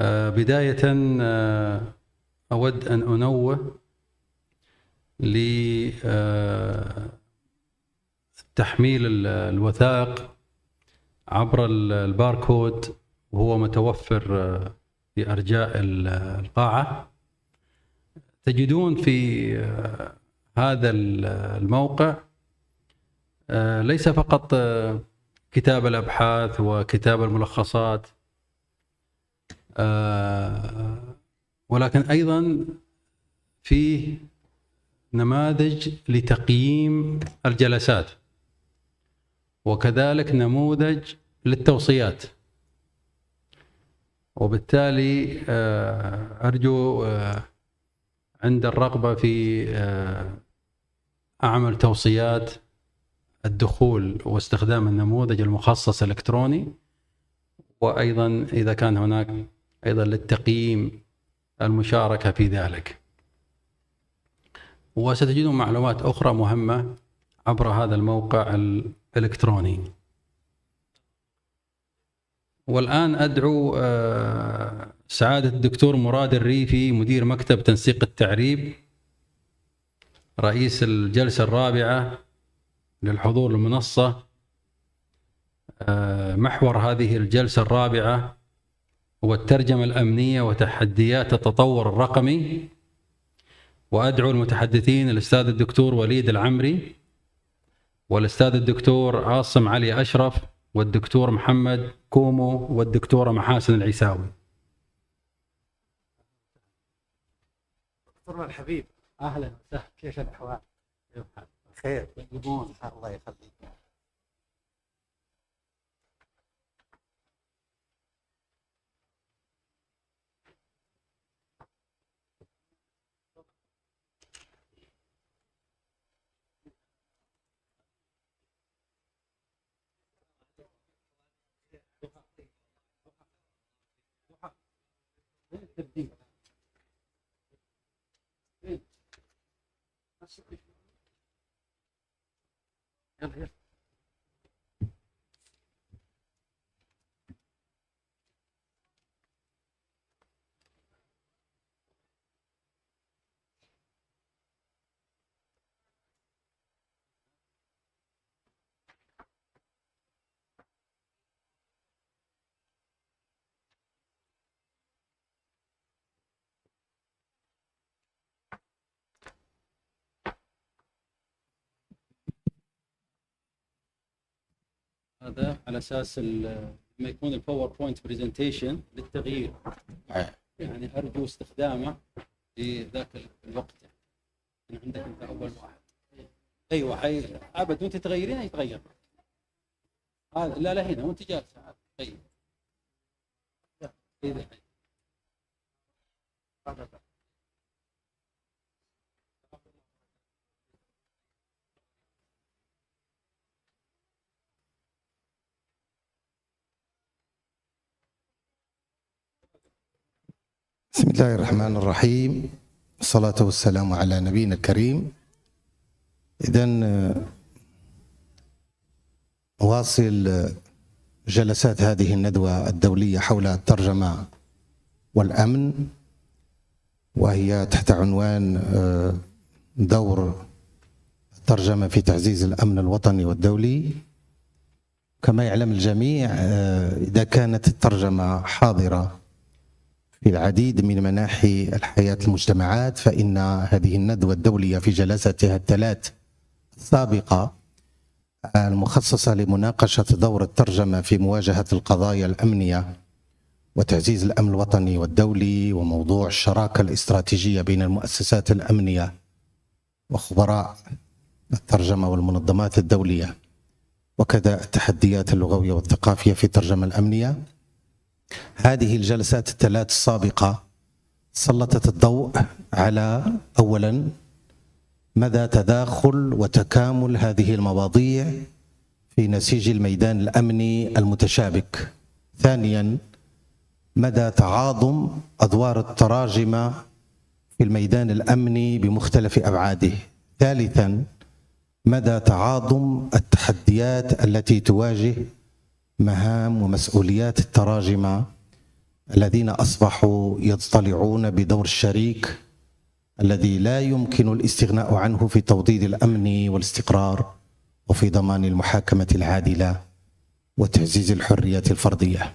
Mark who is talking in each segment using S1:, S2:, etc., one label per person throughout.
S1: بداية أود أن أنوه لتحميل الوثائق عبر الباركود، وهو متوفر في أرجاء القاعة. تجدون في هذا الموقع ليس فقط كتاب الأبحاث وكتاب الملخصات، ولكن أيضا فيه نماذج لتقييم الجلسات، وكذلك نموذج للتوصيات. وبالتالي أرجو عند الرغبة في أعمل توصيات الدخول واستخدام النموذج المخصص الإلكتروني، وأيضا إذا كان هناك أيضا للتقييم المشاركة في ذلك. وستجدون معلومات أخرى مهمة عبر هذا الموقع الإلكتروني. والآن أدعو سعادة الدكتور مراد الريفي، مدير مكتب تنسيق التعريب، رئيس الجلسة الرابعة، للحضور المنصة. محور هذه الجلسة الرابعة هو الترجمة الأمنية وتحديات التطور الرقمي. وأدعو المتحدثين الأستاذ الدكتور وليد العمري، والأستاذ الدكتور عاصم علي أشرف، والدكتور محمد كومو، والدكتورة محاسن العيساوي.
S2: دكتورنا الحبيب، أهلا وسهلا، كيف الأحوال؟ خير، طيبون، الله يخليك.
S1: هذا على أساس لما يكون الباوربوينت بريزنتيشن للتغيير، يعني أرجو استخدامه في ذاك الوقت. يعني عندك أنت أول واحد، أيوة، أبد وأنت تغيرين يتغير. هذا لا هنا وأنت جالسة تغير.
S3: بسم الله الرحمن الرحيم، الصلاة والسلام على نبينا الكريم. إذن واصل جلسات هذه الندوة الدولية حول الترجمة والأمن، وهي تحت عنوان دور الترجمة في تعزيز الأمن الوطني والدولي. كما يعلم الجميع، إذا كانت الترجمة حاضرة في العديد من مناحي الحياة المجتمعات، فإن هذه الندوة الدولية في جلساتها الثلاث السابقة المخصصة لمناقشة دور الترجمة في مواجهة القضايا الأمنية وتعزيز الأمن الوطني والدولي، وموضوع الشراكة الاستراتيجية بين المؤسسات الأمنية وخبراء الترجمة والمنظمات الدولية، وكذا التحديات اللغوية والثقافية في الترجمة الأمنية. هذه الجلسات الثلاث السابقة سلطت الضوء على أولا مدى تداخل وتكامل هذه المواضيع في نسيج الميدان الأمني المتشابك. ثانيا مدى تعاظم أدوار التراجمة في الميدان الأمني بمختلف أبعاده. ثالثا مدى تعاظم التحديات التي تواجه مهام ومسؤوليات التراجمة الذين أصبحوا يضطلعون بدور الشريك الذي لا يمكن الاستغناء عنه في توطيد الأمن والاستقرار وفي ضمان المحاكمة العادلة وتعزيز الحريات الفردية.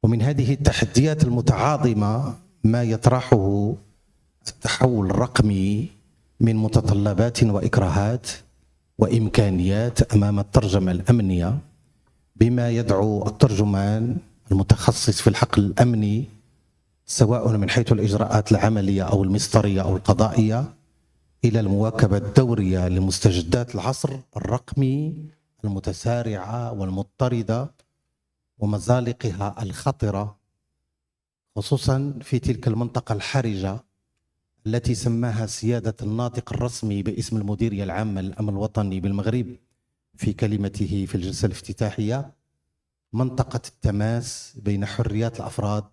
S3: ومن هذه التحديات المتعاظمة ما يطرحه التحول الرقمي من متطلبات وإكراهات وإمكانيات أمام الترجمة الأمنية، بما يدعو الترجمان المتخصص في الحقل الأمني سواء من حيث الإجراءات العملية أو المسطرية أو القضائية إلى المواكبة الدورية لمستجدات العصر الرقمي المتسارعة والمضطردة ومزالقها الخطرة، خصوصا في تلك المنطقة الحرجة التي سماها سيادة الناطق الرسمي باسم المديرية العامة للأمن الوطني بالمغرب في كلمته في الجلسة الافتتاحية منطقة التماس بين حريات الأفراد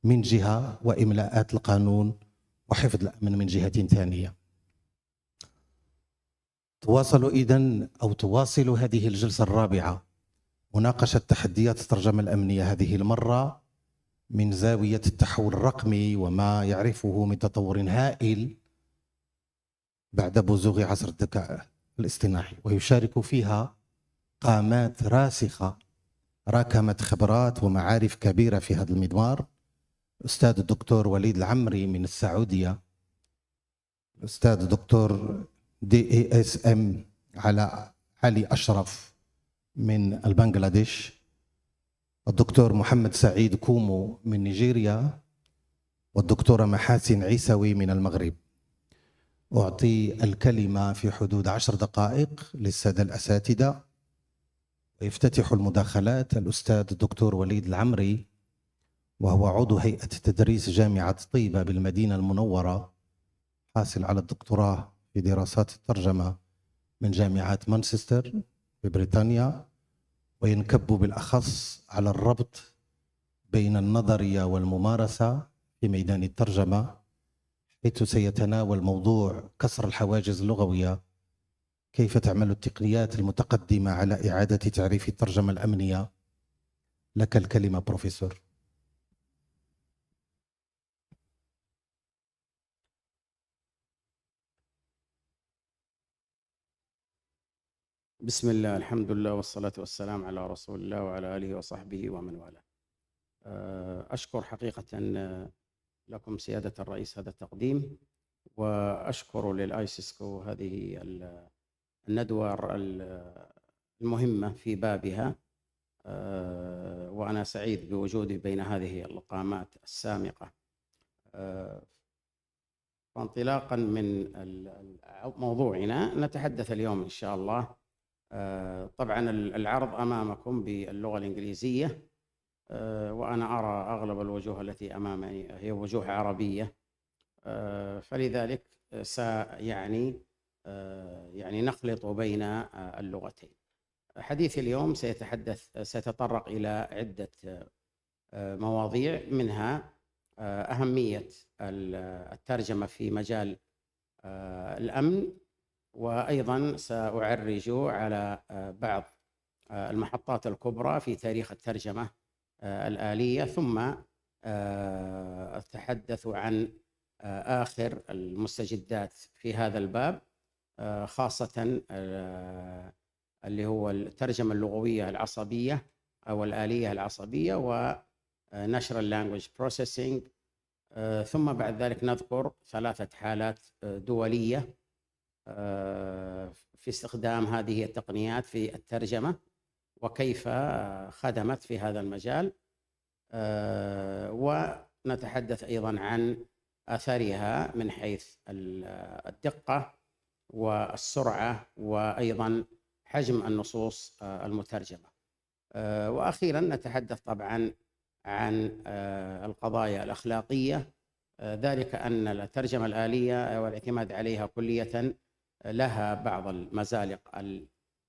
S3: من جهة وإملاءات القانون وحفظ الأمن من جهة ثانية. تواصل هذه الجلسة الرابعة مناقشة تحديات الترجمة الأمنية، هذه المرة من زاوية التحول الرقمي وما يعرفه من تطور هائل بعد بزوغ عصر الذكاء الاصطناعي، ويشارك فيها قامات راسخة راكمت خبرات ومعارف كبيرة في هذا المضمار: الأستاذ الدكتور وليد العمري من السعودية، الأستاذ الدكتور DASM علي أشرف من البنغلاديش، الدكتور محمد سعيد كومو من نيجيريا، والدكتورة محاسن عيسوي من المغرب. أعطي الكلمة في حدود 10 دقائق للسادة الأساتذة، ويفتتح المداخلات الأستاذ الدكتور وليد العمري، وهو عضو هيئة تدريس جامعة طيبة بالمدينة المنورة، حاصل على الدكتوراه في دراسات الترجمة من جامعة مانشستر في بريطانيا، وينكب بالأخص على الربط بين النظرية والممارسة في ميدان الترجمة، حيث سيتناول موضوع كسر الحواجز اللغوية، كيف تعمل التقنيات المتقدمة على إعادة تعريف الترجمة الأمنية. لك الكلمة بروفيسور.
S4: بسم الله، الحمد لله، والصلاة والسلام على رسول الله وعلى آله وصحبه ومن والاه. أشكر حقيقة لكم سيادة الرئيس هذا التقديم، وأشكر للآيسيسكو هذه الندوة المهمة في بابها، وأنا سعيد بوجودي بين هذه القامات السامقة. فانطلاقا من موضوعنا، نتحدث اليوم إن شاء الله. طبعا العرض أمامكم باللغة الإنجليزية، وأنا أرى أغلب الوجوه التي أمامي هي وجوه عربية، فلذلك يعني نخلط بين اللغتين. حديث اليوم سيتطرق إلى عدة مواضيع، منها أهمية الترجمة في مجال الأمن، وأيضا سأعرج على بعض المحطات الكبرى في تاريخ الترجمة الآلية، ثم أتحدث عن آخر المستجدات في هذا الباب، خاصة اللي هو الترجمة اللغوية العصبية أو الآلية العصبية، ونشر اللانجويج بروسيسنج، ثم بعد ذلك نذكر 3 حالات دولية في استخدام هذه التقنيات في الترجمة وكيف خدمت في هذا المجال، ونتحدث أيضا عن أثرها من حيث الدقة والسرعة وأيضا حجم النصوص المترجمة. وأخيرا نتحدث طبعا عن القضايا الأخلاقية، ذلك أن الترجمة الآلية والاعتماد عليها كلية لها بعض المزالق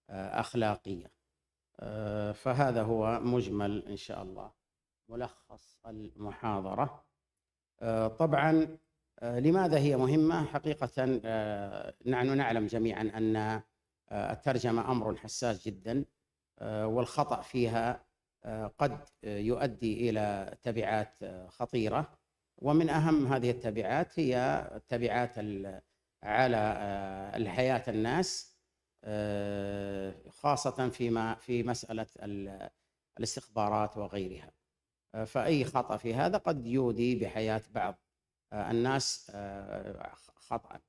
S4: الأخلاقية. فهذا هو مجمل إن شاء الله ملخص المحاضرة. طبعا لماذا هي مهمة؟ حقيقة نحن نعلم جميعا أن الترجمة أمر حساس جدا، والخطأ فيها قد يؤدي إلى تبعات خطيرة، ومن أهم هذه التبعات هي التبعات على الحياة الناس، خاصة في مسألة الاستخبارات وغيرها. فأي خطأ في هذا قد يودي بحياة بعض الناس خطأ.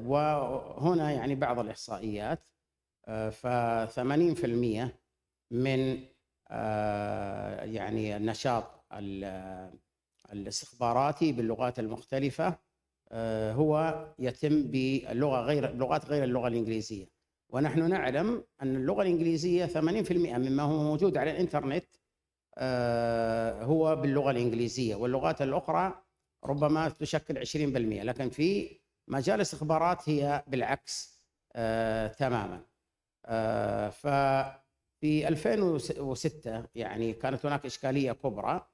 S4: وهنا يعني بعض الإحصائيات، ف80% من يعني النشاط الاستخباراتي باللغات المختلفة هو يتم بلغات غير اللغة الإنجليزية، ونحن نعلم أن اللغة الإنجليزية 80% مما هو موجود على الإنترنت هو باللغة الإنجليزية، واللغات الأخرى ربما تشكل 20%، لكن في مجال الاستخبارات هي بالعكس تماما. ففي 2006 يعني كانت هناك إشكالية كبرى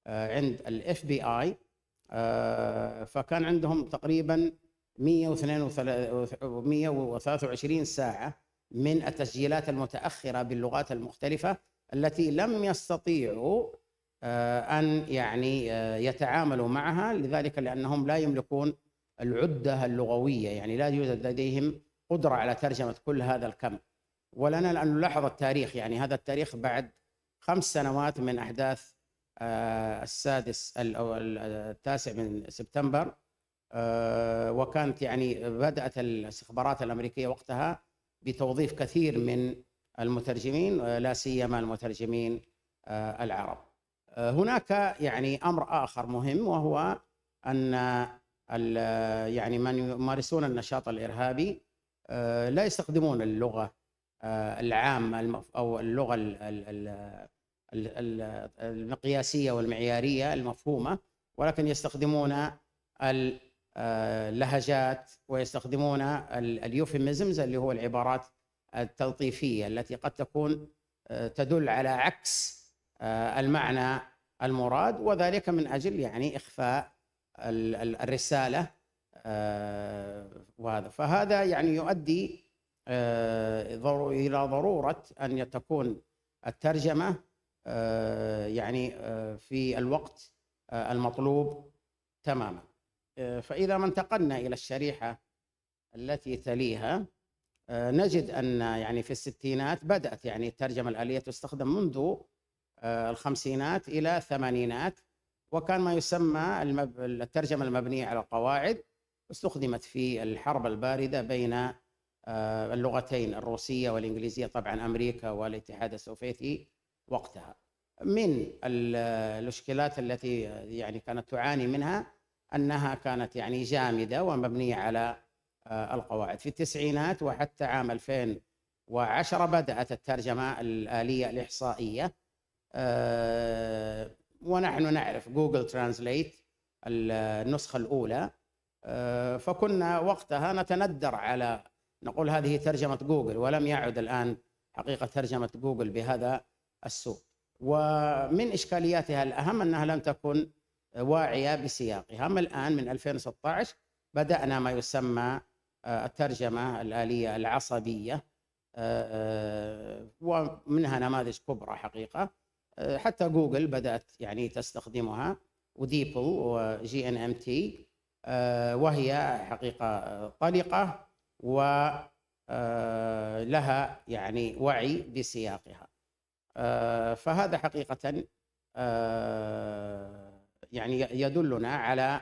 S4: عند FBI، فكان عندهم تقريبا 123 ساعة من التسجيلات المتأخرة باللغات المختلفة التي لم يستطيعوا أن يعني يتعاملوا معها، لذلك لأنهم لا يملكون العدة اللغوية، يعني لا يوجد لديهم قدرة على ترجمة كل هذا الكم. ولنا أن نلاحظ التاريخ، يعني هذا التاريخ بعد 5 سنوات من أحداث 9 من سبتمبر، وكانت يعني بدأت الاستخبارات الأمريكية وقتها بتوظيف كثير من المترجمين، لا سيما المترجمين العرب. هناك يعني أمر آخر مهم، وهو أن يعني من يمارسون النشاط الإرهابي لا يستخدمون اللغة العامة أو اللغة المقياسية والمعيارية المفهومة، ولكن يستخدمون اللهجات ويستخدمون اليوفيميزمز اللي هو العبارات التلطيفية التي قد تكون تدل على عكس المعنى المراد، وذلك من أجل يعني إخفاء الرسالة. فهذا يعني يؤدي إلى ضرورة أن تكون الترجمة يعني في الوقت المطلوب تماما. فإذا ما انتقلنا إلى الشريحة التي تليها، نجد أن يعني في الستينات بدأت يعني الترجمة الآلية تستخدم منذ الخمسينات إلى الثمانينات، وكان ما يسمى الترجمة المبنية على القواعد، استخدمت في الحرب الباردة بين اللغتين الروسية والإنجليزية، طبعا أمريكا والاتحاد السوفيتي وقتها. من المشكلات التي يعني كانت تعاني منها أنها كانت يعني جامدة ومبنية على القواعد. في التسعينات وحتى عام 2010 بدأت الترجمة الآلية الإحصائية، ونحن نعرف جوجل ترانسليت النسخة الأولى، فكنا وقتها نتندر على نقول هذه ترجمة جوجل، ولم يعد الآن حقيقة ترجمة جوجل بهذا السوء. ومن إشكالياتها الأهم أنها لم تكن واعية بسياقها. أما الآن من 2016 بدأنا ما يسمى الترجمة الآلية العصبية، ومنها نماذج كبرى حقيقة، حتى جوجل بدأت يعني تستخدمها، وديبل وGNMT، وهي حقيقة طلقة ولها يعني وعي بسياقها. فهذا حقيقة يعني يدلنا على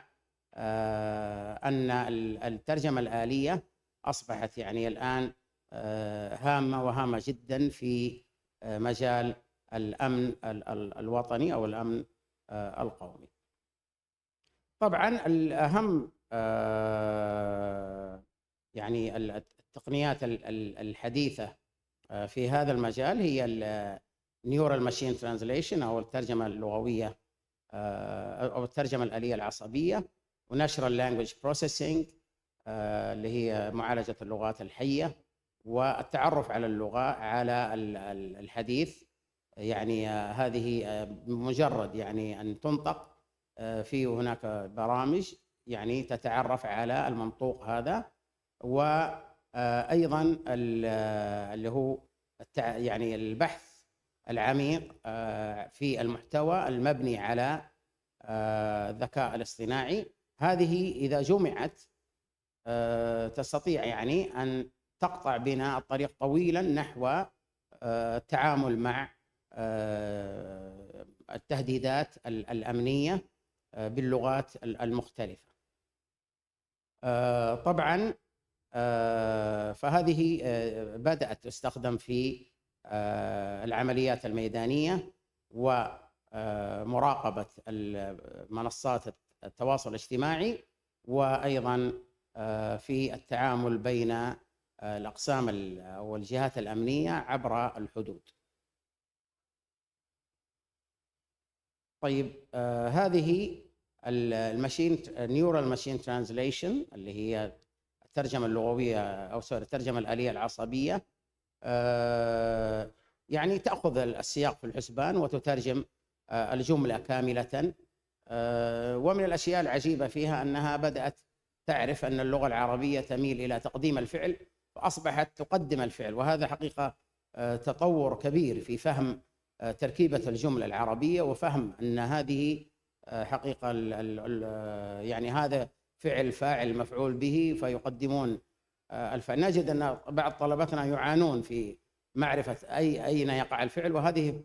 S4: أن الترجمة الآلية أصبحت يعني الآن هامة وهامة جدا في مجال الأمن الوطني أو الأمن القومي. طبعا الأهم يعني التقنيات الحديثة في هذا المجال هي النيورال ماشين ترانزليشن أو الترجمة اللغوية أو الترجمة الآلية العصبية، وناشرال لانجويج بروسيسنج اللي هي معالجة اللغات الحية، والتعرف على اللغة على الحديث. يعني هذه مجرد يعني أن تنطق، في هناك برامج يعني تتعرف على المنطوق هذا، وأيضا اللي هو يعني البحث العميق في المحتوى المبني على الذكاء الاصطناعي. هذه إذا جمعت تستطيع يعني أن تقطع بنا الطريق طويلا نحو التعامل مع التهديدات الأمنية باللغات المختلفة. طبعا فهذه بدأت تستخدم في العمليات الميدانية ومراقبة منصات التواصل الاجتماعي، وأيضا في التعامل بين الأقسام والجهات الأمنية عبر الحدود. طيب هذه الماشين نيورال ماشين ترانزليشن اللي هي الترجمة اللغوية أو الترجمة الآلية العصبية، يعني تأخذ السياق في الحسبان وتترجم الجملة كاملة. ومن الأشياء العجيبة فيها أنها بدأت تعرف أن اللغة العربية تميل إلى تقديم الفعل، فأصبحت تقدم الفعل، وهذا حقيقة تطور كبير في فهم تركيبة الجملة العربية، وفهم أن هذه حقيقة يعني هذا فعل فاعل مفعول به فيقدمون الفعل. نجد أن بعض طلبتنا يعانون في معرفة أين يقع الفعل، وهذه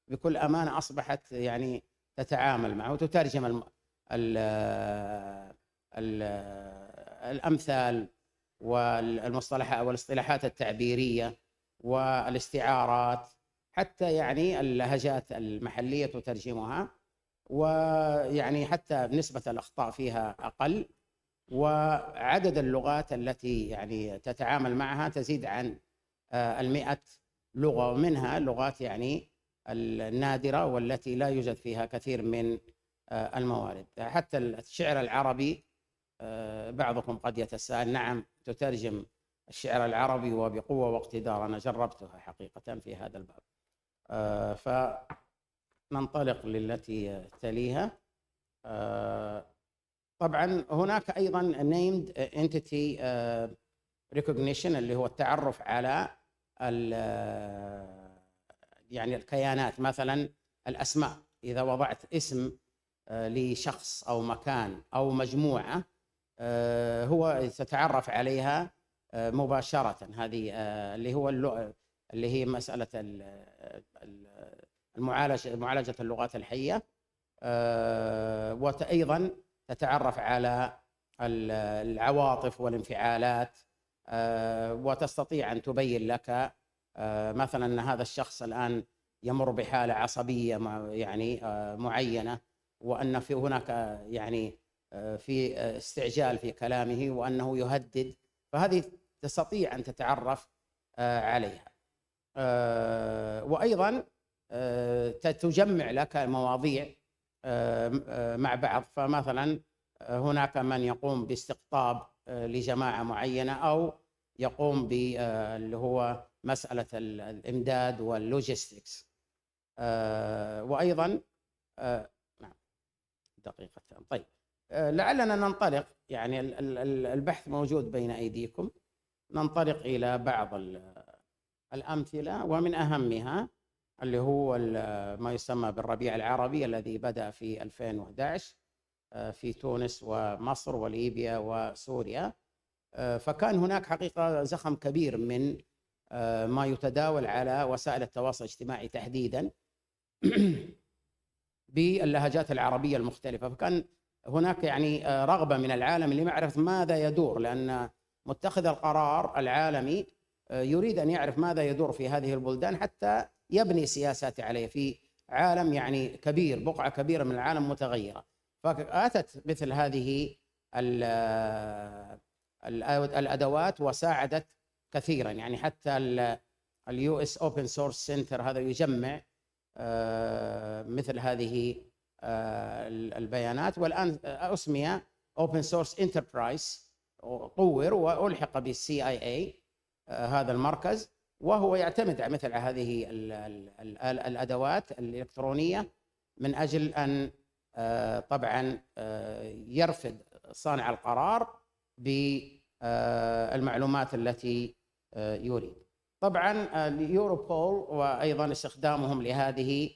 S4: بكل أمانة أصبحت يعني تتعامل معه وتترجم الأمثال والمصطلحات والاصطلاحات التعبيرية والاستعارات، حتى يعني اللهجات المحلية تترجمها، ويعني حتى نسبة الأخطاء فيها أقل، وعدد اللغات التي يعني تتعامل معها تزيد عن 100 لغة، ومنها لغات يعني النادرة والتي لا يوجد فيها كثير من الموارد. حتى الشعر العربي بعضكم قد يتساءل، نعم تترجم الشعر العربي وبقوة واقتدار، أنا جربتها حقيقة في هذا الباب. فننطلق للتي تليها. طبعا هناك أيضا named entity recognition اللي هو التعرف على يعني الكيانات، مثلا الأسماء. إذا وضعت اسم لشخص أو مكان أو مجموعة هو تتعرف عليها مباشرة. هذه اللي هي مسألة معالجة اللغات الحية، وأيضا تتعرف على العواطف والانفعالات، وتستطيع أن تبين لك مثلا أن هذا الشخص الآن يمر بحالة عصبية يعني معينة، وأن في هناك يعني في استعجال في كلامه، وأنه يهدد، فهذه تستطيع أن تتعرف عليها. وأيضا تجمع لك المواضيع مع بعض، فمثلا هناك من يقوم باستقطاب لجماعة معينة، أو يقوم باللي هو مسألة الإمداد واللوجيستكس. وأيضا نعم دقيقتين. طيب لعلنا ننطلق، يعني البحث موجود بين أيديكم، ننطلق إلى بعض الأمثلة، ومن أهمها اللي هو ما يسمى بالربيع العربي الذي بدأ في 2011 في تونس ومصر وليبيا وسوريا. فكان هناك حقيقة زخم كبير من ما يتداول على وسائل التواصل الاجتماعي تحديدا باللهجات العربية المختلفة، فكان هناك يعني رغبة من العالم لمعرفة ماذا يدور، لأن متخذ القرار العالمي يريد أن يعرف ماذا يدور في هذه البلدان حتى يبني سياسات عليه في عالم يعني كبير، بقعة كبيرة من العالم متغيرة. فأتت مثل هذه الأدوات وساعدت كثيرا، يعني حتى الUS Open Source Center هذا يجمع مثل هذه البيانات، والآن أسمي Open Source Enterprise، طور وألحق بالCIA هذا المركز، وهو يعتمد على مثل هذه الأدوات الإلكترونية من أجل أن طبعا يرفد صانع القرار بالمعلومات التي يريد. طبعا اليوروبول وأيضا استخدامهم لهذه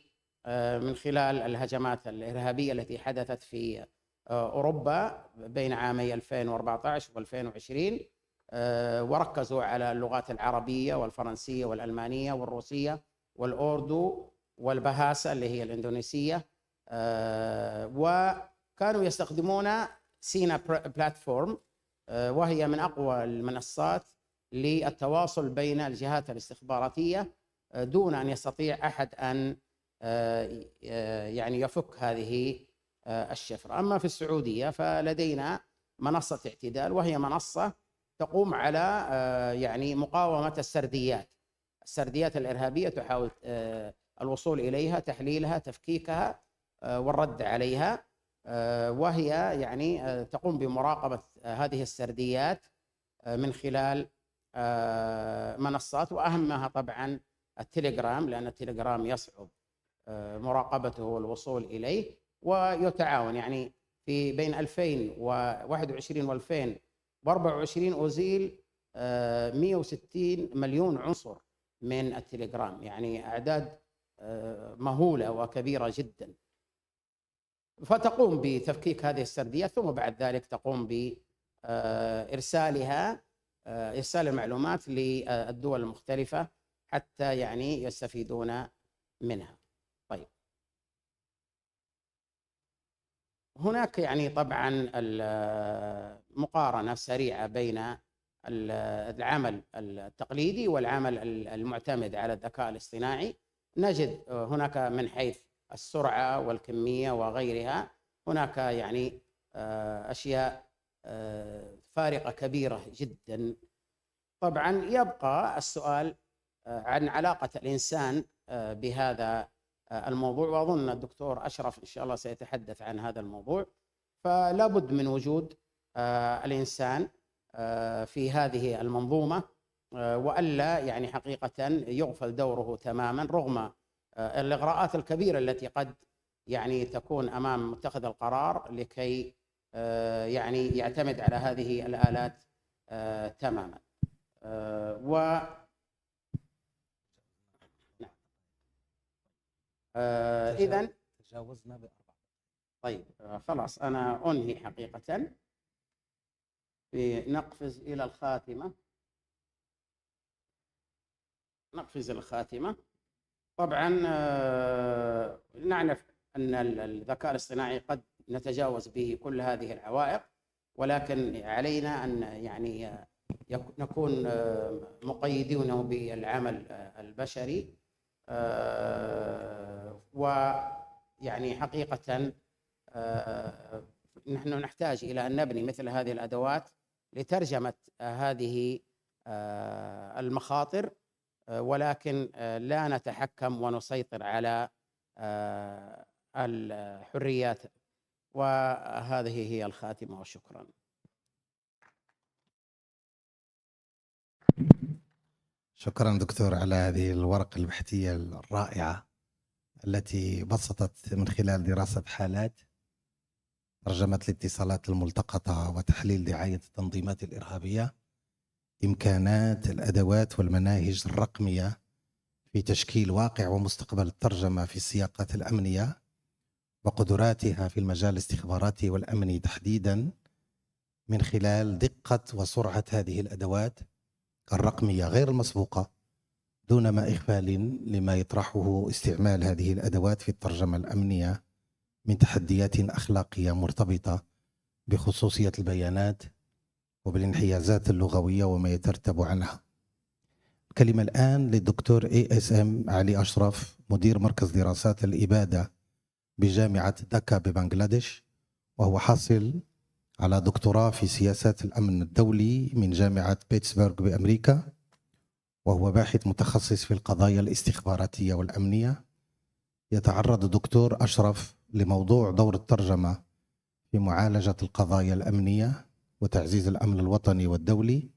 S4: من خلال الهجمات الإرهابية التي حدثت في أوروبا بين عامي 2014 و2020، وركزوا على اللغات العربية والفرنسية والألمانية والروسية والأوردو والبهاسة اللي هي الإندونيسية، وكانوا يستخدمون سينا بلاتفورم، وهي من أقوى المنصات للتواصل بين الجهات الاستخباراتية دون أن يستطيع أحد أن يعني يفك هذه الشفرة. أما في السعودية فلدينا منصة اعتدال، وهي منصة تقوم على يعني مقاومة السرديات الإرهابية، تحاول الوصول إليها، تحليلها، تفكيكها والرد عليها، وهي يعني تقوم بمراقبة هذه السرديات من خلال منصات، وأهمها طبعا التليجرام، لأن التليجرام يصعب مراقبته والوصول إليه. ويتعاون يعني في بين 2021 و2024 أزيل 160 مليون عنصر من التليجرام، يعني أعداد مهولة وكبيرة جدا. فتقوم بتفكيك هذه السرديات، ثم بعد ذلك تقوم بإرسال المعلومات للدول المختلفة حتى يعني يستفيدون منها. طيب، هناك يعني طبعا مقارنة سريعة بين العمل التقليدي والعمل المعتمد على الذكاء الاصطناعي. نجد هناك من حيث السرعة والكمية وغيرها هناك يعني أشياء فارقة كبيرة جدا. طبعا يبقى السؤال عن علاقة الإنسان بهذا الموضوع، وأظن الدكتور أشرف إن شاء الله سيتحدث عن هذا الموضوع. فلا بد من وجود الإنسان في هذه المنظومة، وألا يعني حقيقة يغفل دوره تماما رغم الإغراءات الكبيرة التي قد يعني تكون أمام متخذ القرار لكي يعني يعتمد على هذه الآلات تماما. إذن
S2: تجاوزنا ب4.
S4: طيب خلاص أنا أنهي حقيقة. نقفز إلى الخاتمة. طبعا نعرف أن الذكاء الاصطناعي قد نتجاوز به كل هذه العوائق، ولكن علينا أن يعني نكون مقيدين بالعمل البشري، ويعني حقيقة نحن نحتاج إلى أن نبني مثل هذه الأدوات لترجمة هذه المخاطر، ولكن لا نتحكم ونسيطر على الحريات. وهذه هي الخاتمة، وشكرا.
S3: شكرا دكتور على هذه الورقة البحثية الرائعة التي بسطت من خلال دراسة حالات ترجمة الاتصالات الملتقطة وتحليل دعاية التنظيمات الإرهابية إمكانات الأدوات والمناهج الرقمية في تشكيل واقع ومستقبل الترجمة في السياقات الأمنية وقدراتها في المجال الاستخباراتي والأمني تحديدا، من خلال دقة وسرعة هذه الأدوات الرقمية غير المسبوقة، دون ما إغفال لما يطرحه استعمال هذه الأدوات في الترجمة الأمنية من تحديات أخلاقية مرتبطة بخصوصية البيانات وبالانحيازات اللغوية وما يترتب عنها. الكلمة الآن للدكتور ASM علي أشرف، مدير مركز دراسات الإبادة بجامعة داكا ببنغلاديش، وهو حاصل على دكتوراه في سياسات الأمن الدولي من جامعة بيتسبرغ بأمريكا، وهو باحث متخصص في القضايا الاستخباراتية والأمنية. يتعرض الدكتور أشرف لموضوع دور الترجمة في معالجة القضايا الأمنية وتعزيز الأمن الوطني والدولي.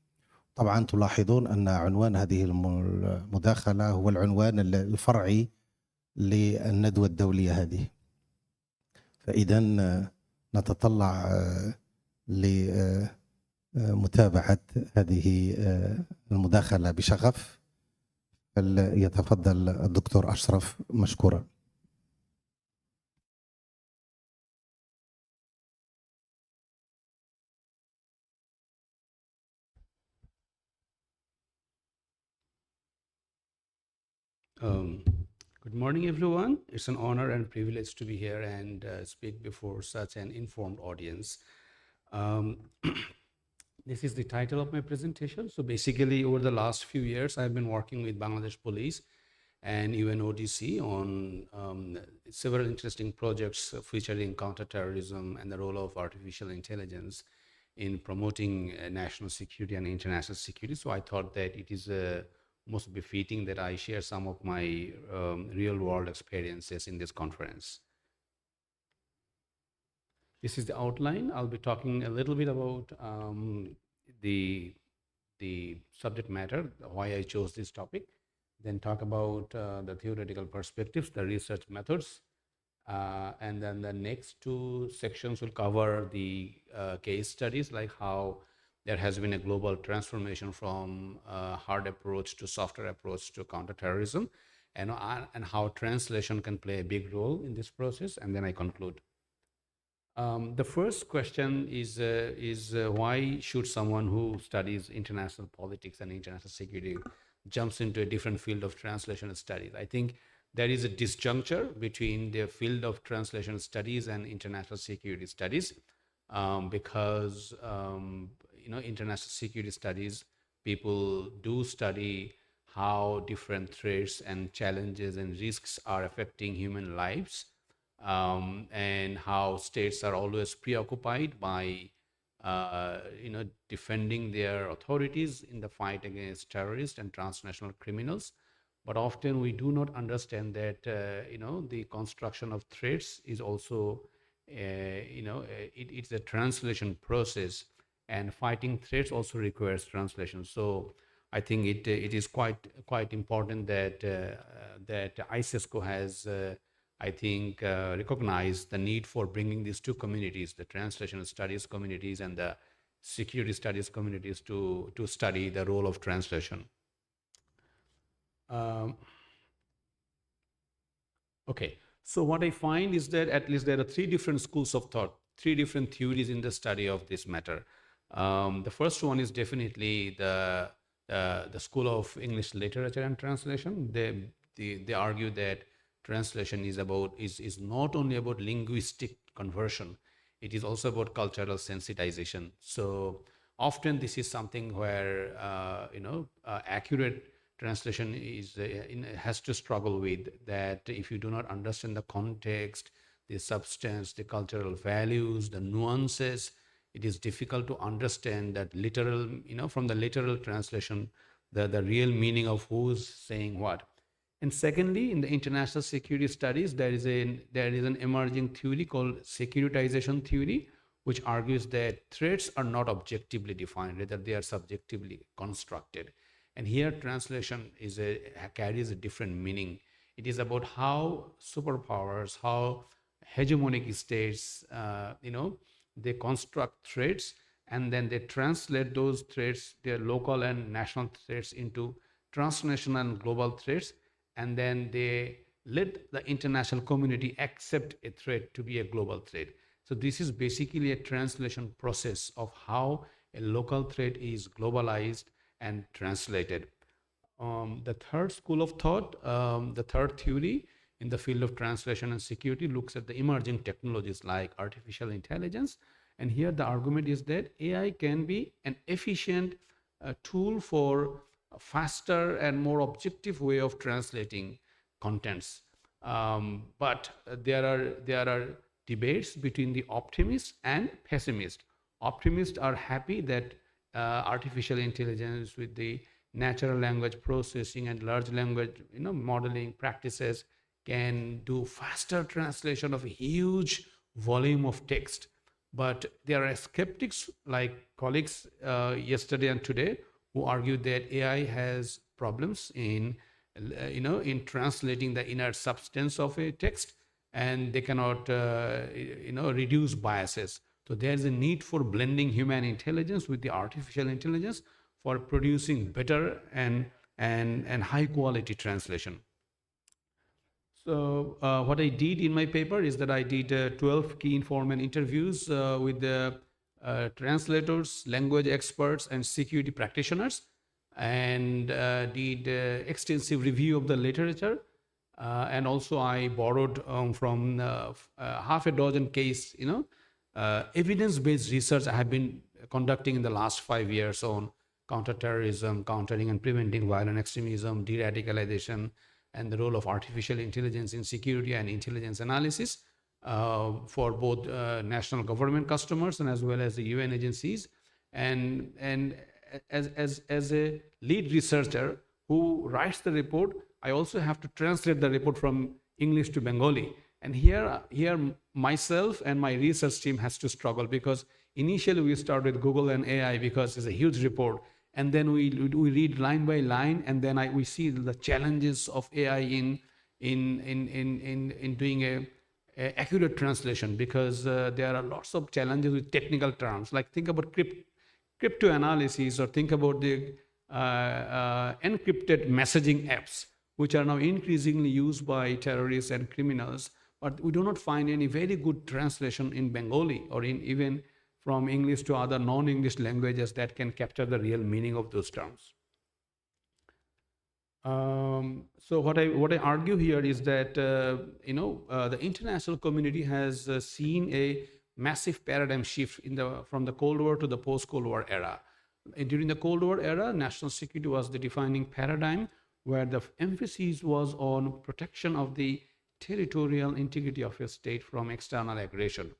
S3: طبعا تلاحظون أن عنوان هذه المداخلة هو العنوان الفرعي للندوة الدولية هذه، فإذا نتطلع لمتابعة هذه المداخلة بشغف فليتفضل الدكتور أشرف مشكورا.
S5: Good morning, everyone. It's an honor and privilege to be here and speak before such an informed audience. This is the title of my presentation. So basically, over the last few years, I've been working with Bangladesh Police and UNODC on several interesting projects featuring counterterrorism and the role of artificial intelligence in promoting national security and international security. So I thought that it is most befitting that I share some of my real-world experiences in this conference. This is the outline. I'll be talking a little bit about the subject matter, why I chose this topic, then talk about the theoretical perspectives, the research methods, and then the next two sections will cover the case studies, like how there has been a global transformation from hard approach to softer approach to counterterrorism, and how translation can play a big role in this process, and then I conclude. The first question is why should someone who studies international politics and international security jumps into a different field of translation studies? I think there is a disjuncture between the field of translation studies and international security studies, because international security studies, people do study how different threats and challenges and risks are affecting human lives, and how states are always preoccupied by defending their authorities in the fight against terrorists and transnational criminals. But often we do not understand that the construction of threats is also it's a translation process, and fighting threats also requires translation. So I think it is quite important that ICESCO has recognized the need for bringing these two communities, the translation studies communities and the security studies communities, to study the role of translation. Okay, so what I find is that at least there are three different schools of thought, three different theories in the study of this matter. The first one is definitely the school of English literature and translation. They argue that translation is not only about linguistic conversion, it is also about cultural sensitization. So often this is something where accurate translation has to struggle with, that if you do not understand the context, the substance, the cultural values, the nuances, it is difficult to understand that literal, from the literal translation, the real meaning of who's saying what. And secondly, in the international security studies, there is an emerging theory called securitization theory, which argues that threats are not objectively defined, rather they are subjectively constructed. And here translation carries a different meaning. It is about how superpowers, how hegemonic states, they construct threats, and then they translate those threats, their local and national threats, into transnational and global threats, and then they let the international community accept a threat to be a global threat. So this is basically a translation process of how a local threat is globalized and translated. The third school of thought, the third theory in the field of translation and security, looks at the emerging technologies like artificial intelligence. And here the argument is that AI can be an efficient tool for a faster and more objective way of translating contents. But there are debates between the optimists and pessimists. Optimists are happy that artificial intelligence with the natural language processing and large language modeling practices can do faster translation of a huge volume of text. But there are skeptics like colleagues yesterday and today who argue that AI has problems in translating the inner substance of a text, and they cannot reduce biases. So there's a need for blending human intelligence with the artificial intelligence for producing better and high quality translation. So what I did in my paper is that I did 12 key informant interviews with the translators, language experts, and security practitioners, and did extensive review of the literature. And also I borrowed from half a dozen case, evidence-based research I have been conducting in the last 5 years on counterterrorism, countering and preventing violent extremism, de-radicalization, and the role of artificial intelligence in security and intelligence analysis for both national government customers and as well as the UN agencies. And as a lead researcher who writes the report, I also have to translate the report from English to Bengali. And here myself and my research team has to struggle, because initially we start with Google and AI because it's a huge report. And then we read line by line, and then we see the challenges of AI in doing a accurate translation, because there are lots of challenges with technical terms. Like think about crypto analysis, or think about the encrypted messaging apps, which are now increasingly used by terrorists and criminals. But we do not find any very good translation in Bengali or in even from English to other non-English languages that can capture the real meaning of those terms. So what I argue here is that the international community has seen a massive paradigm shift from the Cold War to the post-Cold War era. During the Cold War era, national security was the defining paradigm, where the emphasis was on protection of the territorial integrity of a state from external aggression.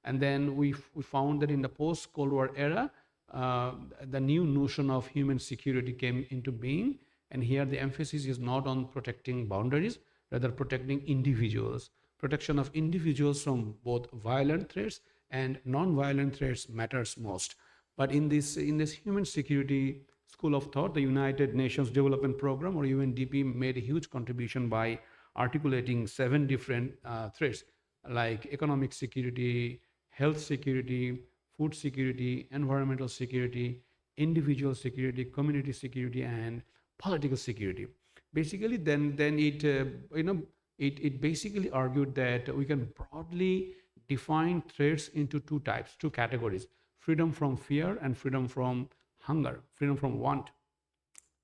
S5: And then we found that in the post-Cold War era, the new notion of human security came into being. And here the emphasis is not on protecting boundaries, rather protecting individuals. Protection of individuals from both violent threats and non-violent threats matters most. But in this human security school of thought, the United Nations Development Program, or UNDP, made a huge contribution by articulating 7 different threats, like economic security, health security, food security, environmental security, individual security, community security, and political security. Basically, then it basically argued that we can broadly define threats into 2 types, 2 categories: freedom from fear and freedom from hunger, freedom from want.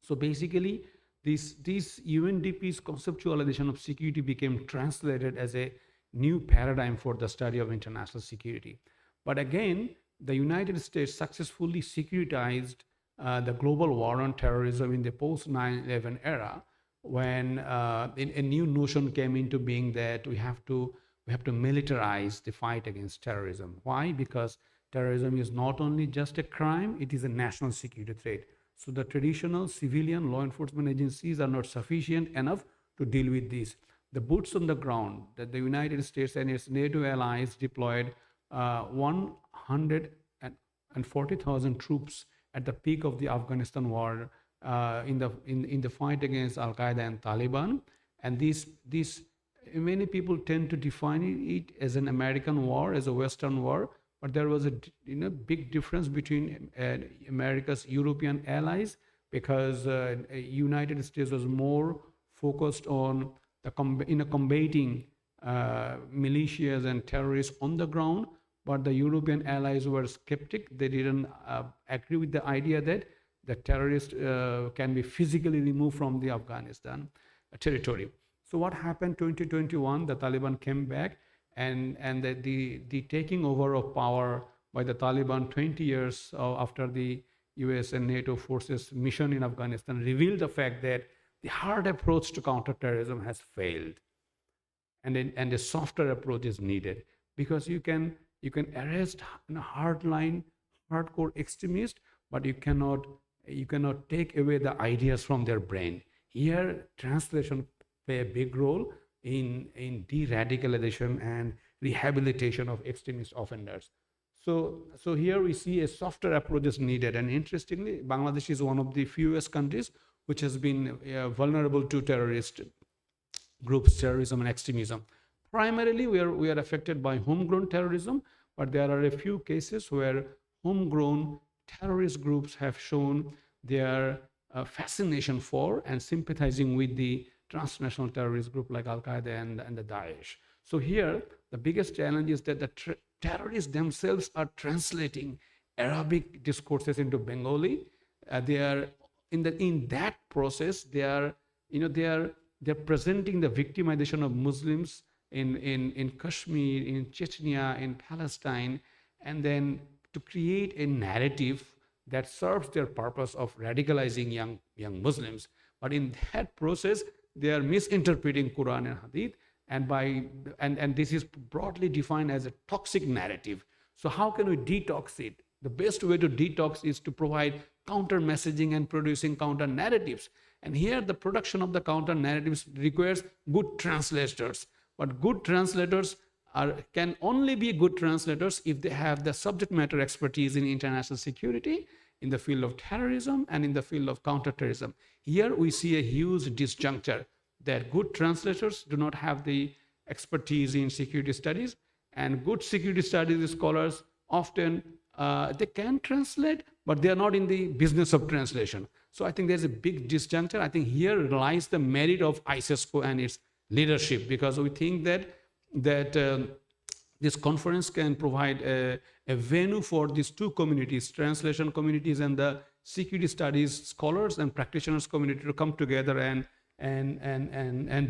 S5: So basically, this UNDP's conceptualization of security became translated as a new paradigm for the study of international security. But again, the United States successfully securitized the global war on terrorism in the post-9/11 era, when a new notion came into being that we have to militarize the fight against terrorism. Why? Because terrorism is not only just a crime, it is a national security threat. So the traditional civilian law enforcement agencies are not sufficient enough to deal with this. The boots on the ground that the United States and its NATO allies deployed 140,000 troops at the peak of the Afghanistan war in the fight against Al Qaeda and Taliban. And this many people tend to define it as an American war, as a Western war. But there was a big difference between America's European allies, because United States was more focused on combating militias and terrorists on the ground, but the European allies were skeptic. They didn't agree with the idea that the terrorists can be physically removed from the Afghanistan territory. So what happened 2021, the Taliban came back, and the taking over of power by the Taliban 20 years after the US and NATO forces mission in Afghanistan revealed the fact that the hard approach to counterterrorism has failed, and a softer approach is needed, because you can arrest hardcore extremists, but you cannot take away the ideas from their brain. Here, translation play a big role in de-radicalization and rehabilitation of extremist offenders. So here we see a softer approach is needed. And interestingly, Bangladesh is one of the fewest countries which has been vulnerable to terrorist groups, terrorism and extremism. Primarily, we are affected by homegrown terrorism, but there are a few cases where homegrown terrorist groups have shown their fascination for and sympathizing with the transnational terrorist group like Al-Qaeda and the Daesh. So here, the biggest challenge is that the terrorists themselves are translating Arabic discourses into Bengali. They are in that process. They are presenting the victimization of Muslims in Kashmir, in Chechnya, in Palestine, and then to create a narrative that serves their purpose of radicalizing young Muslims. But in that process, they are misinterpreting Quran and Hadith, and this is broadly defined as a toxic narrative. So how can we detox it? The best way to detox is to provide counter messaging and producing counter narratives. And here the production of the counter narratives requires good translators. But good translators can only be good translators if they have the subject matter expertise in international security, in the field of terrorism, and in the field of counterterrorism. Here we see a huge disjuncture that good translators do not have the expertise in security studies, and good security studies scholars often they can translate, but they are not in the business of translation. So I think there's a big disjuncture. I think here lies the merit of ICESCO and its leadership, because we think that this conference can provide a venue for these two communities, translation communities and the security studies scholars and practitioners community, to come together and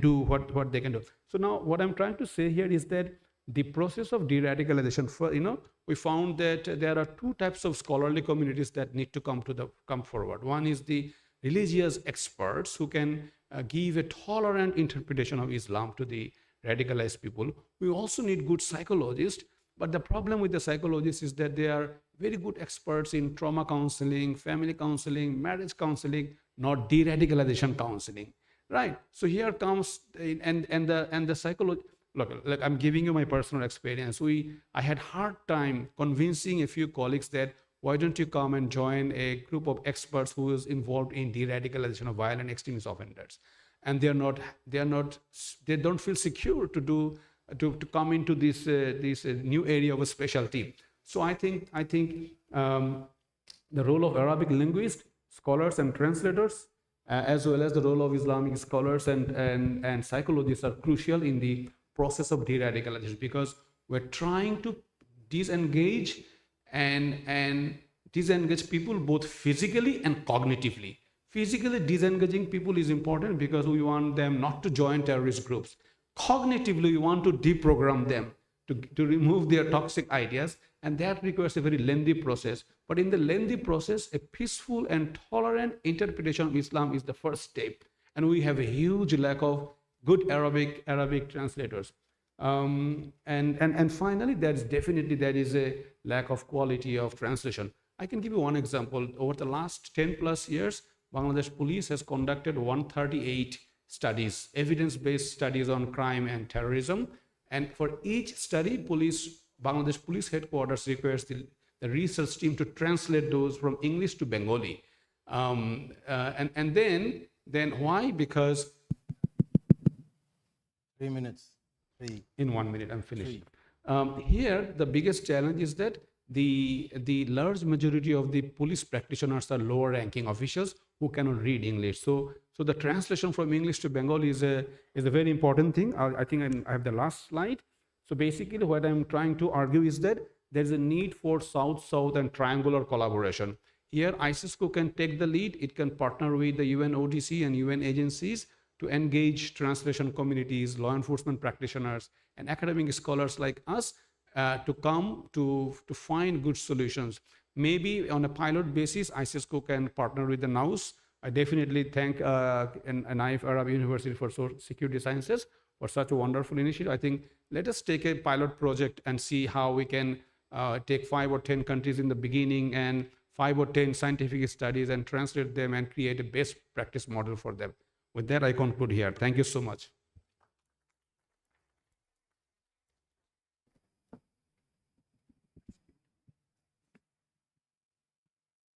S5: do what they can do. So now what I'm trying to say here is that the process of de-radicalization, we found that there are two types of scholarly communities that need to come forward. One is the religious experts who can give a tolerant interpretation of Islam to the radicalized people. We also need good psychologists, but the problem with the psychologists is that they are very good experts in trauma counseling, family counseling, marriage counseling, not de-radicalization counseling, right? So here comes and the psychology. Look, I'm giving you my personal experience. I had hard time convincing a few colleagues that why don't you come and join a group of experts who is involved in de-radicalization of violent extremist offenders, and they don't feel secure to come into this new area of a specialty. So I think the role of Arabic linguists, scholars, and translators, as well as the role of Islamic scholars and psychologists are crucial in the process of de-radicalization, because we're trying to disengage and disengage people both physically and cognitively. Physically disengaging people is important because we want them not to join terrorist groups. Cognitively, we want to deprogram them, to remove their toxic ideas, and that requires a very lengthy process. But in the lengthy process, a peaceful and tolerant interpretation of Islam is the first step, and we have a huge lack of good Arabic translators. And finally, there is a lack of quality of translation. I can give you one example. Over the last 10 plus years, Bangladesh Police has conducted 138 studies, evidence-based studies on crime and terrorism. And for each study, Bangladesh Police Headquarters requires the research team to translate those from English to Bengali. And then why? Because
S3: 3 minutes.
S5: In 1 minute, I'm finished. Here, the biggest challenge is that the large majority of the police practitioners are lower ranking officials who cannot read English. So the translation from English to Bengali is a very important thing. I think I have the last slide. So basically what I'm trying to argue is that there's a need for South-South and triangular collaboration. Here, ICESCO can take the lead. It can partner with the UN ODC and UN agencies to engage translation communities, law enforcement practitioners, and academic scholars like us to come to find good solutions. Maybe on a pilot basis, ICESCO can partner with the NAUS. I definitely thank Naif Arab University for Security Sciences for such a wonderful initiative. I think let us take a pilot project and see how we can take 5 or 10 countries in the beginning and 5 or 10 scientific studies and translate them and create a best practice model for them. With that, I conclude here. Thank you so much.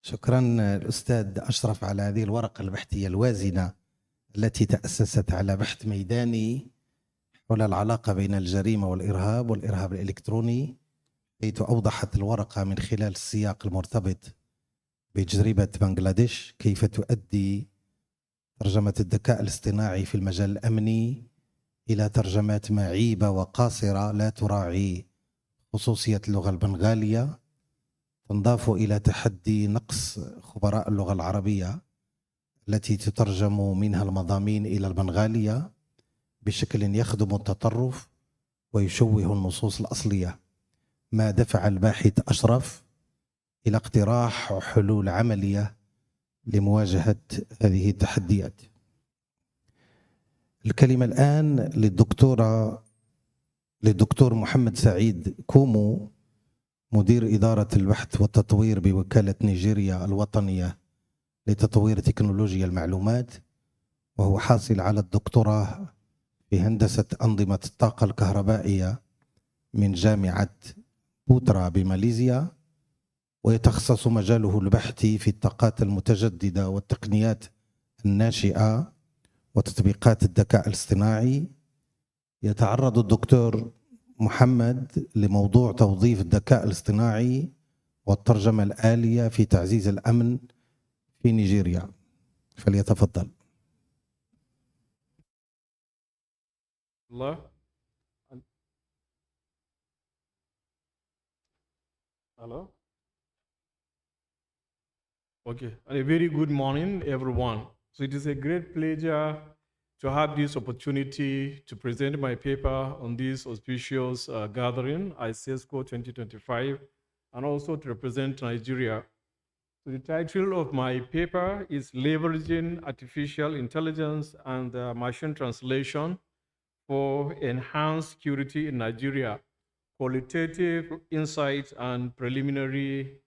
S3: شكرا الأستاذ أشرف على هذه الورقة البحثية الوازنة التي تأسست على بحث ميداني حول العلاقة بين الجريمة والإرهاب الإلكتروني، حيث أوضحت الورقة من خلال السياق المرتبط بتجربة بنغلاديش كيف تؤدي ترجمة الذكاء الاصطناعي في المجال الأمني إلى ترجمات معيبة وقاصرة لا تراعي خصوصية اللغة البنغالية، تنضاف إلى تحدي نقص خبراء اللغة العربية التي تترجم منها المضامين إلى البنغالية بشكل يخدم التطرف ويشوه النصوص الأصلية، ما دفع الباحث أشرف إلى اقتراح حلول عملية لمواجهة هذه التحديات. الكلمة الآن للدكتور محمد سعيد كومو، مدير إدارة البحث والتطوير بوكالة نيجيريا الوطنية لتطوير تكنولوجيا المعلومات، وهو حاصل على الدكتوراه في هندسة أنظمة الطاقة الكهربائية من جامعة بوترا بماليزيا، ويتخصص مجاله البحثي في الطاقات المتجددة والتقنيات الناشئة وتطبيقات الذكاء الاصطناعي. يتعرض الدكتور محمد لموضوع توظيف الذكاء الاصطناعي والترجمة الآلية في تعزيز الأمن في نيجيريا، فليتفضل.
S6: الله. Hello. Okay, and a very good morning, everyone. So it is a great pleasure to have this opportunity to present my paper on this auspicious gathering, ICESCO 2025, and also to represent Nigeria. So the title of my paper is Leveraging Artificial Intelligence and Machine Translation for Enhanced Security in Nigeria, Qualitative Insights and Preliminary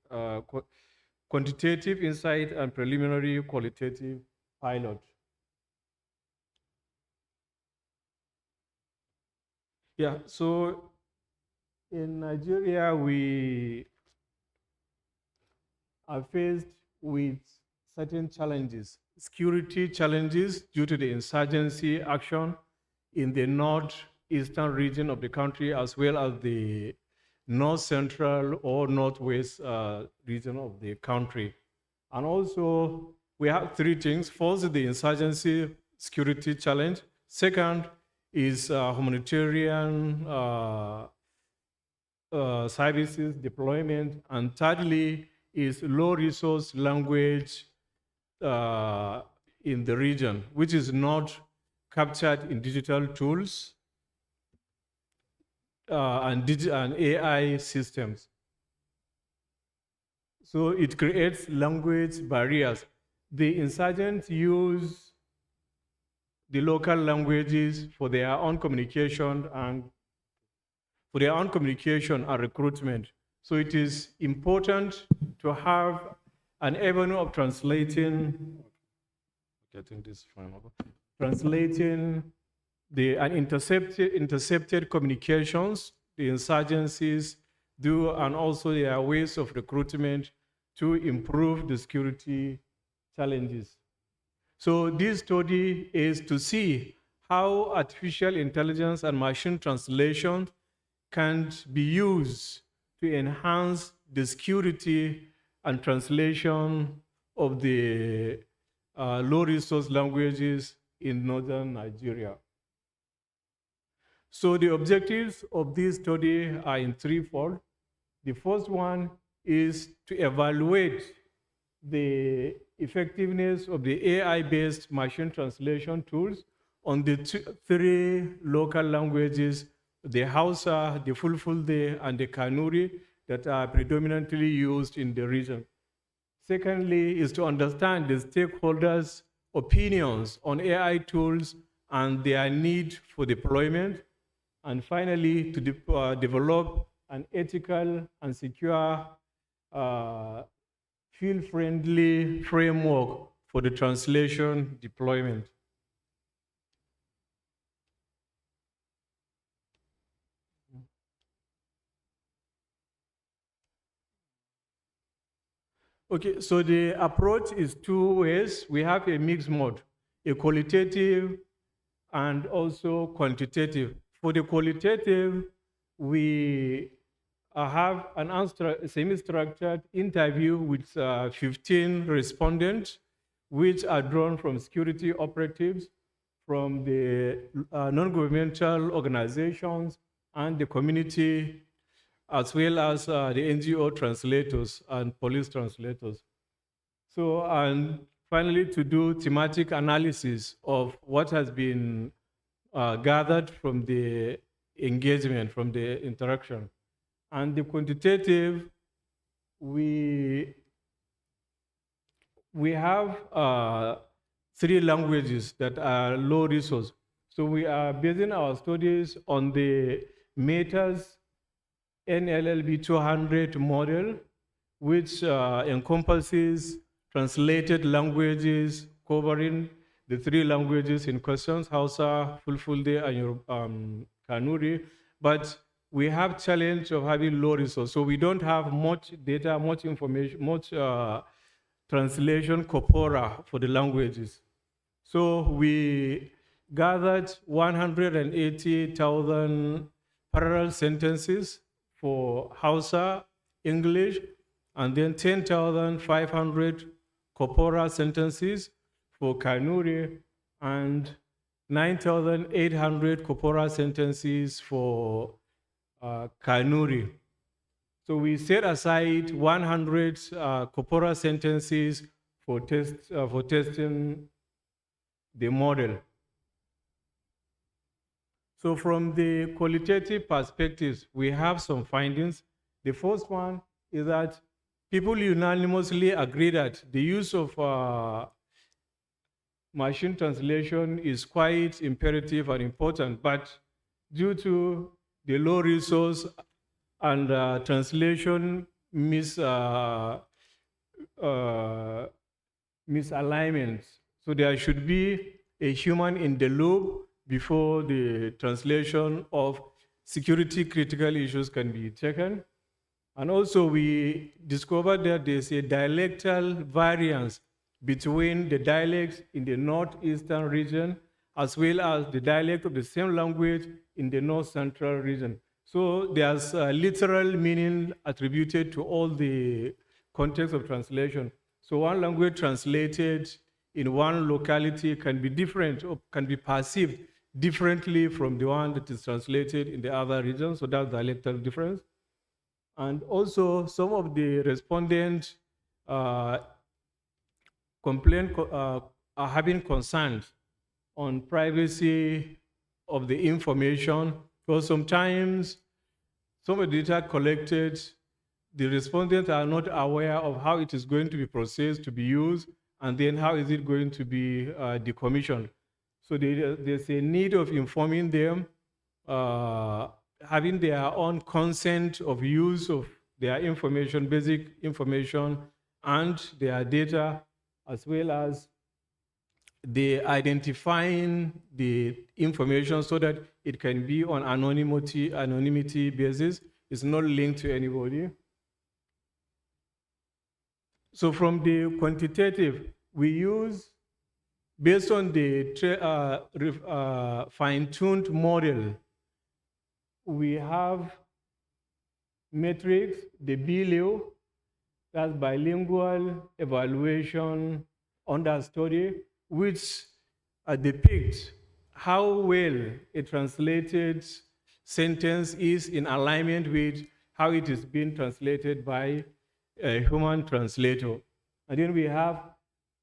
S6: Quantitative Insight and Preliminary Qualitative Pilot. Yeah, so in Nigeria, we are faced with certain challenges, security challenges due to the insurgency action in the northeastern region of the country, as well as the north central or northwest region of the country. And also, we have three things. First, the insurgency security challenge. Second is humanitarian services deployment. And thirdly is low resource language in the region, which is not captured in digital tools and AI systems. So it creates language barriers. The insurgents use the local languages for their own communication and recruitment. So it is important to have an avenue of translating the intercepted communications the insurgencies do, and also their ways of recruitment to improve the security challenges. So this study is to see how artificial intelligence and machine translation can be used to enhance the security and translation of the low resource languages in northern Nigeria. So the objectives of this study are in threefold. The first one is to evaluate the effectiveness of the AI-based machine translation tools on the three local languages, the Hausa, the Fulfulde, and the Kanuri, that are predominantly used in the region. Secondly, is to understand the stakeholders' opinions on AI tools and their need for deployment. And finally, to develop an ethical and secure field-friendly framework for the translation deployment. Okay, so the approach is two ways. We have a mixed mode, a qualitative and also quantitative. For the qualitative, we I have an semi-structured interview with 15 respondents, which are drawn from security operatives, from the non-governmental organizations and the community, as well as the NGO translators and police translators. So, and finally, to do thematic analysis of what has been gathered from the engagement, from the interaction. And the quantitative, we have 3 languages that are low resource. So we are basing our studies on the META's NLLB 200 model, which encompasses translated languages covering the 3 languages in questions, Hausa, Fulfulde, and Kanuri. But we have challenge of having low resource. So we don't have much data, much information, much translation corpora for the languages. So we gathered 180,000 parallel sentences for Hausa, English, and then 10,500 corpora sentences for Kanuri, and 9,800 corpora sentences for Kanuri. So we set aside 100 corpora sentences for testing the model. So from the qualitative perspectives, we have some findings. The first one is that people unanimously agree that the use of machine translation is quite imperative and important, but due to the low resource and translation misalignments, so there should be a human in the loop before the translation of security critical issues can be taken. And also we discovered that there's a dialectal variance between the dialects in the northeastern region as well as the dialect of the same language in the north central region. So there's literal meaning attributed to all the context of translation. So one language translated in one locality can be different or can be perceived differently from the one that is translated in the other regions. So that's dialectal difference. And also some of the respondents complaint are having concerns on privacy of the information, because sometimes some of the data collected, the respondents are not aware of how it is going to be processed, to be used, and then how is it going to be decommissioned. So there's a need of informing them, having their own consent of use of their information, basic information, and their data, as well as the identifying the information so that it can be on anonymity basis. It's not linked to anybody. So from the quantitative, we use, based on the fine-tuned model, we have metrics, the BLEO, that's bilingual evaluation under study, which depicts how well a translated sentence is in alignment with how it is being translated by a human translator. And then we have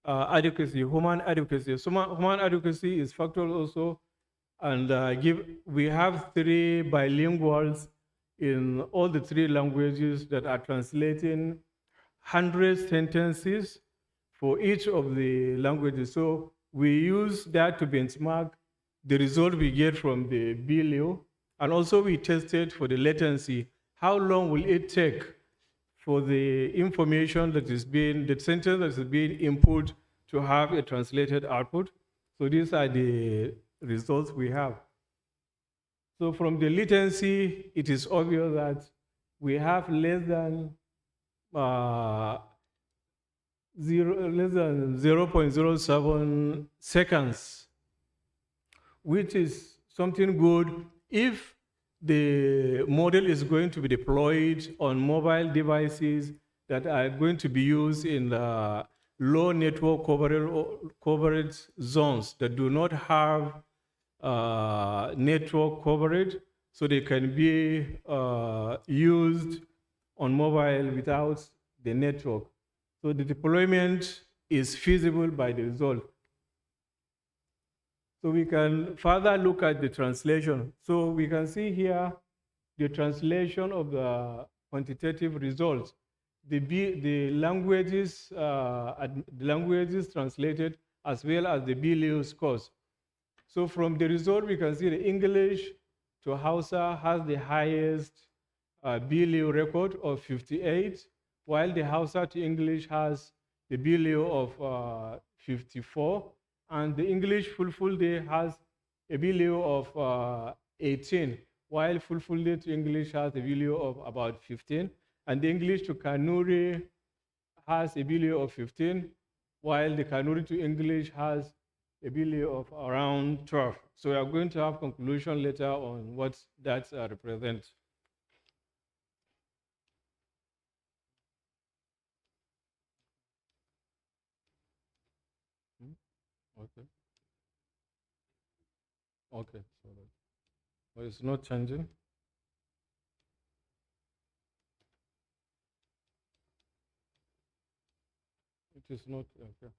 S6: adequacy, human adequacy. So human adequacy is factual also, and we have 3 bilinguals in all the 3 languages that are translating 100 sentences for each of the languages. So we use that to benchmark the result we get from the BLEO, and also we tested for the latency. How long will it take for the information that is being, the sentence that is being input to have a translated output? So these are the results we have. So from the latency, it is obvious that we have less than 0.07 seconds, which is something good if the model is going to be deployed on mobile devices that are going to be used in low network coverage zones that do not have network coverage, so they can be used on mobile without the network. So the deployment is feasible by the result. So we can further look at the translation. So we can see here the translation of the quantitative results. The languages translated, as well as the BLEO scores. So from the result, we can see the English to Hausa has the highest BLEO record of 58, while the Hausa to English has the BLEO of 54, and the English full day has a BLEO of 18, while full day to English has a BLEO of about 15, and the English to Kanuri has a BLEO of 15, while the Kanuri to English has a BLEO of around 12. So we are going to have conclusion later on what that represents. Okay. Okay. So it's not changing. It is not, okay.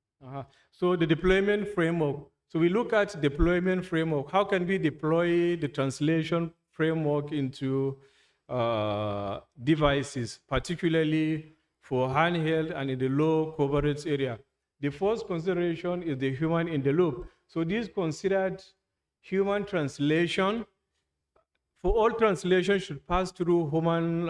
S6: So the deployment framework. So we look at deployment framework. How can we deploy the translation framework into devices, particularly for handheld and in the low coverage area? The first consideration is the human in the loop. So this considered human translation. For all translation should pass through human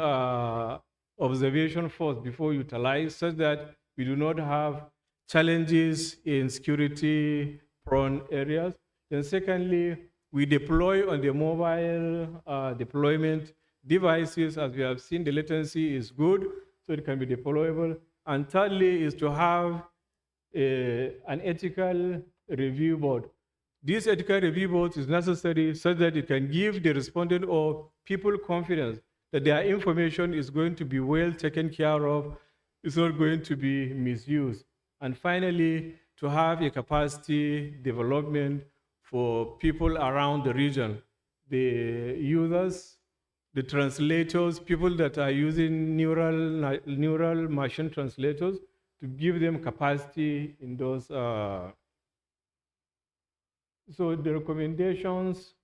S6: observation first before utilized, such that we do not have challenges in security-prone areas. Then secondly, we deploy on the mobile deployment devices. As we have seen, the latency is good, so it can be deployable. And thirdly is to have an ethical review board. This ethical review board is necessary so that it can give the respondent or people confidence that their information is going to be well taken care of, it's not going to be misused. And finally, to have a capacity development for people around the region, the users, the translators, people that are using neural machine translators, to give them capacity in those. So the recommendations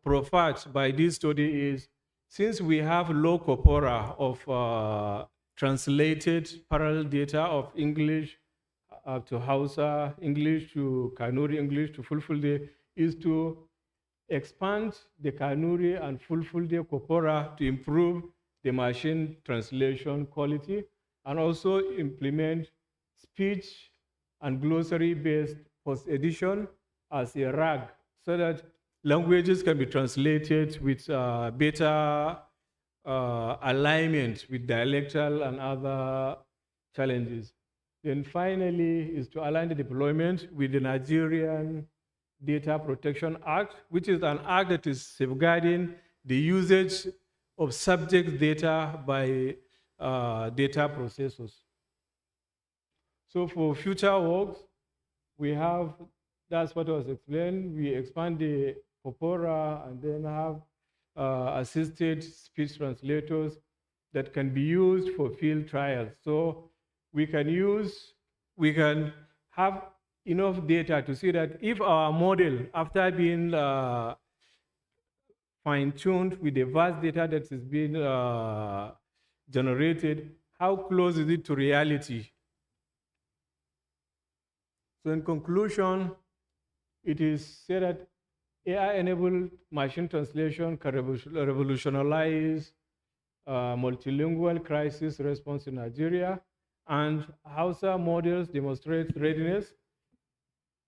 S6: proffered by this study is, since we have low corpora of translated parallel data of English to Hausa, English to Kanuri, English to Fulfulde, is to expand the Kanuri and Fulfulde corpora to improve the machine translation quality, and also implement speech and glossary-based post-edition as a RAG, so that languages can be translated with better alignment with dialectal and other challenges. Then finally is to align the deployment with the Nigerian Data Protection Act, which is an act that is safeguarding the usage of subject data by data processors. So for future works, we have, that's what was explained, we expand the corpora and then have assisted speech translators that can be used for field trials. So we can have enough data to see that if our model, after being fine-tuned with the vast data that is being generated, how close is it to reality? So in conclusion, it is said that AI-enabled machine translation can revolutionize multilingual crisis response in Nigeria, and Hausa models demonstrate readiness.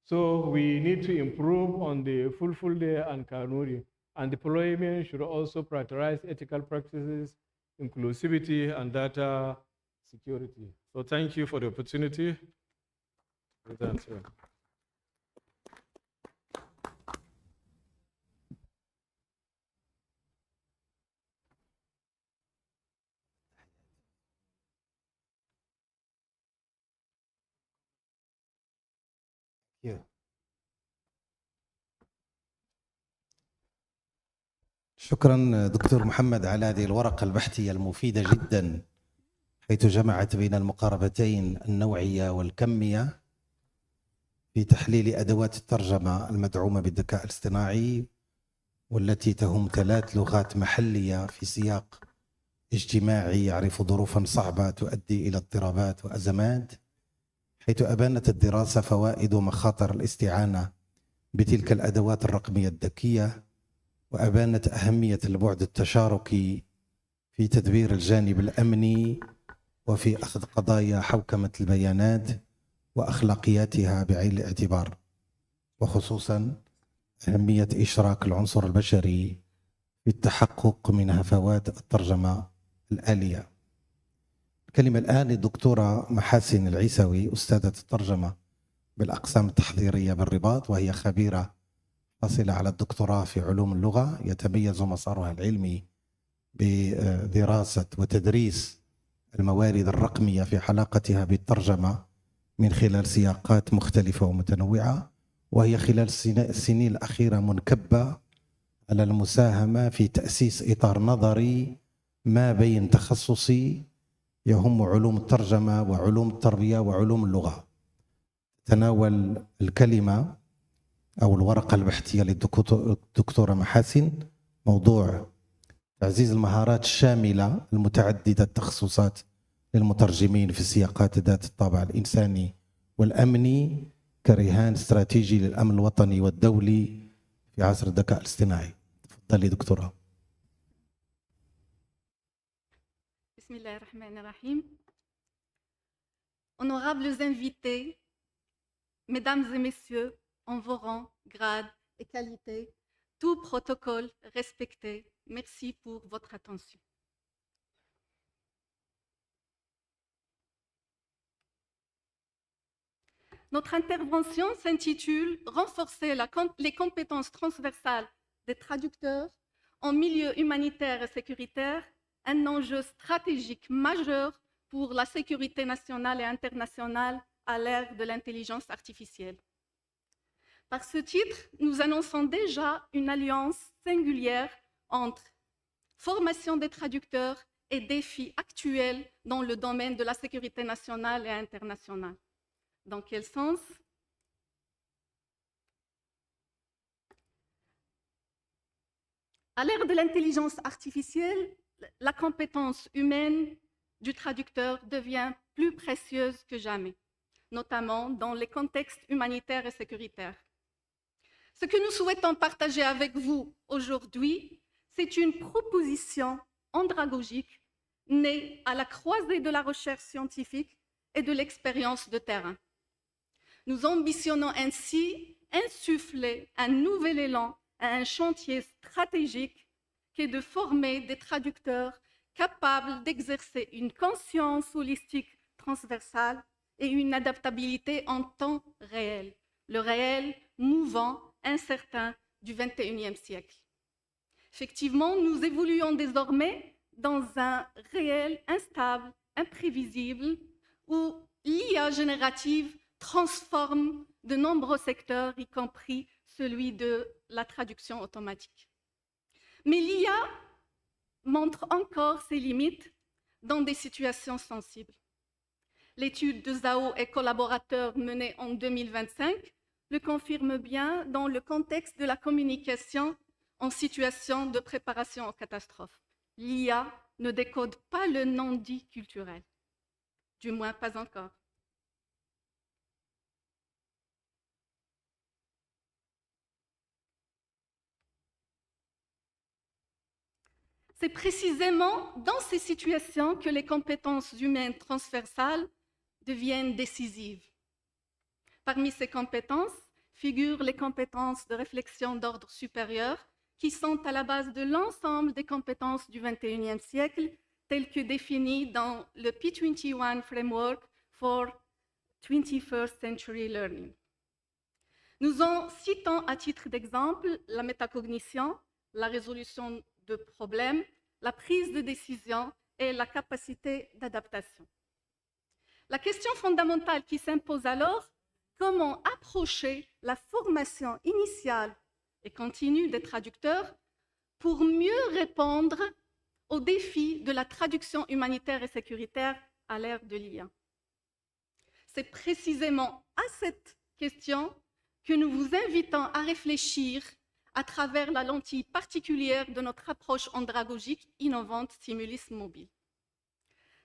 S6: So we need to improve on the Fulfulde and Kanuri, and deployment should also prioritize ethical practices, inclusivity, and data security. So thank you for the opportunity.
S3: شكرا دكتور محمد على هذه الورقة البحثية المفيدة جدا، حيث جمعت بين المقاربتين النوعية والكمية في تحليل أدوات الترجمة المدعومة بالذكاء الاصطناعي، والتي تهم 3 لغات محلية في سياق اجتماعي يعرف ظروفا صعبة تؤدي إلى اضطرابات وأزمات، حيث أبانت الدراسة فوائد ومخاطر الاستعانة بتلك الأدوات الرقمية الذكية، وأبانت أهمية البعد التشاركي في تدبير الجانب الأمني وفي أخذ قضايا حوكمة البيانات وأخلاقياتها بعين الاعتبار، وخصوصا أهمية إشراك العنصر البشري في التحقق من هفوات الترجمة الآلية. الكلمة الآن للدكتورة محاسن العيسوي، أستاذة الترجمة بالأقسام التحضيرية بالرباط، وهي خبيرة حاصلة على الدكتوراه في علوم اللغة، يتميز مسارها العلمي بدراسة وتدريس الموارد الرقمية في علاقتها بالترجمة من خلال سياقات مختلفة ومتنوعة، وهي خلال السنين الأخيرة منكبة على المساهمة في تأسيس إطار نظري ما بين تخصصي يهم علوم الترجمة وعلوم التربية وعلوم اللغة. تناول الكلمة أو الورقة البحثية للدكتورة محاسن موضوع تعزيز المهارات الشاملة المتعددة التخصصات للمترجمين في السياقات ذات الطابع الإنساني والأمني كرهان استراتيجي للأمن الوطني والدولي في عصر الذكاء الاصطناعي. تفضلي دكتورة.
S7: بسم الله الرحمن الرحيم. Honorables invités, mesdames et messieurs, en vos rangs, grades et qualités, tout protocole respecté, merci pour votre attention. Notre intervention s'intitule « Renforcer les compétences transversales des traducteurs en milieu humanitaire et sécuritaire, un enjeu stratégique majeur pour la sécurité nationale et internationale à l'ère de l'intelligence artificielle ». Par ce titre, nous annonçons déjà une alliance singulière entre formation des traducteurs et défis actuels dans le domaine de la sécurité nationale et internationale. Dans quel sens? À l'ère de l'intelligence artificielle, la compétence humaine du traducteur devient plus précieuse que jamais, notamment dans les contextes humanitaires et sécuritaires. Ce que nous souhaitons partager avec vous aujourd'hui, c'est une proposition andragogique née à la croisée de la recherche scientifique et de l'expérience de terrain. Nous ambitionnons ainsi insuffler un nouvel élan à un chantier stratégique qui est de former des traducteurs capables d'exercer une conscience holistique transversale et une adaptabilité en temps réel, le réel mouvant, incertain du XXIe siècle. Effectivement, nous évoluons désormais dans un réel instable, imprévisible, où l'IA générative transforme de nombreux secteurs, y compris celui de la traduction automatique. Mais l'IA montre encore ses limites dans des situations sensibles. L'étude de Zhao et collaborateurs menée en 2025 le confirme bien dans le contexte de la communication en situation de préparation aux catastrophes. L'IA ne décode pas le non-dit culturel, du moins pas encore. C'est précisément dans ces situations que les compétences humaines transversales deviennent décisives. Parmi ces compétences figurent les compétences de réflexion d'ordre supérieur qui sont à la base de l'ensemble des compétences du XXIe siècle telles que définies dans le P21 Framework for 21st Century Learning. Nous en citons à titre d'exemple la métacognition, la résolution de problèmes, la prise de décision et la capacité d'adaptation. La question fondamentale qui s'impose alors comment approcher la formation initiale et continue des traducteurs pour mieux répondre aux défis de la traduction humanitaire et sécuritaire à l'ère de l'IA. C'est précisément à cette question que nous vous invitons à réfléchir à travers la lentille particulière de notre approche andragogique innovante Stimulus Mobile.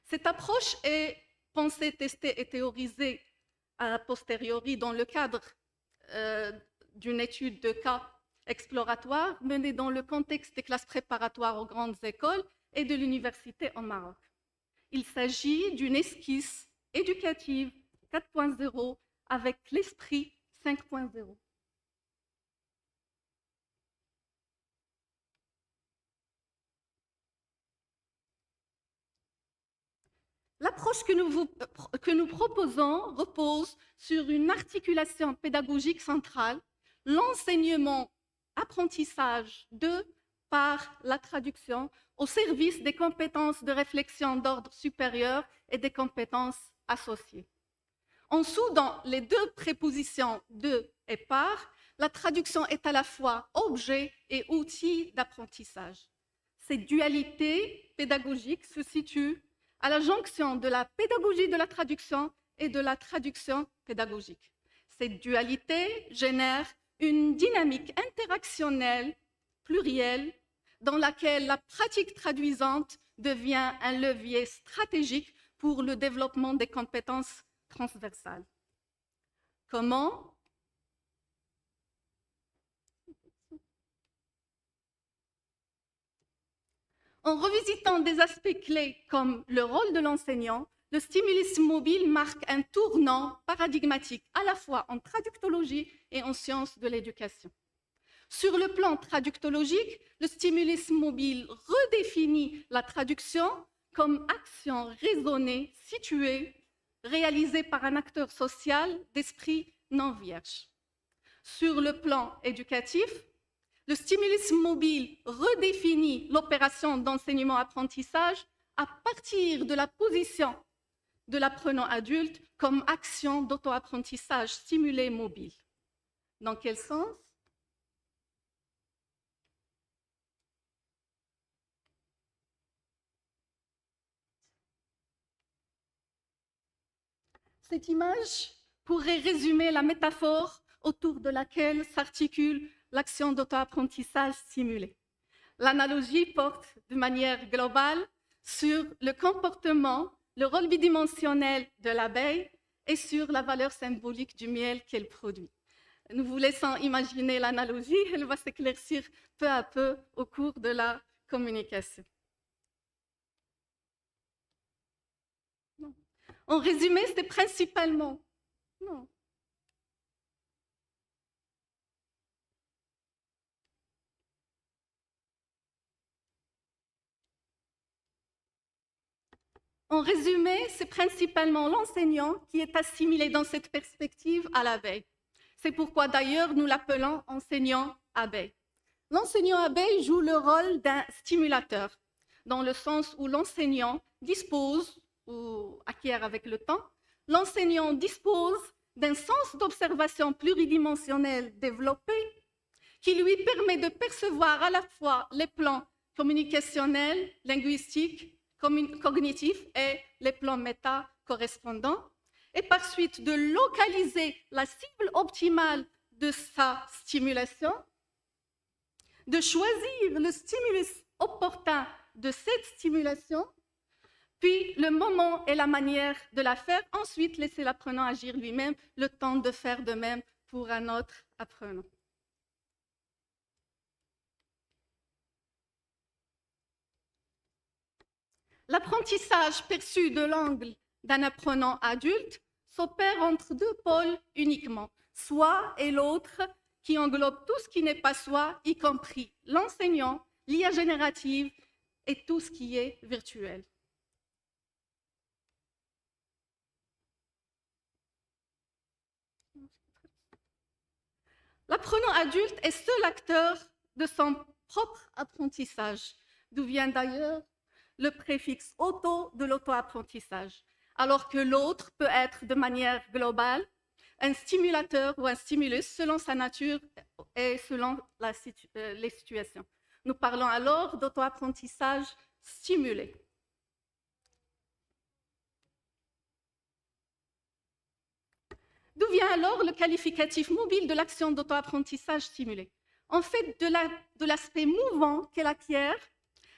S7: Cette approche est pensée, testée et théorisée a posteriori dans le cadre d'une étude de cas exploratoire menée dans le contexte des classes préparatoires aux grandes écoles et de l'université au Maroc. Il s'agit d'une esquisse éducative 4.0 avec l'esprit 5.0. L'approche que nous proposons repose sur une articulation pédagogique centrale, l'enseignement, apprentissage de par la traduction au service des compétences de réflexion d'ordre supérieur et des compétences associées. En dessous, dans les deux prépositions de et par, la traduction est à la fois objet et outil d'apprentissage. Cette dualité pédagogique se situe à la jonction de la pédagogie de la traduction et de la traduction pédagogique. Cette dualité génère une dynamique interactionnelle plurielle dans laquelle la pratique traduisante devient un levier stratégique pour le développement des compétences transversales. Comment ? En revisitant des aspects clés comme le rôle de l'enseignant, le stimulus mobile marque un tournant paradigmatique à la fois en traductologie et en sciences de l'éducation. Sur le plan traductologique, le stimulus mobile redéfinit la traduction comme action raisonnée, située, réalisée par un acteur social d'esprit non vierge. Sur le plan éducatif, le stimulus mobile redéfinit l'opération d'enseignement-apprentissage à partir de la position de l'apprenant adulte comme action d'auto-apprentissage stimulé mobile. Dans quel sens ? Cette image pourrait résumer la métaphore autour de laquelle s'articule l'action d'auto-apprentissage stimulé. L'analogie porte de manière globale sur le comportement, le rôle bidimensionnel de l'abeille et sur la valeur symbolique du miel qu'elle produit. Nous vous laissons imaginer l'analogie, elle va s'éclaircir peu à peu au cours de la communication. Non. En résumé, c'est principalement... Non. En résumé, c'est principalement l'enseignant qui est assimilé dans cette perspective à l'abeille. C'est pourquoi d'ailleurs nous l'appelons enseignant abeille. L'enseignant abeille joue le rôle d'un stimulateur, dans le sens où l'enseignant dispose, ou acquiert avec le temps, l'enseignant dispose d'un sens d'observation pluridimensionnel développé qui lui permet de percevoir à la fois les plans communicationnels, linguistiques, cognitifs et les plans méta correspondants, et par suite de localiser la cible optimale de sa stimulation, de choisir le stimulus opportun de cette stimulation, puis le moment et la manière de la faire, ensuite laisser l'apprenant agir lui-même, le temps de faire de même pour un autre apprenant. L'apprentissage perçu de l'angle d'un apprenant adulte s'opère entre deux pôles uniquement, soi et l'autre, qui englobe tout ce qui n'est pas soi, y compris l'enseignant, l'IA générative et tout ce qui est virtuel. L'apprenant adulte est seul acteur de son propre apprentissage, d'où vient d'ailleurs le préfixe auto de l'auto-apprentissage, alors que l'autre peut être de manière globale un stimulateur ou un stimulus selon sa nature et selon les situations. Nous parlons alors d'auto-apprentissage stimulé. D'où vient alors le qualificatif mobile de l'action d'auto-apprentissage stimulé? En fait, de l'aspect mouvant qu'elle acquiert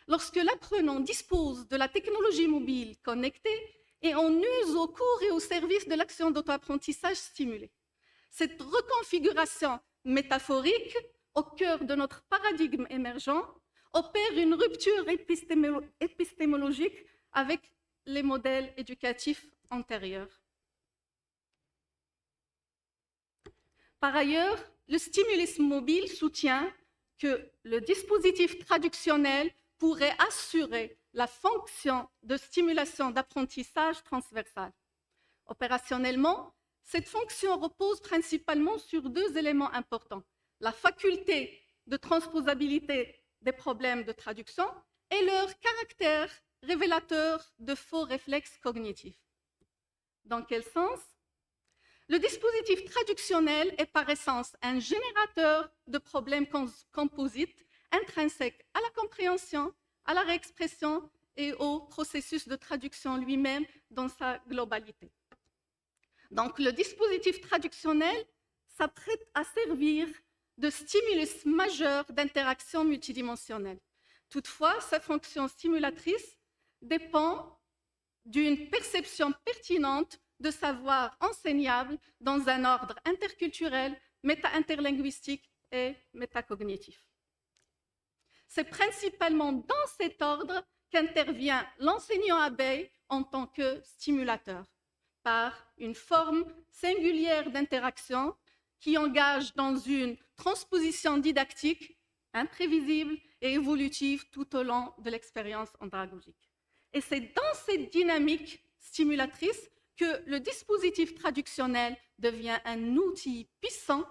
S7: lorsque l'apprenant dispose de la technologie mobile connectée et en use au cours et au service de l'action d'auto-apprentissage stimulé. Cette reconfiguration métaphorique, au cœur de notre paradigme émergent, opère une rupture épistémologique avec les modèles éducatifs antérieurs. Par ailleurs, le stimulus mobile soutient que le dispositif traductionnel pourrait assurer la fonction de stimulation d'apprentissage transversal. Opérationnellement, cette fonction repose principalement sur deux éléments importants: la faculté de transposabilité des problèmes de traduction et leur caractère révélateur de faux réflexes cognitifs. Dans quel sens? Le dispositif traductionnel est par essence un générateur de problèmes composites intrinsèques à la compréhension, à la réexpression et au processus de traduction lui-même dans sa globalité. Donc, le dispositif traductionnel s'apprête à servir de stimulus majeur d'interaction multidimensionnelle. Toutefois, sa fonction stimulatrice dépend d'une perception pertinente de savoir enseignable dans un ordre interculturel, méta-interlinguistique et métacognitif. C'est principalement dans cet ordre qu'intervient l'enseignant-abeille en tant que stimulateur, par une forme singulière d'interaction qui engage dans une transposition didactique imprévisible et évolutive tout au long de l'expérience andragogique. Et c'est dans cette dynamique stimulatrice que le dispositif traductionnel devient un outil puissant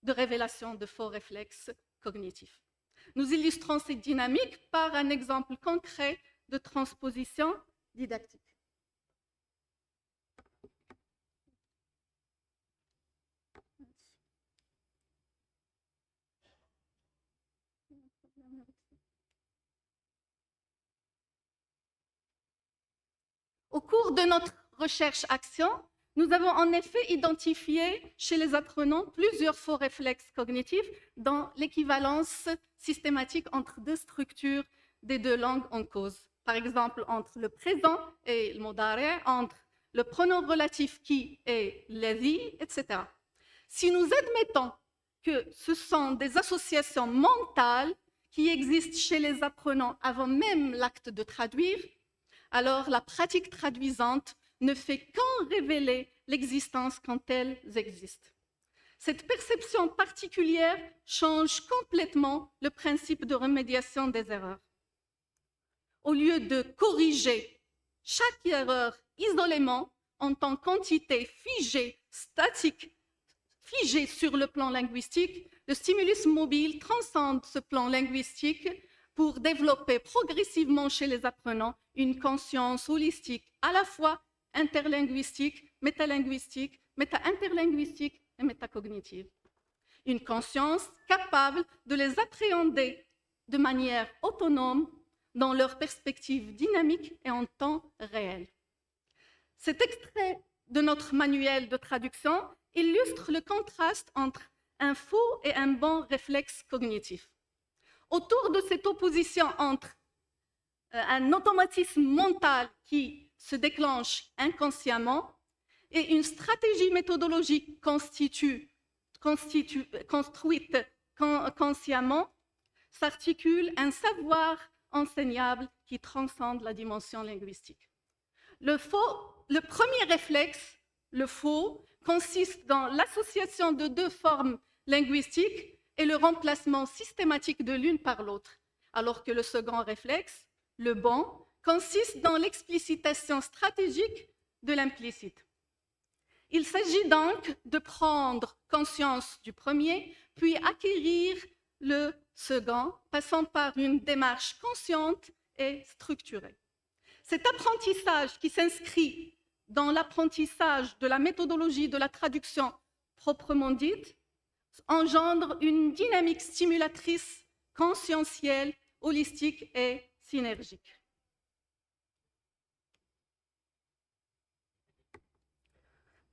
S7: de révélation de faux réflexes cognitifs. Nous illustrons cette dynamique par un exemple concret de transposition didactique. Au cours de notre recherche-action, nous avons en effet identifié chez les apprenants plusieurs faux réflexes cognitifs dans l'équivalence systématique entre deux structures des deux langues en cause. Par exemple, entre le présent et le modare, entre le pronom relatif qui et l'ezi, etc. Si nous admettons que ce sont des associations mentales qui existent chez les apprenants avant même l'acte de traduire, alors la pratique traduisante ne fait qu'en révéler l'existence quand elles existent. Cette perception particulière change complètement le principe de remédiation des erreurs. Au lieu de corriger chaque erreur isolément en tant qu'entité figée, statique, figée sur le plan linguistique, le stimulus mobile transcende ce plan linguistique pour développer progressivement chez les apprenants une conscience holistique, à la fois interlinguistique, métalinguistique, méta-interlinguistique et métacognitive. Une conscience capable de les appréhender de manière autonome dans leur perspective dynamique et en temps réel. Cet extrait de notre manuel de traduction illustre le contraste entre un faux et un bon réflexe cognitif. Autour de cette opposition entre un automatisme mental qui se déclenche inconsciemment et une stratégie méthodologique construite consciemment, s'articule un savoir enseignable qui transcende la dimension linguistique. Le premier réflexe, le faux, consiste dans l'association de deux formes linguistiques et le remplacement systématique de l'une par l'autre, alors que le second réflexe, le bon, consiste dans l'explicitation stratégique de l'implicite. Il s'agit donc de prendre conscience du premier, puis acquérir le second, passant par une démarche consciente et structurée. Cet apprentissage qui s'inscrit dans l'apprentissage de la méthodologie de la traduction proprement dite engendre une dynamique stimulatrice conscientielle, holistique et synergique.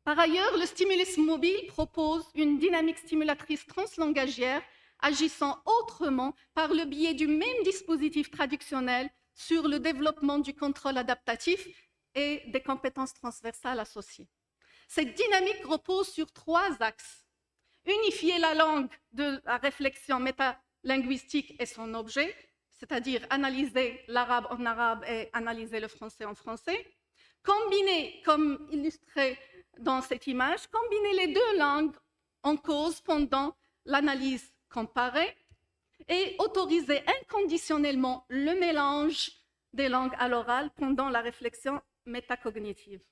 S7: Par ailleurs, le stimulus mobile propose une dynamique stimulatrice translangagière agissant autrement par le biais du même dispositif traductionnel sur le développement du contrôle adaptatif et des compétences transversales associées. Cette dynamique repose sur 3 axes. Unifier la langue de la réflexion métalinguistique et son objet, c'est-à-dire analyser l'arabe en arabe et analyser le français en français. Combiner, comme illustré dans cette image, combiner les 2 langues en cause pendant l'analyse comparée et autoriser inconditionnellement le mélange des langues à l'oral pendant la réflexion métacognitive.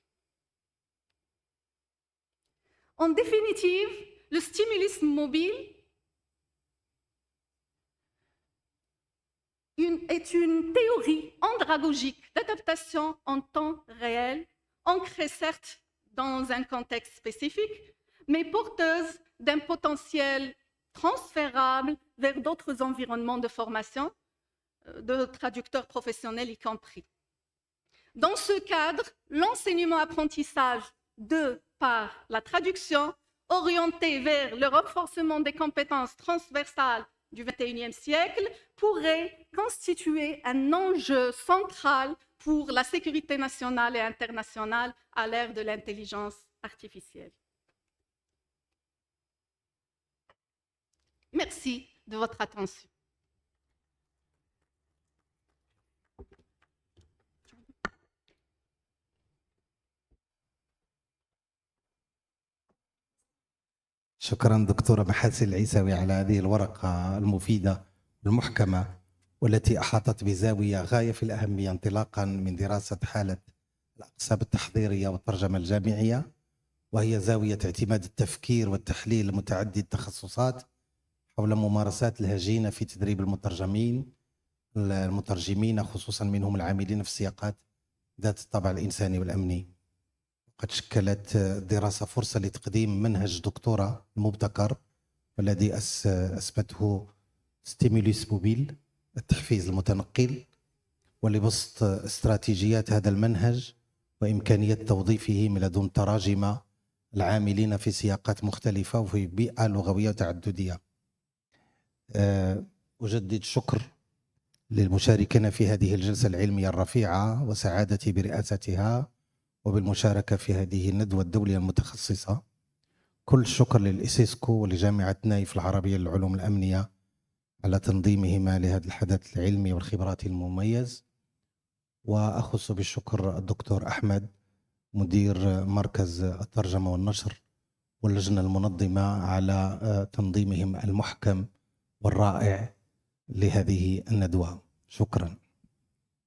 S7: En définitive, le stimulus mobile est une théorie andragogique d'adaptation en temps réel, ancrée certes dans un contexte spécifique, mais porteuse d'un potentiel transférable vers d'autres environnements de formation, de traducteurs professionnels y compris. Dans ce cadre, l'enseignement-apprentissage par la traduction, orienté vers le renforcement des compétences transversales du XXIe siècle, pourrait constituer un enjeu central pour la sécurité nationale et internationale à l'ère de l'intelligence artificielle. Merci de votre attention.
S3: شكرا دكتورة محاسن العيساوي على هذه الورقة المفيدة والمحكمة والتي أحاطت بزاوية غاية في الأهمية انطلاقا من دراسة حالة الأقسام التحضيرية والترجمة الجامعية، وهي زاوية اعتماد التفكير والتحليل المتعدد التخصصات حول ممارسات الهجينة في تدريب المترجمين خصوصا منهم العاملين في السياقات ذات الطابع الإنساني والأمني. قد شكلت الدراسة فرصة لتقديم منهج دكتوراه المبتكر والذي أسمته ستيمولوس موبيل، التحفيز المتنقل، ولبسط استراتيجيات هذا المنهج وإمكانية توظيفه من لدن تراجمة العاملين في سياقات مختلفة وفي بيئة لغوية تعددية. أجدد الشكر للمشاركين في هذه الجلسة العلمية الرفيعة وسعادتي برئاستها وبالمشاركة في هذه الندوة الدولية المتخصصة. كل الشكر للإيسيسكو ولجامعة نايف العربية للعلوم الأمنية على تنظيمهما لهذا الحدث العلمي والخبرات المميز، وأخص بالشكر الدكتور أحمد مدير مركز الترجمة والنشر واللجنة المنظمة على تنظيمهم المحكم والرائع لهذه الندوة. شكرا.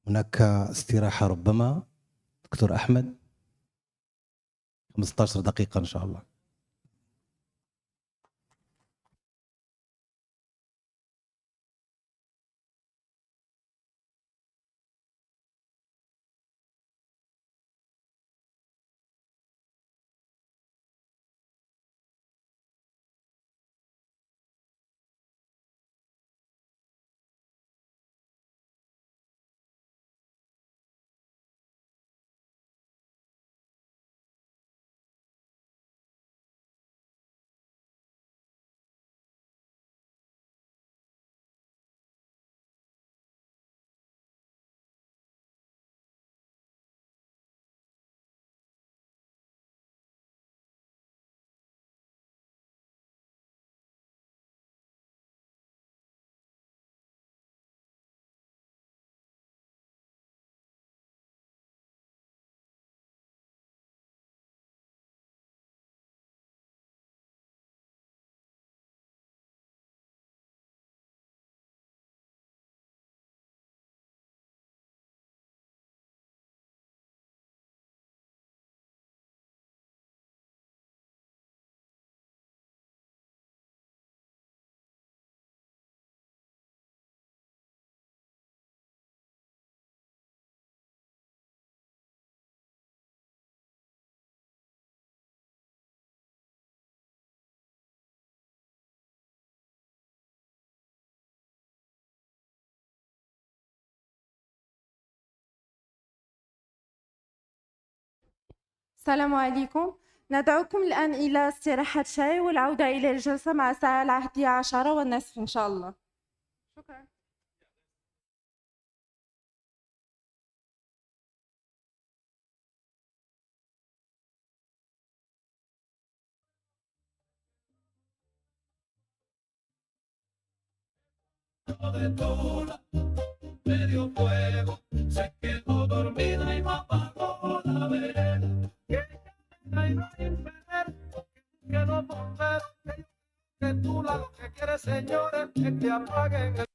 S3: هناك استراحة ربما دكتور أحمد 15 دقيقة إن شاء الله.
S8: السلام عليكم. ندعوكم الآن إلى استراحة شاي والعودة إلى الجلسة مع الساعة 11:10 إن شاء الله. شكرا.
S9: Medio fuego, se quedó dormida y no apagó la vereda. Que no infeliz, que no volver, que tú lo que quieres, señores, es que apaguen el...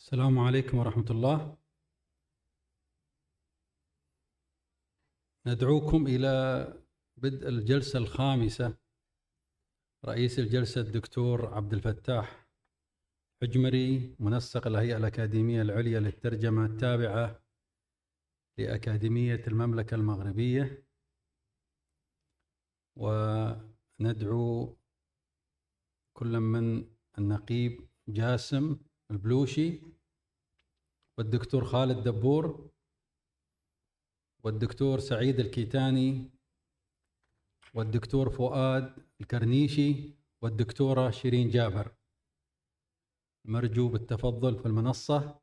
S1: السلام عليكم ورحمة الله. ندعوكم إلى بدء الجلسة الخامسة. رئيس الجلسة الدكتور عبد الفتاح حجمري، منسق الهيئة الأكاديمية العليا للترجمة التابعة لأكاديمية المملكة المغربية. وندعو كل من النقيب جاسم البلوشي والدكتور خالد دبور والدكتور سعيد الكيتاني والدكتور فؤاد الكرنيشي والدكتورة شيرين جابر. مرجو بالتفضل في المنصة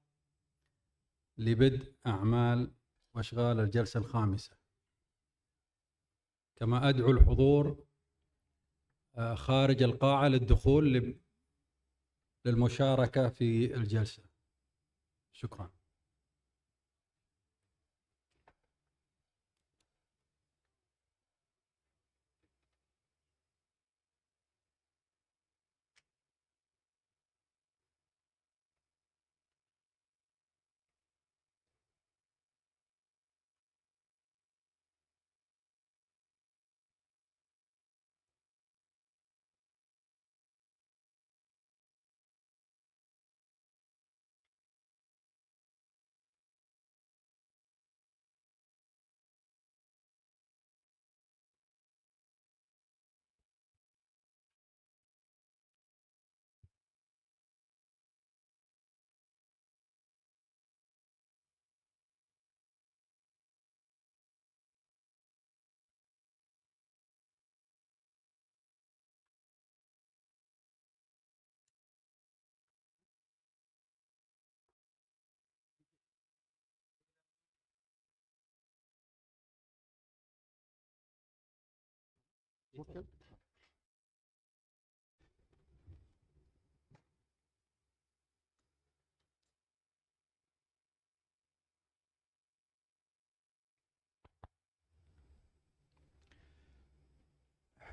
S1: لبدء أعمال وأشغال الجلسة الخامسة. كما أدعو الحضور خارج القاعة للدخول للمشاركة في الجلسة. شكرا.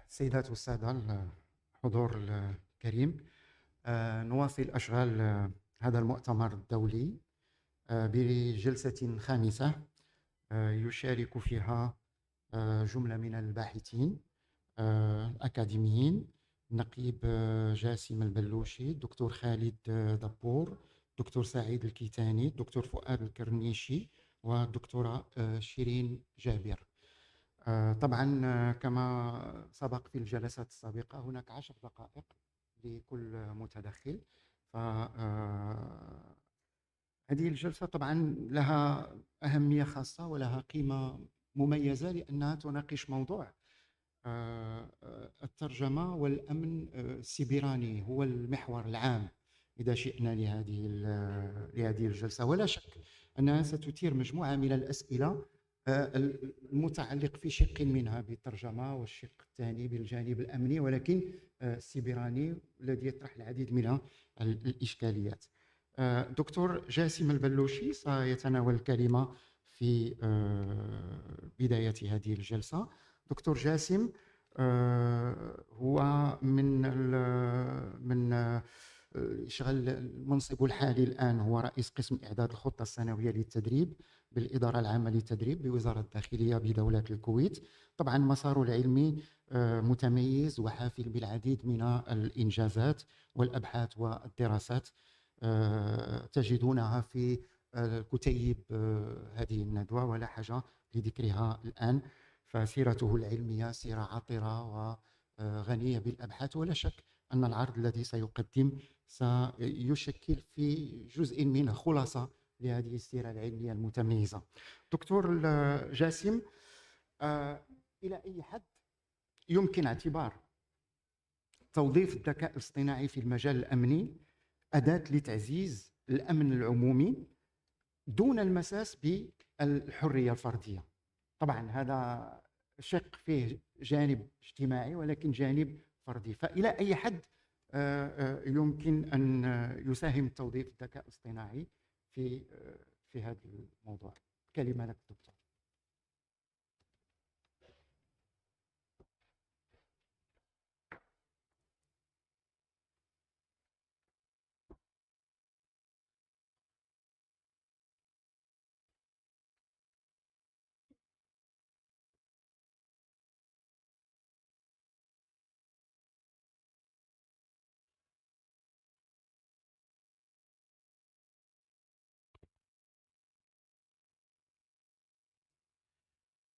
S10: السيدات والسادة الحضور الكريم، نواصل أشغال هذا المؤتمر الدولي بجلسة خامسة يشارك فيها جملة من الباحثين الأكاديميين: النقيب جاسم البلوشي، الدكتور خالد دبور، الدكتور سعيد الكيتاني، الدكتور فؤاد الكرنيشي، والدكتورة شيرين جابر. طبعا كما سبق في الجلسات السابقة هناك 10 دقائق لكل متدخل. فهذه الجلسة طبعا لها أهمية خاصة ولها قيمة مميزة لأنها تناقش موضوع الترجمة والأمن السيبراني، هو المحور العام إذا شئنا لهذه الجلسة. ولا شك أنها ستثير مجموعة من الأسئلة المتعلق في شق منها بالترجمة والشق الثاني بالجانب الأمني، ولكن السيبراني الذي يطرح العديد من الإشكاليات. دكتور جاسم البلوشي سيتناول الكلمة في بداية هذه الجلسة. دكتور جاسم هو من يشغل منصبه الحالي الآن، هو رئيس قسم إعداد الخطة السنوية للتدريب بالإدارة العامة للتدريب بوزارة الداخلية بدولة الكويت. طبعا مساره العلمي متميز وحافل بالعديد من الإنجازات والأبحاث والدراسات تجدونها في كتيب هذه الندوة ولا حاجة لذكرها الآن. فسيرته العلمية سيرة عطرة وغنية بالأبحاث، ولا شك أن العرض الذي سيقدم سيشكل في جزء منه خلاصة لهذه السيرة العلمية المتميزة. دكتور جاسم، إلى أي حد يمكن اعتبار توظيف الذكاء الاصطناعي في المجال الأمني أداة لتعزيز الأمن العمومي دون المساس بالحرية الفردية؟ طبعا هذا شق فيه جانب اجتماعي ولكن جانب فردي، فإلى أي حد يمكن أن يساهم توظيف الذكاء الاصطناعي في هذا الموضوع؟ كلمة لك دكتور.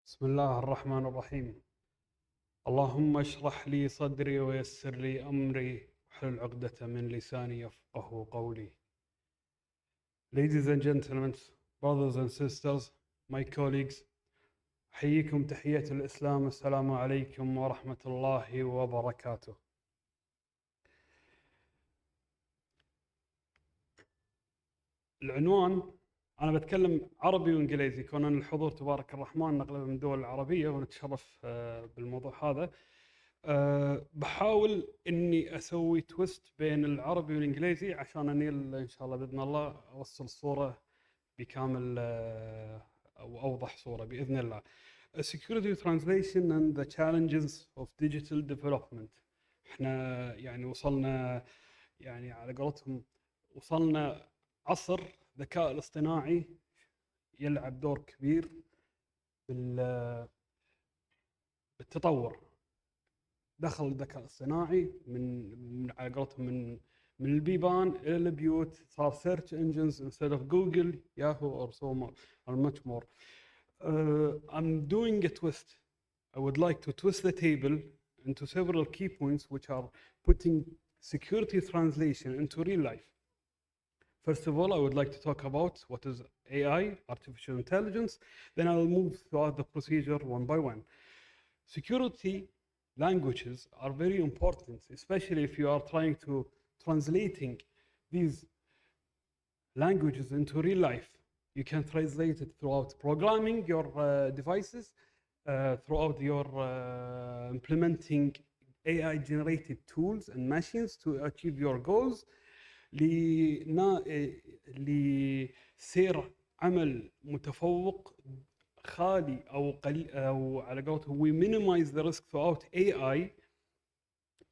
S11: بسم الله الرحمن الرحيم. اللهم اشرح لي صدري ويسر لي أمري واحلل عقدة من لساني يفقه قولي. Ladies and gentlemen, brothers and sisters, my colleagues, أحييكم تحية الإسلام. السلام عليكم ورحمة الله وبركاته. العنوان، أنا بتكلم عربي وإنجليزي، كون أن الحضور تبارك الرحمن نغلب من الدول العربية ونتشرف بالموضوع هذا. بحاول إني أسوي تويست بين العربي والإنجليزي عشان أنيل إن شاء الله بإذن الله أوصل الصورة بكامل أو أوضح صورة بإذن الله. Security translation and the challenges of digital development. إحنا يعني وصلنا، يعني على قولتهم وصلنا عصر الذكاء الاصطناعي يلعب دور كبير بالتطور. دخل الذكاء الاصطناعي من على قولتهم من البيبان الى البيوت، صار search engines instead of Google, Yahoo or so more or much more. I'm doing a twist. I would like to twist the table into several key points which are putting security translation into real life. First of all, I would like to talk about what is AI, artificial intelligence. Then I'll move throughout the procedure one by one. Security languages are very important, especially if you are trying to translating these languages into real life. You can translate it throughout programming your devices, throughout your implementing AI-generated tools and machines to achieve your goals. لسير عمل متفوق خالي أو قليل أو على قولتهم we minimize the risk throughout AI.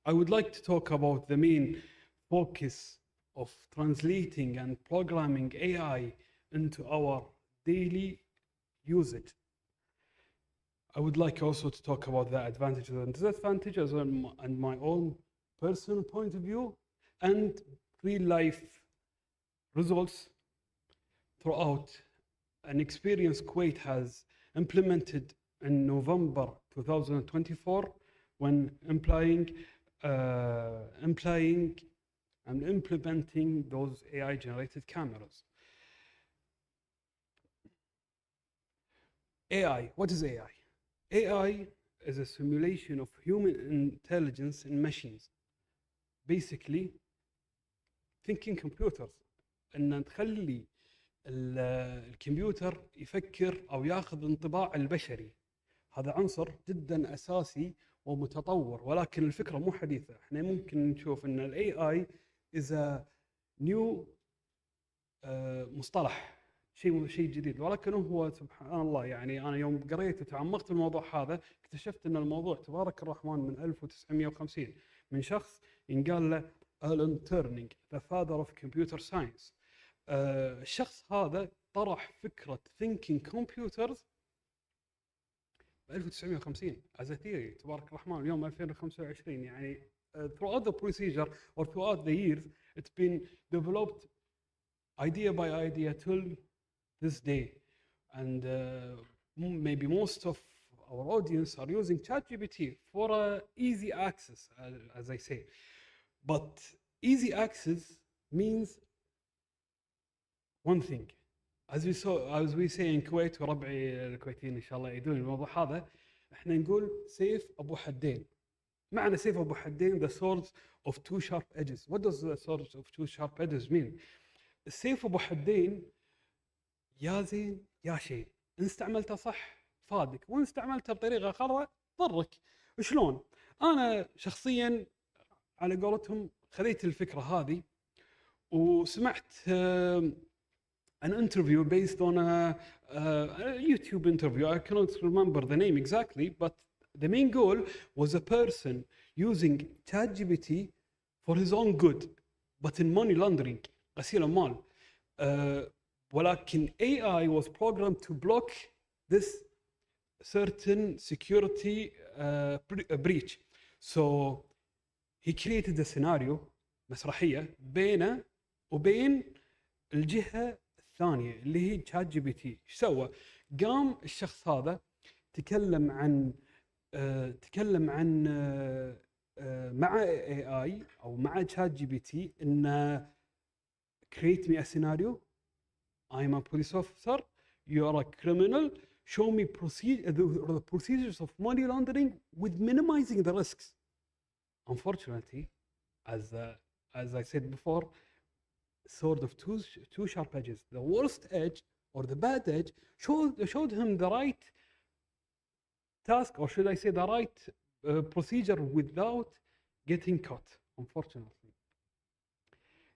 S11: I would like to talk about the main focus of translating and programming AI into our daily usage. I would like also to talk about the advantages and disadvantages and my own personal point of view and real life results throughout an experience Kuwait has implemented in November 2024 when implying and implementing those AI generated cameras. AI, what is AI? AI is a simulation of human intelligence in machines. Basically, thinking computers. أن تخلي الكمبيوتر يفكر أو يأخذ انطباع البشري. هذا عنصر جدا أساسي ومتطور، ولكن الفكرة مو حديثة. احنا ممكن نشوف أن ال AI is a new مصطلح، شيء جديد، ولكن هو سبحان الله يعني أنا يوم قريت وتعمقت في الموضوع هذا اكتشفت أن الموضوع تبارك الرحمن من 1950 من شخص ينقال له ألان تيرنينغ the father of computer science. الشخص هذا طرح فكرة thinking computers 1950 as a theory. تبارك الرحمن اليوم 2025 يعني throughout the procedure or throughout the years it's been developed idea by idea till this day, and maybe most of our audience are using ChatGPT for easy access, as I say. But easy access means one thing. As we say in Kuwait, وربعي الكويتيين إن شاء الله يدون الموضوع هذا، إحنا نقول سيف أبو حدين. معنى سيف أبو حدين the sword of two sharp edges. What does the sword of two sharp edges mean? السيف أبو حدين يا زين يا شين. إن استعملته صح فادك، وإن استعملته بطريقة خطأ ضرك. شلون؟ أنا شخصياً على قولتهم خذيت الفكرة هذه وسمعت an interview based on a YouTube interview. I cannot remember the name exactly, but the main goal was a person using ChatGPT for his own good, but in money laundering, غسيل أموال. ولكن AI was programmed to block this certain security breach. So he created a scenario مسرحية بينه وبين الجهة الثانية اللي هي شات جي بي تي. ايش سوى؟ قام الشخص هذا تكلم عن مع AI او مع شات جي بي تي انه create me a scenario. I'm a police officer, you are a criminal. show me the procedures of money laundering with minimizing the risks. Unfortunately, as I said before, sort of two sharp edges. The worst edge or the bad edge showed him the right task, or should I say the right procedure without getting caught, unfortunately.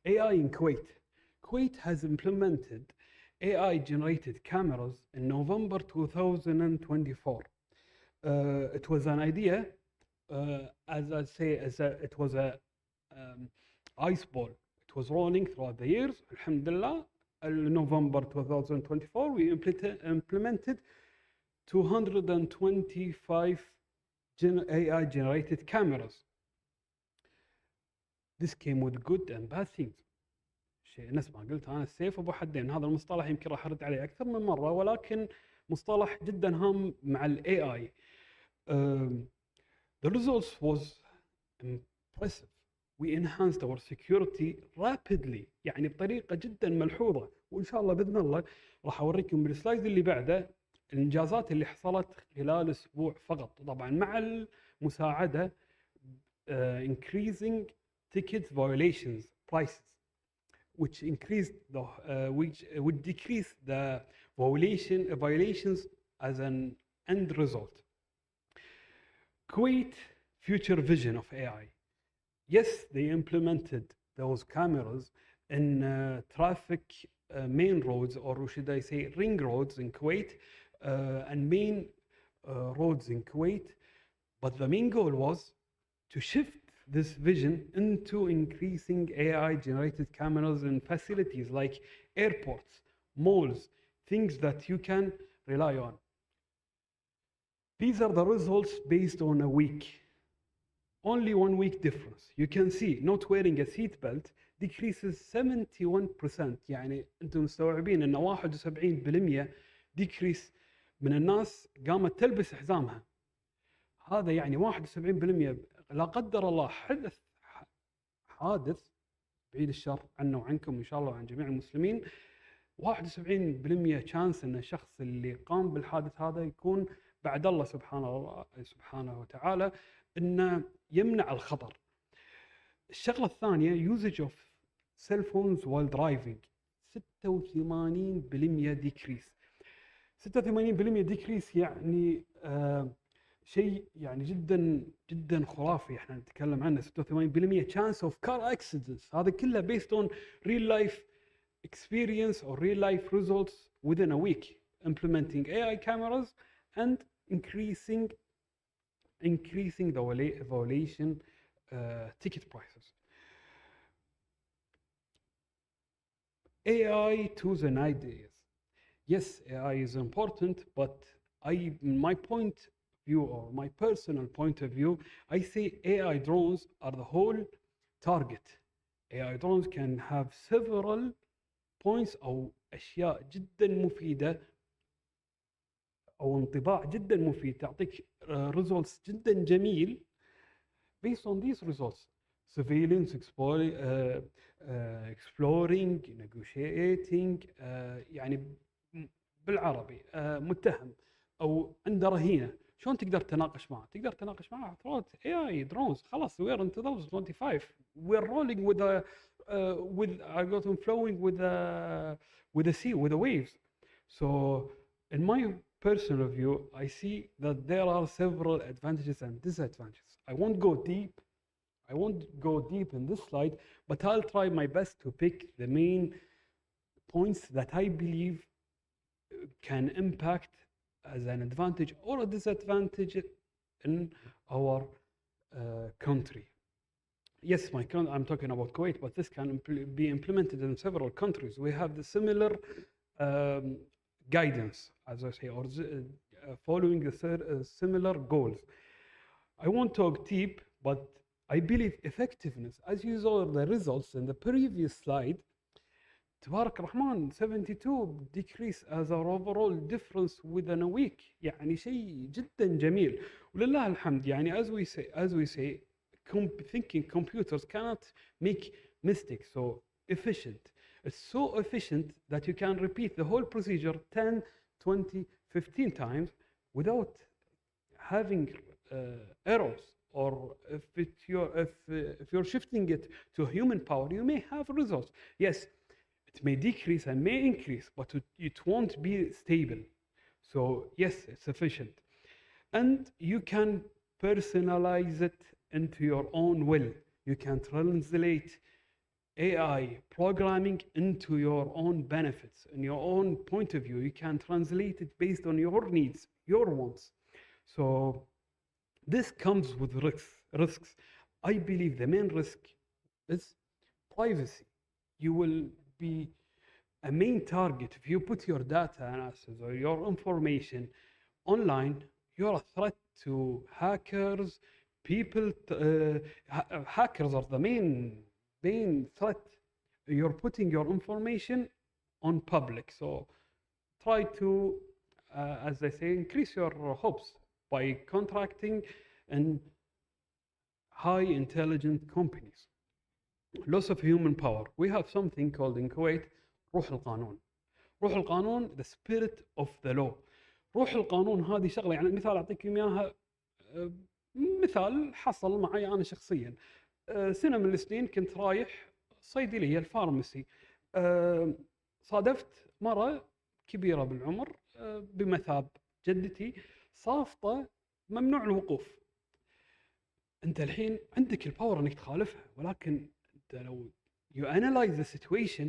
S11: AI in Kuwait. Kuwait has implemented AI-generated cameras in November 2024. It was an idea, as I say, it was a ice ball. It was rolling throughout the years. Alhamdulillah, in November 2024, we implemented 225 AI-generated cameras. This came with good and bad things. شيء نفس ما قلت أنا السيف أبو حدين. هذا المصطلح يمكن راح أرد عليه أكثر من مرة، ولكن مصطلح جدا هام مع ال AI. The results was impressive. We enhanced our security rapidly، يعني بطريقة جدا ملحوظة، وإن شاء الله بإذن الله راح أوريكم بالسلايد اللي بعده الإنجازات اللي حصلت خلال أسبوع فقط، طبعا مع المساعدة increasing ticket violations prices, which increased the which would decrease the violations as an end result. Kuwait future vision of AI. Yes, they implemented those cameras in traffic main roads, or should I say ring roads in Kuwait, and main roads in Kuwait. But the main goal was to shift this vision into increasing AI-generated cameras in facilities like airports, malls, things that you can rely on. These are the results based on a week. Only 1 week difference. You can see not wearing a seat belt decreases 71%. يعني انتم مستوعبين ان 71% decrease من الناس قامت تلبس حزامها. هذا يعني 71% لا قدر الله حادث بعيد الشر عنا وعنكم ان شاء الله وعن جميع المسلمين، 71% chance ان الشخص اللي قام بالحادث هذا يكون بعد الله سبحانه وتعالى انه يمنع الخطر. الشغله الثانيه usage of cell phones while driving 86% decrease. 86% decrease يعني شيء يعني جدا جدا خرافي احنا نتكلم عنه. 86% chance of car accidents، هذا كله based on real life experience or real life results within a week implementing AI cameras and increasing the violation ticket prices. AI tools and ideas. Yes, AI is important, but my point of view, or my personal point of view, I say AI drones are the whole target. AI drones can have several points أو أشياء جدا مفيدة أو انطباع جدا مفيد تعطيك results جدا جميل based on these results. Surveillance, exploring, negotiating، يعني بالعربي متهم أو عنده رهينة، شلون تقدر تناقش معه؟ تقدر تناقش معه through AI drones. خلاص we're in 2025. We're rolling with I got them flowing with the sea, with the waves. So in my personal view, I see that there are several advantages and disadvantages. I won't go deep in this slide, but I'll try my best to pick the main points that I believe can impact as an advantage or a disadvantage in our country. Yes, I'm talking about Kuwait, but this can be implemented in several countries. We have the similar guidance, as I say, or following the similar goals. I won't talk deep, but I believe effectiveness, as you saw the results in the previous slide, تبارك الرحمن 72 decrease as our overall difference within a week. يعني شيء جدا جميل ولله الحمد. يعني as we say thinking computers cannot make mistakes, so efficient. It's so efficient that you can repeat the whole procedure 10, 20, 15 times without having errors, or if you're shifting it to human power, you may have results. Yes, it may decrease and may increase, but it won't be stable. So yes, it's efficient. And you can personalize it into your own will. You can translate AI programming into your own benefits and your own point of view. You can translate it based on your needs, your wants. So this comes with risks. I believe the main risk is privacy. You will be a main target if you put your data analysis or your information online. You're a threat to hackers. Hackers are the main threat. You're putting your information on public. So try to, as they say, increase your hopes by contracting in high intelligent companies. Loss of human power. We have something called in Kuwait روح القانون. روح القانون, the spirit of the law. روح القانون هذه شغله، يعني مثال اعطيكم اياها، مثال حصل معي انا شخصيا. سنه من السنين كنت رايح صيدليه الفارماسي، صادفت مره كبيره بالعمر بمثاب جدتي صافطه ممنوع الوقوف. انت الحين عندك الباور انك تخالفها، ولكن انت لو you analyze the situation,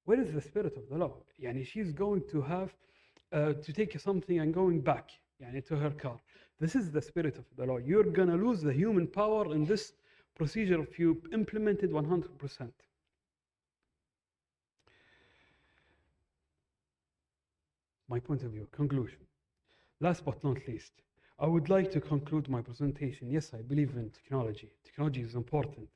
S11: where is the spirit of the law? يعني she's going to have to take something and going back يعني to her car. This is the spirit of the law. You're gonna lose the human power in this procedure if you implement it 100%. My point of view, conclusion. Last but not least, I would like to conclude my presentation. Yes, I believe in technology. Technology is important.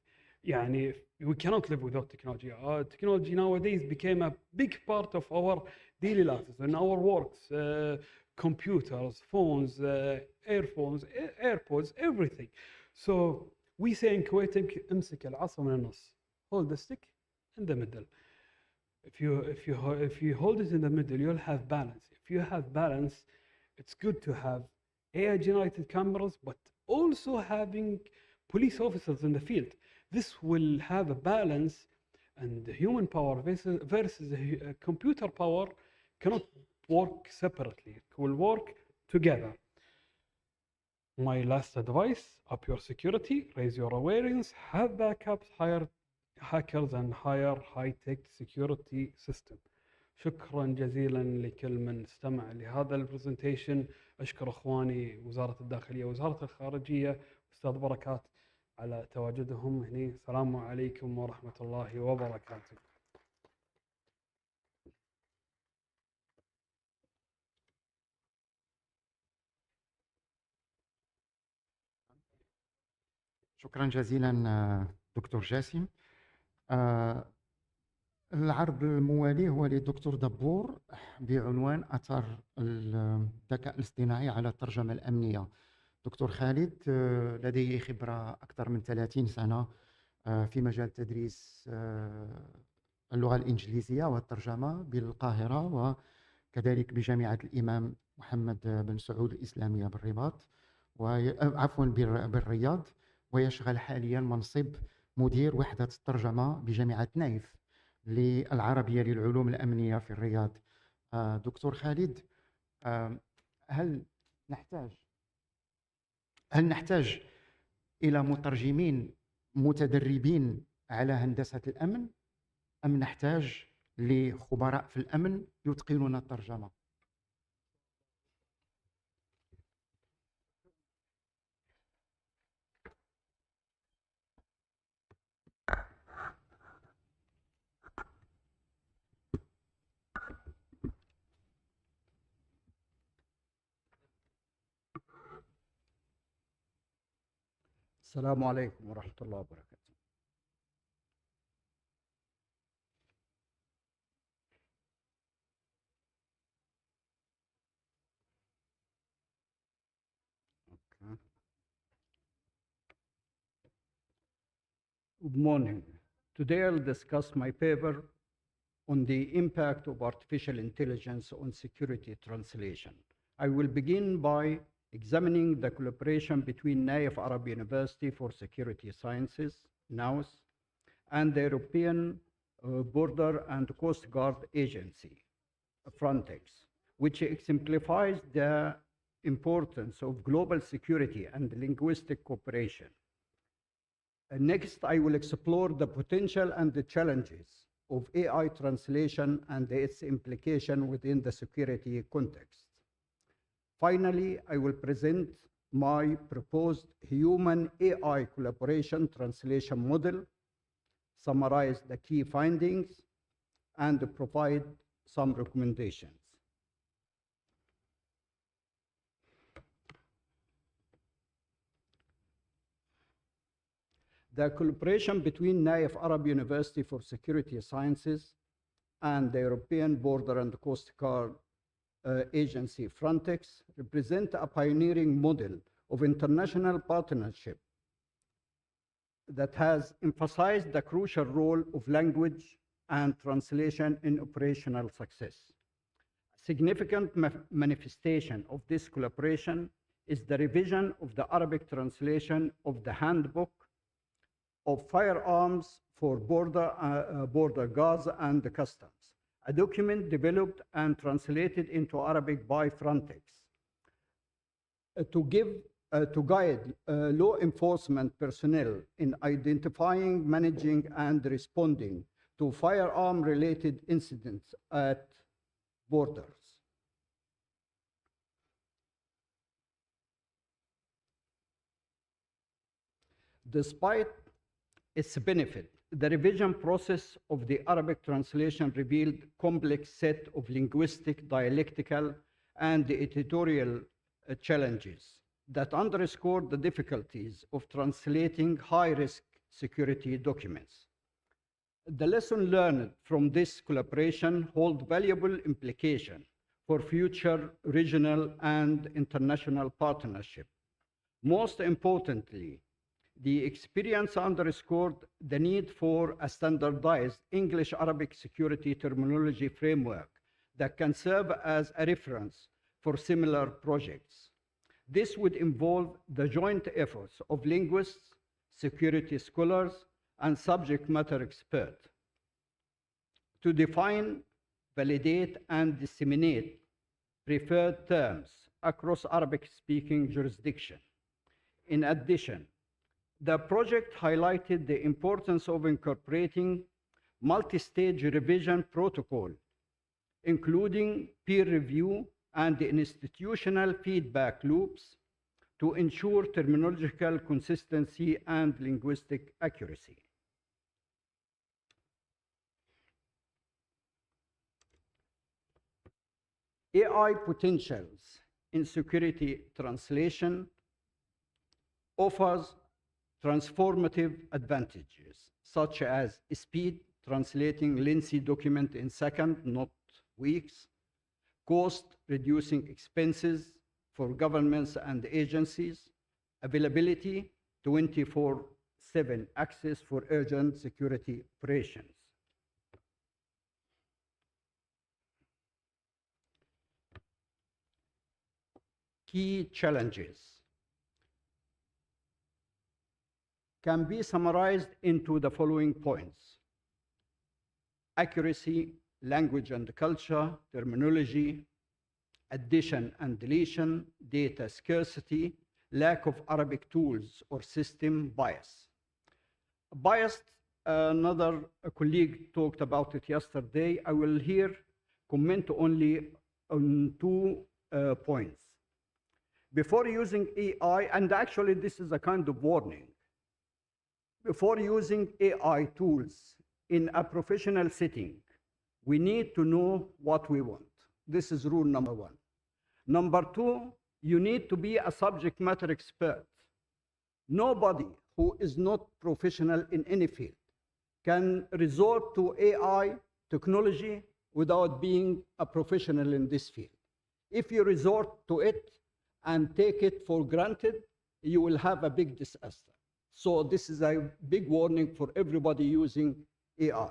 S11: يعني we cannot live without technology. Technology nowadays became a big part of our daily lives and our works. Computers, phones, earphones, AirPods, everything. So we say in Kuwait, امسك العصا من النص. Hold the stick in the middle. If you hold it in the middle, you'll have balance. If you have balance, it's good to have AI-generated cameras, but also having police officers in the field. This will have a balance, and human power versus computer power cannot work separately. It will work together. My last advice, up your security, raise your awareness, have backups, hire hackers, and hire high-tech security system. شكرا جزيلا لكل من استمع لهذا البرزنتيشن. أشكر أخواني وزارة الداخلية ووزارة الخارجية أستاذ بركات على تواجدهم هنا. السلام عليكم ورحمة الله وبركاته.
S10: شكرا جزيلا دكتور جاسم. العرض الموالي هو للدكتور دبور بعنوان أثر الذكاء الاصطناعي على الترجمة الأمنية. دكتور خالد لديه خبرة أكثر من 30 سنة في مجال تدريس اللغة الإنجليزية والترجمة بالقاهرة، وكذلك بجامعة الإمام محمد بن سعود الإسلامية بالرباط، بالرياض، ويشغل حاليا منصب مدير وحدة الترجمة بجامعة نايف للعربية للعلوم الأمنية في الرياض. دكتور خالد، هل نحتاج إلى مترجمين متدربين على هندسة الأمن، أم نحتاج لخبراء في الأمن يتقنون الترجمة؟
S12: السلام عليكم ورحمة الله وبركاته. Good morning. Today I'll discuss my paper on the impact of artificial intelligence on security translation. I will begin by examining the collaboration between Naif Arab University for Security Sciences, NAUS, and the European Border and Coast Guard Agency, Frontex, which exemplifies the importance of global security and linguistic cooperation. Next, I will explore the potential and the challenges of AI translation and its implication within the security context. Finally, I will present my proposed human-AI collaboration translation model, summarize the key findings, and provide some recommendations. The collaboration between Naif Arab University for Security Sciences and the European Border and Coast Guard Agency, Frontex, represent a pioneering model of international partnership that has emphasized the crucial role of language and translation in operational success. A significant manifestation of this collaboration is the revision of the Arabic translation of the Handbook of Firearms for Border Guards and the Customs, a document developed and translated into Arabic by Frontex to guide law enforcement personnel in identifying, managing, and responding to firearm-related incidents at borders. Despite its benefit, the revision process of the Arabic translation revealed a complex set of linguistic, dialectical, and editorial challenges that underscored the difficulties of translating high-risk security documents. The lesson learned from this collaboration hold valuable implication for future regional and international partnership. Most importantly, the experience underscored the need for a standardized English-Arabic security terminology framework that can serve as a reference for similar projects. This would involve the joint efforts of linguists, security scholars, and subject matter experts to define, validate, and disseminate preferred terms across Arabic-speaking jurisdictions. In addition, the project highlighted the importance of incorporating multi-stage revision protocol, including peer review and institutional feedback loops to ensure terminological consistency and linguistic accuracy. AI potentials in security translation offers transformative advantages, such as speed, translating lengthy document in seconds, not weeks, cost, reducing expenses for governments and agencies, availability, 24/7 access for urgent security operations. Key challenges can be summarized into the following points: accuracy, language and culture, terminology, addition and deletion, data scarcity, lack of Arabic tools or system bias. Bias, another colleague talked about it yesterday. I will here comment only on 2 points. Before using AI, and actually this is a kind of warning, before using AI tools in a professional setting, we need to know what we want. This is rule number 1. Number 2, you need to be a subject matter expert. Nobody who is not professional in any field can resort to AI technology without being a professional in this field. If you resort to it and take it for granted, you will have a big disaster. So this is a big warning for everybody using AI.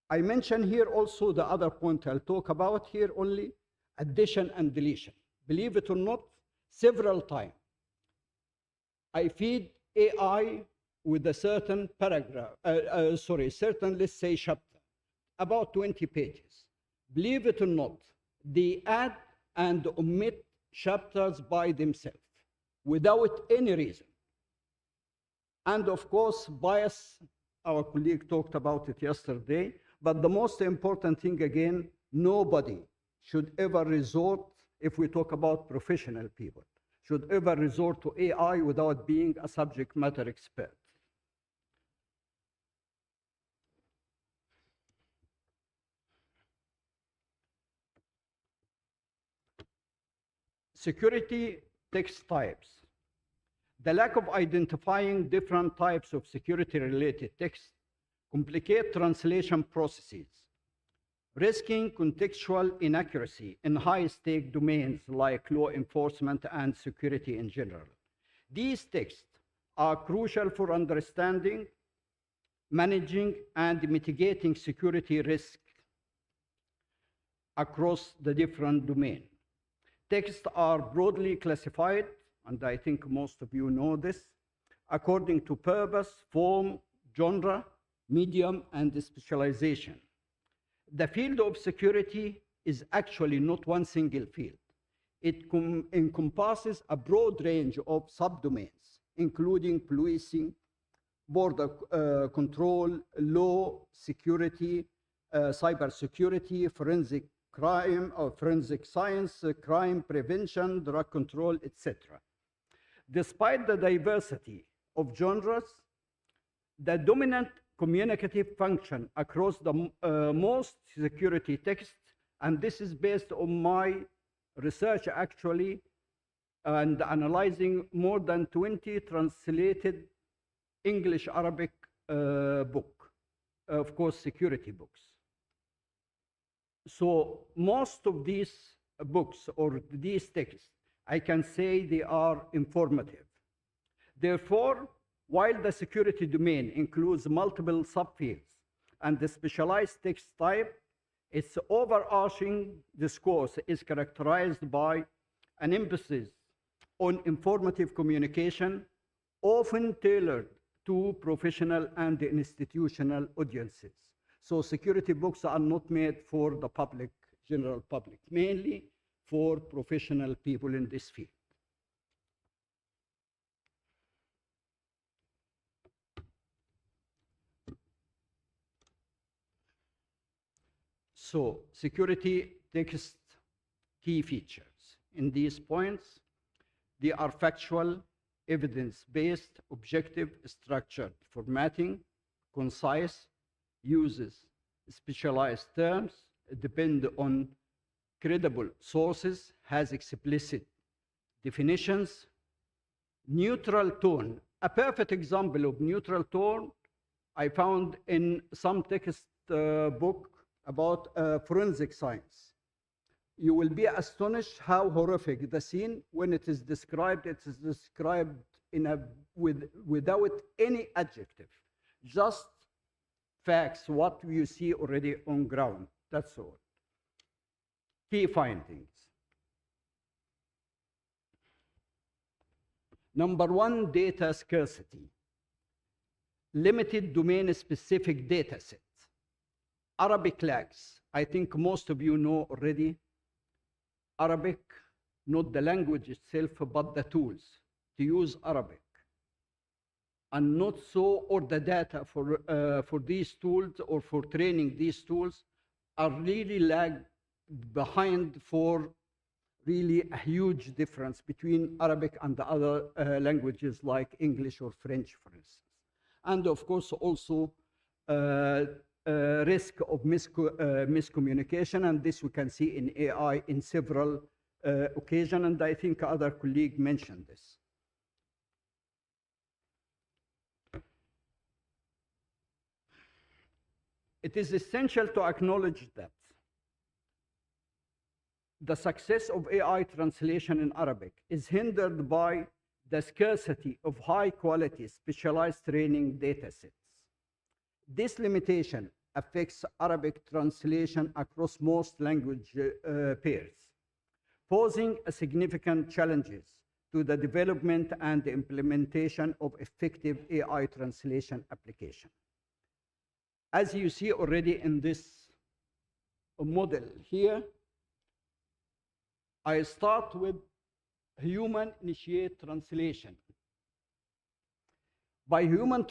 S12: I mention here also the other point I'll talk about here only, addition and deletion. Believe it or not, several times I feed AI with a certain paragraph, certain, let's say, chapter, about 20 pages. Believe it or not, they add and omit chapters by themselves without any reason. And of course, bias, our colleague talked about it yesterday, but the most important thing again, nobody should ever resort, if we talk about professional people, should ever resort to AI without being a subject matter expert. Security text types. The lack of identifying different types of security-related text complicate translation processes, risking contextual inaccuracy in high-stake domains like law enforcement and security in general. These texts are crucial for understanding, managing, and mitigating security risks across the different domains. Texts are broadly classified, and I think most of you know this, according to purpose, form, genre, medium, and specialization. The field of security is actually not one single field. It encompasses a broad range of subdomains, including policing, border control, law, security, cybersecurity, forensic crime or forensic science, crime prevention, drug control, etc. Despite the diversity of genres, the dominant communicative function across the most security texts, and this is based on my research actually, and analyzing more than 20 translated English-Arabic book, of course, security books. So most of these books or these texts, I can say they are informative. Therefore, while the security domain includes multiple subfields and the specialized text type, its overarching discourse is characterized by an emphasis on informative communication, often tailored to professional and institutional audiences. So security books are not made for the public, general public, mainly for professional people in this field. So security text key features. In these points, they are factual, evidence-based, objective, structured, formatting, concise, uses specialized terms, depend on credible sources, has explicit definitions, neutral tone. A perfect example of neutral tone I found in some text book about forensic science. You will be astonished how horrific the scene when it is described. It is described without any adjective, just facts, what you see already on ground. That's all. Key findings. Number one, data scarcity. Limited domain-specific data set. Arabic lacks. I think most of you know already. Arabic, not the language itself, but the tools to use Arabic. And not so, or the data for these tools or for training these tools are really lag behind for really a huge difference between Arabic and the other languages like English or French, for instance. And of course, also risk of miscommunication, and this we can see in AI in several occasions, and I think other colleagues mentioned this. It is essential to acknowledge that the success of AI translation in Arabic is hindered by the scarcity of high-quality specialized training data sets. This limitation affects Arabic translation across most language pairs, posing a significant challenges to the development and the implementation of effective AI translation application. As you see already in this model here, I start with human initiate translation. By human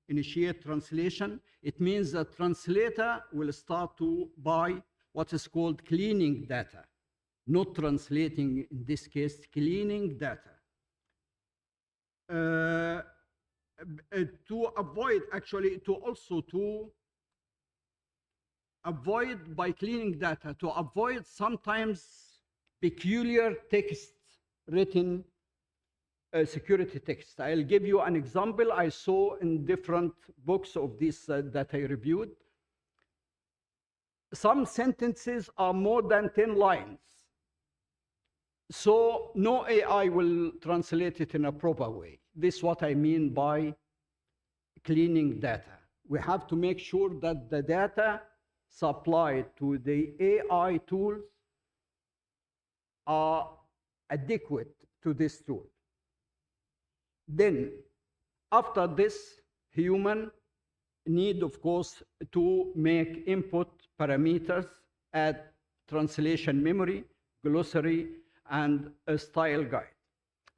S12: initiate translation, it means the translator will start by what is called cleaning data, not translating in this case, cleaning data. To avoid, actually, to avoid by cleaning data, to avoid sometimes peculiar text written security text. I'll give you an example I saw in different books of this that I reviewed. Some sentences are more than 10 lines. So no AI will translate it in a proper way. This is what I mean by cleaning data. We have to make sure that the data supplied to the AI tools are adequate to this tool. Then, after this, human need, of course, to make input parameters, add translation memory, glossary, and a style guide.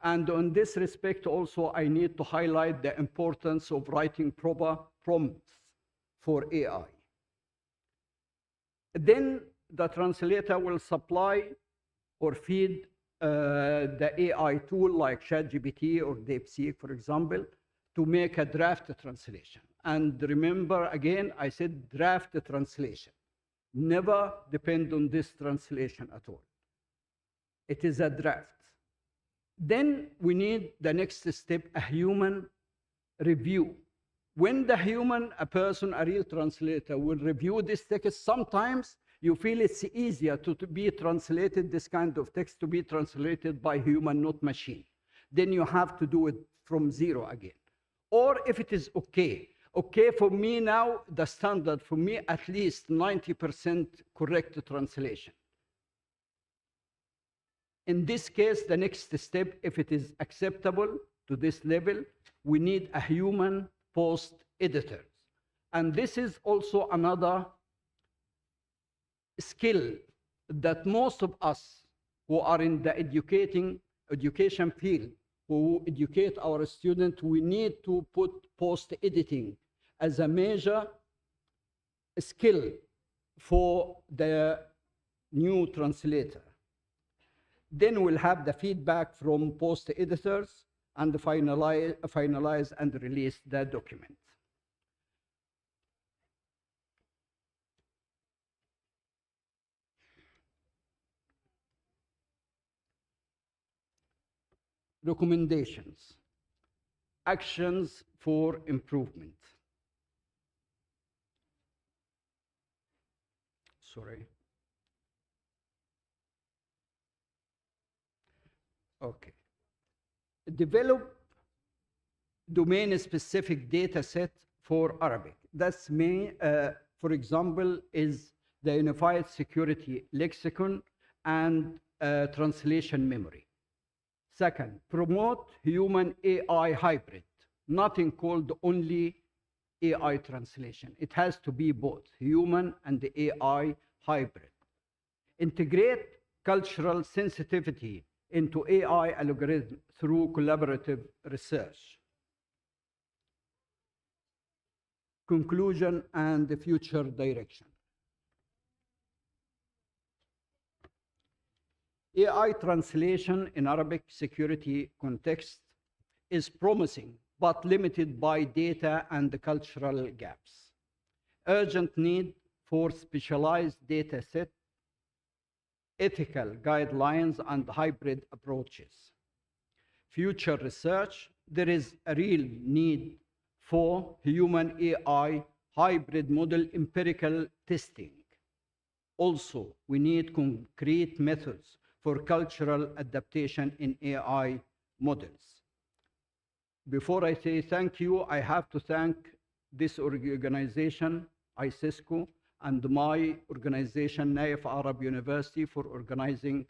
S12: And on this respect, also, I need to highlight the importance of writing proper prompts for AI. Then the translator will supply or feed the AI tool like ChatGPT or DeepSeek, for example, to make a draft translation. And remember, again, I said draft translation. Never depend on this translation at all. It is a draft. Then we need the next step, a human review. When the human, a person, a real translator will review this text, sometimes you feel it's easier to be translated, this kind of text to be translated by human, not machine. Then you have to do it from zero again. Or if it is okay for me now, the standard for me, at least 90% correct translation. In this case, the next step, if it is acceptable to this level, we need a human post editor. And this is also another skill that most of us who are in the education field, who educate our students, we need to put post-editing as a major skill for the new translator. Then we'll have the feedback from post-editors and finalize and release the document. Recommendations, actions for improvement. Sorry. Okay. Develop domain-specific data set for Arabic. That's for example, is the Unified Security Lexicon and translation memory. Second, promote human AI hybrid. Nothing called only AI translation. It has to be both human and the AI hybrid. Integrate cultural sensitivity into AI algorithm through collaborative research. Conclusion and the future direction. AI translation in Arabic security context is promising, but limited by data and the cultural gaps. Urgent need for specialized data set, ethical guidelines, and hybrid approaches. Future research, there is a real need for human AI hybrid model empirical testing. Also, we need concrete methods for cultural adaptation in AI models. Before I say thank you, I have to thank this organization, ICESCO, and my organization, Naif Arab University, for organizing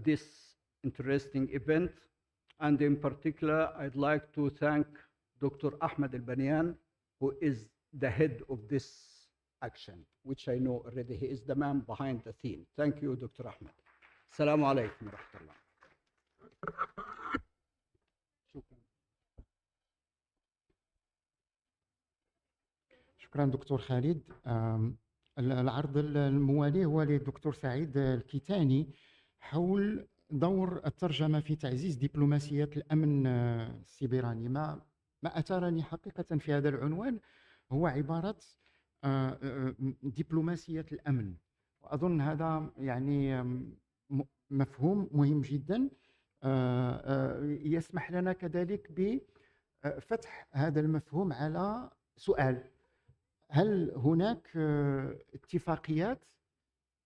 S12: this interesting event. And in particular, I'd like to thank Dr. Ahmed Al-Banyan, who is the head of this action, which I know already. He is the man behind the theme. Thank you, Dr. Ahmed. Assalamu alaikum wa rahmatullah.
S10: شكرا دكتور خالد. العرض الموالي هو للدكتور سعيد الكيتاني حول دور الترجمة في تعزيز دبلوماسية الأمن السيبراني. ما أثارني حقيقة في هذا العنوان هو عبارة دبلوماسية الأمن، وأظن هذا يعني مفهوم مهم جدا يسمح لنا كذلك بفتح هذا المفهوم على سؤال: هل هناك اتفاقيات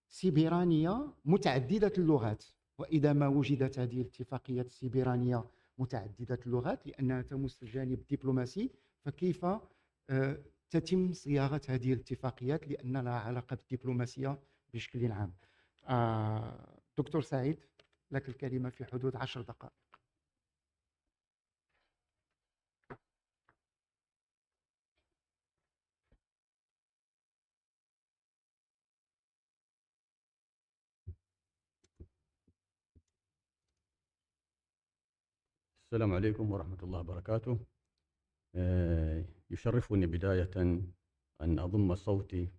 S10: سيبرانية متعددة اللغات؟ وإذا ما وجدت هذه الاتفاقيات السيبرانية متعددة اللغات لأنها تمس الجانب الدبلوماسي، فكيف تتم صياغة هذه الاتفاقيات لأن لها علاقة بالدبلوماسية بشكل عام؟ دكتور سعيد، لك الكلمة في حدود 10 دقائق.
S13: السلام عليكم ورحمة الله وبركاته. يشرفني بداية أن أضم صوتي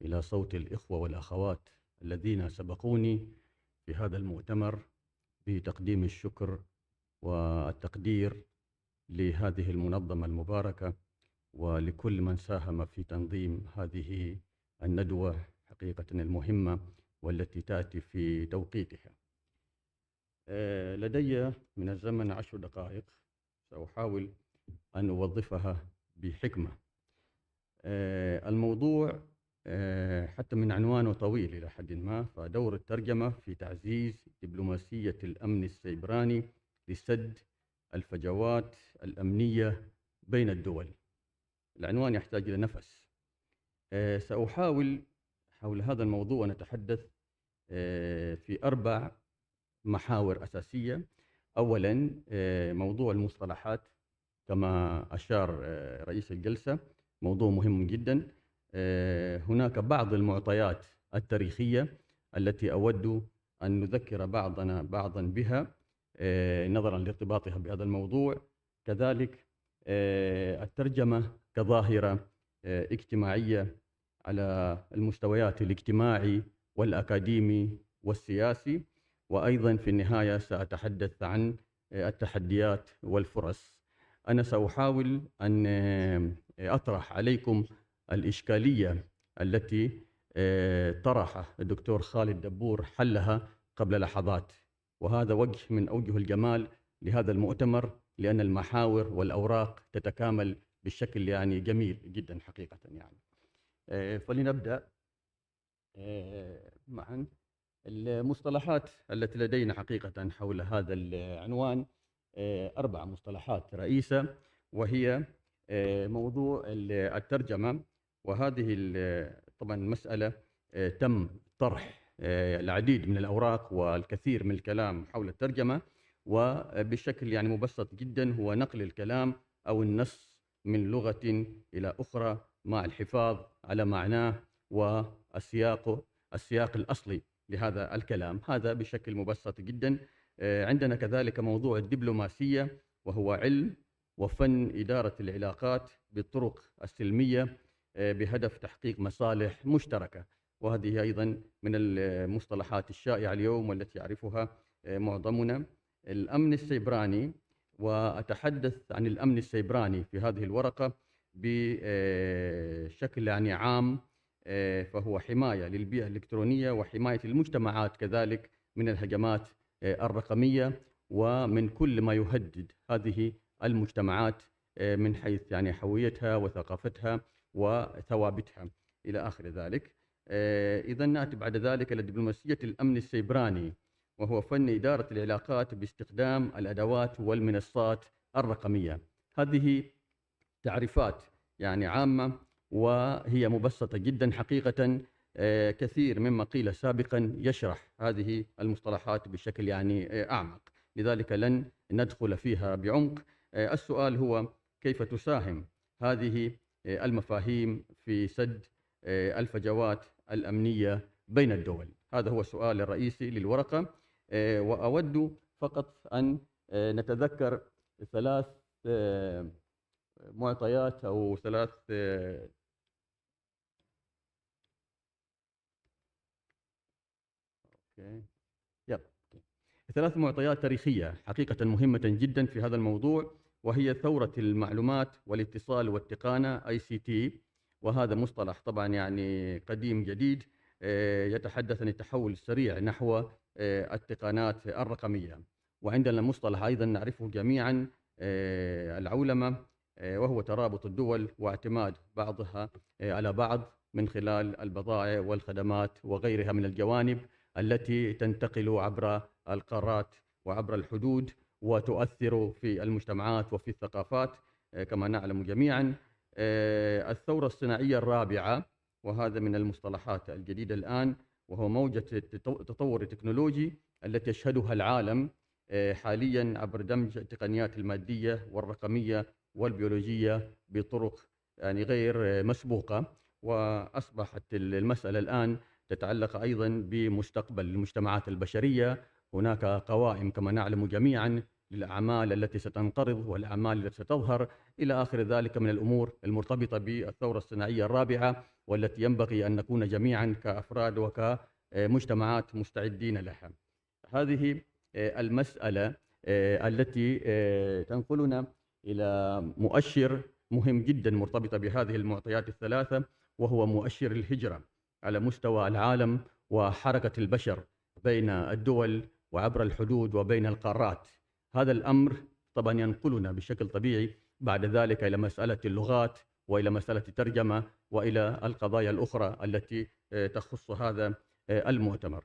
S13: إلى صوت الإخوة والأخوات الذين سبقوني في هذا المؤتمر بتقديم الشكر والتقدير لهذه المنظمة المباركة ولكل من ساهم في تنظيم هذه الندوة حقيقة المهمة والتي تأتي في توقيتها. لدي من الزمن 10 دقائق سأحاول أن أوظفها بحكمة. الموضوع حتى من عنوانه طويل إلى حد ما، فدور الترجمة في تعزيز دبلوماسية الأمن السيبراني لسد الفجوات الأمنية بين الدول. العنوان يحتاج إلى نفس. سأحاول حول هذا الموضوع أن أتحدث في 4 محاور أساسية. أولاً موضوع المصطلحات كما أشار رئيس الجلسة، موضوع مهم جداً. هناك بعض المعطيات التاريخية التي أود أن نذكر بعضنا بعضاً بها نظراً لارتباطها بهذا الموضوع. كذلك الترجمة كظاهرة اجتماعية على المستويات الاجتماعي والأكاديمي والسياسي. وأيضاً في النهاية سأتحدث عن التحديات والفرص. أنا سأحاول أن أطرح عليكم الإشكالية التي طرح الدكتور خالد دبور حلها قبل لحظات، وهذا وجه من أوجه الجمال لهذا المؤتمر، لأن المحاور والأوراق تتكامل بشكل يعني جميل جداً حقيقة. يعني فلنبدأ معاً. المصطلحات التي لدينا حقيقة حول هذا العنوان 4 مصطلحات رئيسة، وهي موضوع الترجمة، وهذه طبعا مسألة تم طرح العديد من الأوراق والكثير من الكلام حول الترجمة، وبشكل يعني مبسط جدا هو نقل الكلام أو النص من لغة إلى أخرى مع الحفاظ على معناه والسياق الأصلي لهذا الكلام. هذا بشكل مبسط جدا. عندنا كذلك موضوع الدبلوماسية، وهو علم وفن إدارة العلاقات بالطرق السلمية بهدف تحقيق مصالح مشتركة، وهذه أيضا من المصطلحات الشائعة اليوم والتي يعرفها معظمنا. الأمن السيبراني، وأتحدث عن الأمن السيبراني في هذه الورقة بشكل يعني عام، فهو حماية للبيئة الإلكترونية وحماية المجتمعات كذلك من الهجمات الرقمية ومن كل ما يهدد هذه المجتمعات من حيث يعني هويتها وثقافتها وثوابتها إلى آخر ذلك. إذا نأتي بعد ذلك إلى دبلوماسية الأمن السيبراني، وهو فن إدارة العلاقات باستخدام الأدوات والمنصات الرقمية. هذه تعريفات يعني عامة وهي مبسطة جدا حقيقة. كثير مما قيل سابقا يشرح هذه المصطلحات بشكل يعني أعمق، لذلك لن ندخل فيها بعمق. السؤال هو كيف تساهم هذه المفاهيم في سد الفجوات الأمنية بين الدول؟ هذا هو السؤال الرئيسي للورقة. وأود فقط أن نتذكر 3 معطيات أو 3 معطيات تاريخية حقيقة مهمة جدا في هذا الموضوع، وهي ثورة المعلومات والاتصال والتقانة ICT، وهذا مصطلح طبعا يعني قديم جديد يتحدث عن التحول السريع نحو التقانات الرقمية. وعندنا مصطلح أيضا نعرفه جميعا العولمة، وهو ترابط الدول واعتماد بعضها على بعض من خلال البضائع والخدمات وغيرها من الجوانب التي تنتقل عبر القارات وعبر الحدود وتؤثر في المجتمعات وفي الثقافات كما نعلم جميعا. الثورة الصناعية الرابعة، وهذا من المصطلحات الجديدة الآن، وهو موجة التطور التكنولوجي التي يشهدها العالم حاليا عبر دمج التقنيات المادية والرقمية والبيولوجية بطرق يعني غير مسبوقة. وأصبحت المسألة الآن تتعلق أيضا بمستقبل المجتمعات البشرية. هناك قوائم كما نعلم جميعا للأعمال التي ستنقرض والأعمال التي ستظهر إلى آخر ذلك من الأمور المرتبطة بالثورة الصناعية الرابعة، والتي ينبغي أن نكون جميعا كأفراد وكمجتمعات مستعدين لها. هذه المسألة التي تنقلنا إلى مؤشر مهم جدا مرتبطة بهذه المعطيات ال3، وهو مؤشر الهجرة على مستوى العالم وحركة البشر بين الدول وعبر الحدود وبين القارات. هذا الأمر طبعا ينقلنا بشكل طبيعي بعد ذلك إلى مسألة اللغات وإلى مسألة الترجمة وإلى القضايا الأخرى التي تخص هذا المؤتمر.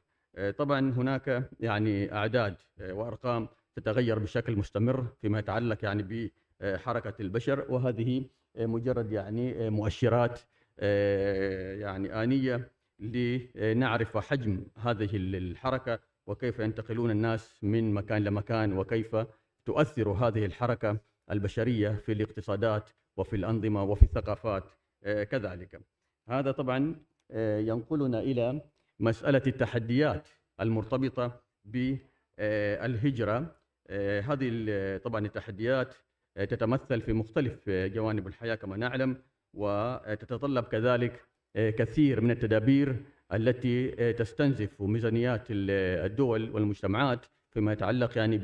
S13: طبعا هناك يعني أعداد وأرقام تتغير بشكل مستمر فيما يتعلق يعني بحركة البشر، وهذه مجرد يعني مؤشرات يعني آنية لنعرف حجم هذه الحركة وكيف ينتقلون الناس من مكان لمكان، وكيف تؤثر هذه الحركة البشرية في الاقتصادات وفي الأنظمة وفي الثقافات كذلك. هذا طبعا ينقلنا إلى مسألة التحديات المرتبطة بالهجرة. هذه طبعا التحديات تتمثل في مختلف جوانب الحياة كما نعلم، وتتطلب كذلك كثير من التدابير التي تستنزف ميزانيات الدول والمجتمعات فيما يتعلق يعني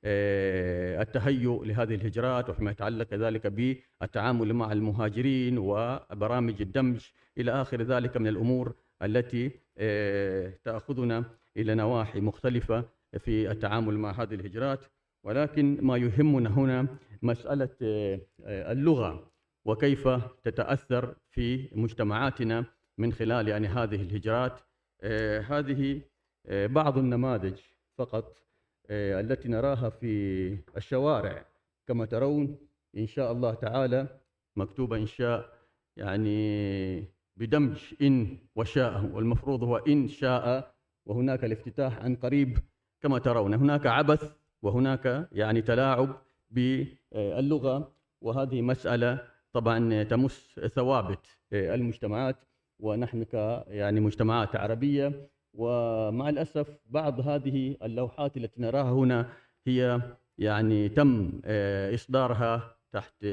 S13: بالتهيؤ لهذه الهجرات، وفيما يتعلق كذلك بالتعامل مع المهاجرين وبرامج الدمج إلى آخر ذلك من الأمور التي تأخذنا إلى نواحي مختلفة في التعامل مع هذه الهجرات. ولكن ما يهمنا هنا مسألة اللغة وكيف تتأثر في مجتمعاتنا من خلال يعني هذه الهجرات. هذه بعض النماذج فقط التي نراها في الشوارع كما ترون إن شاء الله تعالى، مكتوبة إن شاء يعني بدمج إن وشاء، والمفروض هو إن شاء، وهناك الافتتاح عن قريب كما ترون. هناك عبث وهناك يعني تلاعب باللغة، وهذه مسألة طبعا تمس ثوابت المجتمعات، ونحن يعني مجتمعات عربية. ومع الأسف بعض هذه اللوحات التي نراها هنا هي يعني تم إصدارها تحت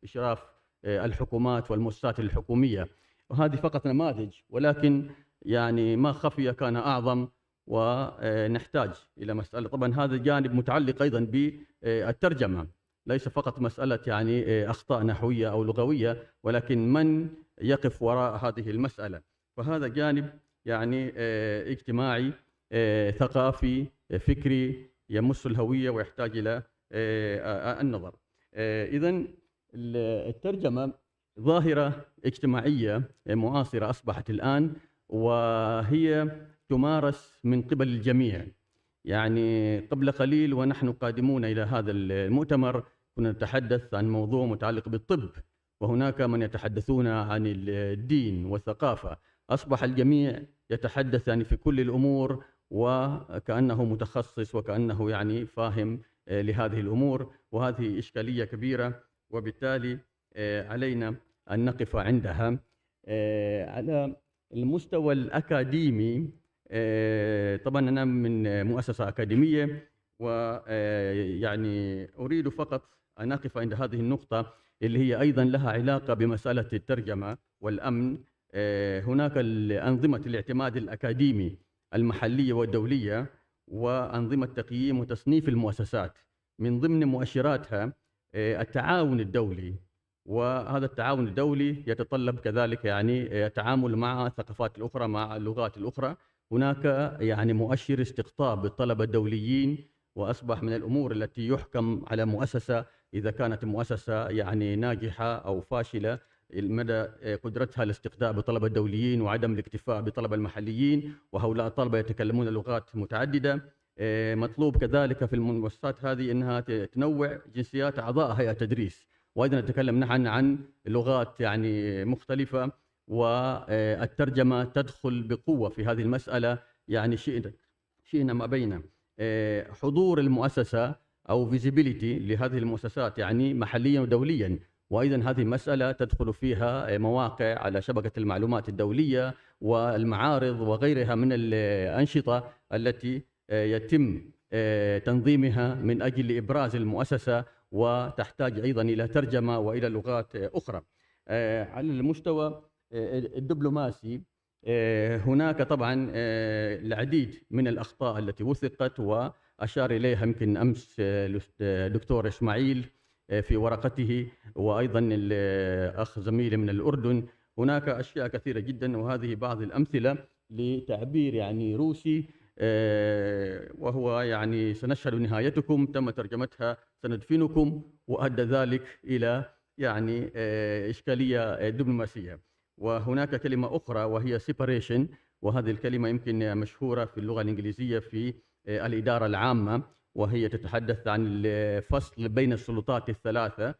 S13: إشراف الحكومات والمؤسسات الحكومية، وهذه فقط نماذج، ولكن يعني ما خفي كان أعظم، ونحتاج إلى مسألة. طبعا هذا جانب متعلق أيضا بالترجمة، ليس فقط مسألة يعني أخطاء نحوية أو لغوية، ولكن من يقف وراء هذه المسألة. فهذا جانب يعني اجتماعي ثقافي فكري يمس الهوية ويحتاج إلى النظر. إذن الترجمة ظاهرة اجتماعية معاصرة أصبحت الآن، وهي تمارس من قبل الجميع. يعني قبل قليل ونحن قادمون إلى هذا المؤتمر كنا نتحدث عن موضوع متعلق بالطب، وهناك من يتحدثون عن الدين والثقافة. أصبح الجميع يتحدث يعني في كل الأمور وكأنه متخصص وكأنه يعني فاهم لهذه الأمور، وهذه إشكالية كبيرة، وبالتالي علينا أن نقف عندها. على المستوى الأكاديمي، طبعا أنا من مؤسسة أكاديمية، ويعني أريد فقط أن أقف عند هذه النقطة اللي هي أيضا لها علاقة بمسألة الترجمة والأمن. هناك أنظمة الاعتماد الأكاديمي المحلية والدولية، وأنظمة تقييم وتصنيف المؤسسات، من ضمن مؤشراتها التعاون الدولي، وهذا التعاون الدولي يتطلب كذلك يعني التعامل مع الثقافات الأخرى، مع اللغات الأخرى. هناك يعني مؤشر استقطاب الطلبة الدوليين، وأصبح من الأمور التي يحكم على مؤسسة إذا كانت المؤسسة يعني ناجحة أو فاشلة مدى قدرتها لاستقطاب الطلبة الدوليين وعدم الاكتفاء بالطلبة المحليين، وهؤلاء الطلبة يتكلمون لغات متعددة. مطلوب كذلك في المؤسسات هذه أنها تنوع جنسيات أعضاء هيئة التدريس، وأيضا نتكلم نحن عن لغات يعني مختلفة، والترجمة تدخل بقوة في هذه المسألة. يعني شئنا ما بين حضور المؤسسة أو visibility لهذه المؤسسات يعني محليا ودوليا، وأيضا هذه المسألة تدخل فيها مواقع على شبكة المعلومات الدولية والمعارض وغيرها من الأنشطة التي يتم تنظيمها من أجل إبراز المؤسسة، وتحتاج أيضا إلى ترجمة وإلى لغات أخرى. على المستوى الدبلوماسي هناك طبعا العديد من الأخطاء التي وثقت وأشار إليها يمكن أمس الدكتور إسماعيل في ورقته، وأيضا الأخ زميلي من الأردن. هناك أشياء كثيرة جدا، وهذه بعض الأمثلة لتعبير يعني روسي، وهو يعني سنشهد نهايتكم، تم ترجمتها سندفنكم، وأدى ذلك إلى يعني إشكالية دبلوماسية. وهناك كلمة أخرى وهي separation، وهذه الكلمة يمكن مشهورة في اللغة الإنجليزية في الإدارة العامة، وهي تتحدث عن الفصل بين السلطات الثلاثة.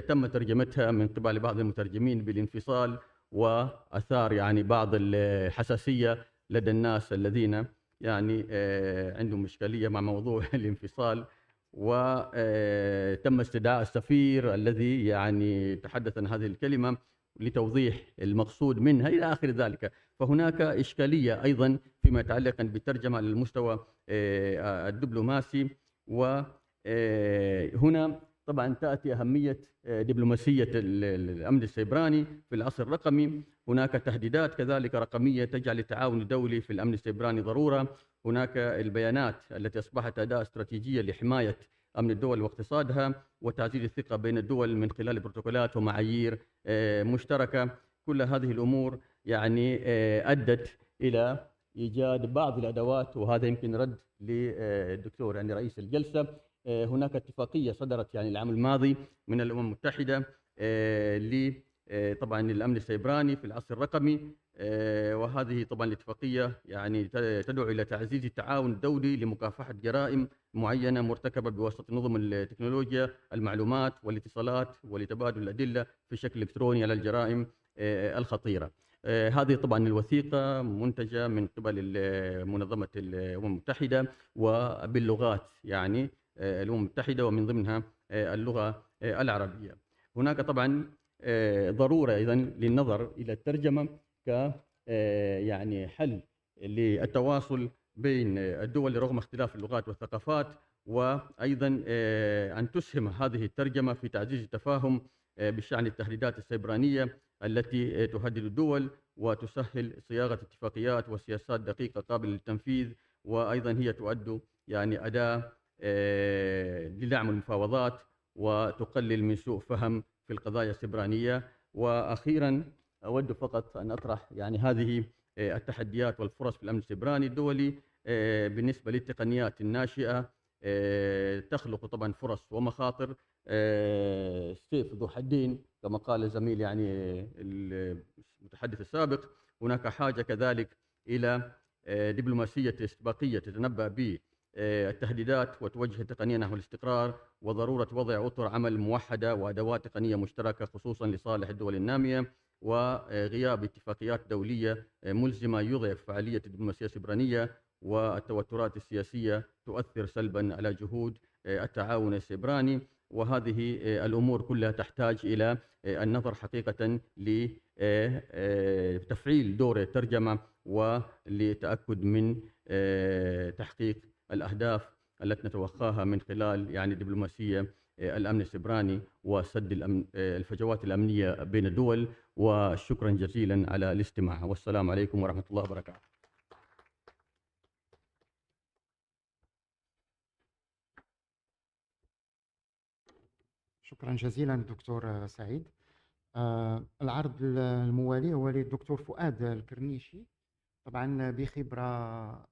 S13: تم ترجمتها من قبل بعض المترجمين بالانفصال، وأثار يعني بعض الحساسية لدى الناس الذين يعني عندهم إشكالية مع موضوع الانفصال، وتم استدعاء السفير الذي يعني تحدث عن هذه الكلمة لتوضيح المقصود منها إلى آخر ذلك. فهناك إشكالية أيضا فيما يتعلق بالترجمة على المستوى الدبلوماسي. وهنا طبعا تأتي أهمية دبلوماسية الأمن السيبراني في العصر الرقمي. هناك تهديدات كذلك رقمية تجعل التعاون الدولي في الأمن السيبراني ضرورة. هناك البيانات التي أصبحت أداة استراتيجية لحماية أمن الدول واقتصادها وتعزيز الثقة بين الدول من خلال بروتوكولات ومعايير مشتركة. كل هذه الأمور يعني أدت إلى إيجاد بعض الأدوات، وهذا يمكن رد للدكتور يعني رئيس الجلسة. هناك اتفاقية صدرت يعني العام الماضي من الأمم المتحدة طبعا الأمن السيبراني في العصر الرقمي، وهذه طبعا الاتفاقية يعني تدعو إلى تعزيز التعاون الدولي لمكافحة جرائم معينة مرتكبة بواسطة نظم التكنولوجيا المعلومات والاتصالات ولتبادل الأدلة في شكل إلكتروني على الجرائم الخطيرة. هذه طبعا الوثيقة منتجة من قبل منظمة الأمم المتحدة وباللغات يعني الأمم المتحدة، ومن ضمنها اللغة العربية. هناك طبعا ضرورة أيضا للنظر إلى الترجمة ك يعني حل للتواصل بين الدول رغم اختلاف اللغات والثقافات، وأيضا أن تسهم هذه الترجمة في تعزيز التفاهم بشأن التهديدات السيبرانية التي تهدد الدول، وتسهل صياغة اتفاقيات وسياسات دقيقة قابلة للتنفيذ، وأيضا هي تؤد يعني أداة لدعم المفاوضات وتقلل من سوء فهم في القضايا السيبرانية. وأخيرا أود فقط أن أطرح يعني هذه التحديات والفرص في الأمن السيبراني الدولي بالنسبة للتقنيات الناشئة. تخلق طبعا فرص ومخاطر، سيف ذو حدين كما قال الزميل يعني المتحدث السابق. هناك حاجة كذلك إلى دبلوماسية استباقية تتنبأ التهديدات وتوجه التقنية نحو الاستقرار وضرورة وضع أطر عمل موحدة وأدوات تقنية مشتركة خصوصا لصالح الدول النامية، وغياب اتفاقيات دولية ملزمة يضعف فعالية الدبلوماسية السيبرانية، والتوترات السياسية تؤثر سلبا على جهود التعاون السيبراني. وهذه الأمور كلها تحتاج إلى النظر حقيقة لتفعيل دور الترجمة ولتأكد من تحقيق الأهداف التي نتوخاها من خلال يعني دبلوماسية الأمن السيبراني وسد الفجوات الأمنية بين الدول. وشكرا جزيلا على الاستماع، والسلام عليكم ورحمة الله وبركاته.
S10: شكرا جزيلا دكتور سعيد. العرض الموالي هو للدكتور فؤاد الكرنيشي، طبعا بخبرة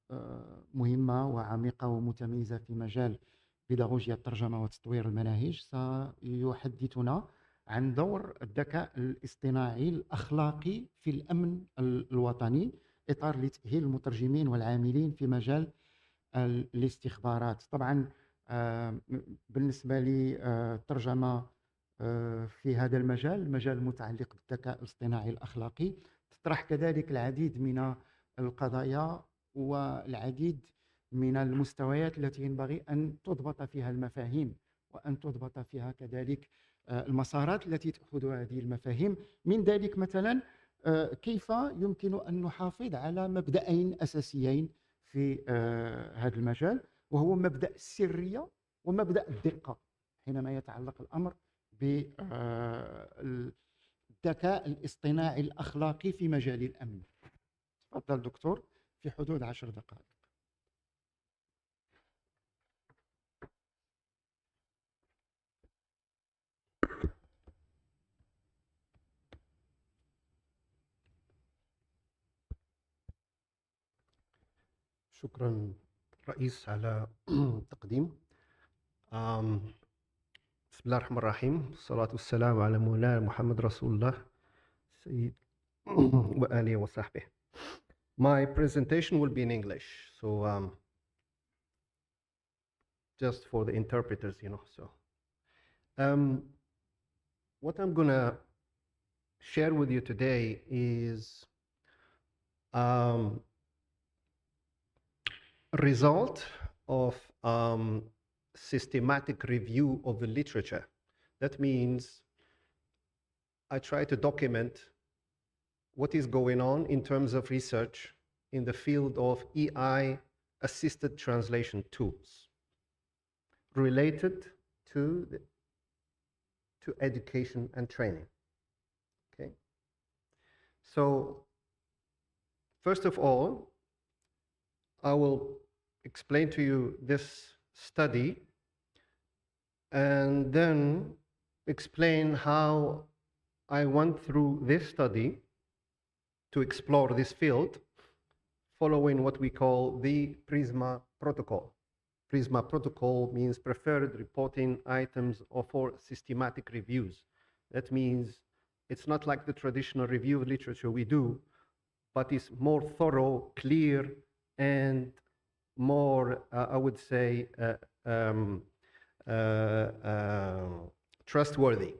S10: مهمة وعميقة ومتميزة في مجال بيداغوجيا الترجمة وتطوير المناهج، سيحدثنا عن دور الذكاء الاصطناعي الأخلاقي في الأمن الوطني، إطار لتأهيل المترجمين والعاملين في مجال الاستخبارات. طبعا بالنسبة لي الترجمة في هذا المجال المتعلق بالذكاء الاصطناعي الأخلاقي تطرح كذلك العديد من القضايا والعديد من المستويات التي ينبغي أن تضبط فيها المفاهيم، وأن تضبط فيها كذلك المسارات التي تأخذها هذه المفاهيم. من ذلك مثلا كيف يمكن أن نحافظ على مبدأين أساسيين في هذا المجال، وهو مبدأ السرية ومبدأ الدقة حينما يتعلق الأمر بالذكاء الاصطناعي الأخلاقي في مجال الأمن. تفضل دكتور في حدود 10 دقائق.
S14: شكرا رئيس على التقديم. بسم الله الرحمن الرحيم، والصلاة والسلام على مولانا محمد رسول الله سيد وآله وصحبه. My presentation will be in English, so just for the interpreters, So what I'm gonna share with you today is a result of systematic review of the literature. That means I try to document what is going on in terms of research in the field of AI-assisted translation tools related to education and training. Okay. So first of all, I will explain to you this study and then explain how I went through this study to explore this field following what we call the PRISMA protocol. PRISMA protocol means preferred reporting items or for systematic reviews. That means it's not like the traditional review of literature we do, but it's more thorough, clear, and more, I would say, trustworthy.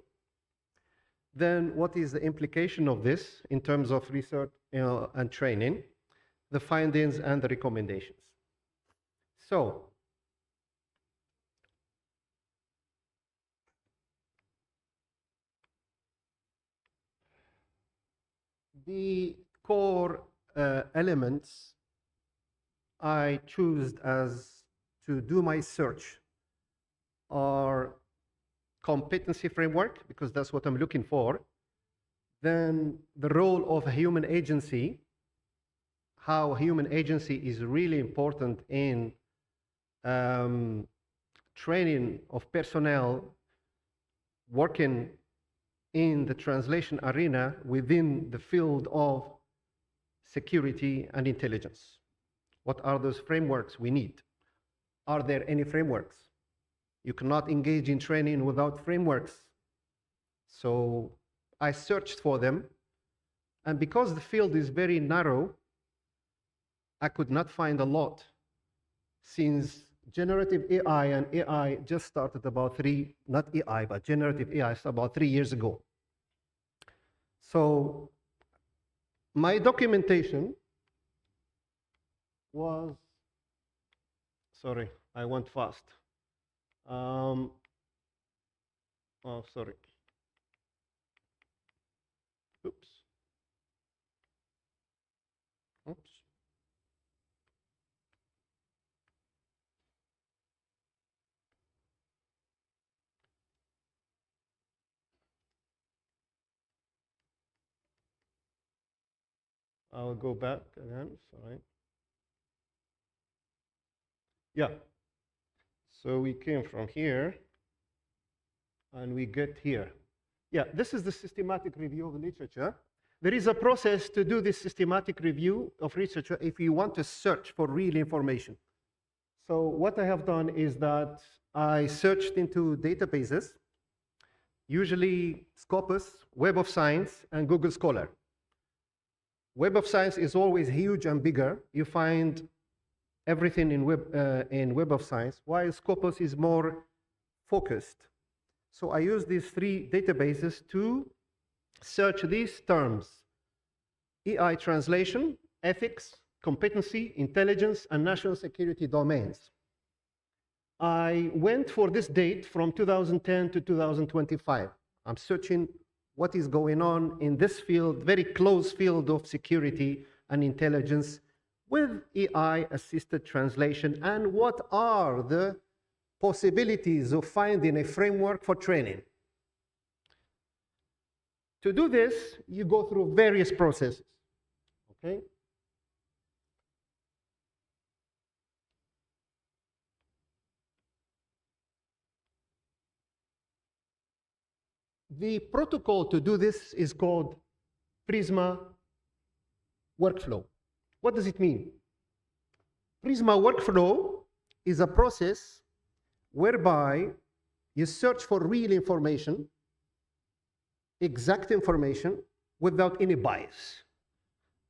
S14: Then what is the implication of this in terms of research and training, the findings and the recommendations? So, the core elements I choose as to do my search are competency framework, because that's what I'm looking for. Then the role of a human agency, how human agency is really important in training of personnel working in the translation arena within the field of security and intelligence. What are those frameworks we need? Are there any frameworks? You cannot engage in training without frameworks. So I searched for them, and because the field is very narrow, I could not find a lot, since generative AI and AI just started about not AI, but generative AI about 3 years ago. So my documentation was, sorry, I went fast. Oh, sorry. Oops. Oops. I'll go back again, sorry. Yeah. So we came from here and we get here. Yeah, this is the systematic review of literature. There is a process to do this systematic review of literature if you want to search for real information. So what I have done is that I searched into databases, usually Scopus, Web of Science, and Google Scholar. Web of Science is always huge and bigger. You find everything in Web of Science, while Scopus is more focused. So I use these 3 databases to search these terms: AI translation, ethics, competency, intelligence, and national security domains. I went for this date from 2010 to 2025. I'm searching what is going on in this field, very close field of security and intelligence with AI-assisted translation, and what are the possibilities of finding a framework for training. To do this, you go through various processes, okay? The protocol to do this is called Prisma workflow. What does it mean? Prisma workflow is a process whereby you search for real information, exact information, without any bias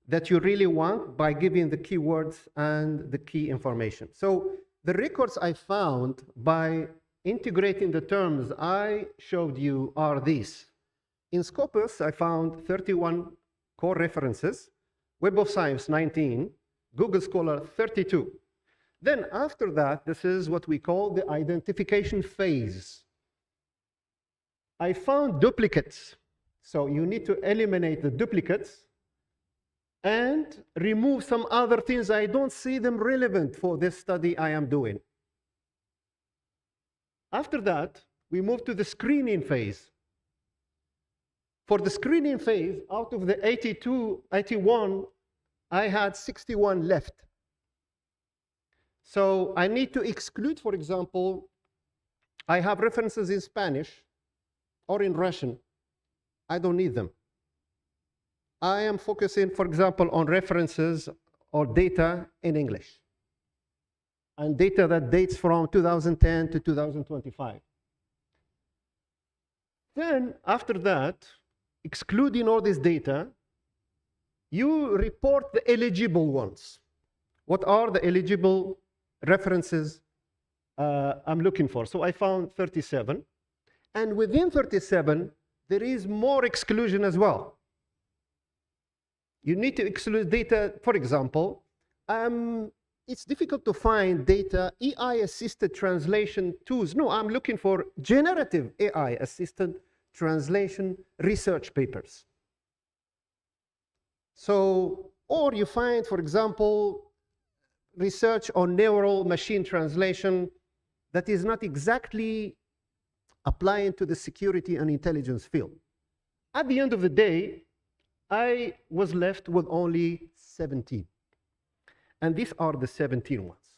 S14: that you really want by giving the keywords and the key information. So the records I found by integrating the terms I showed you are these. In Scopus, I found 31 core references, Web of Science 19, Google Scholar 32. Then after that, this is what we call the identification phase. I found duplicates. So you need to eliminate the duplicates and remove some other things. I don't see them relevant for this study I am doing. After that, we move to the screening phase. For the screening phase, out of the 81, I had 61 left. So I need to exclude, for example, I have references in Spanish or in Russian. I don't need them. I am focusing, for example, on references or data in English, and data that dates from 2010 to 2025. Then, after that, excluding all this data, you report the eligible ones. What are the eligible references I'm looking for? So I found 37. And within 37, there is more exclusion as well. You need to exclude data, for example, it's difficult to find data AI-assisted translation tools. No, I'm looking for generative AI-assisted translation research papers. So, or you find, for example, research on neural machine translation that is not exactly applying to the security and intelligence field. At the end of the day, I was left with only 17. And these are the 17 ones.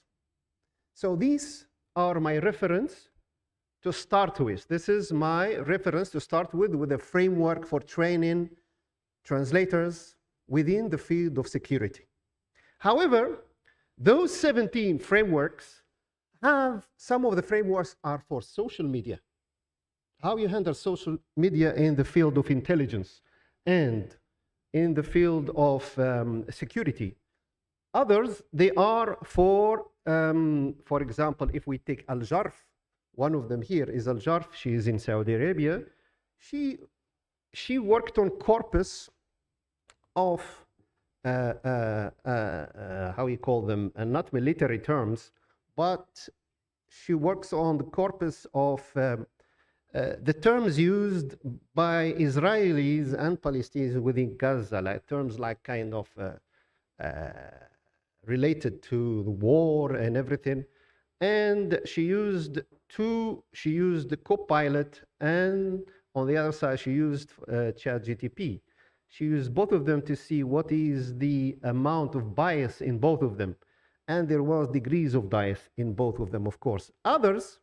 S14: So these are my reference to start with. This is my reference to start with a framework for training translators within the field of security. However, those 17 frameworks have, some of the frameworks are for social media. How you handle social media in the field of intelligence and in the field of security. Others, they are for for example, if we take Al-Jarf, one of them here is Al-Jarf. She is in Saudi Arabia. She worked on corpus of how you call them, not military terms, but she works on the corpus of the terms used by Israelis and Palestinians within Gaza, like terms like kind of related to the war and everything. And she used the Copilot, and on the other side, she used ChatGPT. She used both of them to see what is the amount of bias in both of them. And there was degrees of bias in both of them, of course. Others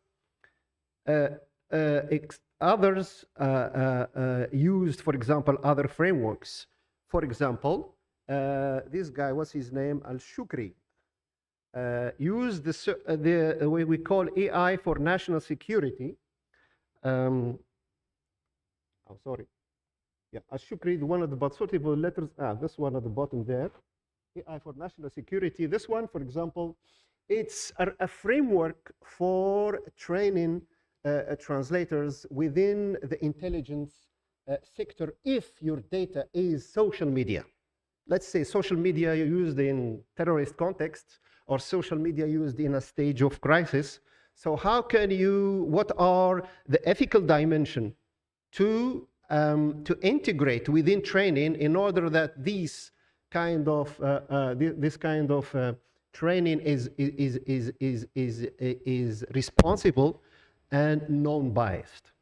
S14: used, for example, other frameworks. For example, this guy, what's his name? Al-Shukri, used the way we call AI for national security. Oh, sorry. Yeah, Al-Shukri, the one at the bottom, suitable letters, this one at the bottom there. AI for national security. This one, for example, it's a framework for training translators within the intelligence sector if your data is social media. Let's say social media used in terrorist context or social media used in a stage of crisis. So how can you, what are the ethical dimension to integrate within training in order that this kind of training is responsible and non-biased.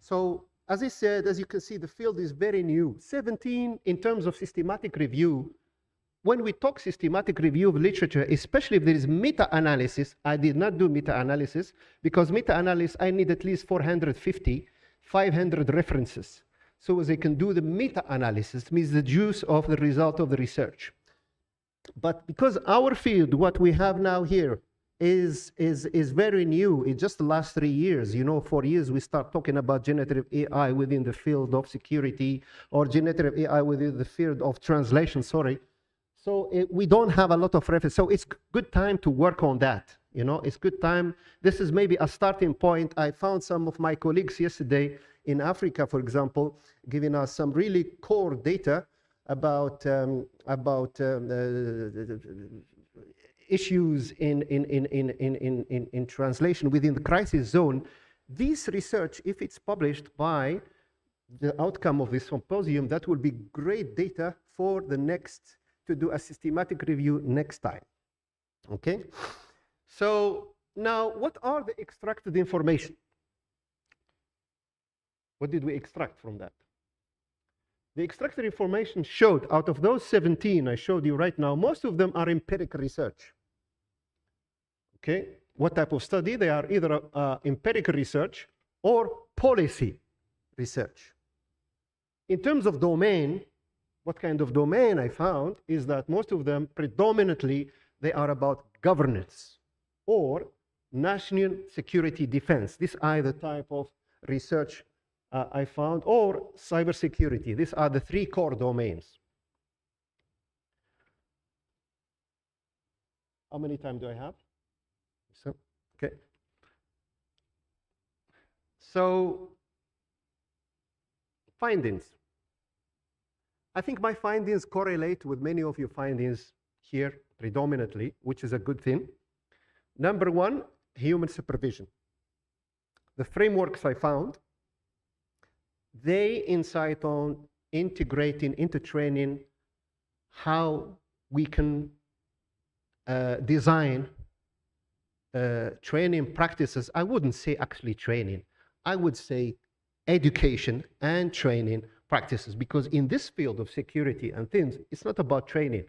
S14: So as I said, as you can see, the field is very new. 17 in terms of systematic review. When we talk systematic review of literature, especially if there is meta-analysis, I did not do meta-analysis because meta-analysis, I need at least 450, 500 references. So as I can do the meta-analysis, means the juice of the result of the research. But because our field, what we have now here, is very new. It's just the last 3 years. 4 years we start talking about generative AI within the field of security or generative AI within the field of translation, sorry. So we don't have a lot of reference. So it's good time to work on that. It's good time. This is maybe a starting point. I found some of my colleagues yesterday in Africa, for example, giving us some really core data about issues in translation within the crisis zone. This research, if it's published by the outcome of this symposium, that will be great data for the next, to do a systematic review next time. Okay? So now, what are the extracted information? What did we extract from that? The extracted information showed, out of those 17 I showed you right now, most of them are empirical research. Okay? What type of study? They are either empirical research or policy research. In terms of domain, what kind of domain I found is that most of them predominantly they are about governance or national security defense. These are the type of research I found, or cybersecurity. These are the 3 core domains. How many time do I have? So, okay. So, findings. I think my findings correlate with many of your findings here predominantly, which is a good thing. Number 1, human supervision. The frameworks I found, they incite on integrating into training how we can design training practices. I wouldn't say actually training. I would say education and training practices, because in this field of security and things, it's not about training.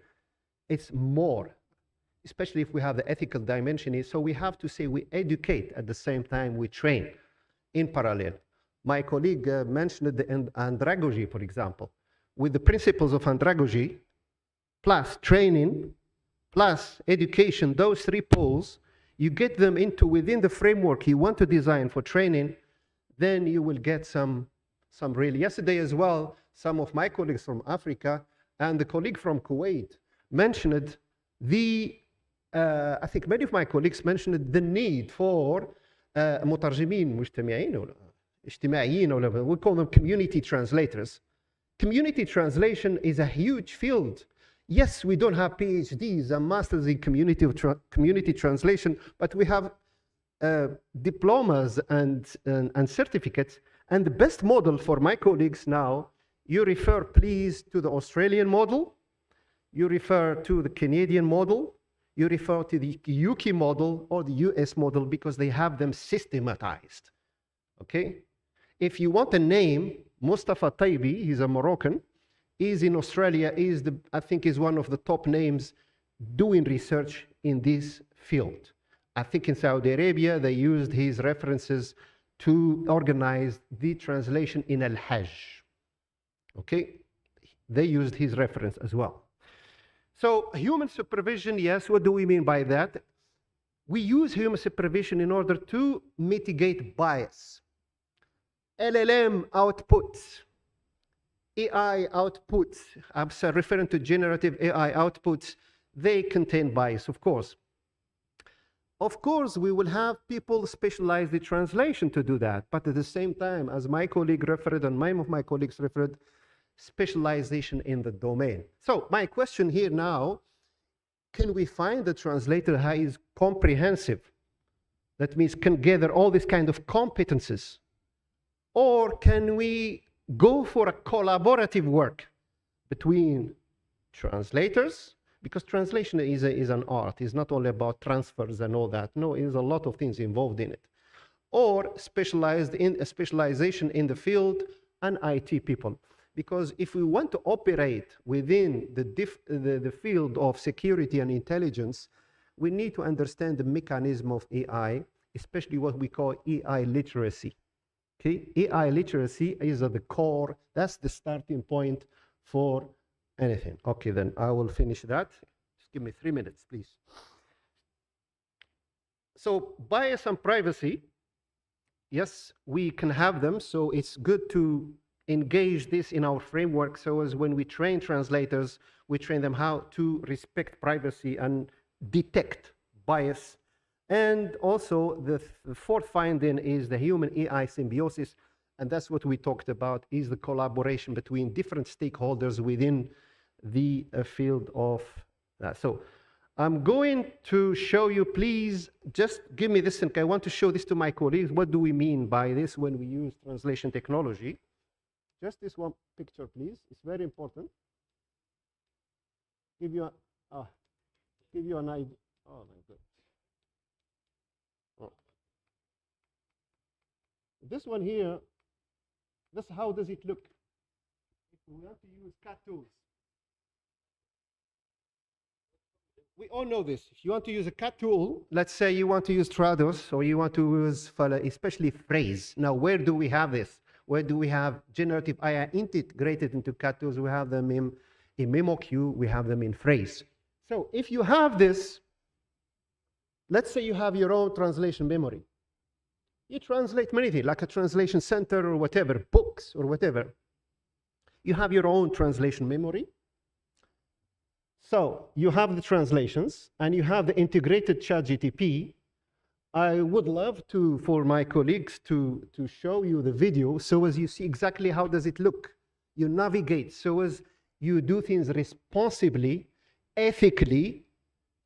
S14: It's more, especially if we have the ethical dimension. So we have to say we educate at the same time we train in parallel. My colleague mentioned the andragogy, for example. With the principles of andragogy, plus training, plus education, those 3 poles, you get them into within the framework you want to design for training, then you will get some really. Yesterday as well, some of my colleagues from Africa and the colleague from Kuwait mentioned the I think many of my colleagues mentioned the need for مترجمين مجتمعين ولا اجتماعيين ولا we call them community translators. Community translation is a huge field. Yes, we don't have PhDs and masters in community translation, but we have diplomas and certificates. And the best model for my colleagues now, you refer please to the Australian model, you refer to the Canadian model, you refer to the UK model or the US model because they have them systematized, okay? If you want a name, Mustafa Taibi, he's a Moroccan, is in Australia, I think is one of the top names doing research in this field. I think in Saudi Arabia, they used his references to organize the translation in Al-Hajj, okay? They used his reference as well. So human supervision, yes, what do we mean by that? We use human supervision in order to mitigate bias. LLM outputs, AI outputs, I'm referring to generative AI outputs, they contain bias, of course. Of course, we will have people specialize the translation to do that, but at the same time, as my colleague referred and many of my colleagues referred, specialization in the domain. So my question here now, can we find a translator who is comprehensive? That means can gather all these kind of competences. Or can we go for a collaborative work between translators? Because translation is an art. It's not only about transfers and all that. No, there's a lot of things involved in it. Or specialization in the field and IT people. Because if we want to operate within the field of security and intelligence, we need to understand the mechanism of AI, especially what we call AI literacy. Okay? AI literacy is at the core, that's the starting point for anything. Okay, then I will finish that. Just give me 3 minutes, please. So bias and privacy, yes, we can have them, so it's good to engage this in our framework so as when we train translators, we train them how to respect privacy and detect bias. And also the fourth finding is the human AI symbiosis, and that's what we talked about, is the collaboration between different stakeholders within the field of that. So I'm going to show you, please, just give me this, and I want to show this to my colleagues. What do we mean by this when we use translation technology? Just this one picture, please. It's very important. Give you an idea. Oh my God. Oh. This one here, this how does it look? If we have to use cat tools. We all know this. If you want to use a cat tool, let's say you want to use Trados or you want to use, especially phrase. Now, where do we have this? Where do we have generative AI integrated into cat tools? We have them in MemoQ, we have them in phrase. So if you have this, let's say you have your own translation memory. You translate many things, like a translation center or whatever, books or whatever. You have your own translation memory. So you have the translations and you have the integrated ChatGPT. I would love for my colleagues to show you the video so as you see exactly how does it look. You navigate so as you do things responsibly, ethically,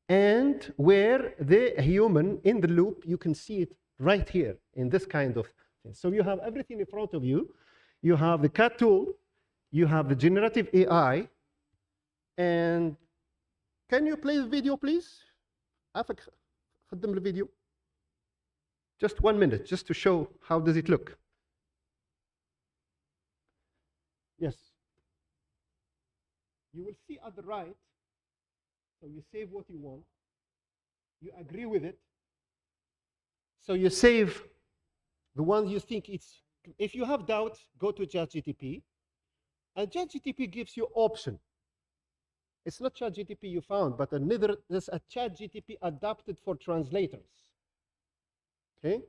S14: and where the human in the loop, you can see it right here in this kind of thing. So you have everything in front of you. You have the cat tool, you have the generative AI, and can you play the video, please? خدم the video. Just 1 minute, just to show how does it look. Yes. You will see at the right, so you save what you want. You agree with it. So you save the one you think it's, if you have doubts, go to ChatGPT. And ChatGPT gives you option. It's not ChatGPT you found, but there's a ChatGPT adapted for translators. Okay?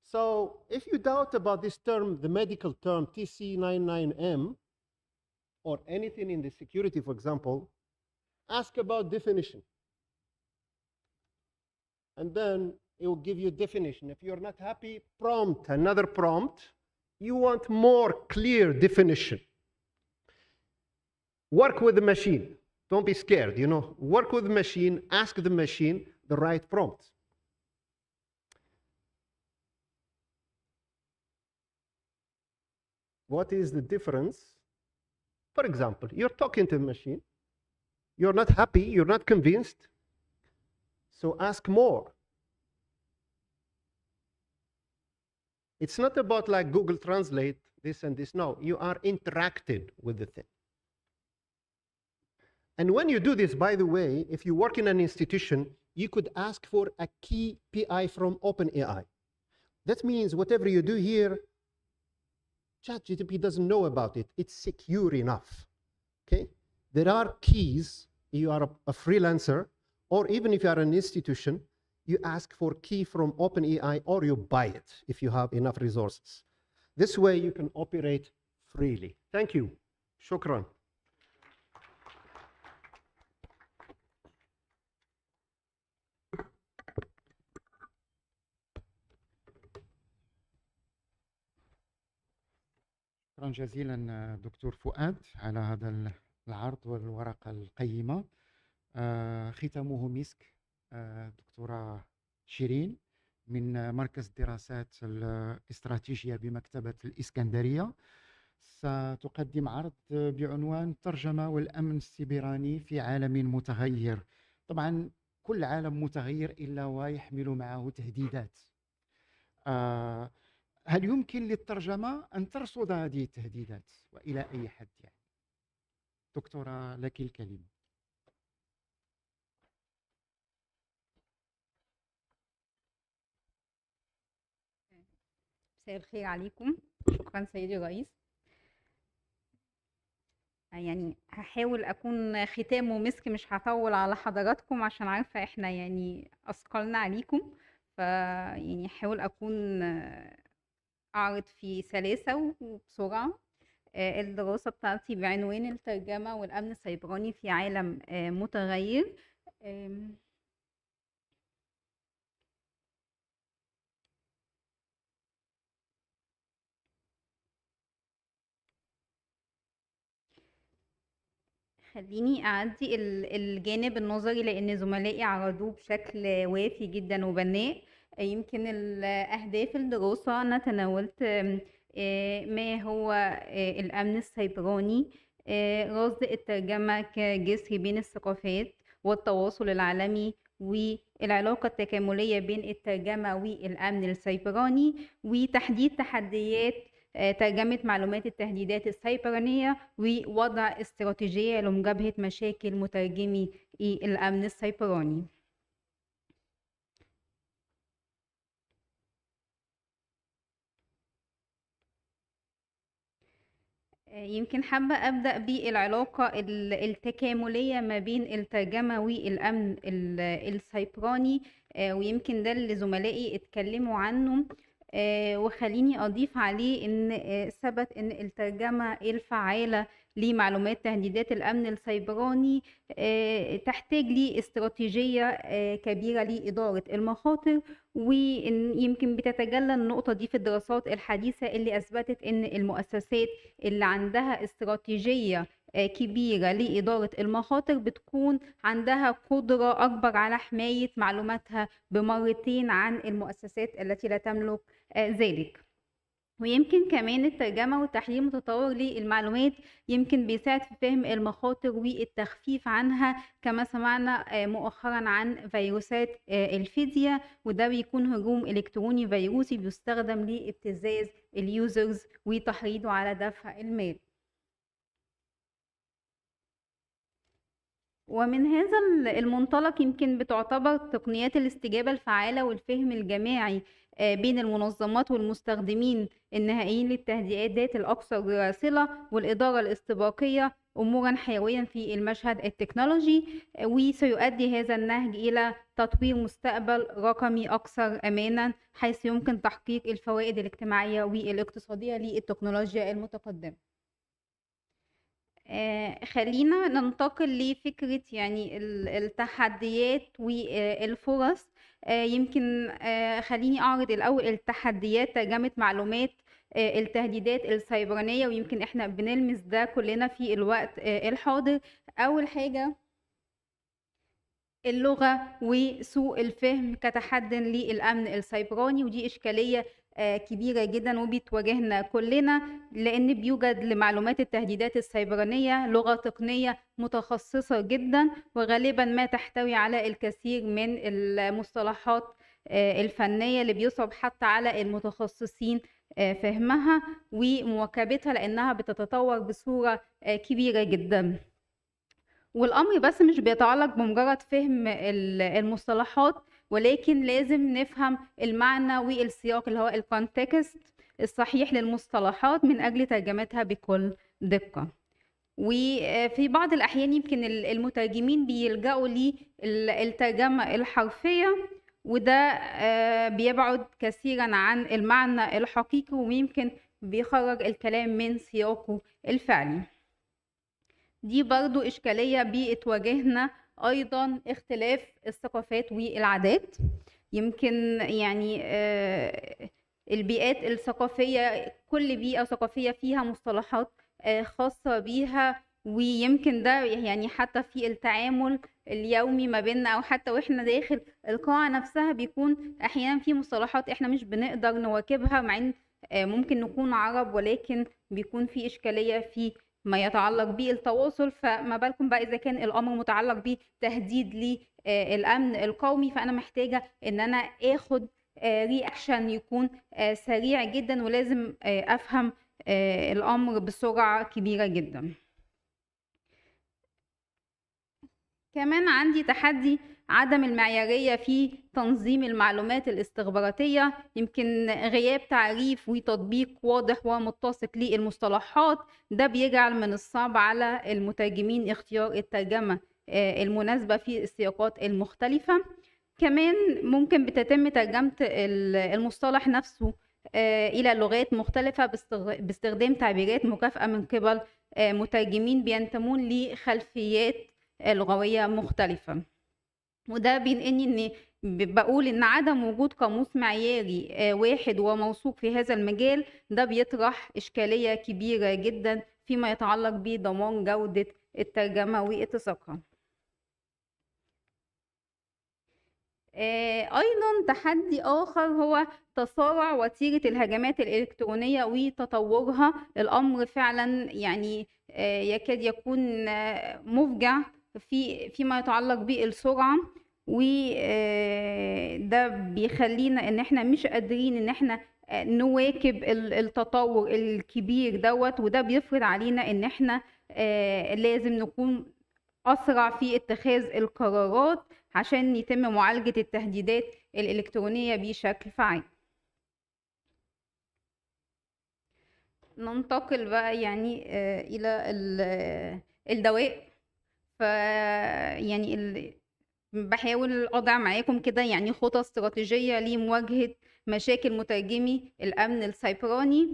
S14: So if you doubt about this term, the medical term TC99M, or anything in the security, for example, ask about definition. and then it will give you definition. If you're not happy, prompt, another prompt. You want more clear definition. Work with the machine. Don't be scared, you know. Work with the machine, ask the machine the right prompt. What is the difference? For example, you're talking to a machine, you're not happy, you're not convinced, so ask more. It's not about like Google Translate this and this. No, you are interacted with the thing. And when you do this, by the way, if you work in an institution, you could ask for a key PI from OpenAI. That means whatever you do here, ChatGPT doesn't know about it. It's secure enough. Okay? There are keys. You are a freelancer, or even if you are an institution, you ask for key from OpenAI or you buy it if you have enough resources. This way you can operate freely. Thank you. Shukran.
S10: شكرا جزيلا دكتور فؤاد على هذا العرض والورقة القيمة. ختامه مسك. دكتورة شيرين من مركز الدراسات الاستراتيجية بمكتبة الإسكندرية ستقدم عرض بعنوان الترجمة والأمن السيبراني في عالم متغير. طبعا كل عالم متغير إلا ويحمل معه تهديدات. هل يمكن للترجمة أن ترصد هذه التهديدات وإلى أي حد يعني؟ دكتورة لك الكلمة.
S15: مساء الخير عليكم. شكرا سيدي الرئيس. يعني هحاول أكون ختامه مسك، مش هطول على حضراتكم عشان عارفة إحنا يعني أثقلنا عليكم، يعني هحاول أكون أعرض في سلاسة وبسرعة. الدراسة بتاعتي بعنوان الترجمة والأمن السيبراني في عالم متغير. خليني أعدي الجانب النظري لأن زملائي عرضوه بشكل وافي جدا وبناء. يمكن الأهداف الدراسة أنا تناولت ما هو الأمن السيبراني، رصد الترجمة كجسر بين الثقافات والتواصل العالمي والعلاقة التكاملية بين الترجمة والأمن السيبراني، وتحديد تحديات ترجمة معلومات التهديدات السيبرانية ووضع استراتيجية لمجابهة مشاكل مترجمي الأمن السيبراني. يمكن حابة أبدأ بالعلاقة التكاملية ما بين الترجمة والأمن السيبراني، ويمكن ده اللي زملائي اتكلموا عنه، وخليني أضيف عليه إن ثبت إن الترجمة الفعالة لمعلومات تهديدات الأمن السيبراني تحتاج لاستراتيجية كبيرة لإدارة المخاطر، ويمكن بتتجلى النقطة دي في الدراسات الحديثة اللي أثبتت إن المؤسسات اللي عندها استراتيجية كبيرة لإدارة المخاطر بتكون عندها قدرة أكبر على حماية معلوماتها بمرتين عن المؤسسات التي لا تملك ذلك. ويمكن كمان الترجمة والتحليل المتطور للمعلومات يمكن بيساعد في فهم المخاطر والتخفيف عنها، كما سمعنا مؤخرا عن فيروسات الفدية، وده بيكون هجوم إلكتروني فيروسي بيستخدم لابتزاز اليوزرز وتحريضه على دفع المال. ومن هذا المنطلق يمكن بتعتبر تقنيات الاستجابة الفعالة والفهم الجماعي بين المنظمات والمستخدمين النهائيين للتهديدات الأكثر صلة والإدارة الاستباقية أمورا حيويا في المشهد التكنولوجي، وسيؤدي هذا النهج إلى تطوير مستقبل رقمي أكثر أمانا، حيث يمكن تحقيق الفوائد الاجتماعية والاقتصادية للتكنولوجيا المتقدمة. خلينا ننتقل لفكرة يعني التحديات والفرص. يمكن خليني أعرض الأول التحديات ترجمة معلومات التهديدات السيبرانية، ويمكن إحنا بنلمس ده كلنا في الوقت الحاضر. أول حاجة اللغة وسوء الفهم كتحد للأمن السيبراني، ودي إشكالية كبيرة جدا وبتواجهنا كلنا، لأن بيوجد لمعلومات التهديدات السيبرانية لغة تقنية متخصصة جدا، وغالبا ما تحتوي على الكثير من المصطلحات الفنية اللي بيصعب حتى على المتخصصين فهمها ومواكبتها، لأنها بتتطور بصورة كبيرة جدا. والأمر بس مش بيتعلق بمجرد فهم المصطلحات، ولكن لازم نفهم المعنى والسياق اللي هو الكونتكست الصحيح للمصطلحات من أجل ترجمتها بكل دقة. وفي بعض الأحيان يمكن المترجمين بيلجأوا للترجمة الحرفية، وده بيبعد كثيرا عن المعنى الحقيقي ويمكن بيخرج الكلام من سياقه الفعلي. دي برضو إشكالية بتواجهنا أيضا، اختلاف الثقافات والعادات. يمكن يعني البيئات الثقافية، كل بيئة ثقافية فيها مصطلحات خاصة بيها، ويمكن ده يعني حتى في التعامل اليومي ما بيننا أو حتى وإحنا داخل القاعة نفسها بيكون أحيانا في مصطلحات إحنا مش بنقدر نواكبها، مع إن ممكن نكون عرب، ولكن بيكون في إشكالية في ما يتعلق بالتواصل. فما بالكم بقى إذا كان الأمر متعلق بتهديد للأمن القومي، فأنا محتاجة إن أنا آخد رياكشن يكون سريع جدا، ولازم أفهم الأمر بسرعة كبيرة جدا. كمان عندي تحدي عدم المعيارية في تنظيم المعلومات الاستخباراتية. يمكن غياب تعريف وتطبيق واضح ومتسق للمصطلحات، ده بيجعل من الصعب على المترجمين اختيار الترجمة المناسبة في السياقات المختلفة. كمان ممكن بتتم ترجمة المصطلح نفسه إلى لغات مختلفة باستخدام تعبيرات مكافئة من قبل مترجمين بينتمون لخلفيات لغوية مختلفة، وده بينقلني إني بقول إن عدم وجود قاموس معياري واحد وموثوق في هذا المجال ده بيطرح إشكالية كبيرة جدا فيما يتعلق بضمان جودة الترجمة واتساقها. أيضا تحدي آخر هو تسارع وتيرة الهجمات الإلكترونية وتطورها. الأمر فعلا يعني يكاد يكون مفجع فيما يتعلق بالسرعة، وده بيخلينا إن احنا مش قادرين إن احنا نواكب التطور الكبير دوت، وده بيفرض علينا إن احنا لازم نكون أسرع في اتخاذ القرارات عشان يتم معالجة التهديدات الإلكترونية بشكل فعال. ننتقل بقى يعني إلى الدواء. يعني بحاول أضع معاكم كده يعني خطة استراتيجية لمواجهة مشاكل مترجمي الأمن السيبراني.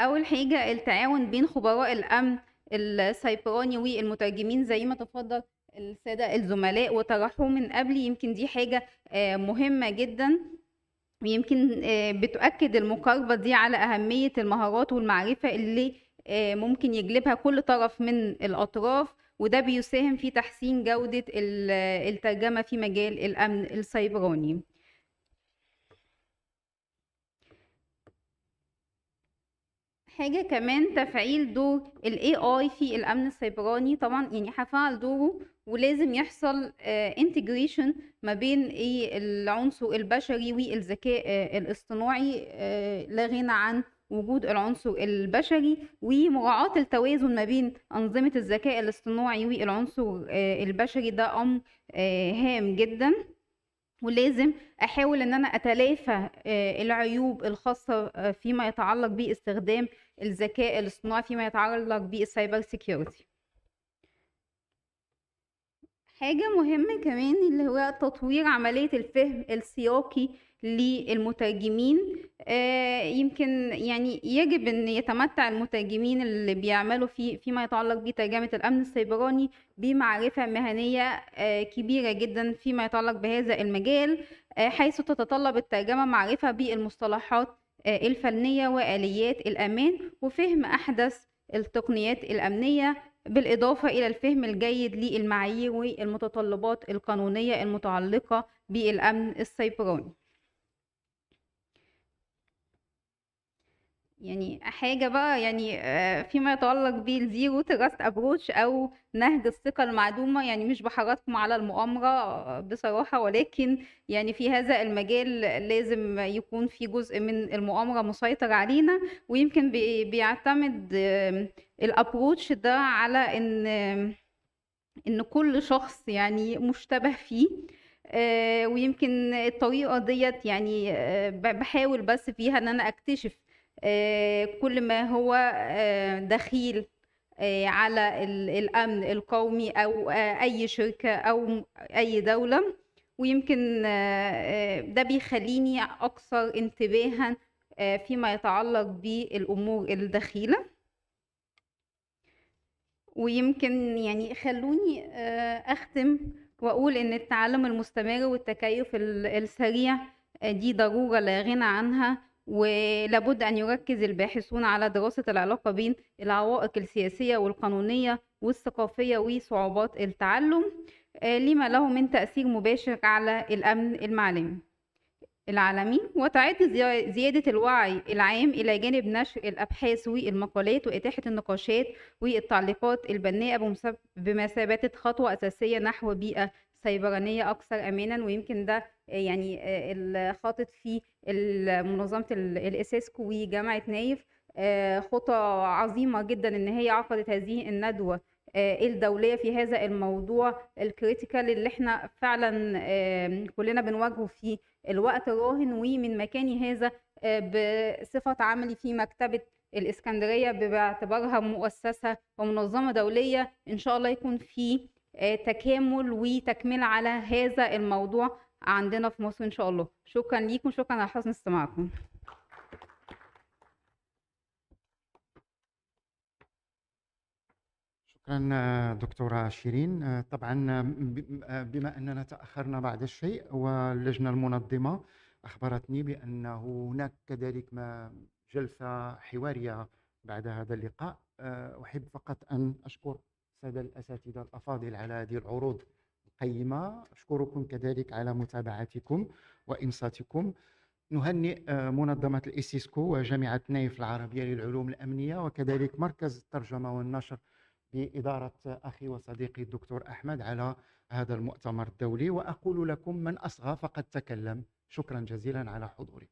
S15: أول حاجة التعاون بين خبراء الأمن السيبراني والمترجمين زي ما تفضل السادة الزملاء وطرحوه من قبل. يمكن دي حاجة مهمة جدا، ويمكن بتؤكد المقاربة دي على أهمية المهارات والمعرفة اللي ممكن يجلبها كل طرف من الأطراف، وده بيساهم في تحسين جودة الترجمة في مجال الأمن السيبراني. حاجة كمان تفعيل دور ال AI في الأمن السيبراني. طبعا يعني هفعل دوره، ولازم يحصل integration ما بين العنصر البشري والذكاء الاصطناعي، لا غنى عن وجود العنصر البشري، ومراعاة التوازن ما بين أنظمة الذكاء الاصطناعي والعنصر البشري. ده أمر هام جدا، ولازم أحاول إن أنا أتلافى العيوب الخاصة فيما يتعلق باستخدام الذكاء الاصطناعي فيما يتعلق بالسايبر سيكيورتي. حاجة مهمة كمان اللي هو تطوير عملية الفهم السياقي للمترجمين. يمكن يعني يجب أن يتمتع المترجمين اللي بيعملوا فيما يتعلق بترجمة الأمن السيبراني بمعرفة مهنية كبيرة جدا فيما يتعلق بهذا المجال، حيث تتطلب الترجمة معرفة بالمصطلحات الفنية وآليات الأمان وفهم أحدث التقنيات الأمنية، بالإضافة إلى الفهم الجيد للمعايير والمتطلبات القانونية المتعلقة بالأمن السيبراني. يعني حاجة بقى يعني فيما يتعلق بالزيرو تراست ابروتش أو نهج الثقة المعدومة، يعني مش بحرضكم على المؤامرة بصراحة، ولكن يعني في هذا المجال لازم يكون في جزء من المؤامرة مسيطر علينا، ويمكن بيعتمد الابروتش ده على إن كل شخص يعني مشتبه فيه. ويمكن الطريقة ديت يعني بحاول بس فيها إن أنا أكتشف كل ما هو دخيل على الأمن القومي أو أي شركة أو أي دولة، ويمكن ده بيخليني أكثر انتباها فيما يتعلق بالأمور الدخيلة. ويمكن يعني خلوني أختم وأقول إن التعلم المستمر والتكيف السريع دي ضرورة لا غنى عنها، ولابد أن يركز الباحثون على دراسة العلاقة بين العوائق السياسية والقانونية والثقافية وصعوبات التعلم لما له من تأثير مباشر على الأمن العالمي، وتعد زيادة الوعي العام إلى جانب نشر الأبحاث والمقالات وإتاحة النقاشات والتعليقات البناءة بمثابة خطوة أساسية نحو بيئة سيبرانية أكثر أمانا. ويمكن ده يعني الخاطط في منظمة الإيسيسكو وجامعة نايف خطى عظيمة جدا إن هي عقدت هذه الندوة الدولية في هذا الموضوع الكريتيكال اللي احنا فعلا كلنا بنواجهه في الوقت الراهن. ومن مكاني هذا بصفة عملي في مكتبة الإسكندرية باعتبارها مؤسسة ومنظمة دولية، إن شاء الله يكون في تكامل وتكملة على هذا الموضوع عندنا في مصر إن شاء الله. شكرا ليكم، شكرا على حسن استماعكم.
S10: شكرا دكتورة شيرين. طبعا بما أننا تأخرنا بعض الشيء واللجنة المنظمة أخبرتني بأنه هناك كذلك جلسة حوارية بعد هذا اللقاء. أحب فقط أن أشكر السادة الأساتذة الأفاضل على هذه العروض القيمة. أشكركم كذلك على متابعتكم وإنصاتكم. نهنئ منظمة الإيسيسكو وجامعة نايف العربية للعلوم الأمنية وكذلك مركز الترجمة والنشر بإدارة أخي وصديقي الدكتور أحمد على هذا المؤتمر الدولي، وأقول لكم من أصغى فقد تكلم. شكرا جزيلا على حضوركم.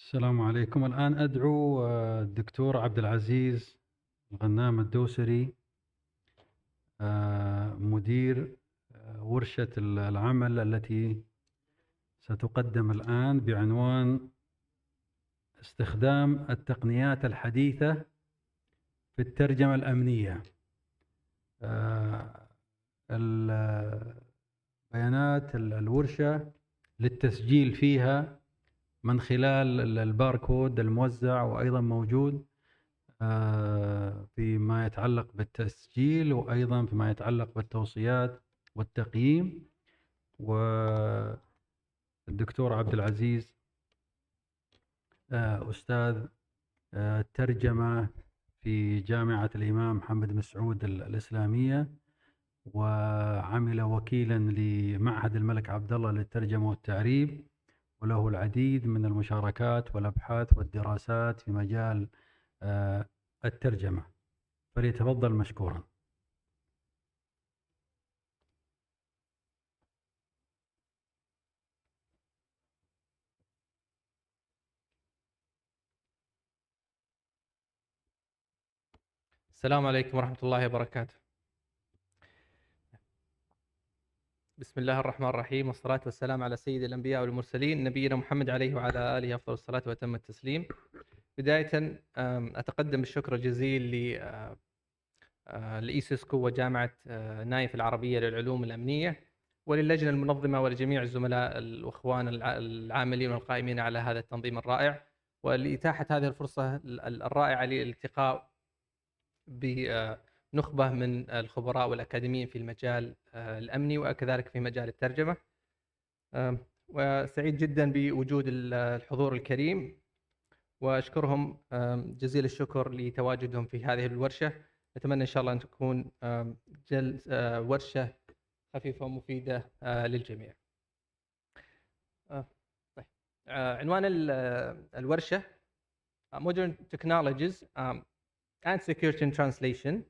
S16: السلام عليكم. الآن أدعو الدكتور عبد العزيز الغنام الدوسري، مدير ورشة العمل التي ستقدم الآن بعنوان استخدام التقنيات الحديثة في الترجمة الأمنية. بيانات الورشة للتسجيل فيها من خلال الباركود الموزع، وأيضا موجود فيما يتعلق بالتسجيل، وأيضا فيما يتعلق بالتوصيات والتقييم. والدكتور عبد العزيز أستاذ الترجمة في جامعة الإمام محمد بن سعود الإسلامية، وعمل وكيلا لمعهد الملك عبد الله للترجمة والتعريب، وله العديد من المشاركات والأبحاث والدراسات في مجال الترجمة، فليتفضل مشكورا.
S17: السلام عليكم ورحمة الله وبركاته. بسم الله الرحمن الرحيم، والصلاة والسلام على سيد الأنبياء والمرسلين نبينا محمد عليه وعلى آله أفضل الصلاة وأتم التسليم. بداية أتقدم بالشكر الجزيل لإيسيسكو وجامعة نايف العربية للعلوم الأمنية، وللجنة المنظمة ولجميع الزملاء الأخوان العاملين والقائمين على هذا التنظيم الرائع، ولإتاحة هذه الفرصة الرائعة للالتقاء بنخبة من الخبراء والأكاديميين في المجال الأمني وكذلك في مجال الترجمة. وسعيد جدا بوجود الحضور الكريم، وأشكرهم جزيل الشكر لتواجدهم في هذه الورشة. أتمنى إن شاء الله أن تكون ورشة خفيفة ومفيدة للجميع. طيب. عنوان الورشة Modern Technologies and Security in Translation.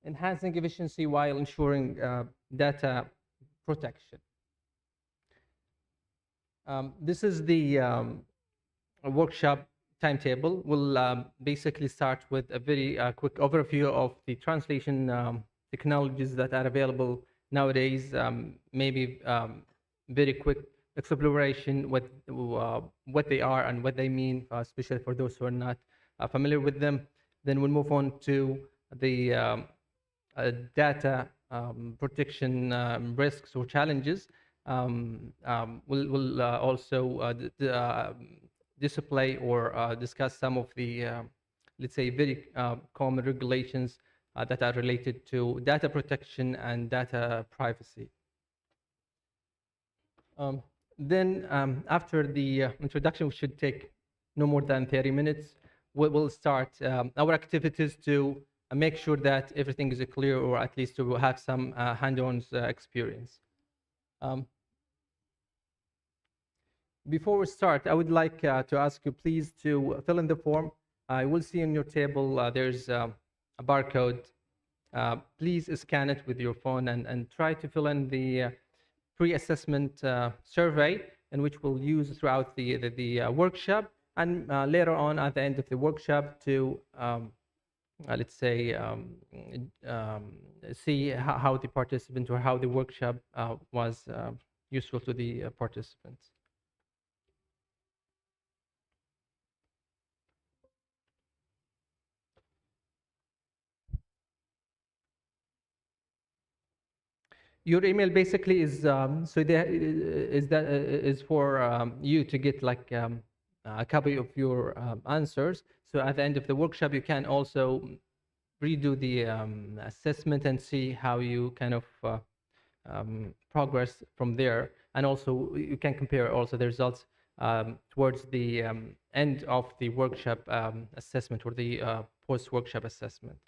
S17: Enhancing efficiency while ensuring data protection. This is the workshop timetable. We'll basically start with a very quick overview of the translation technologies that are available nowadays. Maybe very quick exploration with what they are and what they mean, especially for those who are not familiar with them. Then we'll move on to the data protection risks or challenges. We'll also display or discuss some of the, let's say, very common regulations that are related to data protection and data privacy. Then after the introduction, which should take no more than 30 minutes, we'll start our activities to make sure that everything is clear, or at least to have some hand-on experience. Before we start, I would like to ask you please to fill in the form. I will see on your table there's a barcode. Please scan it with your phone and try to fill in the pre-assessment survey, in which we'll use throughout the workshop, and later on at the end of the workshop to let's say see how the participant or how the workshop was useful to the participants. Your email basically is is for you to get like a copy of your answers. So at the end of the workshop, you can also redo the assessment and see how you kind of progress from there. And also you can compare also the results towards the end of the workshop assessment, or the post-workshop assessment.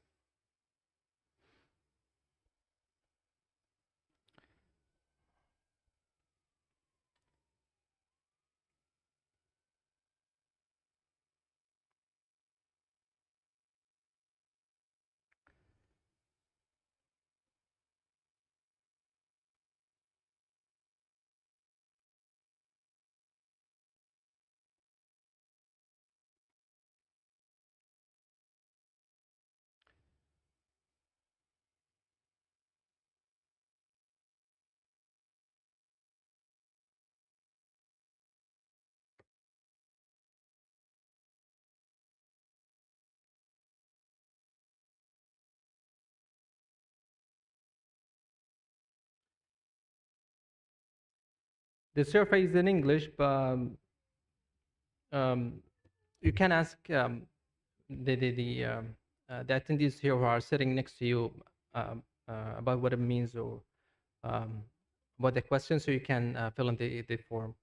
S17: The survey is in English, but you can ask the attendees here who are sitting next to you about what it means or about the question, so you can fill in the form.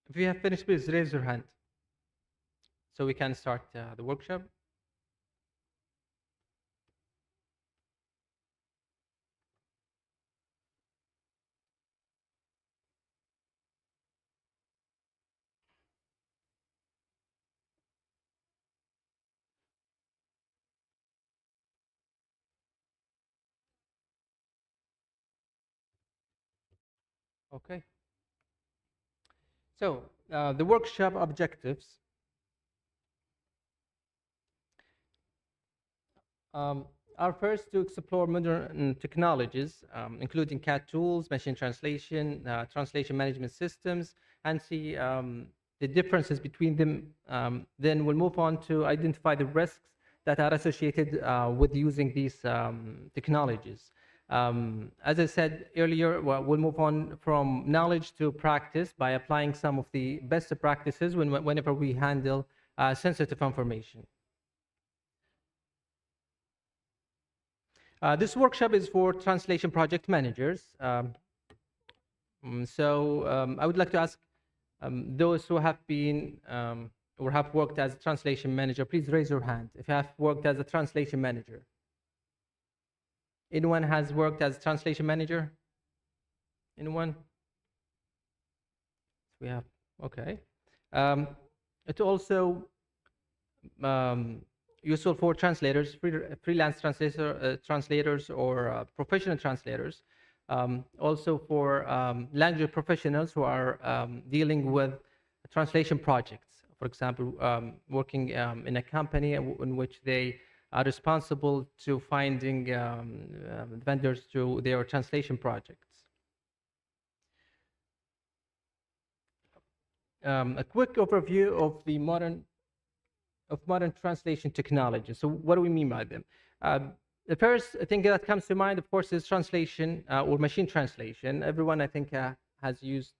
S17: If you have finished, please raise your hand so we can start the workshop. Okay. So the workshop objectives are first to explore modern technologies, including CAD tools, machine translation, translation management systems, and see the differences between them. Then we'll move on to identify the risks that are associated with using these technologies. As I said earlier, we'll move on from knowledge to practice by applying some of the best practices whenever we handle sensitive information. This workshop is for translation project managers. I would like to ask those who have been or have worked as a translation manager, please raise your hand if you have worked as a translation manager. Anyone has worked as a translation manager? Anyone? We have, okay. It's also useful for translators, freelance translators or professional translators. Also for language professionals who are dealing with translation projects. For example, working in a company in which they are responsible to finding vendors to their translation projects. A quick overview of the modern translation technology. So what do we mean by them? The first thing that comes to mind, of course, is translation or machine translation. Everyone, I think, has used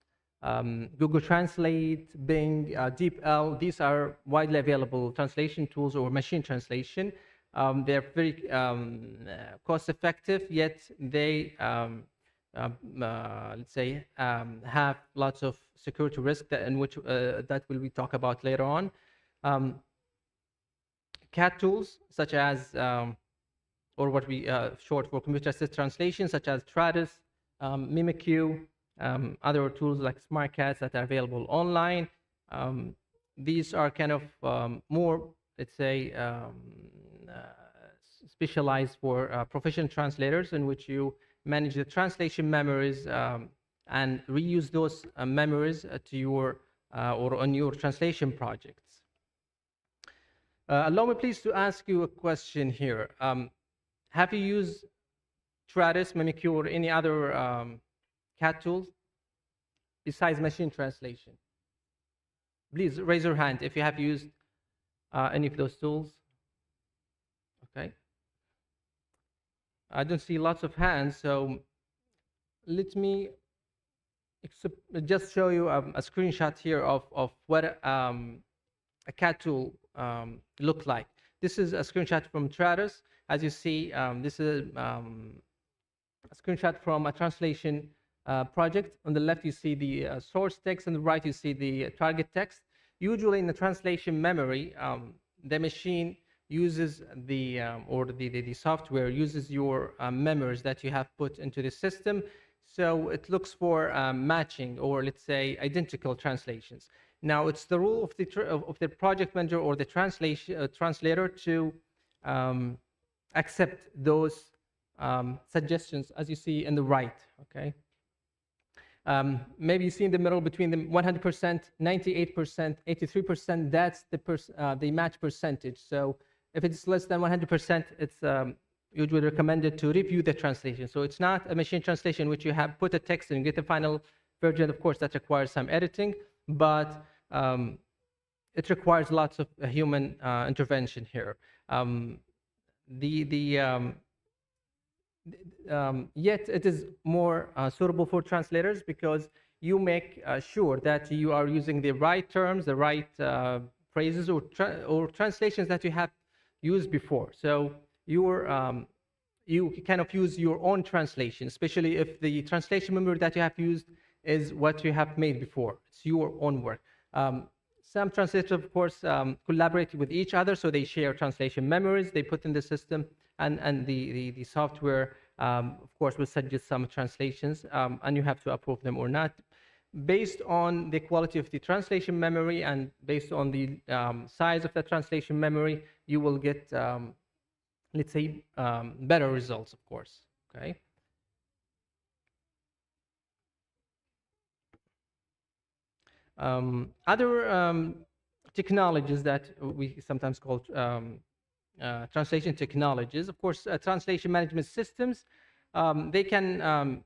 S17: Google Translate, Bing, DeepL. These are widely available translation tools or machine translation. They're very cost-effective, yet they, let's say, have lots of security risk that will be talked about later on. CAD tools, such as, or what we short for computer-assisted translation, such as Trados, Mimikyu, other tools like SmartCats that are available online. These are kind of more, let's say, specialized for professional translators, in which you manage the translation memories and reuse those memories to your or on your translation projects. Allow me please to ask you a question here. Have you used Trados, Mimikyu, or any other CAD tools besides machine translation? Please raise your hand if you have used any of those tools. Okay. I don't see lots of hands, so let me just show you a screenshot here of what a CAD tool look like. This is a screenshot from Trados. As you see, this is a screenshot from a translation project. On the left, you see the source text. On the right, you see the target text. Usually in the translation memory, the machine uses the software uses your memories that you have put into the system. So it looks for matching, or let's say identical translations. Now it's the role of the project manager or the translator to accept those suggestions, as you see in the right, okay? Maybe you see in the middle between the 100%, 98%, 83%, that's the match percentage. So if it's less than 100%, it's usually recommended to review the translation. So it's not a machine translation which you have put a text and get the final version. Of course, that requires some editing, but it requires lots of human intervention here. Yet it is more suitable for translators because you make sure that you are using the right terms, the right phrases or translations that you have used before. So you kind of use your own translation, especially if the translation memory that you have used is what you have made before. It's your own work. Some translators, of course, collaborate with each other, so they share translation memories they put in the system, and the software, of course, will suggest some translations, and you have to approve them or not. Based on the quality of the translation memory and based on the size of the translation memory, you will get, let's say, better results, of course, okay? Other technologies that we sometimes call translation technologies, of course, translation management systems, they can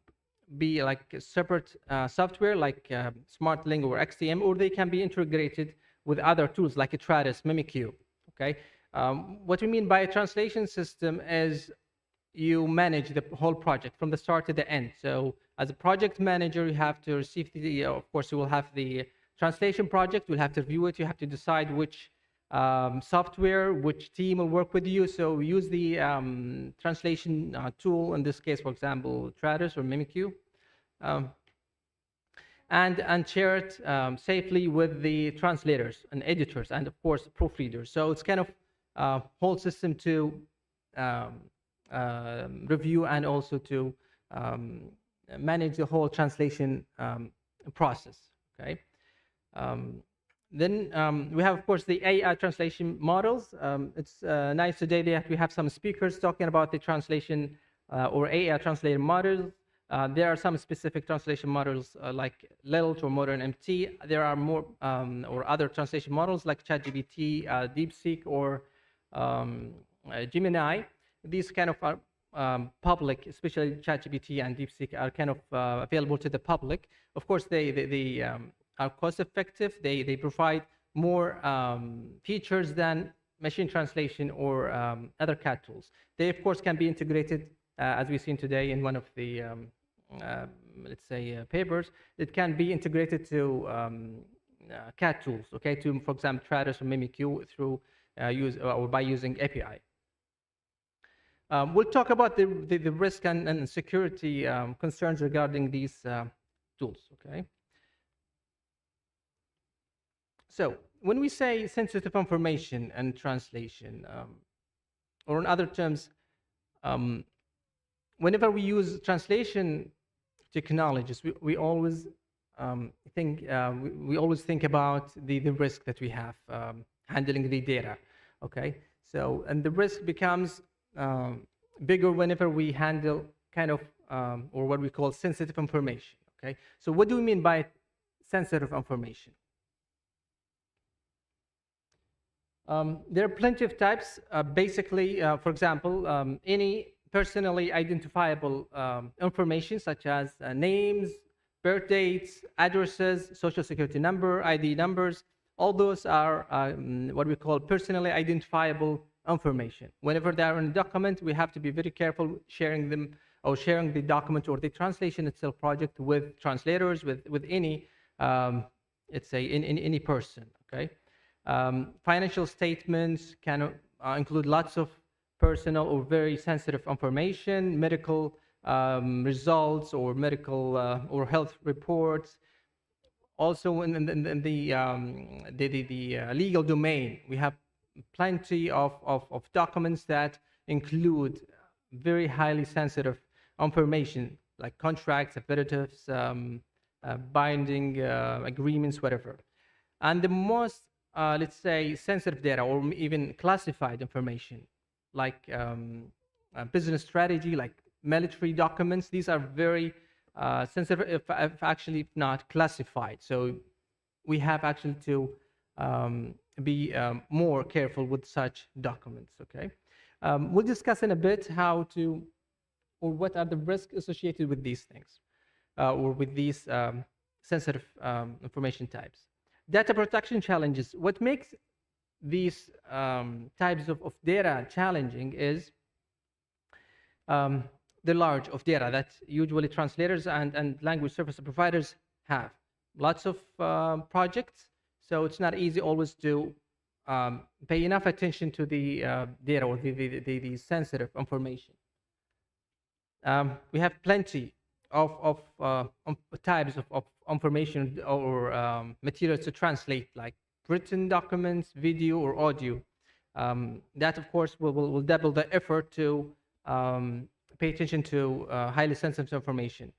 S17: be like a separate software like SmartLink or XTM, or they can be integrated with other tools like Trados, Mimikyu, okay? What we mean by a translation system is you manage the whole project from the start to the end. So as a project manager, you have to receive the, of course, you will have the translation project, you'll have to review it, you have to decide which software, which team will work with you. So use the translation tool, in this case, for example, Trados or Mimikyu, and share it safely with the translators and editors and, of course, proofreaders. So it's kind of a whole system to review and also to manage the whole translation process, okay? Then we have, of course, the AI translation models. It's nice today that we have some speakers talking about the translation or AI translator models. There are some specific translation models like LILT or Modern MT. There are more or other translation models like ChatGPT, DeepSeek, or Gemini. These kind of are public, especially ChatGPT and DeepSeek are kind of available to the public. Of course, they are cost effective. They provide more features than machine translation or other CAT tools. They, of course, can be integrated, as we've seen today in one of the, let's say, papers. It can be integrated to CAT tools, okay, to, for example, Trados or Mimikyu through or by using API. We'll talk about the risk and security concerns regarding these tools, okay? So when we say sensitive information and translation, or in other terms, whenever we use translation technologies, we always think about the risk that we have handling the data, okay? So, and the risk becomes bigger whenever we handle kind of, or what we call sensitive information, okay? So what do we mean by sensitive information? There are plenty of types. Basically, for example, any personally identifiable information such as names, birth dates, addresses, social security number, ID numbers, all those are what we call personally identifiable information. Whenever they are in a document, we have to be very careful sharing them or sharing the document or the translation itself project with translators, with any, let's say, in any person, okay? Financial statements can include lots of personal or very sensitive information, medical results or medical or health reports. Also in the legal domain, we have plenty of documents that include very highly sensitive information like contracts, affidavits, binding agreements, whatever. And the most let's say, sensitive data or even classified information, like business strategy, like military documents. These are very sensitive, if actually not classified. So we have actually to be more careful with such documents, okay? We'll discuss in a bit how to, or what are the risks associated with these things, or with these sensitive information types. Data protection challenges. What makes these types of data challenging is the large of data that usually translators and language service providers have. Lots of projects, so it's not easy always to pay enough attention to the data or the sensitive information. We have plenty of types of information or materials to translate, like written documents, video, or audio. That, of course, will double the effort to pay attention to highly sensitive information.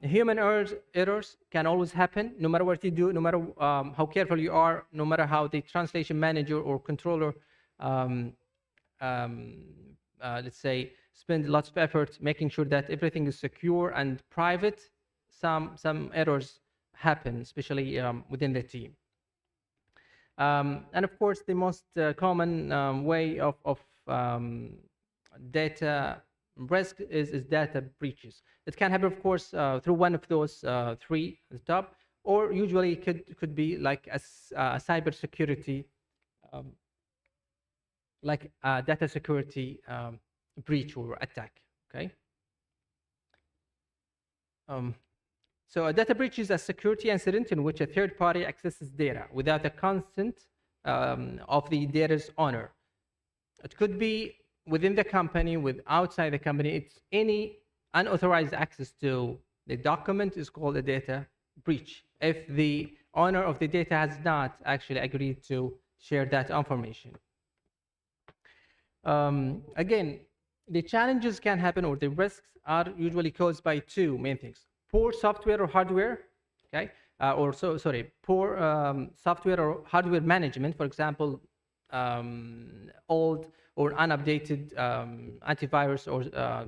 S17: Human errors can always happen, no matter what you do, no matter how careful you are, no matter how the translation manager or controller, let's say, spend lots of effort making sure that everything is secure and private. Some errors happen, especially within the team. And of course, the most common way of data risk is data breaches. It can happen, of course, through one of those three at the top, or usually it could be like a cyber security, like a data security breach or attack, okay? So a data breach is a security incident in which a third party accesses data without the consent of the data's owner. It could be within the company, with outside the company. It's any unauthorized access to the document is called a data breach, if the owner of the data has not actually agreed to share that information. Again, the challenges can happen, or the risks are usually caused by two main things: poor software or hardware, okay, poor software or hardware management. For example, old or unupdated antivirus or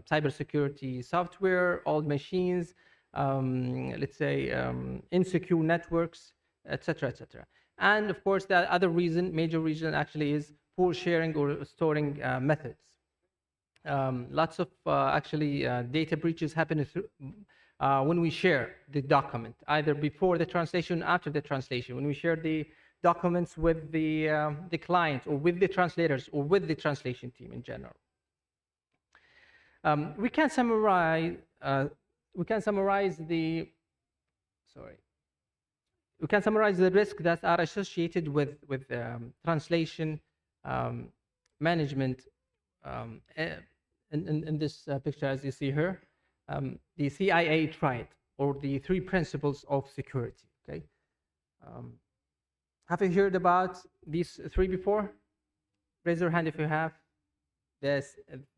S17: cybersecurity software, old machines, let's say insecure networks, etc., etc. And of course, the other reason, major reason actually, is poor sharing or storing methods. Lots of actually data breaches happen when we share the document, either before the translation, after the translation. When we share the documents with the client, or with the translators, or with the translation team in general. We can summarize the risks that are associated with translation management in this picture, as you see here. The CIA tried, or the three principles of security, okay? Have you heard about these three before? Raise your hand if you have. There's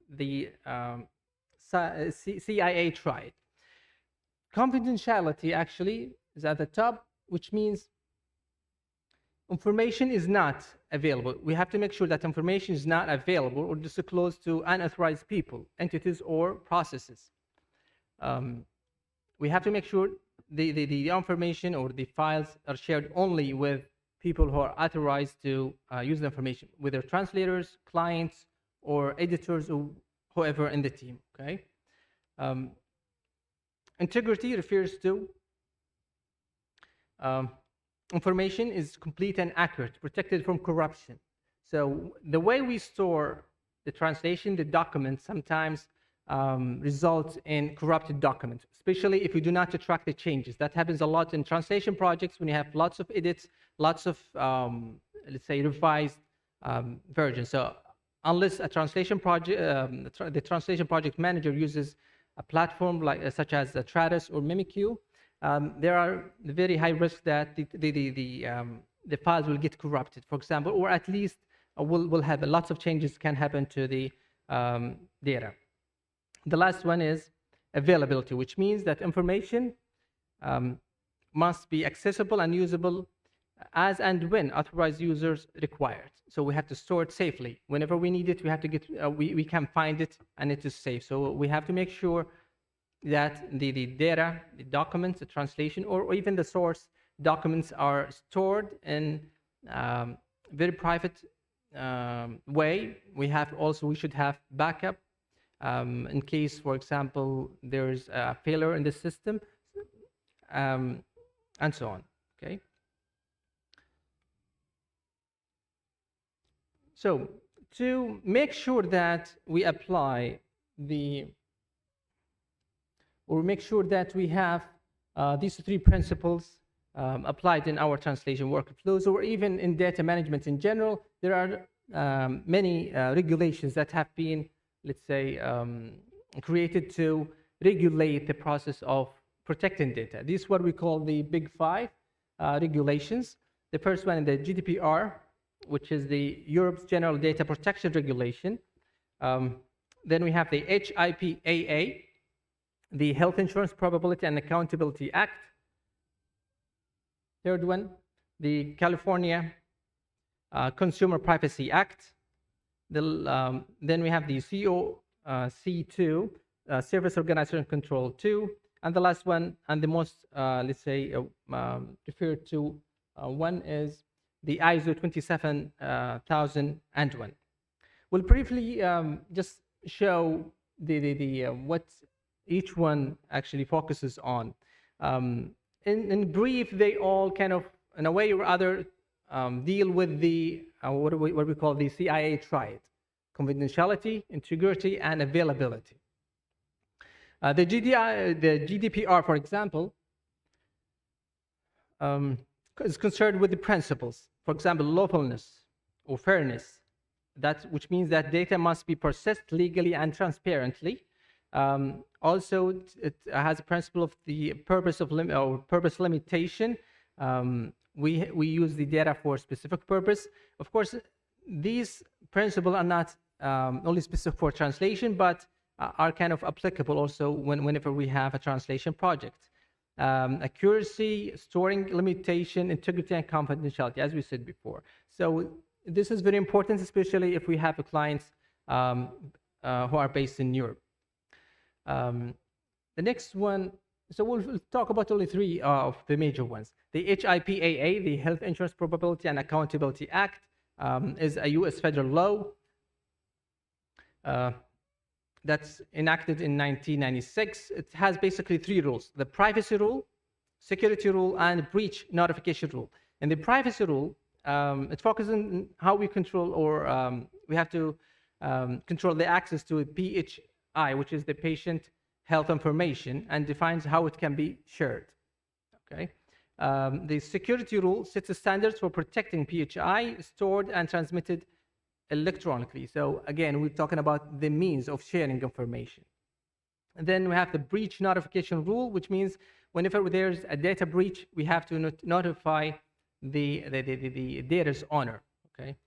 S17: the CIA tried. Confidentiality actually is at the top, which means information is not available. We have to make sure that information is not available or disclosed to unauthorized people, entities, or processes. We have to make sure the information or the files are shared only with people who are authorized to use the information, whether translators, clients, or editors, or whoever in the team, okay? Integrity refers to information is complete and accurate, protected from corruption. So the way we store the translation, the documents, sometimes results in corrupted documents, especially if you do not track the changes. That happens a lot in translation projects when you have lots of edits, lots of, let's say, revised versions. So unless a translation project, the translation project manager uses a platform such as Trados or Mimikyu, there are very high risks that the files will get corrupted, for example, or at least will have lots of changes can happen to the data. The last one is availability, which means that information must be accessible and usable as and when authorized users require it. So we have to store it safely. Whenever we need it, we have to get, we can find it and it is safe. So we have to make sure that the data, the documents, the translation, or even the source documents are stored in very private way. We should have backup in case, for example, there's a failure in the system, and so on. Okay. So to make sure that we apply make sure that we have these three principles applied in our translation workflows, or even in data management in general, there are many regulations that have been, let's say, created to regulate the process of protecting data. This is what we call the Big Five regulations. The first one is the GDPR, which is the Europe's General Data Protection Regulation. Then we have the HIPAA, the Health Insurance Probability and Accountability Act. Third one, the California Consumer Privacy Act. Then we have the COC2, Service Organization Control 2. And the last one, and the most, let's say, referred to one is the ISO 27001. We'll briefly just show what each one actually focuses on. In brief, they all kind of, in a way or other, deal with the what we call the CIA triad: confidentiality, integrity, and availability. The GDPR, for example, is concerned with the principles. For example, lawfulness or fairness, which means that data must be processed legally and transparently. Also, it has a principle of the purpose limitation. We use the data for a specific purpose. Of course, these principles are not only specific for translation, but are kind of applicable also whenever we have a translation project. Accuracy, storing limitation, integrity, and confidentiality, as we said before. So this is very important, especially if we have clients who are based in Europe. The next one, so we'll talk about only three of the major ones. The HIPAA, the Health Insurance Probability and Accountability Act, is a US federal law that's enacted in 1996. It has basically three rules: the privacy rule, security rule, and breach notification rule. And the privacy rule, it focuses on how we control, or we have to control the access to PHI, which is the patient health information, and defines how it can be shared. Okay. The security rule sets the standards for protecting PHI stored and transmitted electronically. So again, we're talking about the means of sharing information. And then we have the breach notification rule, which means whenever there's a data breach, we have to notify the data's owner. Okay.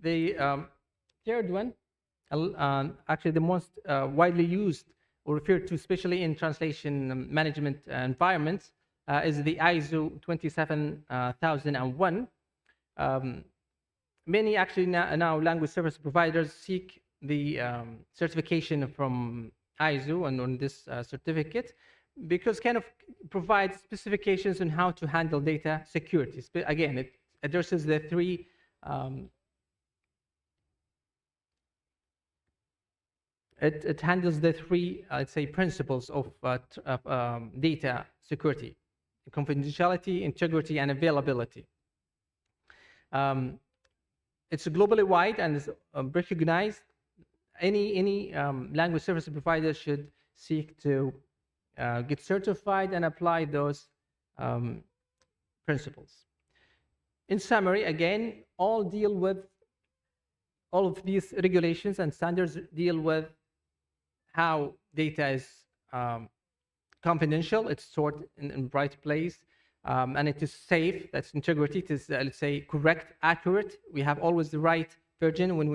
S17: The third one, actually the most widely used or referred to, especially in translation management environments, is the ISO 27001. Many actually now language service providers seek the certification from ISO and on this certificate, because kind of provides specifications on how to handle data security. Again, it addresses the three it handles the three, let's say, principles of data security: confidentiality, integrity, and availability. It's globally wide and is recognized. Any language service provider should seek to get certified and apply those principles. In summary, again, all of these regulations and standards deal with how data is confidential, it's stored in a right place, and it is safe. That's integrity. It is, let's say, correct, accurate. We have always the right version when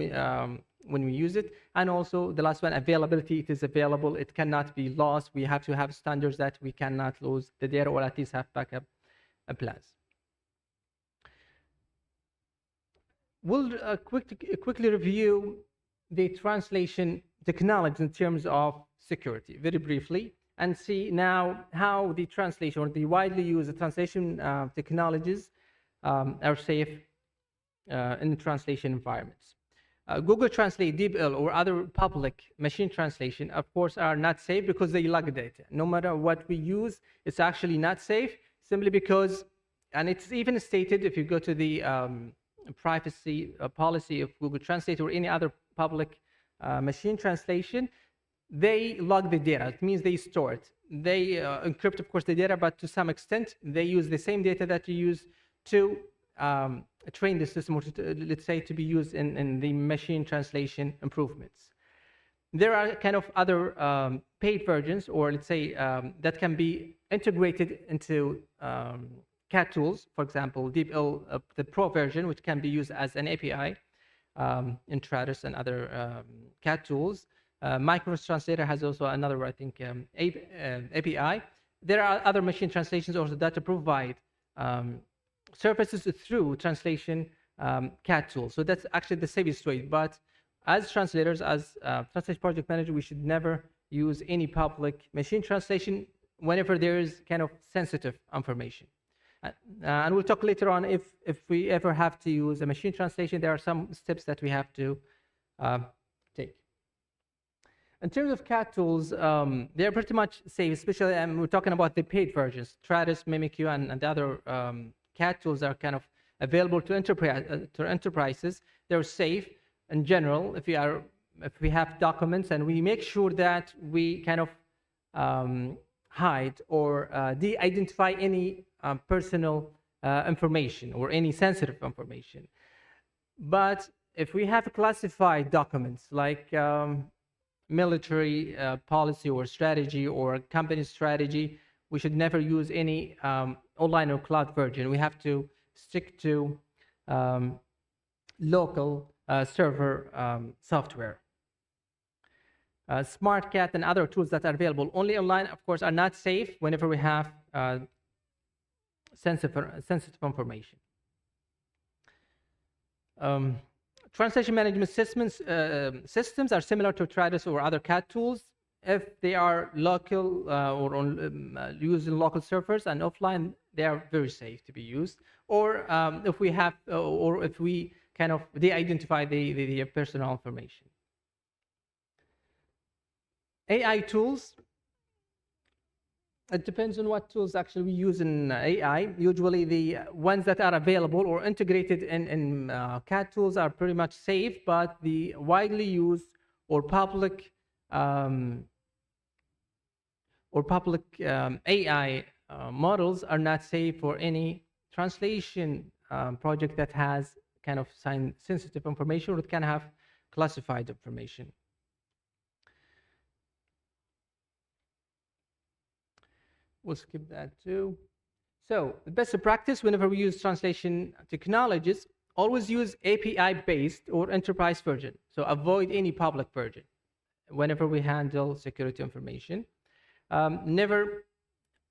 S17: when we use it. And also the last one, availability. It is available. It cannot be lost. We have to have standards that we cannot lose the data, or at least have backup plans. We'll quickly review the translation technology in terms of security very briefly, and see now how the translation or the widely used translation technologies are safe in the translation environments. Google Translate, DeepL, or other public machine translation, of course, are not safe because they log data. No matter what we use, it's actually not safe, simply because, and it's even stated if you go to the privacy policy of Google Translate or any other public machine translation, they log the data. It means they store it. They encrypt, of course, the data, but to some extent, they use the same data that you use to train the system, or to, let's say, to be used in the machine translation improvements. There are kind of other paid versions, or let's say, that can be integrated into CAT tools. For example, DeepL, the Pro version, which can be used as an API in Trados and other CAT tools. Microsoft Translator has also another, I think, API. There are other machine translations also that provide services through translation CAT tools. So that's actually the safest way. But as translators, as translation project manager, we should never use any public machine translation whenever there is kind of sensitive information. And we'll talk later on if we ever have to use a machine translation, there are some steps that we have to take. In terms of CAT tools, they're pretty much safe, especially we're talking about the paid versions. Trados, Mimikyu, and the other CAT tools are kind of available to enterprises. They're safe in general if we have documents, and we make sure that we kind of hide or de-identify any personal information or any sensitive information. But if we have classified documents like military policy or strategy or company strategy, we should never use any online or cloud version. We have to stick to local server software. SmartCat and other tools that are available only online, of course, are not safe whenever we have sensitive information. Translation management systems are similar to Trados or other CAT tools. If they are local or used in local servers and offline, they are very safe to be used. Or if we have, or if we kind of de-identify the personal information. AI tools. It depends on what tools actually we use in AI. Usually the ones that are available or integrated in CAT tools are pretty much safe, but the widely used or public AI models are not safe for any translation project that has kind of sensitive information, or it can have classified information. We'll skip that too. So the best practice whenever we use translation technologies, always use API-based or enterprise version. So avoid any public version whenever we handle security information. And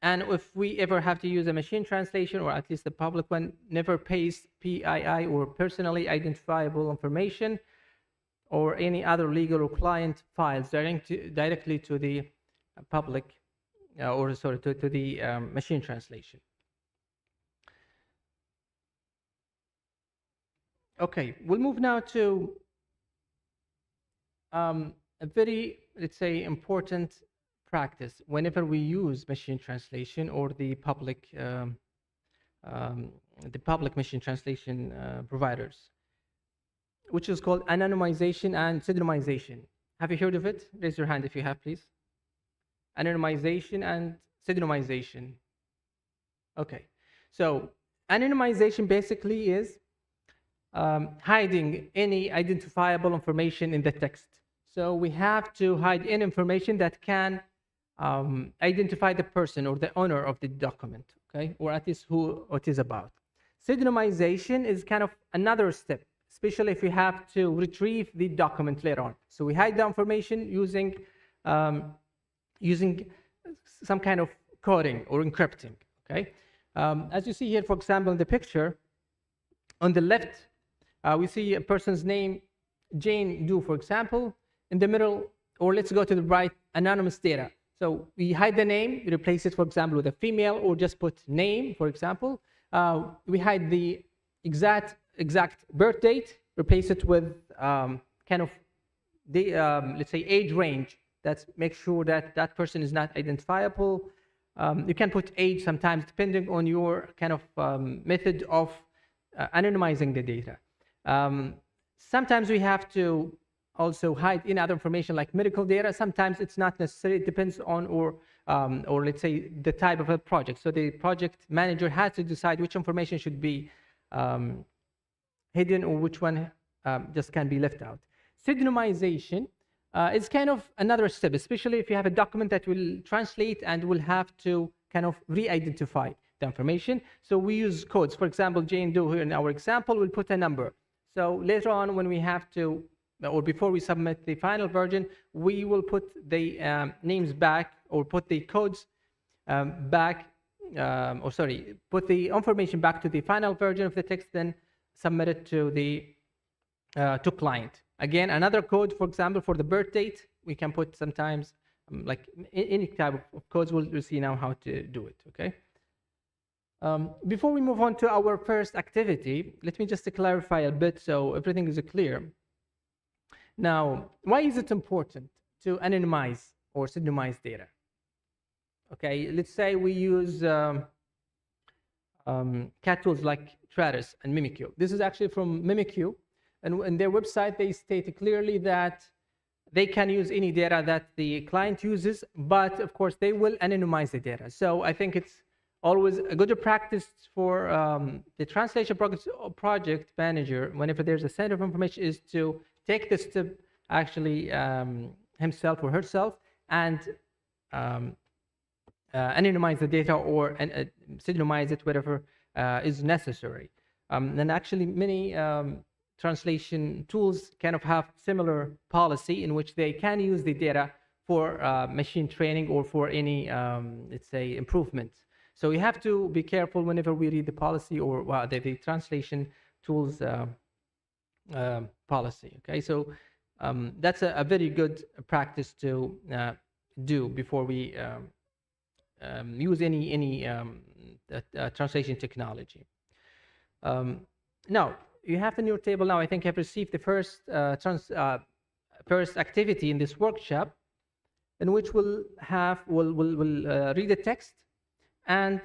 S17: if we ever have to use a machine translation, or at least the public one, never paste PII or personally identifiable information or any other legal or client files directly to the public or sorry, to the machine translation. Okay, we'll move now to a very, let's say, important practice whenever we use machine translation or the public machine translation providers, which is called anonymization and pseudonymization. Have you heard of it? Raise your hand if you have, please. Anonymization and pseudonymization. Okay, so anonymization basically is hiding any identifiable information in the text. So we have to hide any information that can identify the person or the owner of the document, okay, or at least who it is about. Pseudonymization is kind of another step, especially if we have to retrieve the document later on. So we hide the information using some kind of coding or encrypting, okay? As you see here, for example, in the picture, on the left, we see a person's name, Jane Doe, for example. In the middle, or let's go to the right, anonymous data. So we hide the name, replace it, for example, with a female, or just put name, for example. We hide the exact birth date, replace it with kind of the, let's say, age range. That makes sure that that person is not identifiable. You can put age sometimes, depending on your kind of method of anonymizing the data. Sometimes we have to also hide any other information like medical data. Sometimes it's not necessary. It depends on or let's say the type of a project. So the project manager has to decide which information should be hidden or which one just can be left out. Pseudonymization is kind of another step, especially if you have a document that will translate and will have to kind of re-identify the information. So we use codes. For example, Jane Doe here in our example will put a number. So later on when we have to, or before we submit the final version, we will put the names back or put the codes back, put the information back to the final version of the text, then submit it to the to client. Again, another code, for example, for the birth date, we can put sometimes like any type of codes. We'll see now how to do it, okay? Before we move on to our first activity, let me just clarify a bit so everything is clear. Now, why is it important to anonymize or pseudonymize data? Okay, let's say we use CAT tools like Traris and Mimikyu. This is actually from Mimikyu, and in their website they state clearly that they can use any data that the client uses, but of course they will anonymize the data. So I think it's always a good practice for the translation project manager, whenever there's a set of information, is to take the step actually himself or herself and anonymize the data or pseudonymize it, whatever is necessary. And actually many translation tools kind of have similar policy in which they can use the data for machine training or for any, let's say, improvements. So we have to be careful whenever we read the policy or the translation tools policy. Okay, so that's a very good practice to do before we use any translation technology. Now you have in your table now. I think I've received the first first activity in this workshop, in which we'll read the text and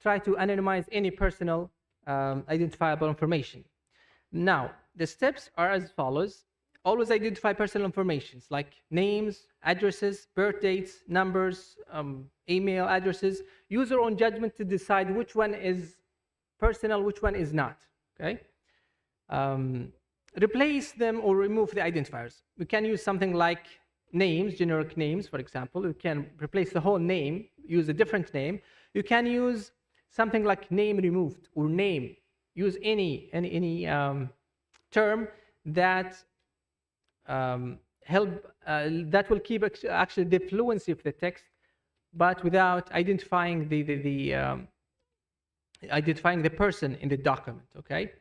S17: try to anonymize any personal identifiable information. Now, the steps are as follows. Always identify personal information like names, addresses, birth dates, numbers, email addresses. Use your own judgment to decide which one is personal, which one is not, okay? Replace them or remove the identifiers. We can use something like names, generic names, for example. You can replace the whole name, use a different name. You can use something like name removed or name. Use any term that that will keep actually the fluency of the text, but without identifying identifying the person in the document. Okay.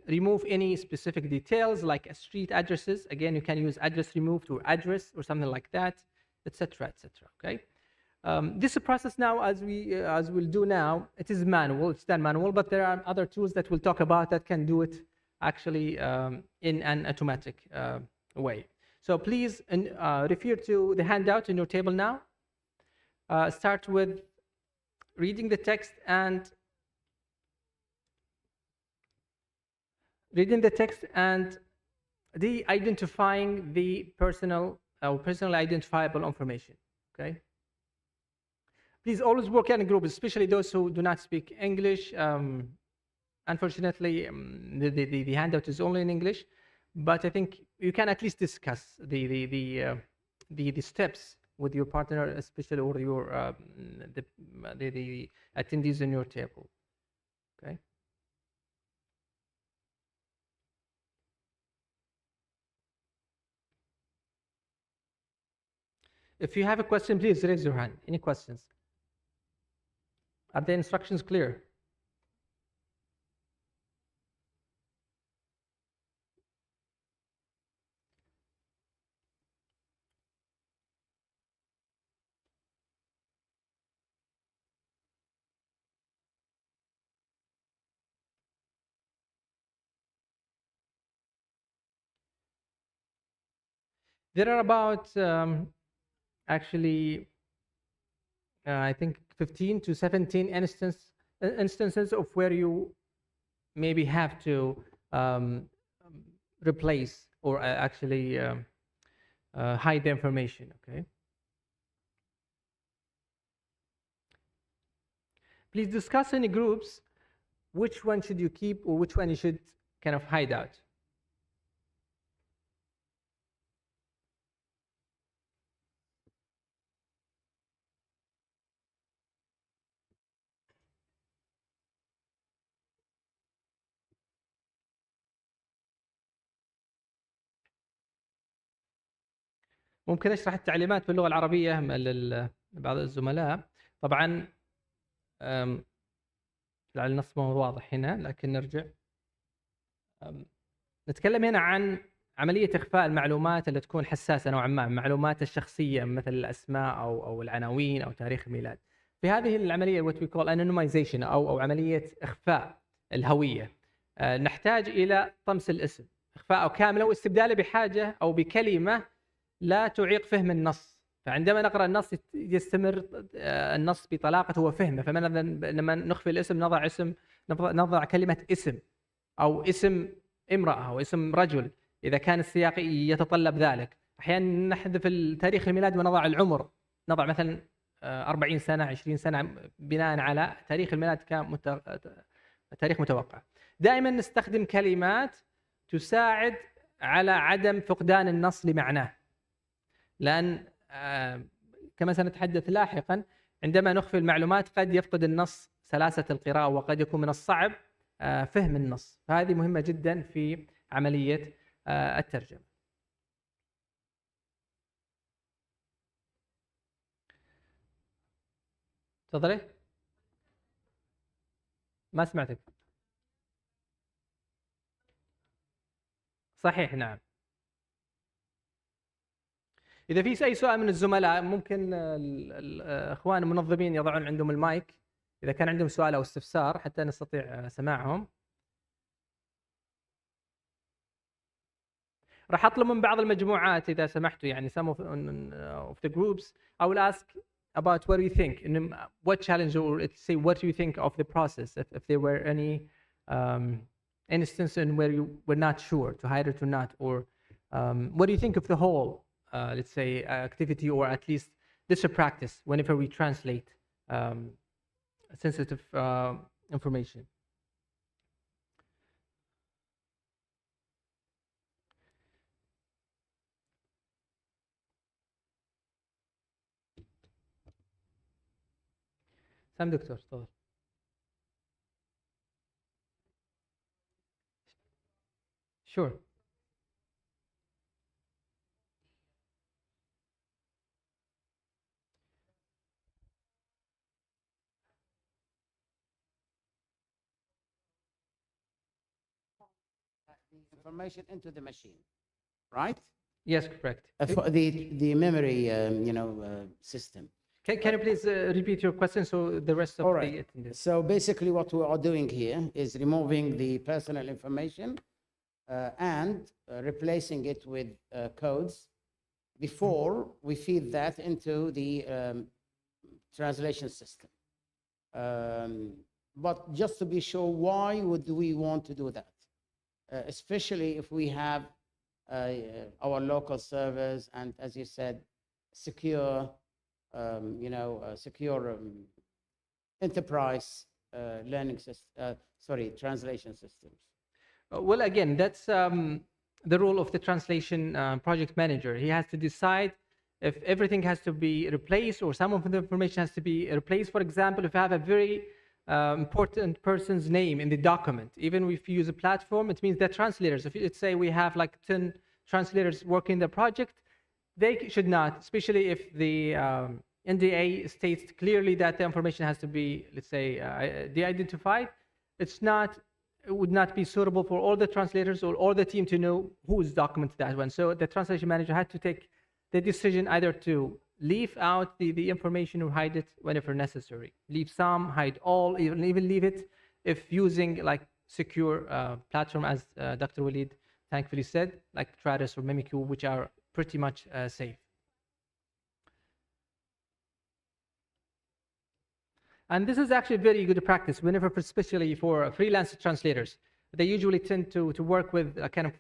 S17: Remove any specific details like street addresses. Again, you can use address removed or address or something like that, etc., etc. Okay. This process now, as we'll do now, it is manual. It's done manual, but there are other tools that we'll talk about that can do it actually in an automatic way. So please refer to the handout in your table now. Start with reading the text and de-identifying the personal or personally identifiable information. Okay. Please always work in a group, especially those who do not speak English. Unfortunately, the handout is only in English, but I think you can at least discuss the steps with your partner, especially or your the attendees in your table. Okay. If you have a question, please raise your hand. Any questions? Are the instructions clear? There are about actually I think 15 to 17 instances of where you maybe have to replace or actually hide the information. Okay. Please discuss in the groups which one should you keep or which one you should kind of hide out. ممكن اشرح التعليمات باللغه العربيه لبعض الزملاء. طبعا لعل النص ما هو واضح هنا، لكن نرجع. نتكلم هنا عن عمليه اخفاء المعلومات اللي تكون حساسه نوعا ما، المعلومات الشخصيه مثل الاسماء او العناوين او تاريخ الميلاد. في هذه العمليه what we call anonymization او عمليه اخفاء الهويه، نحتاج الى طمس الاسم، اخفاءه كامله واستبداله بحاجه او بكلمه لا تعيق فهم النص. فعندما نقرأ النص يستمر النص بطلاقته وفهمه. لما نخفي الاسم نضع كلمة اسم أو اسم امرأة أو اسم رجل إذا كان السياق يتطلب ذلك. أحيانا نحذف تاريخ الميلاد ونضع العمر، نضع مثلا 40 سنة 20 سنة بناء على تاريخ الميلاد تاريخ متوقع. دائما نستخدم كلمات تساعد على عدم فقدان النص لمعناه، لأن كما سنتحدث لاحقا عندما نخفي المعلومات قد يفقد النص سلاسة القراءة وقد يكون من الصعب فهم النص. فهذه مهمة جدا في عملية الترجمة. تفضلي. ما سمعتك. صحيح نعم. إذا في أي سؤال من الزملاء ممكن الأخوان المنظمين يضعون عندهم المايك إذا كان عندهم سؤال أو استفسار حتى نستطيع سماعهم. راح أطلب من بعض المجموعات إذا سمحتوا، يعني some of the groups I will ask about what do you think, what challenge or say what do you think of the process, if there were any instance in where you were not sure to hide it or not, or what do you think of the whole let's say activity, or at least this a practice whenever we translate sensitive information. سام دكتور تفضل. Sure.
S4: Information into the machine, right?
S17: Yes, correct.
S4: The memory, system.
S17: Can you please repeat your question so the rest of the attendees?
S4: So basically what we are doing here is removing the personal information and replacing it with codes before we feed that into the translation system. But just to be sure, why would we want to do that? Especially if we have our local servers and, as you said, secure, secure enterprise learning system, translation systems.
S17: Well, again, that's the role of the translation project manager. He has to decide if everything has to be replaced or some of the information has to be replaced. For example, if you have a very important person's name in the document, even if you use a platform, it means that translators, if let's say we have like 10 translators working the project, they should not, especially if the NDA states clearly that the information has to be, let's say, de-identified. It would not be suitable for all the translators or all the team to know whose document that one. So the translation manager had to take the decision either to leave out the information or hide it whenever necessary. Leave some, hide all, even leave it if using like secure platform, as Dr. Walid thankfully said, like Trados or Mimikyu, which are pretty much safe. And this is actually very good practice whenever, especially for freelance translators. They usually tend to work with a kind of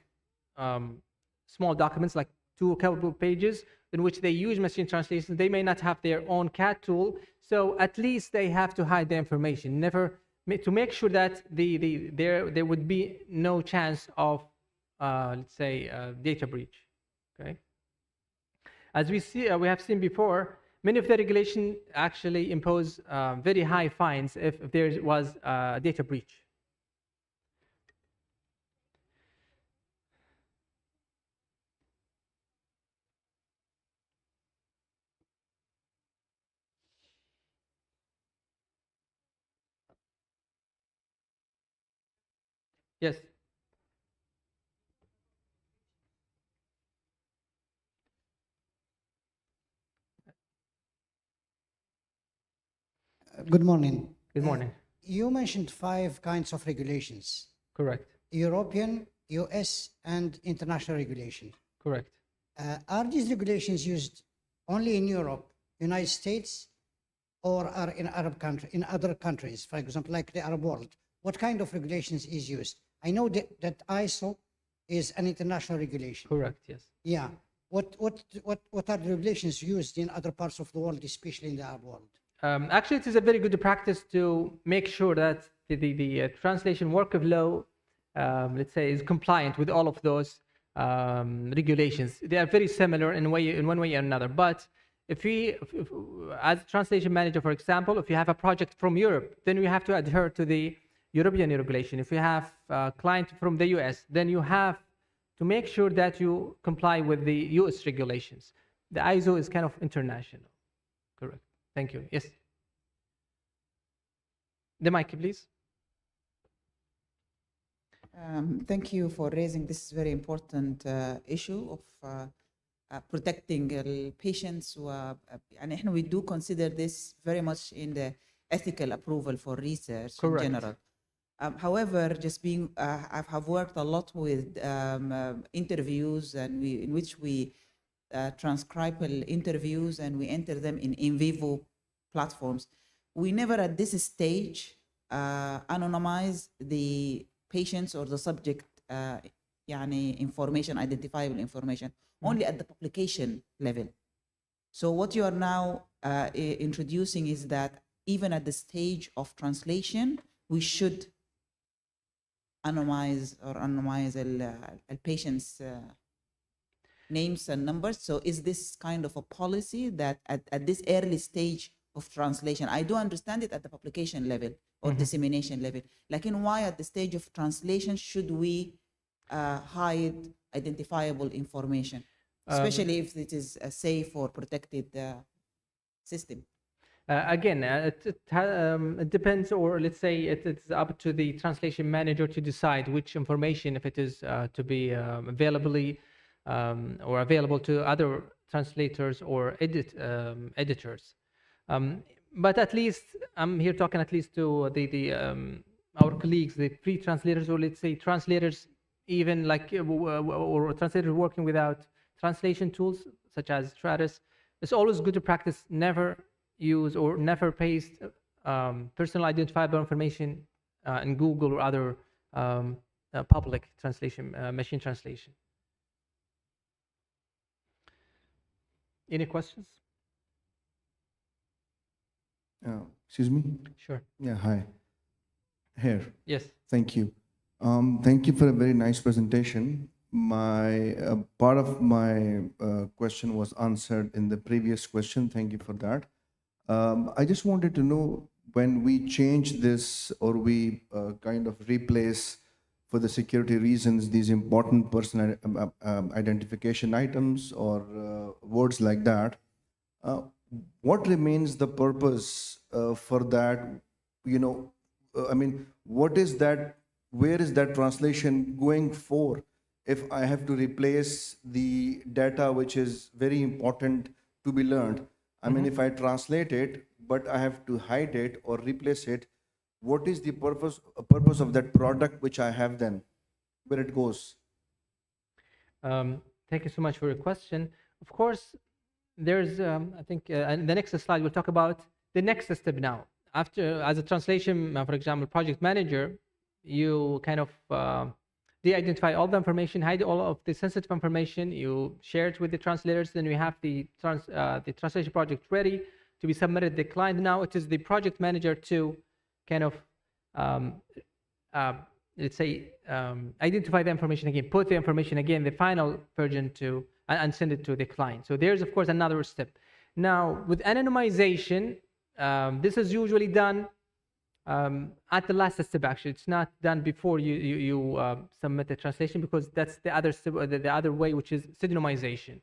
S17: small documents, like a couple of pages, in which they use machine translation. They may not have their own CAT tool, so at least they have to hide the information, to make sure that there would be no chance of, let's say, data breach. Okay. As we have seen before, many of the regulations actually impose very high fines if there was a data breach. Yes.
S18: Good morning.
S17: Good morning.
S18: You mentioned 5 kinds of regulations.
S17: Correct.
S18: European, US, and international regulation.
S17: Correct.
S18: Are these regulations used only in Europe, United States, or are in other countries, for example, like the Arab world? What kind of regulations is used? I know that ISO is an international regulation.
S17: Correct, yes.
S18: Yeah. What are the regulations used in other parts of the world, especially in the Arab world?
S17: Actually, it is a very good practice to make sure that the translation work of law, let's say, is compliant with all of those regulations. They are very similar in one way or another. But if as a translation manager, for example, if you have a project from Europe, then you have to adhere to the European regulation. If you have a client from the US, then you have to make sure that you comply with the US regulations. The ISO is kind of international. Correct. Thank you. Yes. The mic, please.
S19: Thank you for raising this very important issue of protecting patients. And we do consider this very much in the ethical approval for research.
S17: Correct.
S19: In general. However, I have worked a lot with interviews in which we transcribe interviews and we enter them in vivo platforms. We never at this stage anonymize the patients or the subject information, identifiable information, only at the publication level. So what you are now introducing is that even at the stage of translation, we should anonymize patients' names and numbers. So is this kind of a policy that at this early stage of translation, I do understand it at the publication level or dissemination level, like in why at the stage of translation should we hide identifiable information, especially if it is a safe or protected system?
S17: Again, it depends, or let's say it's up to the translation manager to decide which information, if it is to be available to other translators or editors. But at least I'm here talking at least to our colleagues, the pre-translators, or let's say translators, even like or translators working without translation tools such as Trados. It's always good to practice never use or never paste personal identifiable information in Google or other public translation, machine translation. Any questions?
S20: Excuse me?
S17: Sure.
S20: Yeah, hi. Here.
S17: Yes.
S20: Thank you. Thank you for a very nice presentation. Part of my question was answered in the previous question. Thank you for that. I just wanted to know, when we change this or we kind of replace, for the security reasons, these important personal identification items or words like that. What remains the purpose for that? I mean, what is that? Where is that translation going for? If I have to replace the data, which is very important to be learned, I mean, if I translate it, but I have to hide it or replace it, what is the purpose of that product which I have then, where it goes?
S17: Thank you so much for your question. Of course, there's, I think, in the next slide, we'll talk about the next step now. After, as a translation, for example, project manager, you kind of de-identify all the information, hide all of the sensitive information, you share it with the translators, then we have the translation project ready to be submitted to the client. Now it is the project manager to kind of, let's say, identify the information again, put the information again, the final version to, and send it to the client. So there's, of course, another step. Now, with anonymization, this is usually done at the last step. Actually, it's not done before you submit the translation, because that's the other step, the other way, which is pseudonymization.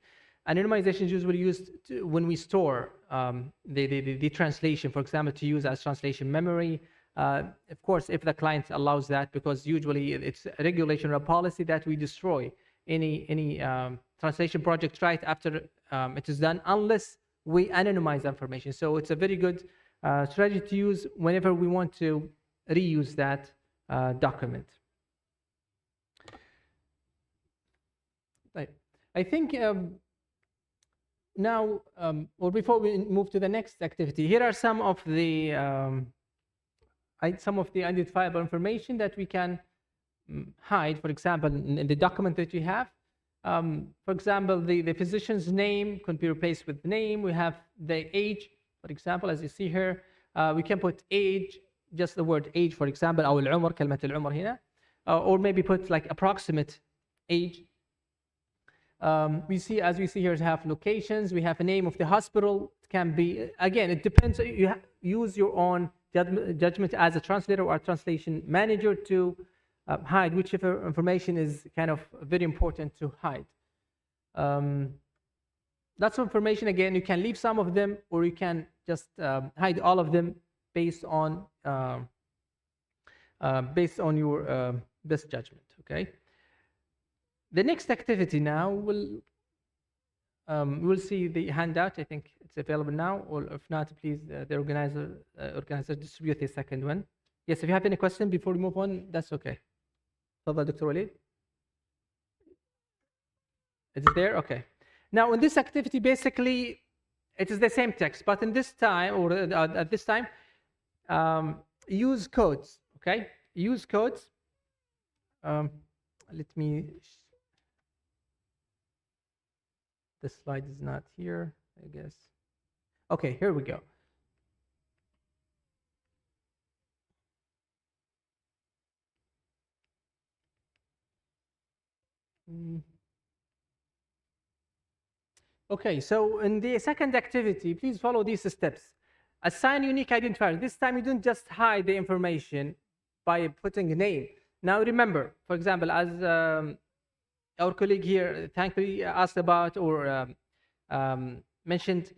S17: Anonymization is usually used when we store the translation, for example, to use as translation memory. Of course, if the client allows that, because usually it's a regulation or a policy that we destroy any translation project right after it is done, unless we anonymize information. So it's a very good strategy to use whenever we want to reuse that document. Right. I think now, or before we move to the next activity, here are some of the identifiable information that we can hide. For example, in the document that you have, for example, the physician's name could be replaced with name. We have the age, for example, as you see here. We can put age, just the word age, for example, أو العمر, كلمة العمر هنا, or maybe put like approximate age. We see, as we see here, we have locations. We have a name of the hospital. It can be, again, it depends. You use your own judgment as a translator or a translation manager to hide whichever information is kind of very important to hide. Lots of information. Again, you can leave some of them, or you can just hide all of them based on your best judgment. Okay. The next activity now we'll see the handout. I think it's available now, or if not, please the organizer distribute the second one. Yes, if you have any question before we move on, that's okay. Tafadhal, Dr. Walid. It's there? Okay. Now, in this activity, basically, it is the same text, but in this time, or at this time, use codes, okay? Use codes. Let me... The slide is not here, I guess. Okay, here we go. Okay, so in the second activity, please follow these steps. Assign unique identifiers. This time you don't just hide the information by putting a name. Now remember, for example, as our colleague here thankfully asked about, or mentioned,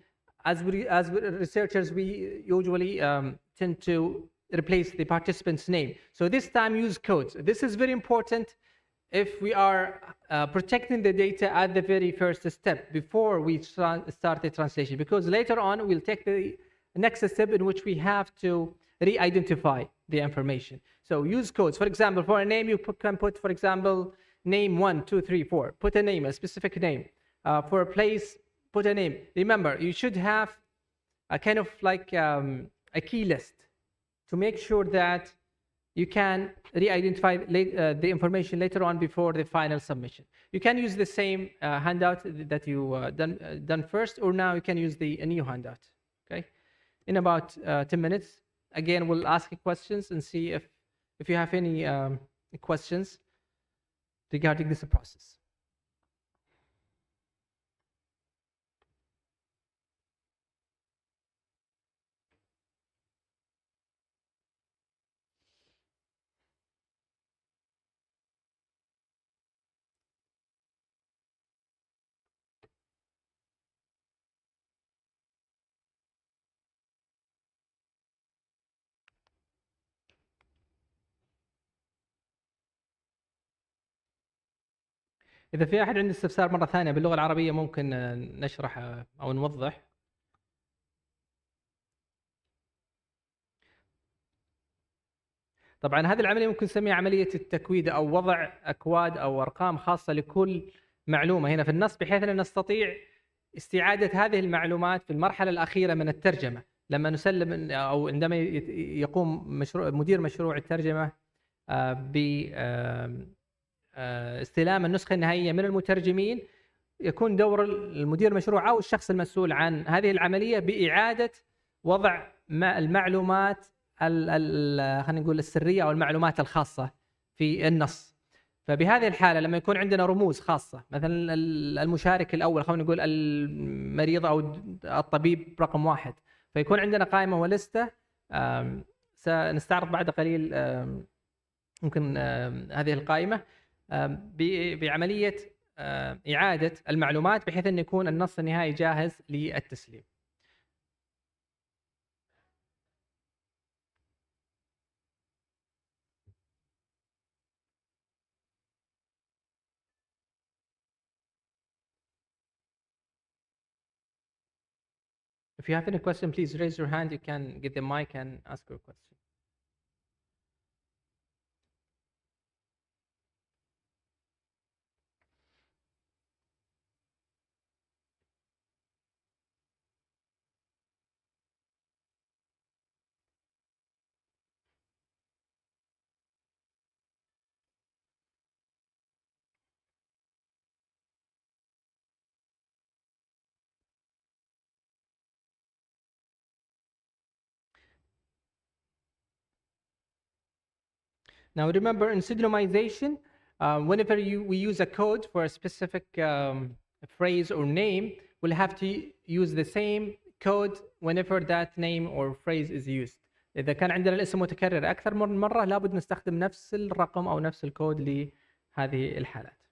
S17: as researchers, we usually tend to replace the participant's name. So this time use codes. This is very important if we are protecting the data at the very first step before we start the translation, because later on we'll take the next step in which we have to re-identify the information. So use codes. For example, for a name, you can put, for example, name 1, 2, 3, 4. Put a name, a specific name. For a place, put a name. Remember, you should have a kind of like a key list to make sure that you can re-identify the information later on before the final submission. You can use the same handout that you done first, or now you can use a new handout. Okay, in about 10 minutes. Again, we'll ask you questions and see if you have any questions regarding this process. إذا في أحد عنده استفسار مرة ثانية باللغة العربية ممكن نشرح أو نوضح. طبعا هذه العملية ممكن نسميها عملية التكويد أو وضع أكواد أو أرقام خاصة لكل معلومة هنا في النص، بحيث أن نستطيع استعادة هذه المعلومات في المرحلة الأخيرة من الترجمة، لما نسلم أو عندما يقوم مدير مشروع الترجمة باستلام النسخة النهائية من المترجمين، يكون دور المدير المشروع أو الشخص المسؤول عن هذه العملية بإعادة وضع المعلومات خلينا نقول السرية أو المعلومات الخاصة في النص. فبهذه الحالة لما يكون عندنا رموز خاصة، مثلا المشارك الأول خلينا نقول المريض أو الطبيب رقم 1، فيكون عندنا قائمة ولستة سنستعرض بعد قليل ممكن هذه القائمة بعملية إعادة المعلومات بحيث أن يكون النص النهائي جاهز للتسليم. If you have any question, please raise your hand. You can get the mic and ask your question. Now remember, in pseudonymization, whenever we use a code for a specific phrase or name, we'll have to use the same code whenever that name or phrase is used. إذا كان عندنا الاسم متكرر أكثر من مرة لابد نستخدم نفس الرقم أو نفس الكود لهذه الحالات.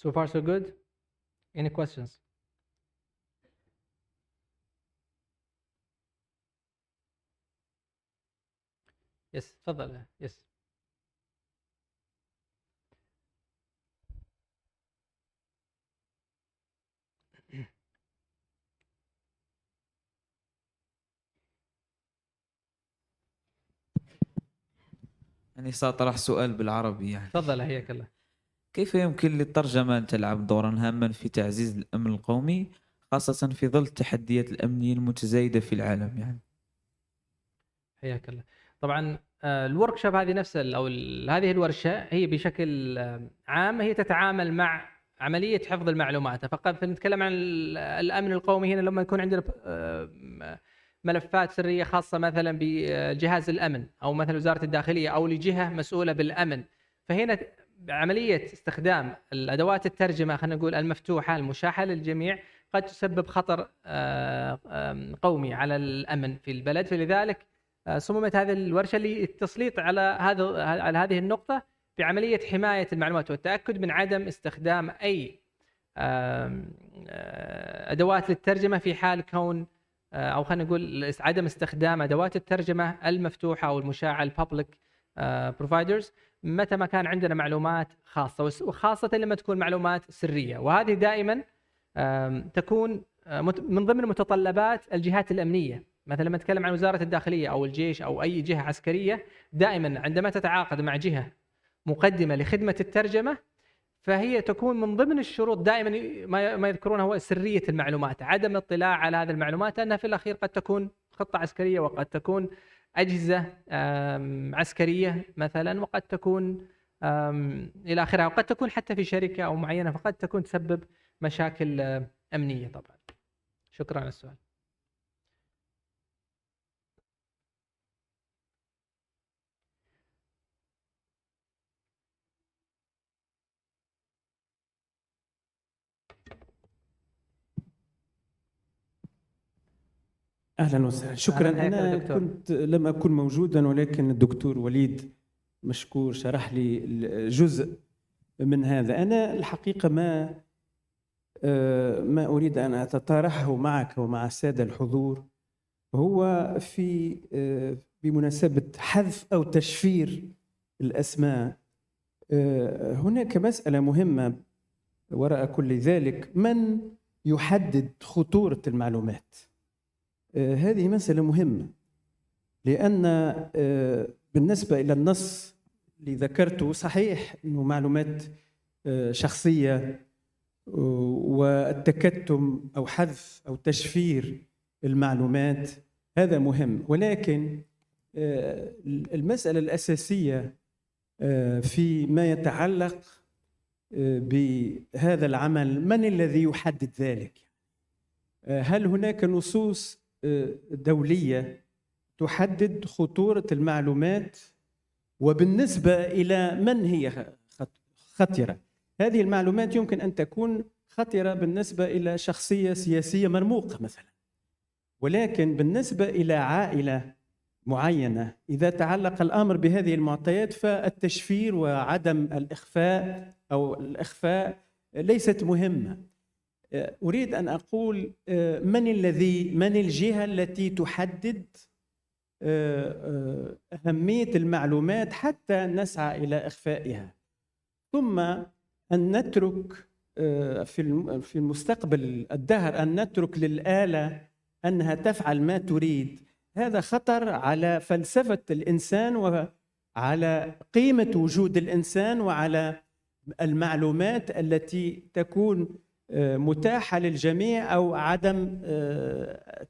S17: So far so good? Any questions? Yes, تفضل. Yes.
S21: يعني سأطرح سؤال بالعربي يعني.
S17: تفضل حياك الله.
S21: كيف يمكن للترجمة أن تلعب دورا هاما في تعزيز الأمن القومي خاصة في ظل التحديات الأمنية المتزايدة في العالم يعني؟
S17: حياك الله. طبعا الوركشوب هذه نفسها أو هذه الورشة هي بشكل عام هي تتعامل مع عملية حفظ المعلومات فقط. فنتكلم عن الأمن القومي هنا لما يكون عندنا ملفات سرية خاصة مثلا بجهاز الأمن أو مثلا وزارة الداخلية أو لجهة مسؤولة بالأمن، فهنا عملية استخدام الأدوات الترجمة خلينا نقول المفتوحة المشاحة للجميع قد تسبب خطر قومي على الأمن في البلد. فلذلك صممت هذه الورشة للتسليط على هذه النقطة بعملية حماية المعلومات والتأكد من عدم استخدام أي أدوات للترجمة في حال كون أو خلينا نقول عدم استخدام أدوات الترجمة المفتوحة أو المشاعة البابليك بروفايدرز متى ما كان عندنا معلومات خاصة، وخاصة لما تكون معلومات سرية. وهذه دائما تكون من ضمن متطلبات الجهات الأمنية. مثلا لما نتكلم عن وزارة الداخلية أو الجيش أو أي جهة عسكرية، دائما عندما تتعاقد مع جهة مقدمة لخدمة الترجمة فهي تكون من ضمن الشروط دائما ما يذكرونه هو سرية المعلومات، عدم الاطلاع على هذه المعلومات لأنها في الأخير قد تكون خطة عسكرية وقد تكون أجهزة عسكرية مثلا وقد تكون إلى آخره، وقد تكون حتى في شركة أو معينة فقد تكون تسبب مشاكل أمنية. طبعا شكرا على السؤال.
S22: أهلا وسهلا. شكرا. أنا كنت لم أكن موجودا ولكن الدكتور وليد مشكور شرح لي جزء من هذا. أنا الحقيقة ما ما أريد أن أتطرحه معك ومع السادة الحضور هو في بمناسبة حذف أو تشفير الأسماء. هناك مسألة مهمة وراء كل ذلك، من يحدد خطورة المعلومات؟ هذه مسألة مهمة، لأن بالنسبة إلى النص اللي ذكرته صحيح أنه معلومات شخصية والتكتم أو حذف أو تشفير المعلومات هذا مهم، ولكن المسألة الأساسية فيما يتعلق بهذا العمل من الذي يحدد ذلك؟ هل هناك نصوص دولية تحدد خطورة المعلومات وبالنسبة إلى من هي خطرة؟ هذه المعلومات يمكن أن تكون خطرة بالنسبة إلى شخصية سياسية مرموقة مثلا، ولكن بالنسبة إلى عائلة معينة إذا تعلق الأمر بهذه المعطيات فالتشفير وعدم الإخفاء أو الإخفاء ليست مهمة. أريد أن أقول من الجهة التي تحدد أهمية المعلومات حتى نسعى إلى إخفائها، ثم أن نترك في المستقبل الدهر أن نترك للآلة أنها تفعل ما تريد. هذا خطر على فلسفة الإنسان وعلى قيمة وجود الإنسان وعلى المعلومات التي تكون متاحة للجميع أو عدم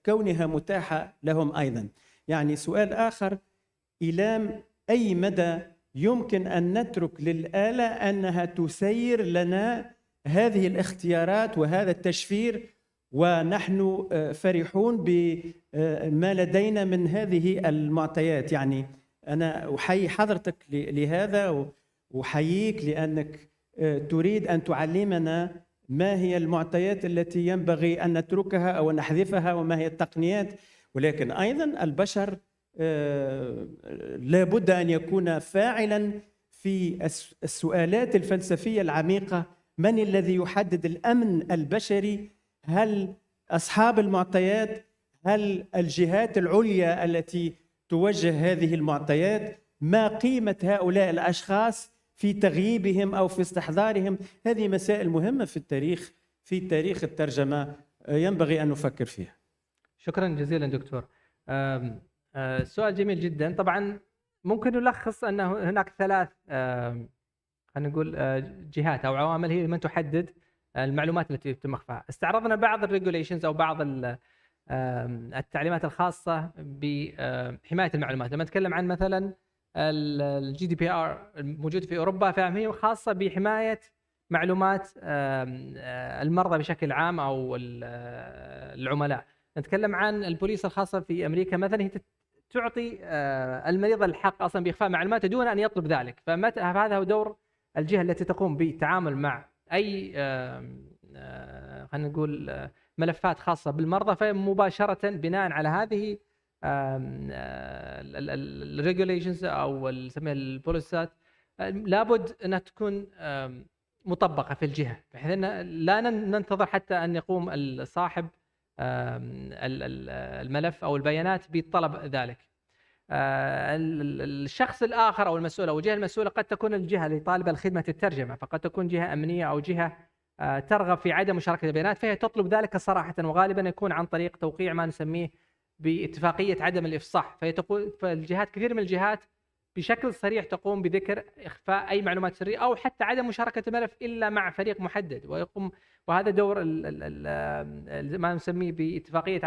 S22: كونها متاحة لهم أيضا. يعني سؤال آخر، إلى أي مدى يمكن أن نترك للآلة أنها تسير لنا هذه الاختيارات وهذا التشفير ونحن فرحون بما لدينا من هذه المعطيات؟ يعني أنا أحيي حضرتك لهذا وأحييك لأنك تريد أن تعلمنا ما هي المعطيات التي ينبغي أن نتركها أو نحذفها وما هي التقنيات، ولكن أيضا البشر لا بد أن يكون فاعلا في السؤالات الفلسفية العميقة. من الذي يحدد الأمن البشري؟ هل أصحاب المعطيات؟ هل الجهات العليا التي توجه هذه المعطيات؟ ما قيمة هؤلاء الأشخاص في تغييبهم أو في استحضارهم؟ هذه مسائل مهمة في تاريخ الترجمة ينبغي أن نفكر فيها.
S17: شكرا جزيلا دكتور. سؤال جميل جدا. طبعا ممكن نلخص أن هناك ثلاث خلينا نقول جهات أو عوامل هي من تحدد المعلومات التي يتم إخفاءها. استعرضنا بعض الريجوليشنز أو بعض التعليمات الخاصة بحماية المعلومات. لما نتكلم عن مثلا الجي دي بي ار الموجود في أوروبا فهي خاصة بحماية معلومات المرضى بشكل عام أو العملاء. نتكلم عن البوليس الخاصة في أمريكا مثلا، هي تعطي المريض الحق أصلا بإخفاء معلوماته دون أن يطلب ذلك. فهذا هو دور الجهة التي تقوم بالتعامل مع أي خلينا نقول ملفات خاصة بالمرضى، فمباشرة بناء على هذه الريجوليشنز أو نسميها البوليسات لابد أنها تكون مطبقة في الجهة، بحيث أن لا ننتظر حتى أن يقوم صاحب الملف أو البيانات بطلب ذلك. الشخص الآخر أو المسؤول أو الجهة المسؤولة قد تكون الجهة اللي طالبة خدمة الترجمة، فقد تكون جهة أمنية أو جهة ترغب في عدم مشاركة البيانات، فهي تطلب ذلك صراحة، وغالبا يكون عن طريق توقيع ما نسميه باتفاقية عدم الإفصاح. فالجهات كثير من الجهات بشكل صريح تقوم بذكر إخفاء أي معلومات سرية أو حتى عدم مشاركة الملف إلا مع فريق محدد، وهذا دور ما نسميه باتفاقية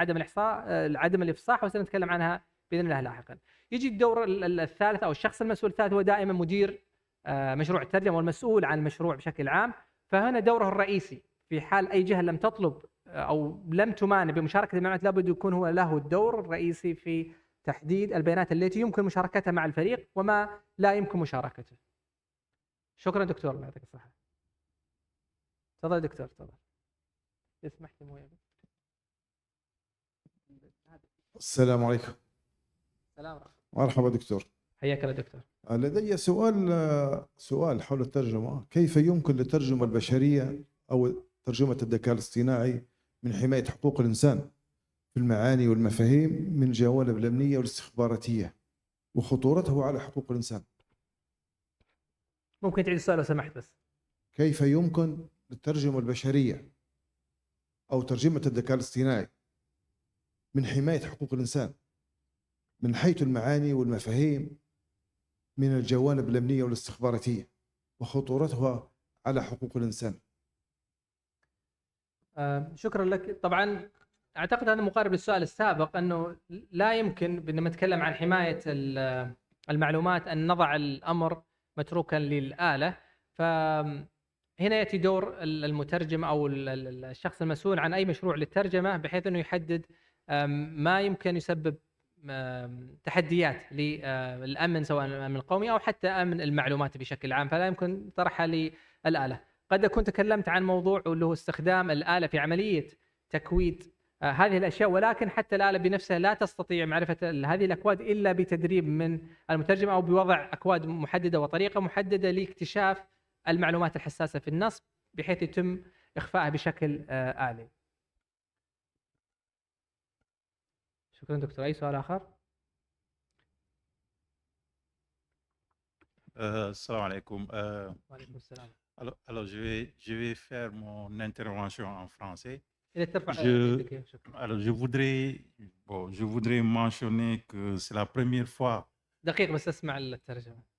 S17: عدم الإفصاح، وسنتكلم عنها بإذن الله لاحقا. يجي الدور الثالث أو الشخص المسؤول الثالث هو دائما مدير مشروع الترجمة والمسؤول عن المشروع بشكل عام. فهنا دوره الرئيسي في حال أي جهة لم تطلب أو لم تمانع بمشاركة المعلومات، لابد يكون هو له الدور الرئيسي في تحديد البيانات التي يمكن مشاركتها مع الفريق وما لا يمكن مشاركته. شكرا دكتور، الله يعطيك الصحة. تفضل دكتور، تفضل. اسمح لي مويه.
S2: السلام عليكم.
S17: السلام.
S2: مرحبا دكتور.
S17: حياك الله دكتور.
S2: لدي سؤال حول الترجمة. كيف يمكن للترجمة البشرية أو ترجمة الذكاء الاصطناعي من حماية حقوق الإنسان في المعاني والمفاهيم من الجوانب الأمنية والاستخباراتية وخطورته على حقوق الإنسان.
S17: ممكن تعيد السؤال لو سمحت بس؟
S2: كيف يمكن للترجمة البشرية أو ترجمة الذكاء الاصطناعي من حماية حقوق الإنسان من حيث المعاني والمفاهيم من الجوانب الأمنية والاستخباراتية وخطورتها على حقوق الإنسان؟
S17: شكرا لك. طبعا اعتقد هذا مقارب للسؤال السابق، انه لا يمكن لما نتكلم عن حمايه المعلومات ان نضع الامر متروكا للآلة. فهنا ياتي دور المترجم او الشخص المسؤول عن اي مشروع للترجمه، بحيث انه يحدد ما يمكن يسبب تحديات للامن، سواء الامن القومي او حتى امن المعلومات بشكل عام، فلا يمكن طرحها للآلة. قد اكون تكلمت عن موضوع اللي هو استخدام الآلة في عمليه تكويد هذه الاشياء، ولكن حتى الآلة بنفسها لا تستطيع معرفه هذه الاكواد الا بتدريب من المترجم او بوضع اكواد محدده وطريقه محدده لاكتشاف المعلومات الحساسه في النص، بحيث يتم اخفائها بشكل آلي. شكرا دكتور. اي سؤال اخر؟
S5: Salam alaikum.
S17: وعليكم السلام.
S5: Alors, je vais faire mon intervention en français.
S17: Alors,
S5: je voudrais mentionner que c'est la première fois.
S17: دقيقة بس اسمع الترجمة.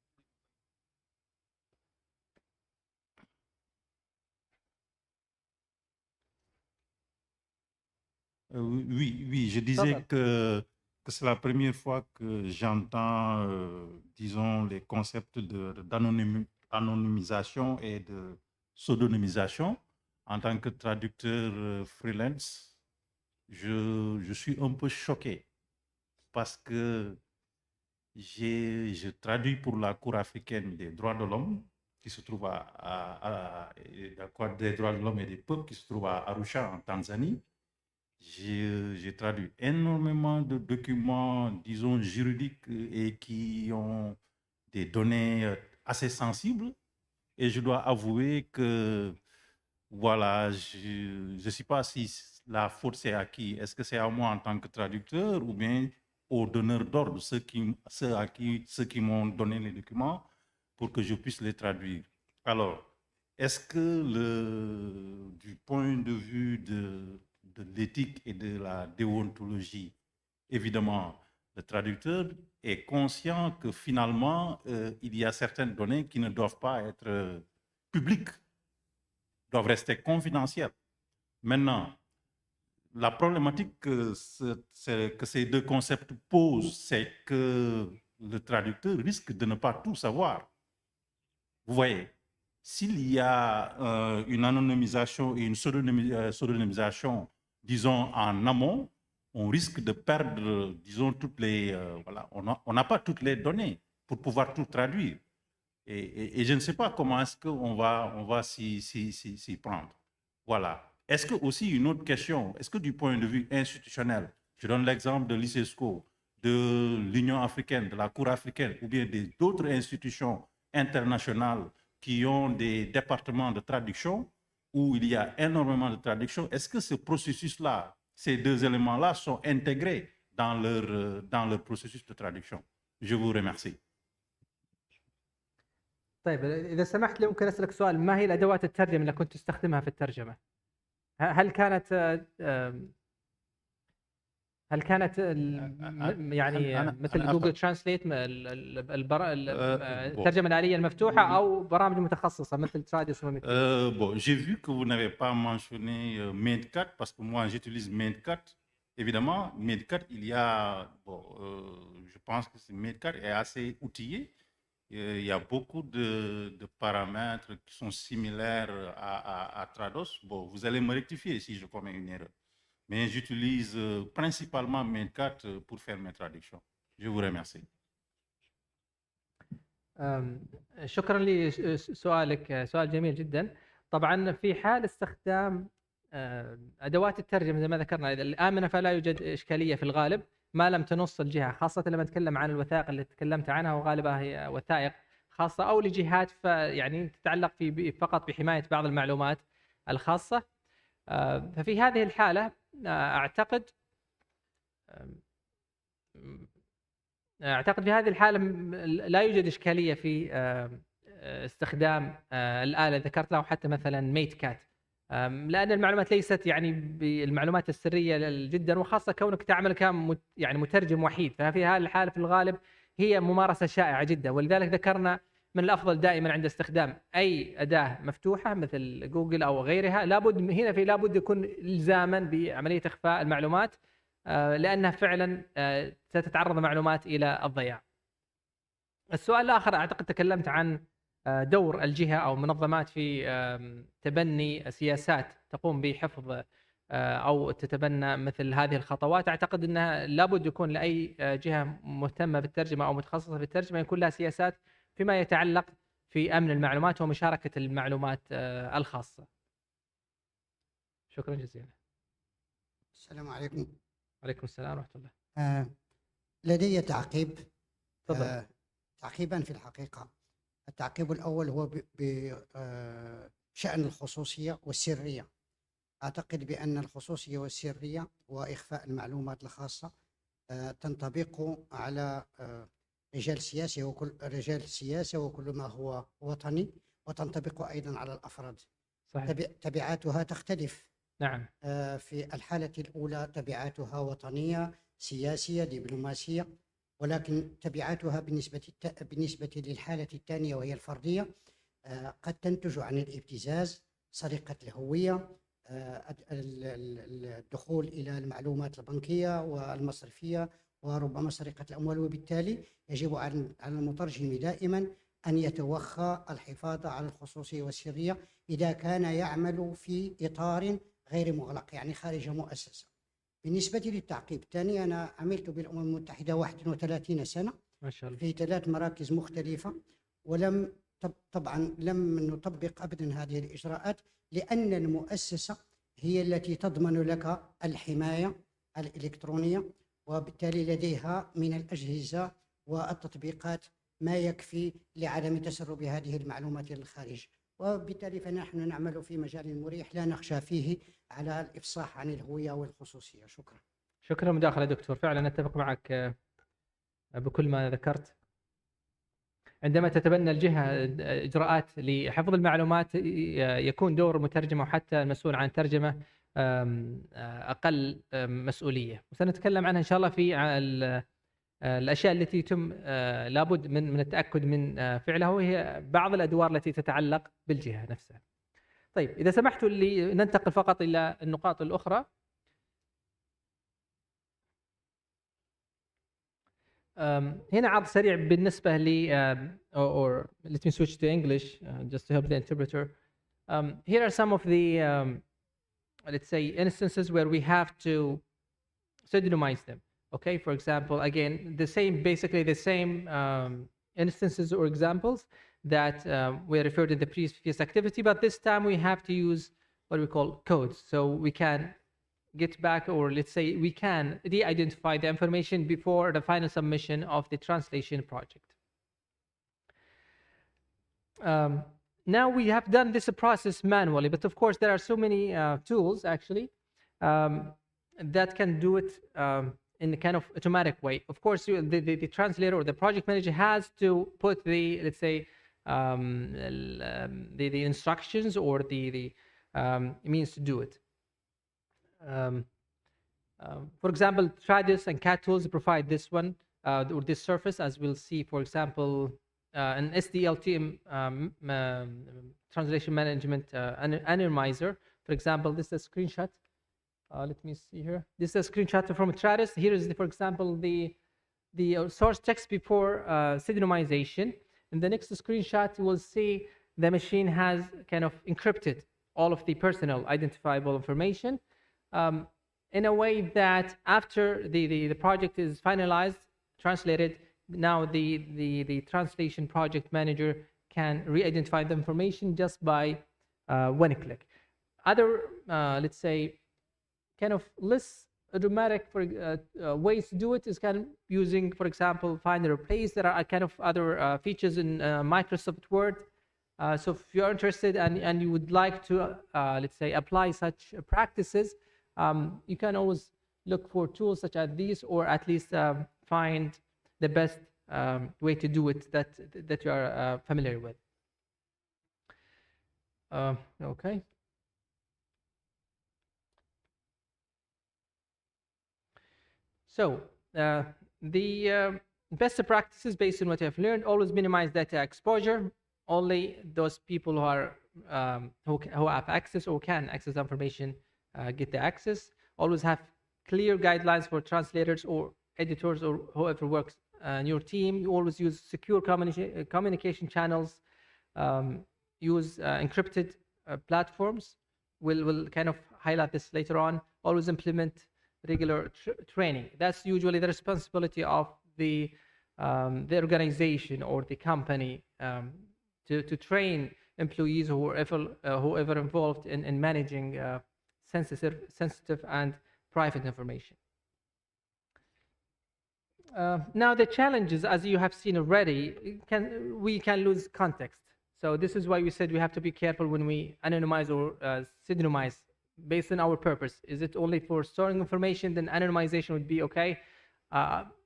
S5: Oui, je disais que c'est la première fois que j'entends, disons, les concepts d'anonymisation et de pseudonymisation. En tant que traducteur freelance, je suis un peu choqué parce que je traduis pour la Cour africaine des droits de l'homme qui se trouve la Cour des droits de l'homme et des peuples qui se trouve à Arusha en Tanzanie. J'ai traduit énormément de documents, disons, juridiques et qui ont des données assez sensibles. Et je dois avouer que, voilà, je ne sais pas si la faute c'est à qui. Est-ce que c'est à moi en tant que traducteur ou bien aux donneurs d'ordre, ceux qui m'ont donné les documents pour que je puisse les traduire. Alors, est-ce que du point de vue de l'éthique et de la déontologie, évidemment, le traducteur est conscient que finalement, il y a certaines données qui ne doivent pas être publiques, doivent rester confidentielles. Maintenant, la problématique que ces deux concepts posent, c'est que le traducteur risque de ne pas tout savoir. Vous voyez, s'il y a une anonymisation et une pseudonymisation, disons, en amont, on risque de perdre, disons, toutes les... voilà, on n'a pas toutes les données pour pouvoir tout traduire. Et je ne sais pas comment est-ce qu'on va s'y prendre. Voilà. Est-ce que aussi une autre question, est-ce que du point de vue institutionnel, je donne l'exemple de l'ICESCO, de l'Union africaine, de la Cour africaine, ou bien d'autres institutions internationales qui ont des départements de traduction, où il y a énormément de traduction, est-ce que ce processus-là, ces deux éléments-là sont intégrés dans leur processus de traduction? Je vous remercie.
S17: طيب إذا سمحت لي ممكن أسألك سؤال، ما هي الأدوات الترجمة اللي كنت تستخدمها في الترجمة؟ هل كانت يعني مثل جوجل ترانسليت الترجمة الآلية المفتوحة أو برامج متخصصة مثل ترادس وميكي؟
S5: Bon, j'ai vu que vous n'avez pas mentionné Maid4 parce que moi j'utilise Maid4. Évidemment, Maid4, il y a, je pense que Maid4 est assez outillé. Il y a beaucoup de paramètres qui sont similaires à Trados. Bon, vous allez me rectifier si je commets une erreur. Mais j'utilise principalement Maid4 pour faire mes traductions. Je vous remercie.
S17: شكرا لسؤالك، سؤال جميل جدا. طبعا في حال استخدام أدوات الترجمة زي ما ذكرنا الآمنة فلا يوجد إشكالية في الغالب ما لم تنص الجهة، خاصة لما نتكلم عن الوثائق اللي تكلمت عنها وغالبها هي وثائق خاصة أو لجهات يعني تتعلق فقط بحماية بعض المعلومات الخاصة. ففي هذه الحالة أعتقد في هذه الحالة لا يوجد إشكالية في استخدام الآلة ذكرت له حتى مثلا ميت كات، لأن المعلومات ليست يعني بالمعلومات السرية جدا، وخاصة كونك تعمل يعني مترجم وحيد، ففي هذه الحالة في الغالب هي ممارسة شائعة جدا. ولذلك ذكرنا من الأفضل دائما عند استخدام أي أداة مفتوحة مثل جوجل أو غيرها لابد يكون إلزاما بعملية إخفاء المعلومات، لأنها فعلا ستتعرض معلومات إلى الضياع. السؤال الآخر أعتقد تكلمت عن دور الجهة أو منظمات في تبني سياسات تقوم بحفظ أو تتبنى مثل هذه الخطوات. أعتقد أنها لابد يكون لأي جهة مهتمة بالترجمة أو متخصصة بالترجمة يكون لها سياسات فيما يتعلق في أمن المعلومات ومشاركة المعلومات الخاصة. شكرا جزيلا.
S18: السلام عليكم.
S17: عليكم السلام ورحمة الله.
S18: لدي تعقيب. تعقيبا في الحقيقة. التعقيب الأول هو بشأن الخصوصية والسرية. أعتقد بأن الخصوصية والسرية وإخفاء المعلومات الخاصة تنطبق على رجال السياسة وكل ما هو وطني، وتنطبق أيضا على الأفراد.
S17: صحيح.
S18: تبعاتها تختلف.
S17: نعم.
S18: في الحالة الأولى تبعاتها وطنية سياسية دبلوماسية، ولكن تبعاتها بالنسبة للحالة الثانية وهي الفردية قد تنتج عن الابتزاز، سرقة الهوية، الدخول إلى المعلومات البنكية والمصرفية، وربما سرقة الأموال. وبالتالي يجب على المترجم دائما أن يتوخى الحفاظ على الخصوصية والسرية إذا كان يعمل في إطار غير مغلق، يعني خارج مؤسسة. بالنسبة للتعقيب الثاني، أنا عملت بالأمم المتحدة 31 سنة
S17: ما شاء الله.
S18: في 3 مراكز مختلفة، ولم طبعا لم نطبق أبدا هذه الإجراءات، لأن المؤسسة هي التي تضمن لك الحماية الإلكترونية، وبالتالي لديها من الأجهزة والتطبيقات ما يكفي لعدم تسرب هذه المعلومات إلى الخارج. وبالتالي فنحن نعمل في مجال مريح لا نخشى فيه على الإفصاح عن الهوية والخصوصية. شكرا.
S17: شكرا مداخلة دكتور، فعلا أتفق معك بكل ما ذكرت. عندما تتبنى الجهة إجراءات لحفظ المعلومات يكون دور المترجم وحتى المسؤول عن الترجمة أقل مسؤولية، وسنتكلم عنها إن شاء الله في الأشياء التي يتم لابد من التأكد من فعلها، وهي بعض الأدوار التي تتعلق بالجهة نفسها. طيب إذا سمحتوا لي ننتقل فقط إلى النقاط الأخرى. هنا عرض سريع بالنسبة ل or let me switch to English just to help the interpreter. Here are some of the let's say instances where we have to pseudonymize them. Okay, for example, again, basically the same instances or examples that were referred in the previous activity, but this time we have to use what we call codes. So we can get back, or let's say we can de-identify the information before the final submission of the translation project. Now we have done this process manually, but of course there are so many tools actually that can do it in a kind of automatic way. Of course, the translator or the project manager has to put the, let's say, the instructions or the means to do it. For example, Trados and Cat tools provide this one or this surface, as we'll see. For example, an SDLTM translation management anonymizer. For example, this is a screenshot. Let me see here. This is a screenshot from Trados. Here is, for example, the source text before pseudonymization. In the next screenshot, you will see the machine has kind of encrypted all of the personal identifiable information in a way that after the project is finalized, translated, now the translation project manager can re-identify the information just by one click. Other, let's say, kind of less automatic ways to do it is kind of using, for example, find and replace. There are kind of other features in Microsoft Word So if you're interested and you would like to, let's say, apply such practices, you can always look for tools such as these, or at least find the best way to do it that you are familiar with. Okay. So the best practices based on what you have learned: always minimize data exposure. Only those people who are who have access or can access information get the access. Always have clear guidelines for translators or editors or whoever works in your team. You always use secure communication channels. Use encrypted platforms. We'll kind of highlight this later on. Always implement regular training. That's usually the responsibility of the organization or the company to train employees or whoever involved in managing sensitive and private information. Now the challenges, as you have seen already, we can lose context. So this is why we said we have to be careful when we anonymize or pseudonymize based on our purpose. Is it only for storing information? Then anonymization would be okay.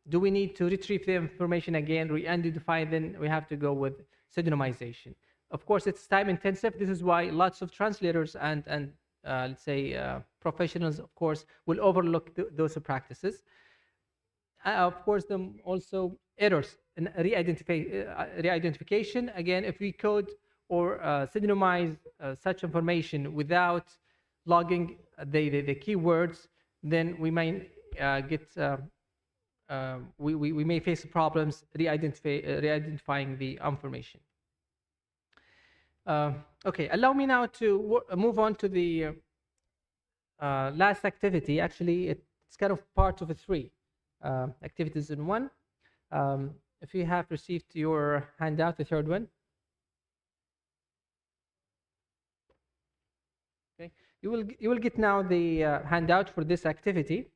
S17: Do we need to retrieve the information again, re-identify? Then we have to go with pseudonymization. Of course, it's time intensive. This is why lots of translators and let's say professionals, of course, will overlook those practices. Of course, also errors in re-identification. Again, if we code or pseudonymize such information without logging the keywords, then we may get we may face problems re-identifying the information. Okay, allow me now to move on to the last activity. Actually, it's kind of part of 3 activities in one. If you have received your handout, the 3rd one. Okay, you will get now the handout for this activity.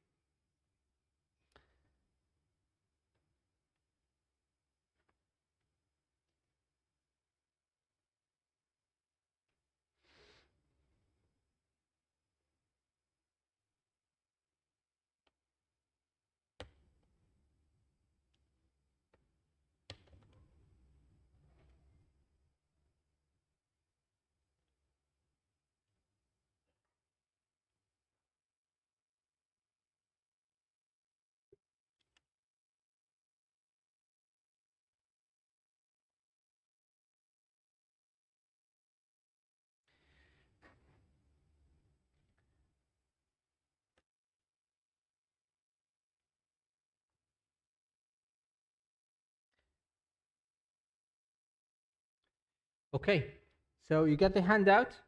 S17: Okay, so you get the handout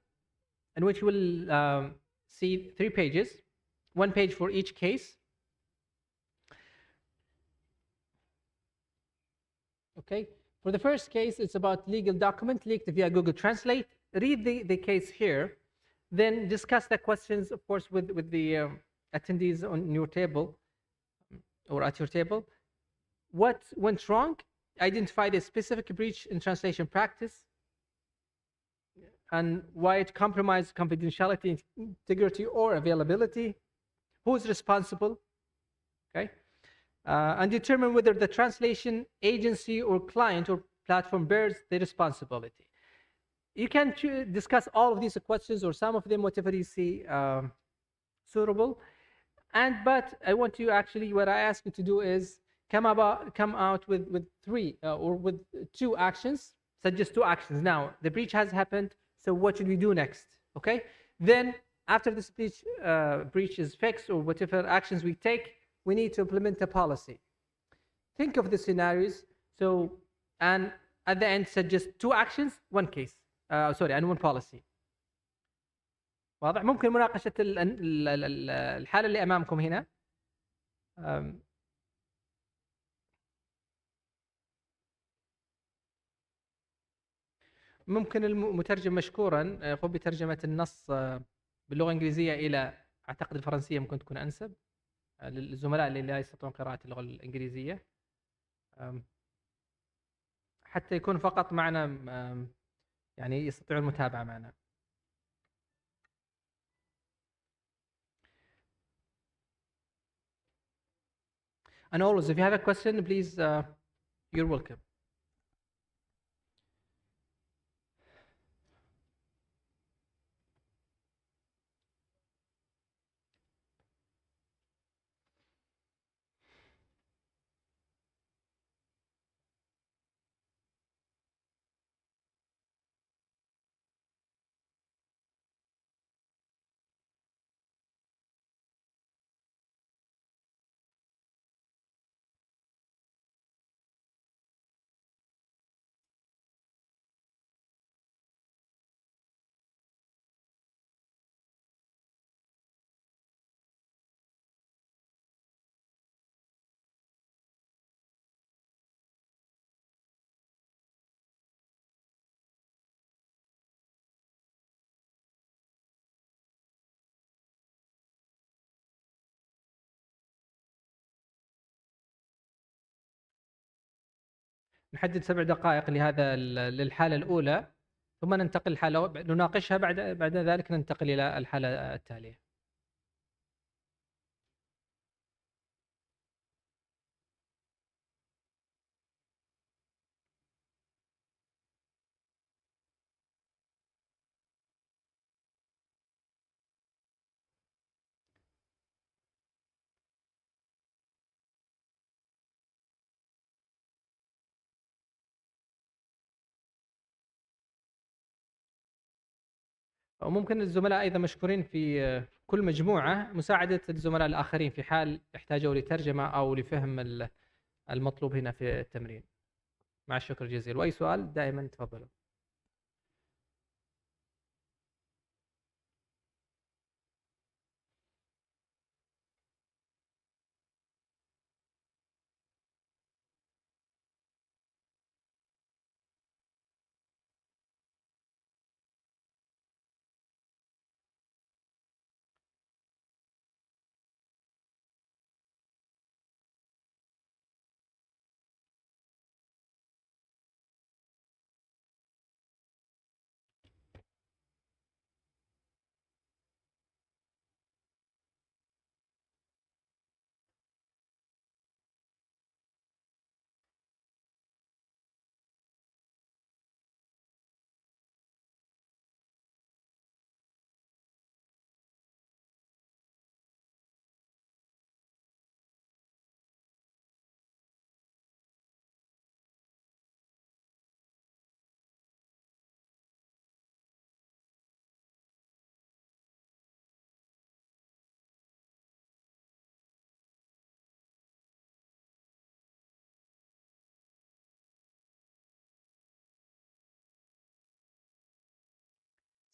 S17: in which you will see 3 pages, 1 page for each case. Okay, for the first case, it's about legal document leaked via Google Translate. Read the case here, then discuss the questions, of course, with the attendees on your table or at your table. What went wrong? Identify the specific breach in translation practice and why it compromised confidentiality, integrity, or availability. Who's responsible? Okay, and determine whether the translation agency or client or platform bears the responsibility. You can discuss all of these questions or some of them, whatever you see suitable. But I want you actually, what I ask you to do is come out with 3 or with 2 actions. Suggest 2 actions. Now the breach has happened. So what should we do next? Okay. Then after this breach is fixed or whatever actions we take, we need to implement a policy. Think of the scenarios. So and at the end suggest 2 actions, 1 case. and 1 policy. واضح؟ ممكن مناقشة الحالة اللي أمامكم هنا. ممكن المترجم مشكورا يقوم بترجمة النص باللغة الإنجليزية إلى أعتقد الفرنسية ممكن تكون أنسب للزملاء اللي لا يستطيعون قراءة اللغة الإنجليزية، حتى يكون فقط معنا يعني يستطيعوا المتابعة معنا. And always, if you have a question, please, you're welcome. نحدد 7 دقائق لهذا للحالة الأولى، ثم ننتقل الحالة نناقشها، بعد ذلك ننتقل إلى الحالة التالية. وممكن الزملاء أيضا مشكورين في كل مجموعة مساعدة الزملاء الآخرين في حال احتاجوا لترجمة أو لفهم المطلوب هنا في التمرين. مع الشكر الجزيل، وأي سؤال دائما تفضلوا.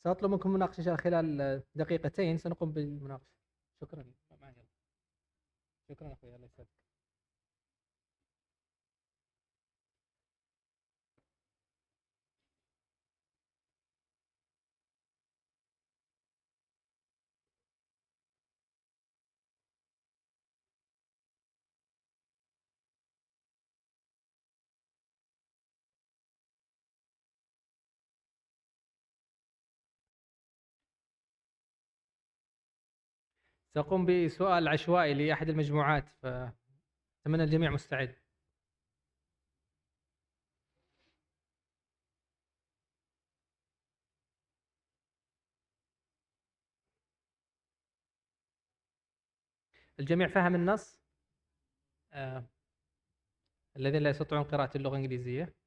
S17: سأطلب منكم مناقشة خلال دقيقتين، سنقوم بالمناقشة. شكرا. شكرا أخوي، الله يسعدك. سأقوم بسؤال عشوائي لأحد المجموعات، فأتمنى الجميع مستعد. الجميع فهم النص؟ الذين لا يستطيعون قراءة اللغة الإنجليزية؟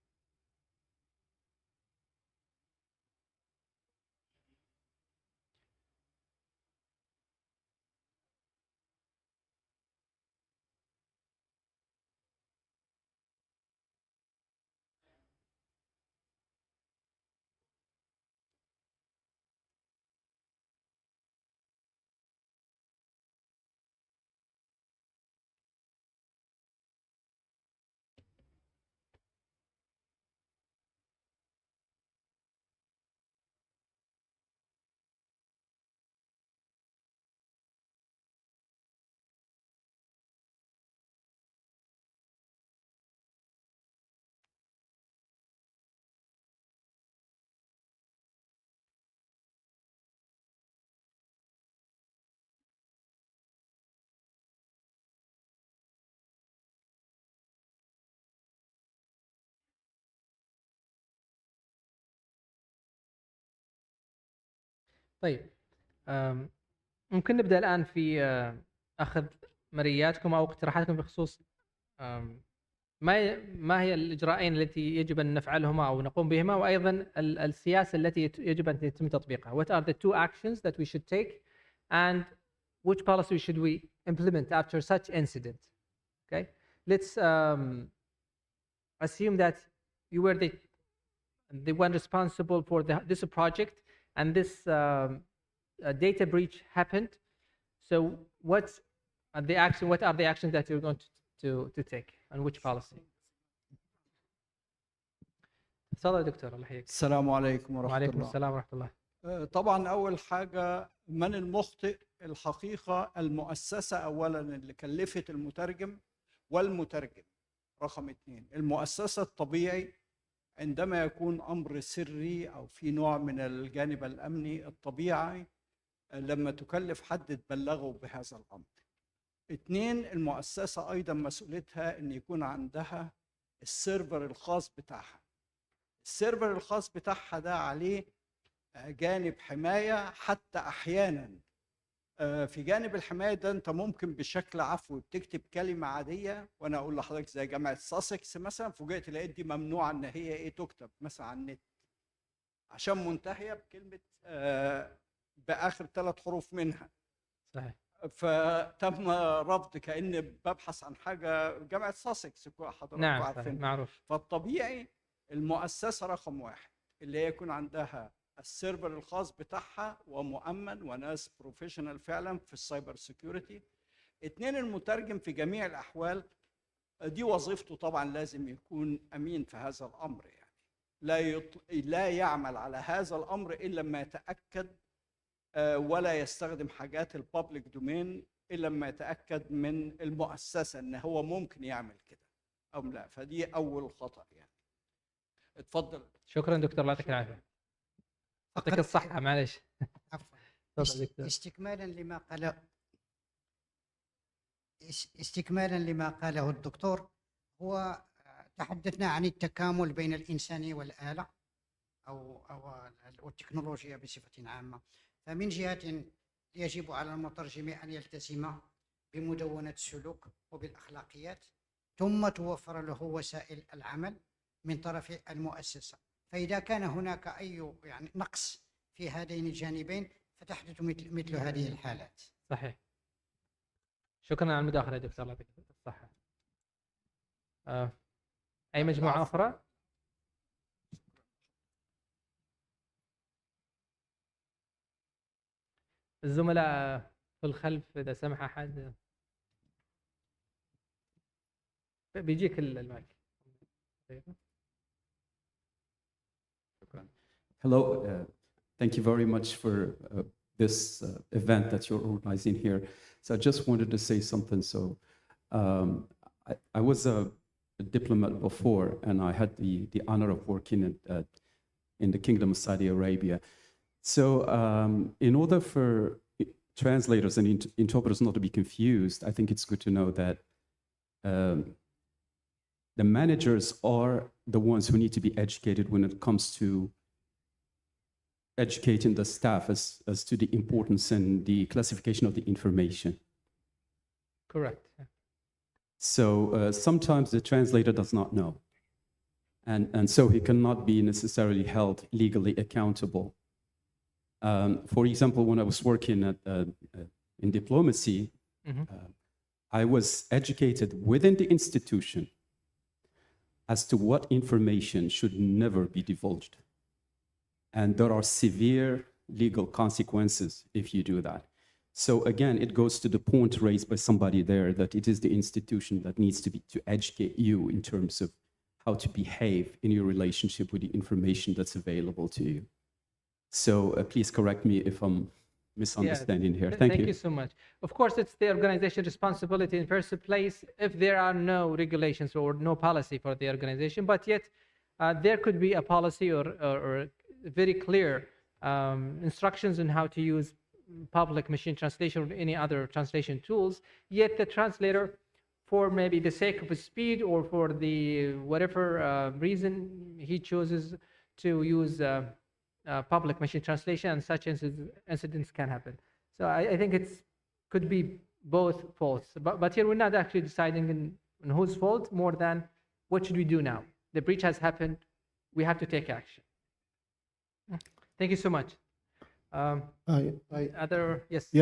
S17: طيب ممكن نبدأ الآن في أخذ مرياتكم أو اقتراحاتكم بخصوص ما هي الإجراءين التي يجب أن نفعلهما أو نقوم بهما، وأيضا السياسة التي يجب أن يتم تطبيقها. What are the 2 actions that we should take and which policy should we implement after such incident? Okay, let's assume that you were the one responsible for this project and this data breach happened. So what are the actions that you're going to take and which policy? تفضل يا دكتور. الله يحييك.
S6: السلام عليكم ورحمة
S17: وعليكم
S6: الله.
S17: السلام ورحمة الله.
S6: طبعا أول حاجة، من المخطئ؟ الحقيقة المؤسسة أولا اللي كلفت المترجم والمترجم. رقم 2 المؤسسة الطبيعي عندما يكون أمر سري أو في نوع من الجانب الأمني الطبيعي لما تكلف حد تبلغه بهذا الأمر. 2 المؤسسة أيضا مسؤوليتها أن يكون عندها السيرفر الخاص بتاعها. السيرفر الخاص بتاعها ده عليه جانب حماية، حتى أحيانا في جانب الحماية ده أنت ممكن بشكل عفوي بتكتب كلمة عادية، وأنا أقول لحضرتك زي جامعة ساسكس مثلا، فوجئت لقيت دي ممنوعة إن هي تكتب مثلا على النت عشان منتهية بكلمة بآخر 3 حروف منها.
S17: صحيح.
S6: فتم رفض، كأن ببحث عن حاجة جامعة ساسكس حضرتك
S17: نعم
S6: عارفين.
S17: معروف.
S6: فالطبيعي المؤسسة رقم 1 اللي هي يكون عندها السيرفر الخاص بتاعها ومؤمن وناس بروفيشنال فعلا في السايبر سيكيورتي. 2 المترجم في جميع الأحوال دي وظيفته طبعا لازم يكون أمين في هذا الأمر، يعني لا يعمل على هذا الأمر إلا لما يتأكد، ولا يستخدم حاجات البابليك دومين إلا لما يتأكد من المؤسسة إن هو ممكن يعمل كده أو لا. فدي أول خطأ يعني. اتفضل.
S17: شكرا دكتور، الله يعطيك العافية. يعطيك الصحة. معلش.
S18: عفوا. استكمالا لما قاله الدكتور، هو تحدثنا عن التكامل بين الإنسان والآلة أو التكنولوجيا بصفة عامة. فمن جهة يجب على المترجم أن يلتزم بمدونة السلوك وبالأخلاقيات، ثم توفر له وسائل العمل من طرف المؤسسة. فإذا كان هناك أي نقص في هذين الجانبين فتحدث مثل هذه الحالات.
S17: صحيح. شكرا على المداخلة دكتور، الله يعطيك الصحة. أي مجموعة أخرى؟ الزملاء في الخلف إذا سمح أحد بيجيك المايك.
S7: Hello, thank you very much for this event that you're organizing here. So I just wanted to say something. So I was a diplomat before, and I had the honor of working in the Kingdom of Saudi Arabia. So in order for translators and interpreters not to be confused, I think it's good to know that the managers are the ones who need to be educated when it comes to educating the staff as to the importance and the classification of the information.
S17: Correct.
S7: So sometimes the translator does not know. And so he cannot be necessarily held legally accountable. For example, when I was working in diplomacy, I was educated within the institution as to what information should never be divulged. And there are severe legal consequences if you do that. So again, it goes to the point raised by somebody there that it is the institution that needs to educate you in terms of how to behave in your relationship with the information that's available to you. So please correct me if I'm misunderstanding here. Thank you.
S17: Thank you so much. Of course, it's the organization's responsibility in first place if there are no regulations or no policy for the organization, but yet there could be a policy or very clear instructions on how to use public machine translation or any other translation tools, yet the translator, for maybe the sake of speed or for the whatever reason he chooses to use public machine translation, and such incidents can happen. So I think it could be both faults. But here we're not actually deciding on whose fault more than what should we do now. The breach has happened. We have to take action. Thank you so much.
S14: Yes.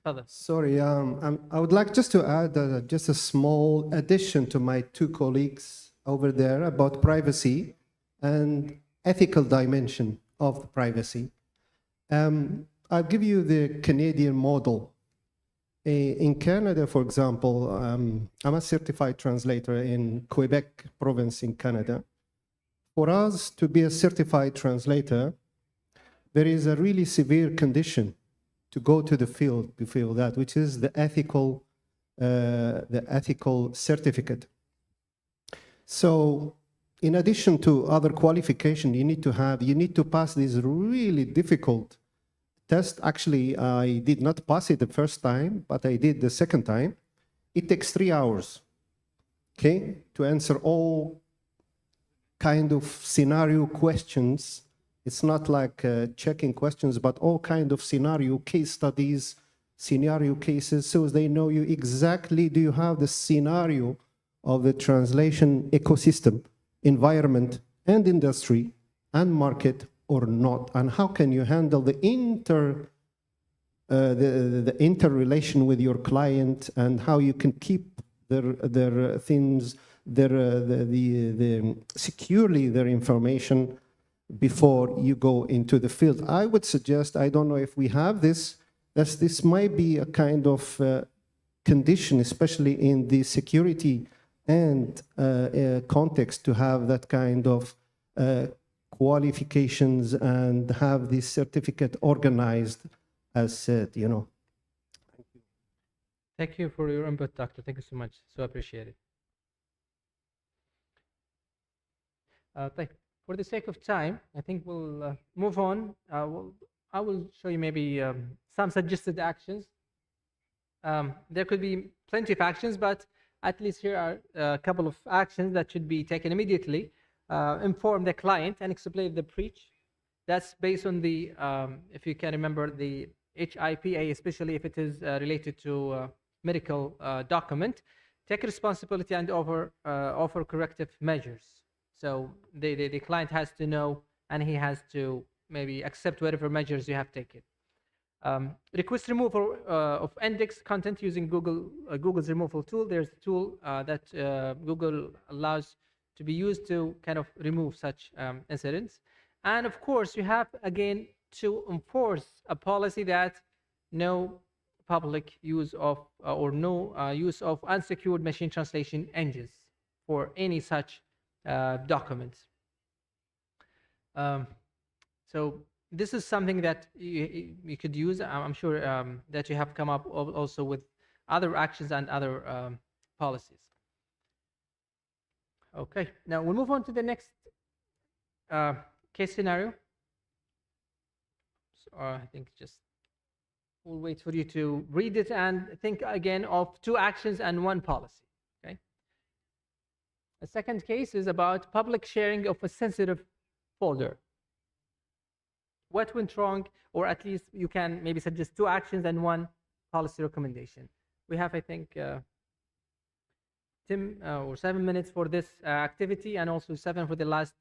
S17: Father.
S14: Sorry, I would like just to add just a small addition to my two colleagues over there about privacy and ethical dimension of the privacy. I'll give you the Canadian model. In Canada, for example, I'm a certified translator in Quebec province in Canada. For us to be a certified translator, there is a really severe condition to go to the field to feel that, which is the ethical certificate. So in addition to other qualification you need to pass this really difficult test. Actually, I did not pass it the first time, but I did the second time. It takes 3 hours, okay, to answer all kind of scenario questions. It's not like checking questions, but all kind of scenario case studies, scenario cases, so they know you exactly, do you have the scenario of the translation ecosystem, environment, and industry, and market or not, and how can you handle the interrelation with your client, and how you can keep their things, securely their information before you go into the field. I would suggest, I don't know if we have this, that this might be a kind of condition, especially in the security and context, to have that kind of qualifications and have this certificate organized as said, you know.
S17: Thank you for your input, Doctor. Thank you so much. So appreciate it. For the sake of time, I think we'll move on. I will show you maybe some suggested actions. There could be plenty of actions, but at least here are a couple of actions that should be taken immediately. Inform the client and explain the breach. That's based on the, if you can remember, the HIPA, especially if it is related to medical document. Take responsibility and offer corrective measures. So the client has to know, and he has to maybe accept whatever measures you have taken. Request removal of index content using Google's removal tool. There's a tool that Google allows to be used to kind of remove such incidents. And of course, you have again to enforce a policy that no public use of or no use of unsecured machine translation engines for any such documents. So this is something that you could use. I'm sure that you have come up also with other actions and other policies. Okay, now we'll move on to the next case scenario. So I think just we'll wait for you to read it and think again of 2 actions and 1 policy. Okay. The second case is about public sharing of a sensitive folder. What went wrong, or at least you can maybe suggest 2 actions and 1 policy recommendation. We have, I think, 10 or 7 minutes for this activity, and also 7 for the last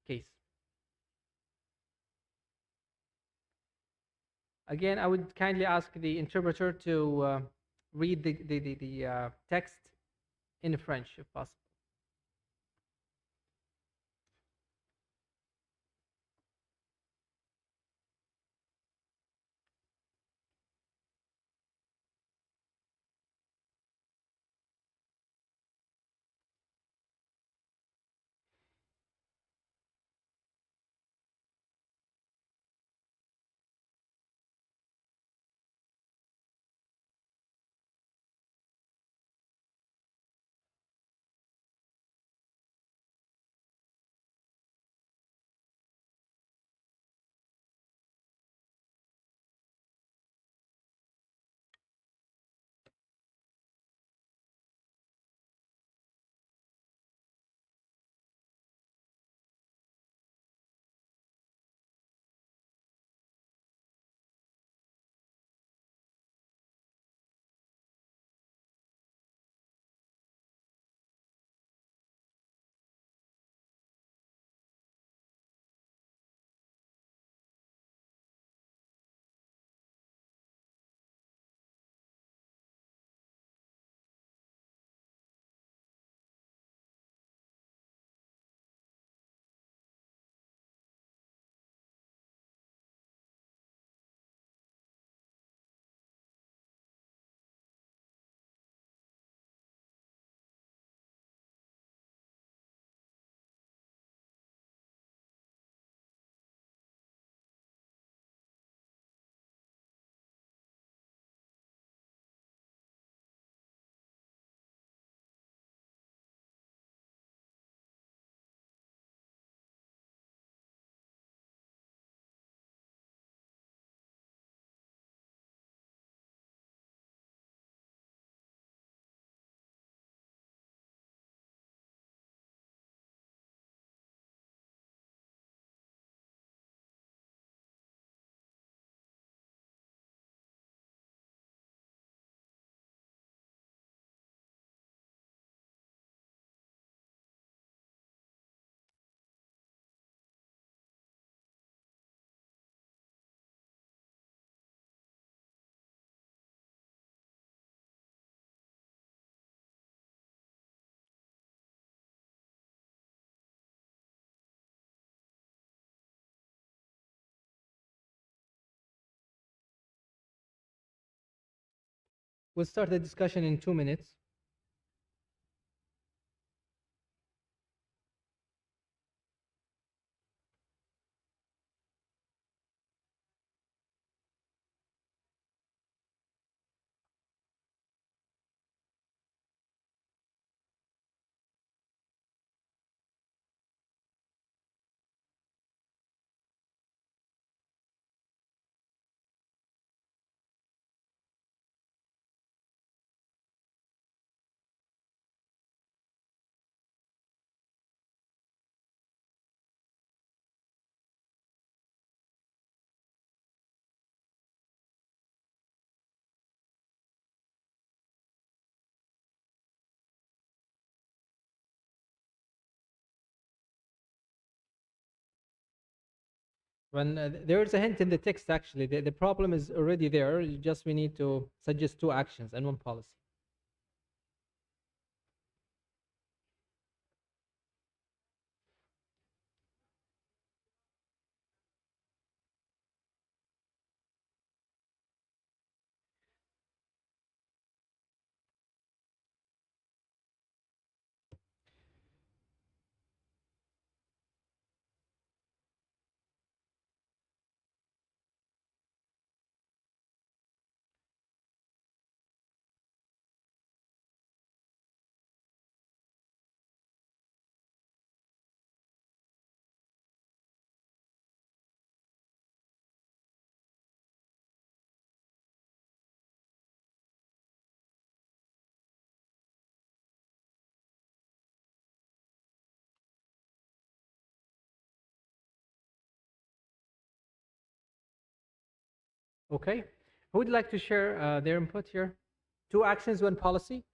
S17: case. Again, I would kindly ask the interpreter to read the text in French, if possible. We'll start the discussion in 2 minutes. When there is a hint in the text, actually, the problem is already there. We need to suggest 2 actions and 1 policy. Okay. Who would like to share their input here? 2 actions, 1 policy.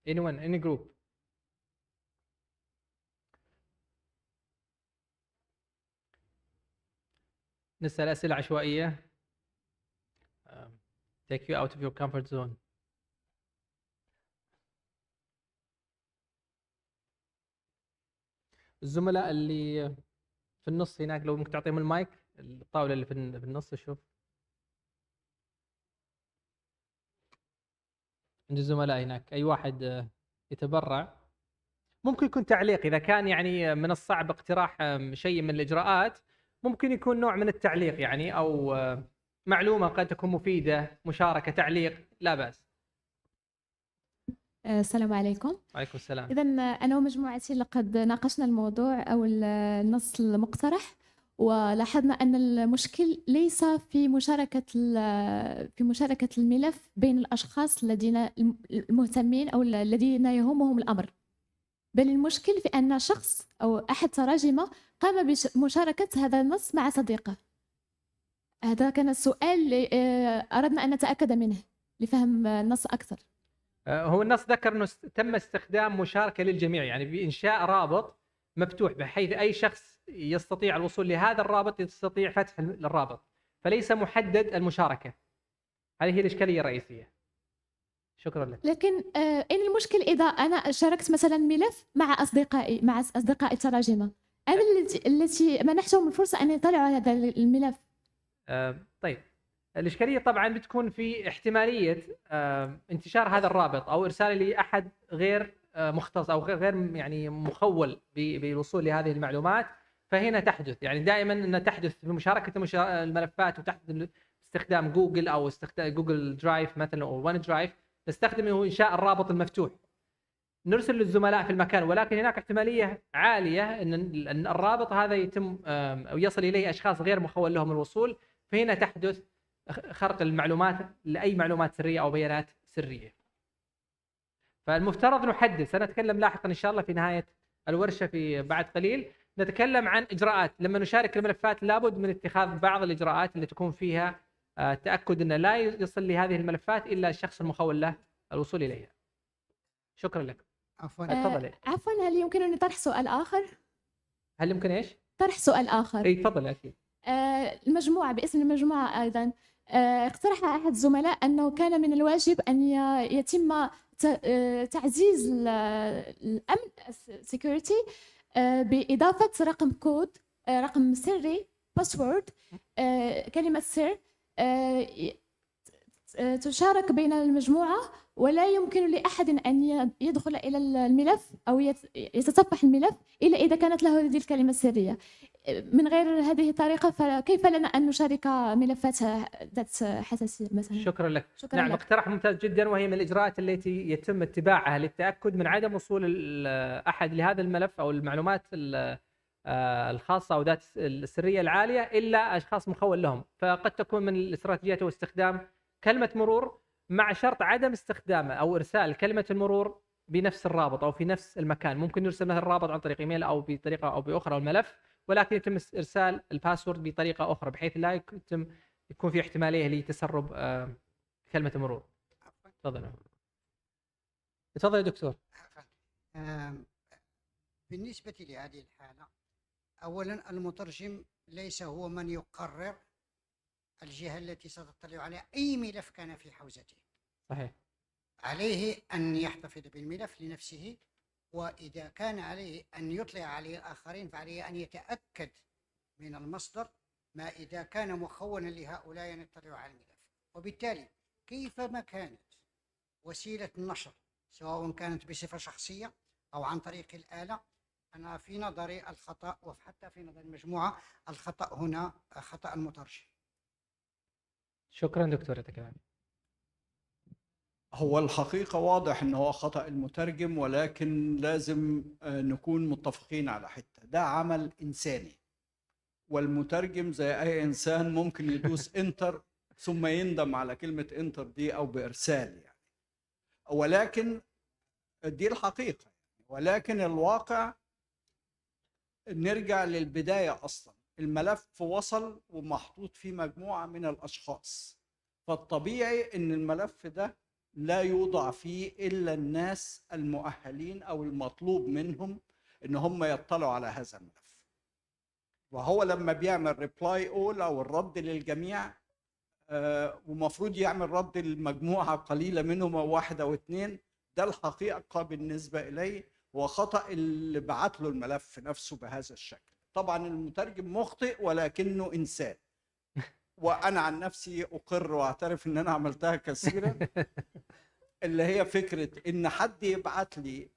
S17: Anyone, any group? نسأل أسئلة عشوائية. Take you out of your comfort zone. الزملاء اللي في النص هناك لو ممكن تعطيهم المايك، الطاولة اللي في النص. شوف عند الزملاء هناك أي واحد يتبرع. ممكن يكون تعليق إذا كان يعني من الصعب اقتراح شيء من الإجراءات، ممكن يكون نوع من التعليق يعني، أو معلومة قد تكون مفيدة، مشاركة، تعليق، لا بأس.
S3: السلام عليكم.
S17: وعليكم السلام.
S3: إذا أنا ومجموعتي لقد ناقشنا الموضوع أو النص المقترح، ولاحظنا أن المشكل ليس في مشاركة الملف بين الأشخاص الذين المهتمين أو الذين يهمهم الأمر، بل المشكل في أن شخص أو أحد تراجمة قام بمشاركة هذا النص مع صديقه. هذا كان السؤال اللي أردنا أن نتأكد منه لفهم النص أكثر.
S17: هو النص ذكر أنه تم استخدام مشاركة للجميع، يعني بإنشاء رابط مفتوح بحيث أي شخص يستطيع الوصول لهذا الرابط يستطيع فتح الرابط، فليس محدد المشاركة. هذه هي الإشكالية الرئيسية. شكرا لك.
S3: لكن إن المشكل إذا أنا شاركت مثلا ملف مع أصدقائي التراجمة، أنا التي منحتهم الفرصة أن يطلعوا على هذا الملف.
S17: طيب، الإشكالية طبعا بتكون في احتمالية انتشار هذا الرابط أو إرساله لأحد غير مختص أو غير يعني مخول بالوصول لهذه المعلومات، فهنا تحدث يعني دائما أن تحدث بمشاركة الملفات، وتحدث باستخدام جوجل أو استخدام جوجل درايف مثلا أو ون درايف، نستخدمه إنشاء الرابط المفتوح نرسل للزملاء في المكان، ولكن هناك احتمالية عالية أن الرابط هذا يتم أو يصل إليه أشخاص غير مخول لهم الوصول، فهنا تحدث خرق المعلومات لأي معلومات سرية أو بيانات سرية. فالمفترض نحدد، سنتكلم لاحقا إن شاء الله في نهاية الورشة في بعد قليل، نتكلم عن إجراءات لما نشارك الملفات. لابد من اتخاذ بعض الإجراءات اللي تكون فيها تأكد أن لا يصل لهذه الملفات إلا الشخص المخول له الوصول إليها. شكرا لك.
S3: عفوا. هل يمكنني طرح سؤال آخر؟
S17: هل يمكن إيش؟
S3: طرح سؤال آخر.
S17: إيه تفضل أكيد.
S3: المجموعة باسم المجموعة أيضا اقترح أحد الزملاء أنه كان من الواجب أن يتم تعزيز الأمن security بإضافة رقم كود، رقم سري باسورد، كلمة سر تشارك بين المجموعة، ولا يمكن لأحد أن يدخل إلى الملف أو يتصفح الملف إلا إذا كانت له هذه الكلمة السرية. من غير هذه الطريقة فكيف لنا أن نشارك ملفات ذات حساسية مثلا؟
S8: شكرا لك.
S3: شكرا
S8: نعم،
S3: لك.
S8: اقتراح ممتاز جدا، وهي من الإجراءات التي يتم اتباعها للتأكد من عدم وصول أحد لهذا الملف أو المعلومات الخاصة أو ذات السرية العالية إلا أشخاص مخول لهم. فقد تكون من الاستراتيجيات هو استخدام كلمة مرور مع شرط عدم استخدامه أو إرسال كلمة المرور بنفس الرابط أو في نفس المكان. ممكن يرسل مثلا الرابط عن طريق إيميل أو بطريقة أو بأخرى الملف، ولكن يتم إرسال الباسورد بطريقة أخرى بحيث لا يكون في احتمالية لتسرب كلمة المرور. تفضل. تفضل يا دكتور.
S18: بالنسبة لهذه الحالة، أولا المترجم ليس هو من يقرر الجهة التي ستطلع على أي ملف كان في حوزته.
S8: صحيح.
S18: عليه أن يحتفظ بالملف لنفسه، وإذا كان عليه أن يطلع عليه الآخرين فعليه أن يتأكد من المصدر، ما إذا كان مخونا لهؤلاء أن يطلعوا على الملف. وبالتالي كيفما كانت وسيلة النشر سواء كانت بصفة شخصية أو عن طريق الآلة، أنا في نظري الخطأ وحتى في نظر المجموعة الخطأ هنا خطأ المترجم.
S8: شكرا دكتور. يتكلم.
S6: هو الحقيقة واضح أنه هو خطأ المترجم، ولكن لازم نكون متفقين على حتة، ده عمل إنساني، والمترجم زي أي إنسان ممكن يدوس إنتر ثم يندم على كلمة إنتر دي أو بإرسال يعني، ولكن دي الحقيقة. ولكن الواقع نرجع للبداية أصلا، الملف وصل ومحطوط فيه مجموعة من الأشخاص، فالطبيعي أن الملف ده لا يوضع فيه إلا الناس المؤهلين أو المطلوب منهم أن هم يطلعوا على هذا الملف. وهو لما بيعمل ريبلاي أول أو الرد للجميع، ومفروض يعمل رد للمجموعة قليلة منهم أو واحد أو اتنين، ده الحقيقة بالنسبة إلي هو خطأ اللي بعت له الملف نفسه بهذا الشكل. طبعا المترجم مخطئ ولكنه إنسان، وأنا عن نفسي أقر وأعترف إن أنا عملتها كثيرا، اللي هي فكرة إن حد يبعت لي،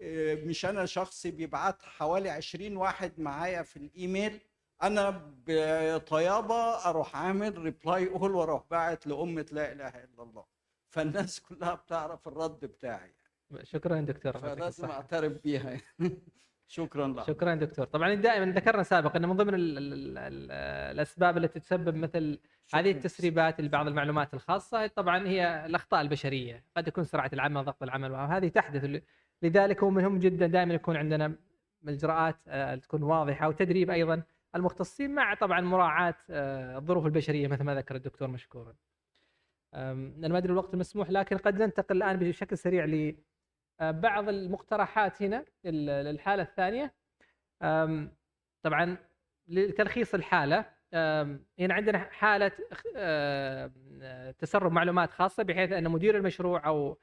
S6: مش أنا شخصي، بيبعت حوالي 20 واحد معايا في الإيميل، أنا بطيابة أروح عامل ريبلاي أول وأروح باعت لأمة لا إله إلا الله، فالناس كلها بتعرف الرد بتاعي.
S8: شكرا دكتور.
S6: فلازم أعترف بيها. شكرا لك.
S8: شكرا دكتور. طبعا دائما ذكرنا سابقا ان من ضمن الاسباب التي تسبب مثل هذه التسريبات لبعض المعلومات الخاصه طبعا هي الاخطاء البشريه، قد يكون سرعه العمل، ضغط العمل، وهذه تحدث. لذلك هو مهم جدا دائما يكون عندنا الاجراءات تكون واضحه، وتدريب ايضا المختصين مع طبعا مراعاه الظروف البشريه مثل ما ذكر الدكتور مشكورا. انا ما ادري الوقت المسموح، لكن قد ننتقل الان بشكل سريع ل بعض المقترحات هنا للحالة الثانية. طبعا لتلخيص الحالة، هنا عندنا حالة تسرب معلومات خاصة، بحيث أن مدير المشروع أو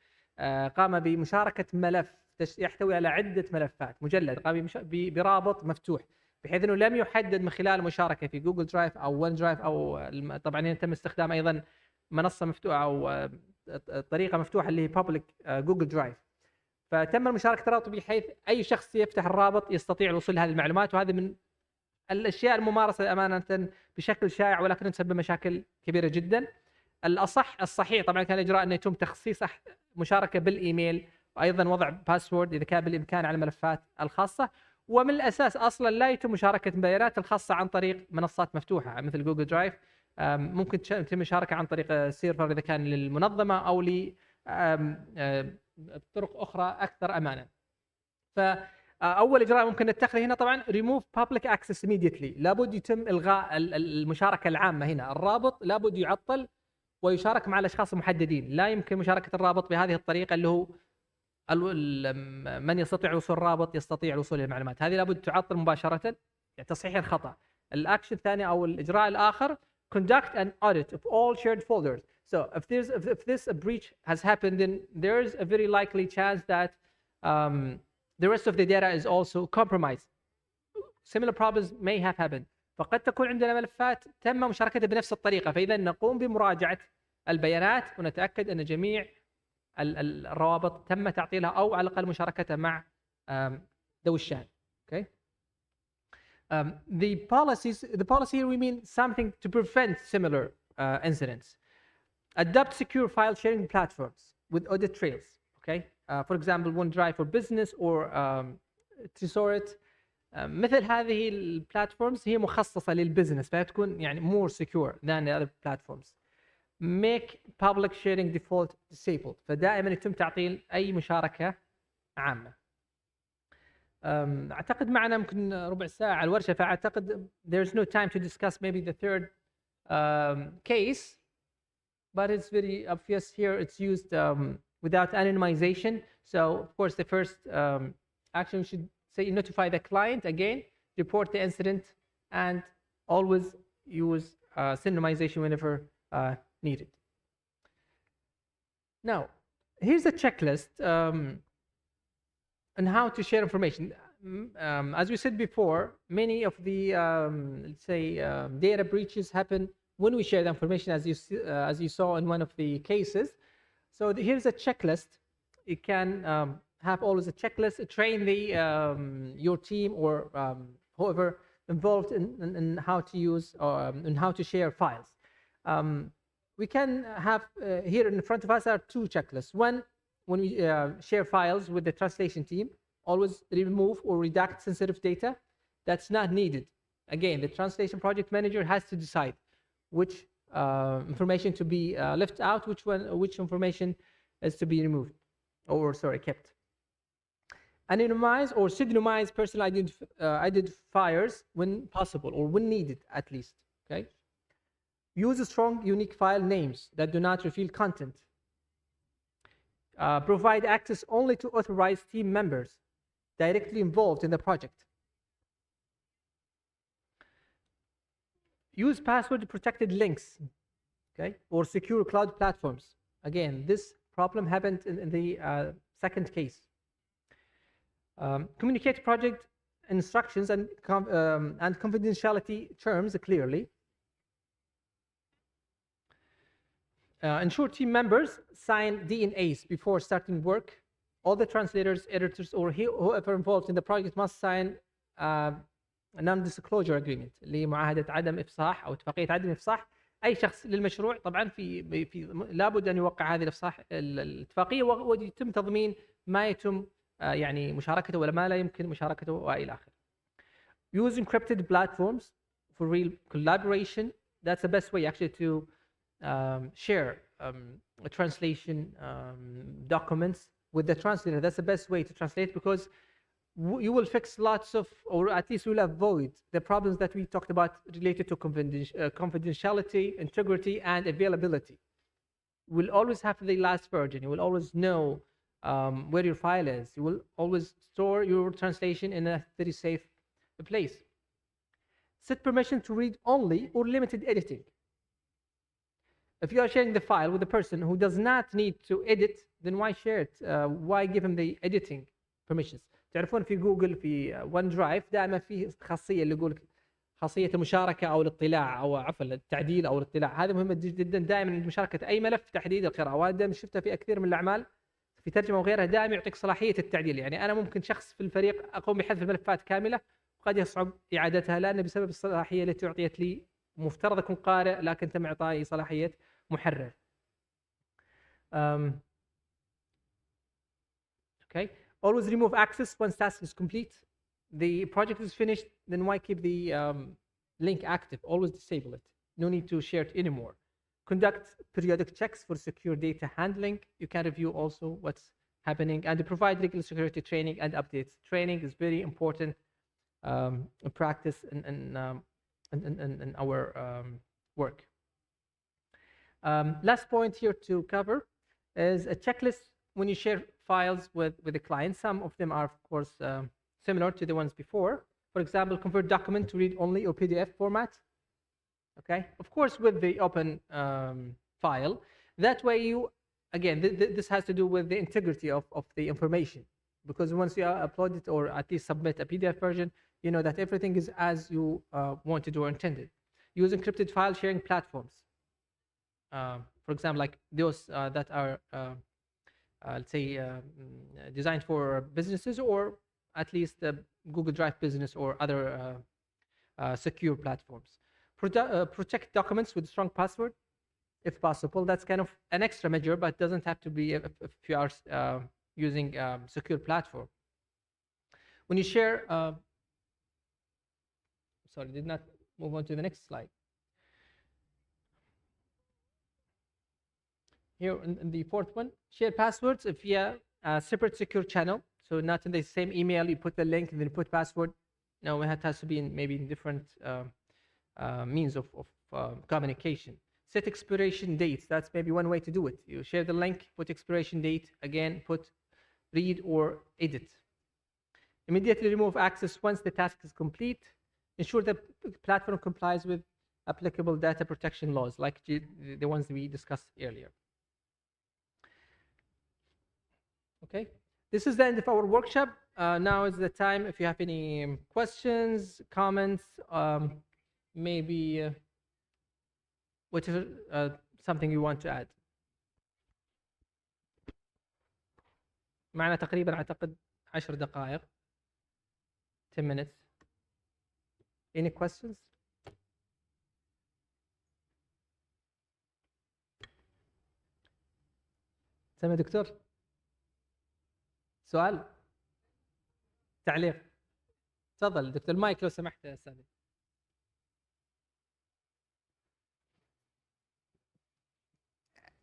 S8: قام بمشاركة ملف يحتوي على عدة ملفات مجلد، قام برابط مفتوح، بحيث أنه لم يحدد من خلال المشاركة في جوجل درايف أو ون درايف، أو طبعا يتم استخدام أيضا منصة مفتوحة أو طريقة مفتوحة اللي هي بابليك جوجل درايف. فتم المشاركة الرابط بحيث أي شخص يفتح الرابط يستطيع الوصول لهذه المعلومات، وهذه من الأشياء الممارسة أمانة بشكل شائع، ولكن تسبب مشاكل كبيرة جدا. الصحيح طبعا كان الإجراء أن يتم تخصيص مشاركة بالإيميل، وأيضا وضع باسورد إذا كان بالإمكان على الملفات الخاصة. ومن الأساس أصلا لا يتم مشاركة البيانات الخاصة عن طريق منصات مفتوحة مثل جوجل درايف، ممكن تتم مشاركة عن طريق سيرفر إذا كان للمنظمة أو بطرق أخرى أكثر أمانا. فأول إجراء ممكن نتخذه هنا طبعا remove public access immediately، لابد يتم إلغاء المشاركة العامة هنا، الرابط لابد يعطل ويشارك مع الأشخاص المحددين، لا يمكن مشاركة الرابط بهذه الطريقة اللي هو من يستطيع وصول الرابط يستطيع الوصول للمعلومات، هذه لابد تعطل مباشرة، يعني تصحيح الخطأ. الأكشن الثاني أو الإجراء الآخر conduct an audit of all shared folders. So if this a breach has happened, then there's a very likely chance that the rest of the data is also compromised. Similar problems may have happened. فقد تكون عندنا ملفات تم مشاركتها بنفس الطريقة، فإذا نقوم بمراجعة البيانات ونتأكد أن جميع الروابط تم تعطيلها أو على الأقل مشاركتها مع ذوي الشأن. Okay. The policy here we mean something to prevent similar incidents. Adopt secure file sharing platforms with audit trails. Okay. For example, OneDrive for business or Tesoret. مثل هذه البلاتفورمز هي مخصصة للبزنس فتكون يعني more secure than the other platforms. Make public sharing default disabled. فدائما يتم تعطيل أي مشاركة عامة. أعتقد معنا يمكن ربع ساعة الورشة، فأعتقد there's no time to discuss maybe the third case, but it's very obvious here it's used without anonymization. So of course the first action should say notify the client again, report the incident, and always use anonymization whenever needed. Now, here's a checklist on how to share information. As we said before, many of the let's say data breaches happen when we share the information, as you saw in one of the cases. So here's a checklist. You can have always a checklist, train your team or whoever involved in how to use and how to share files. We can have here in front of us are two checklists. One, when we share files with the translation team, always remove or redact sensitive data that's not needed. Again, the translation project manager has to decide which information to be left out, which information is to be removed or kept. Anonymize or pseudonymize personal identifiers when possible or when needed at least. Okay. Use strong, unique file names that do not reveal content. Provide access only to authorized team members directly involved in the project. Use password-protected links, okay, or secure cloud platforms. Again, this problem happened in the second case. Communicate project instructions and confidentiality terms clearly. Ensure team members sign DNAs before starting work. All the translators, editors, or whoever involved in the project must sign a non-disclosure agreement اللي معاهدة عدم إفصاح أو اتفاقية عدم إفصاح. أي شخص للمشروع طبعا في لابد أن يوقع هذه الاتفاقية ويتم تضمين ما يتم يعني مشاركته ولا ما لا يمكن مشاركته وإلى آخره. Use encrypted platforms for real collaboration. That's the best way actually to share translation documents with the translator. That's the best way to translate because you will fix lots of, or at least you will avoid the problems that we talked about related to confidentiality, integrity, and availability. You will always have the last version. You will always know where your file is. You will always store your translation in a very safe place. Set permission to read only or limited editing. If you are sharing the file with a person who does not need to edit, then why share it? Why give him the editing permissions? تعرفون في جوجل في ون درايف دائما في خاصيه اللي يقول خاصيه المشاركه او الاطلاع او عفوا التعديل او الاطلاع. هذا مهمه جدا دائما مشاركه اي ملف في تحديد القراءه، وانا دائما شفتها في كثير من الاعمال في ترجمه وغيرها دائما يعطيك صلاحيه التعديل. يعني انا ممكن شخص في الفريق اقوم بحذف الملفات كامله وقد يصعب اعادتها لان بسبب الصلاحيه التي اعطيت لي. مفترض اكون قارئ لكن تم اعطائي صلاحيه محرر. Okay. Always remove access once task is complete. The project is finished, then why keep the link active? Always disable it. No need to share it anymore. Conduct periodic checks for secure data handling. You can review also what's happening and provide regular security training and updates. Training is very important practice in our work. Last point here to cover is a checklist when you share files with the client. Some of them are, of course, similar to the ones before. For example, convert document to read-only or PDF format. Okay, of course with the open file. That way you, again, this has to do with the integrity of the information, because once you upload it or at least submit a PDF version, you know that everything is as you wanted or intended. Use encrypted file sharing platforms. For example, like those that are, let's say, designed for businesses, or at least Google Drive Business or other secure platforms. Protect documents with strong password, if possible. That's kind of an extra measure, but doesn't have to be if you are using secure platform. When you share, sorry, did not move on to the next slide. Here in the fourth one, share passwords via a separate secure channel. So not in the same email, you put the link and then you put password. No, it has to be in maybe in different means of communication. Set expiration dates. That's maybe one way to do it. You share the link, put expiration date, again, put read or edit. Immediately remove access once the task is complete. Ensure the platform complies with applicable data protection laws, like the ones we discussed earlier. Okay, this is the end of our workshop. Now is the time if you have any questions, comments, maybe whatever, something you want to add. معنا تقريبا أعتقد 10 دقائق. 10 minutes. Any questions? سامع دكتور؟ سؤال؟ تعليق؟ تفضل دكتور، المايك لو سمحت يا أستاذ.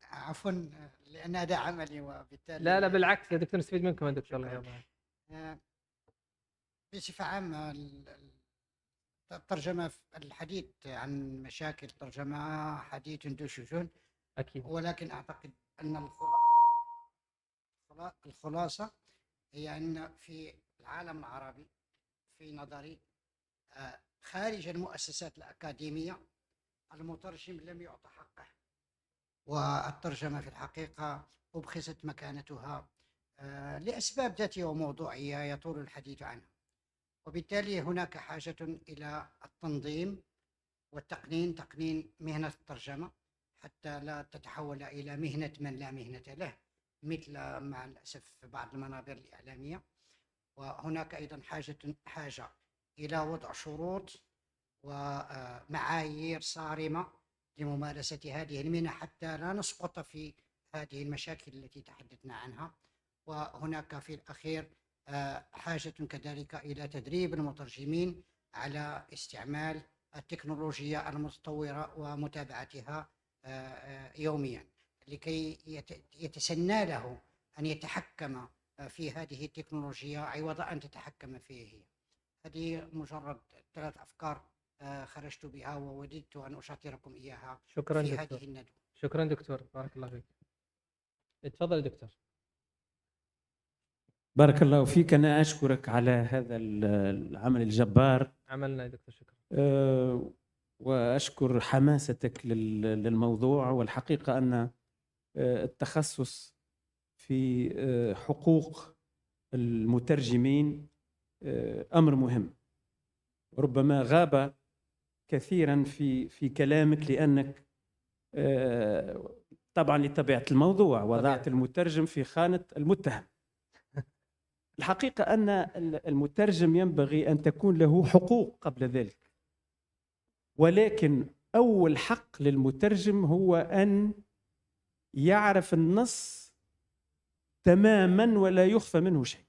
S18: عفوا لأن هذا عملي وبالتالي
S8: لا بالعكس يا دكتور، نستفيد منكم يا دكتور. الله يرضى.
S18: بصفة عامة الترجمة، الحديث عن مشاكل الترجمة حديث ذو شجون
S8: أكيد،
S18: ولكن أعتقد أن الخلاصة هي أن في العالم العربي في نظري خارج المؤسسات الأكاديمية المترجم لم يعطى حقه، والترجمة في الحقيقة أبخست مكانتها لأسباب ذاتية وموضوعية يطول الحديث عنها، وبالتالي هناك حاجة إلى التنظيم والتقنين، تقنين مهنة الترجمة حتى لا تتحول إلى مهنة من لا مهنة له، مثل مع الأسف بعض المنابر الإعلامية. وهناك أيضا حاجة إلى وضع شروط ومعايير صارمة لممارسة هذه المهنة حتى لا نسقط في هذه المشاكل التي تحدثنا عنها. وهناك في الأخير حاجة كذلك إلى تدريب المترجمين على استعمال التكنولوجيا المتطورة ومتابعتها يوميا لكي يتسنى له أن يتحكم في هذه التكنولوجيا عوض أن تتحكم فيه هي. هذه مجرد 3 أفكار خرجت بها ووددت أن أشاطركم إياها
S8: شكرا
S18: في
S8: دكتور.
S18: هذه الندوة.
S8: شكرا دكتور، بارك الله فيك. اتفضل دكتور.
S22: بارك الله فيك. أنا أشكرك على هذا العمل الجبار.
S8: عملنا يا دكتور، شكرا.
S22: وأشكر حماستك للموضوع. والحقيقة أن التخصص في حقوق المترجمين أمر مهم، ربما غاب كثيرا في كلامك لأنك طبعا لطبيعة الموضوع وضعت المترجم في خانة المتهم. الحقيقة أن المترجم ينبغي أن تكون له حقوق قبل ذلك، ولكن أول حق للمترجم هو أن يعرف النص تماما ولا يخفى منه شيء.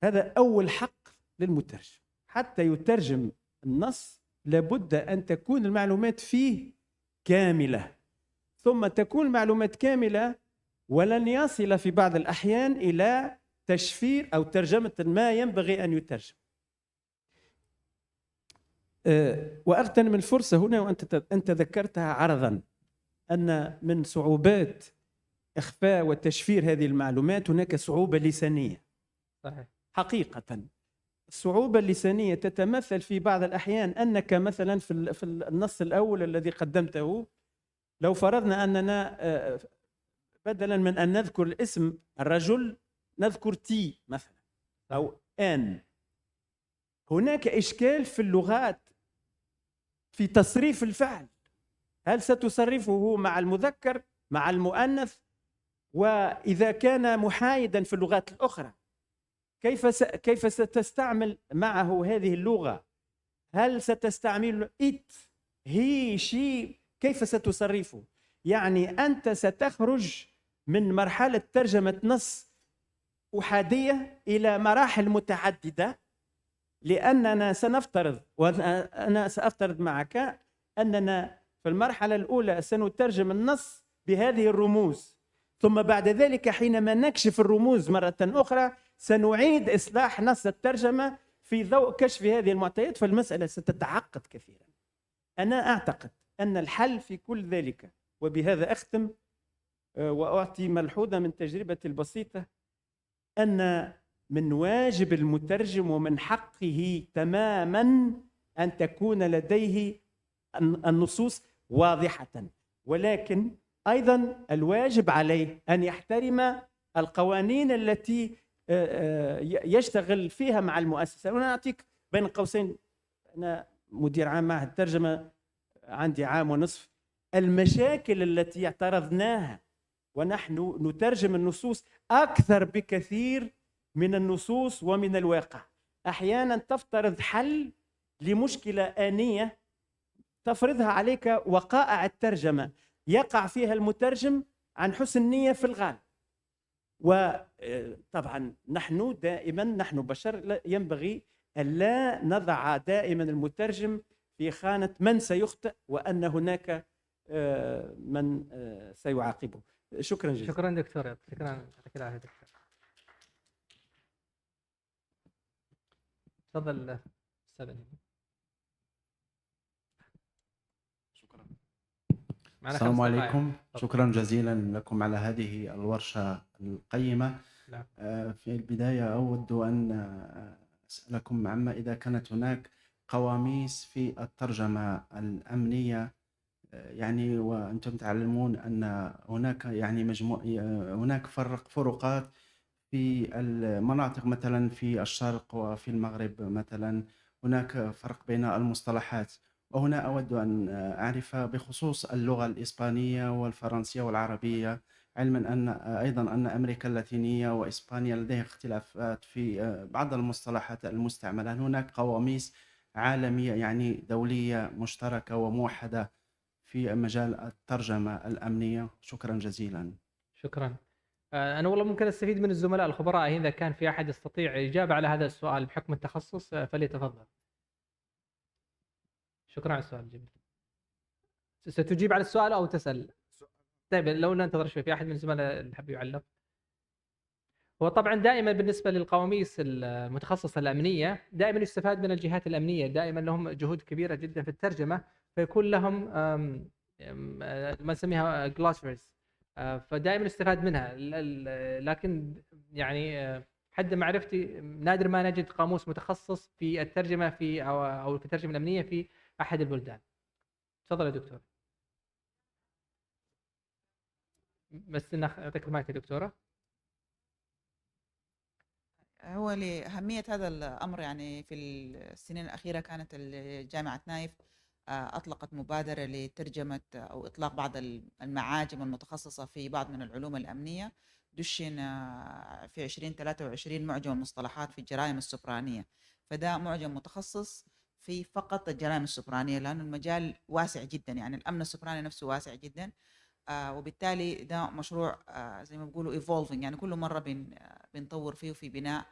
S22: هذا أول حق للمترجم. حتى يترجم النص لابد أن تكون المعلومات فيه كاملة، ثم تكون المعلومات كاملة ولن يصل في بعض الأحيان إلى تشفير أو ترجمة ما ينبغي أن يترجم. وأغتنم الفرصة هنا وأنت ذكرتها عرضا أن من صعوبات إخفاء وتشفير هذه المعلومات هناك صعوبة لسانية.
S8: صحيح.
S22: حقيقة الصعوبة اللسانية تتمثل في بعض الأحيان أنك مثلا في النص الأول الذي قدمته، لو فرضنا أننا بدلا من أن نذكر الاسم الرجل نذكر تي مثلا أو أن، هناك إشكال في اللغات في تصريف الفعل. هل ستصرفه مع المذكر مع المؤنث؟ وإذا كان محايدا في اللغات الأخرى كيف ستستعمل معه هذه اللغة؟ هل ستستعمل إت هي شي؟ كيف ستصرفه؟ يعني أنت ستخرج من مرحلة ترجمة نص أحادية إلى مراحل متعددة، لأننا سنفترض وأنا سأفترض معك أننا في المرحلة الأولى سنترجم النص بهذه الرموز، ثم بعد ذلك حينما نكشف الرموز مرة أخرى سنعيد إصلاح نص الترجمة في ضوء كشف هذه المعطيات، فالمسألة ستتعقد كثيرا. أنا أعتقد أن الحل في كل ذلك، وبهذا أختم وأعطي ملحوظة من تجربتي البسيطة، أن من واجب المترجم ومن حقه تماما أن تكون لديه النصوص واضحة، ولكن أيضا الواجب عليه أن يحترم القوانين التي يشتغل فيها مع المؤسسة. وأنا أعطيك بين قوسين، أنا مدير عام معهد الترجمة عندي عام ونصف، المشاكل التي اعترضناها ونحن نترجم النصوص أكثر بكثير من النصوص ومن الواقع. أحيانا تفترض حل لمشكلة آنية تفرضها عليك وقائع الترجمة يقع فيها المترجم عن حسن نية في الغالب. وطبعا نحن بشر، ينبغي ألا نضع دائما المترجم في خانة من سيخطئ وأن هناك من سيعاقبه. شكرا جزيلا.
S8: شكرا دكتور، شكرا، يعطيك العافية دكتور. تفضل استاذ.
S1: السلام عليكم، شكرا جزيلا لكم على هذه الورشة القيمة. في البداية أود أن أسألكم عما إذا كانت هناك قواميس في الترجمة الأمنية، يعني وأنتم تعلمون أن هناك يعني هناك فروقات في المناطق، مثلا في الشرق وفي المغرب مثلا هناك فرق بين المصطلحات. وهنا أود أن أعرف بخصوص اللغة الإسبانية والفرنسية والعربية، علما أن أيضا أن أمريكا اللاتينية وإسبانيا لديها اختلافات في بعض المصطلحات المستعملة. هناك قواميس عالمية يعني دولية مشتركة وموحدة في مجال الترجمة الأمنية؟ شكرا جزيلا.
S8: شكرا. أنا والله ممكن أستفيد من الزملاء الخبراء إذا كان في أحد يستطيع الإجابة على هذا السؤال بحكم التخصص فليتفضل. شكرا على السؤال الجميل. ستجيب على السؤال أو تسأل؟ طيب لو ننتظر شوي، في أحد من الزملاء اللي حاب يعلق؟ هو طبعا دائما بالنسبة للقواميس المتخصصة الأمنية دائما يستفاد من الجهات الأمنية، دائما لهم جهود كبيرة جدا في الترجمة، فيكون لهم ما نسميها glossaries، فدائما يستفاد منها. لكن يعني حد معرفتي نادر ما نجد قاموس متخصص في الترجمة في أو في الترجمة الأمنية في أحد البلدان. تفضل يا دكتور. بس أعطيك المايك يا دكتورة.
S19: هو لأهمية هذا الأمر، يعني في السنين الأخيرة كانت جامعة نايف أطلقت مبادرة لترجمة أو إطلاق بعض المعاجم المتخصصة في بعض من العلوم الأمنية. دشن في 2023 معجم المصطلحات في الجرائم السبرانية، فده معجم متخصص في فقط الجرائم السبرانية، لأن المجال واسع جدا، يعني الأمن السبراني نفسه واسع جدا. وبالتالي ده مشروع زي ما بيقولوا evolving، يعني كل مرة بنطور فيه في بناء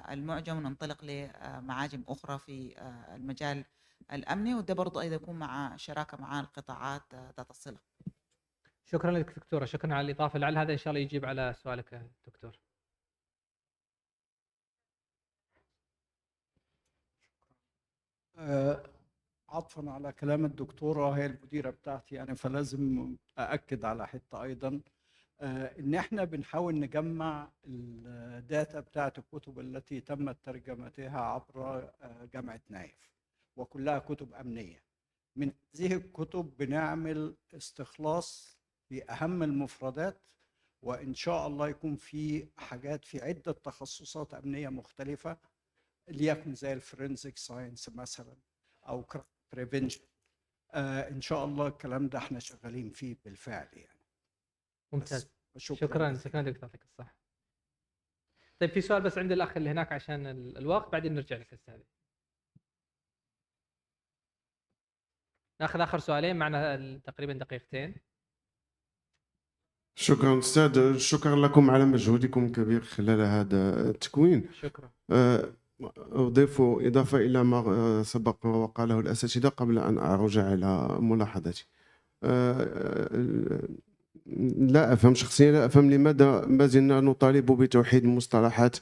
S19: المعجم وننطلق لمعاجم أخرى في المجال الأمني، وده برضو أيضا يكون مع شراكة مع القطاعات ذات الصلة.
S8: شكرا لك دكتورة، شكرا على الإضافة. لعل هذا إن شاء الله يجيب على سؤالك دكتور.
S6: عطفا على كلام الدكتورة، هي المديرة بتاعتي يعني، فلازم أأكد على حتة أيضا. ان احنا بنحاول نجمع الداتا بتاعت الكتب التي تمت ترجمتها عبر جامعة نايف، وكلها كتب أمنية. من هذه الكتب بنعمل استخلاص في أهم المفردات، وإن شاء الله يكون في حاجات في عدة تخصصات أمنية مختلفة، ليكن زي الفورنزيك ساينس مثلا أو بريفنشن. إن شاء الله الكلام ده احنا شغالين فيه بالفعل يعني.
S8: ممتاز.
S6: شكرا
S8: شكرا دكتور، يعطيك الصحة. طيب في سؤال بس عند الأخ اللي هناك عشان الوقت، بعدين نرجع لك أستاذ. ناخذ آخر سؤالين معنا تقريبا دقيقتين.
S9: شكرا أستاذ، شكرا لكم على مجهودكم الكبير خلال هذا التكوين.
S8: شكرا.
S9: أضيف إضافة إلى ما سبق وقاله الأساتذة قبل أن أعرج على ملاحظتي. لا أفهم شخصيا، لا أفهم لماذا ما زلنا نطالب بتوحيد المصطلحات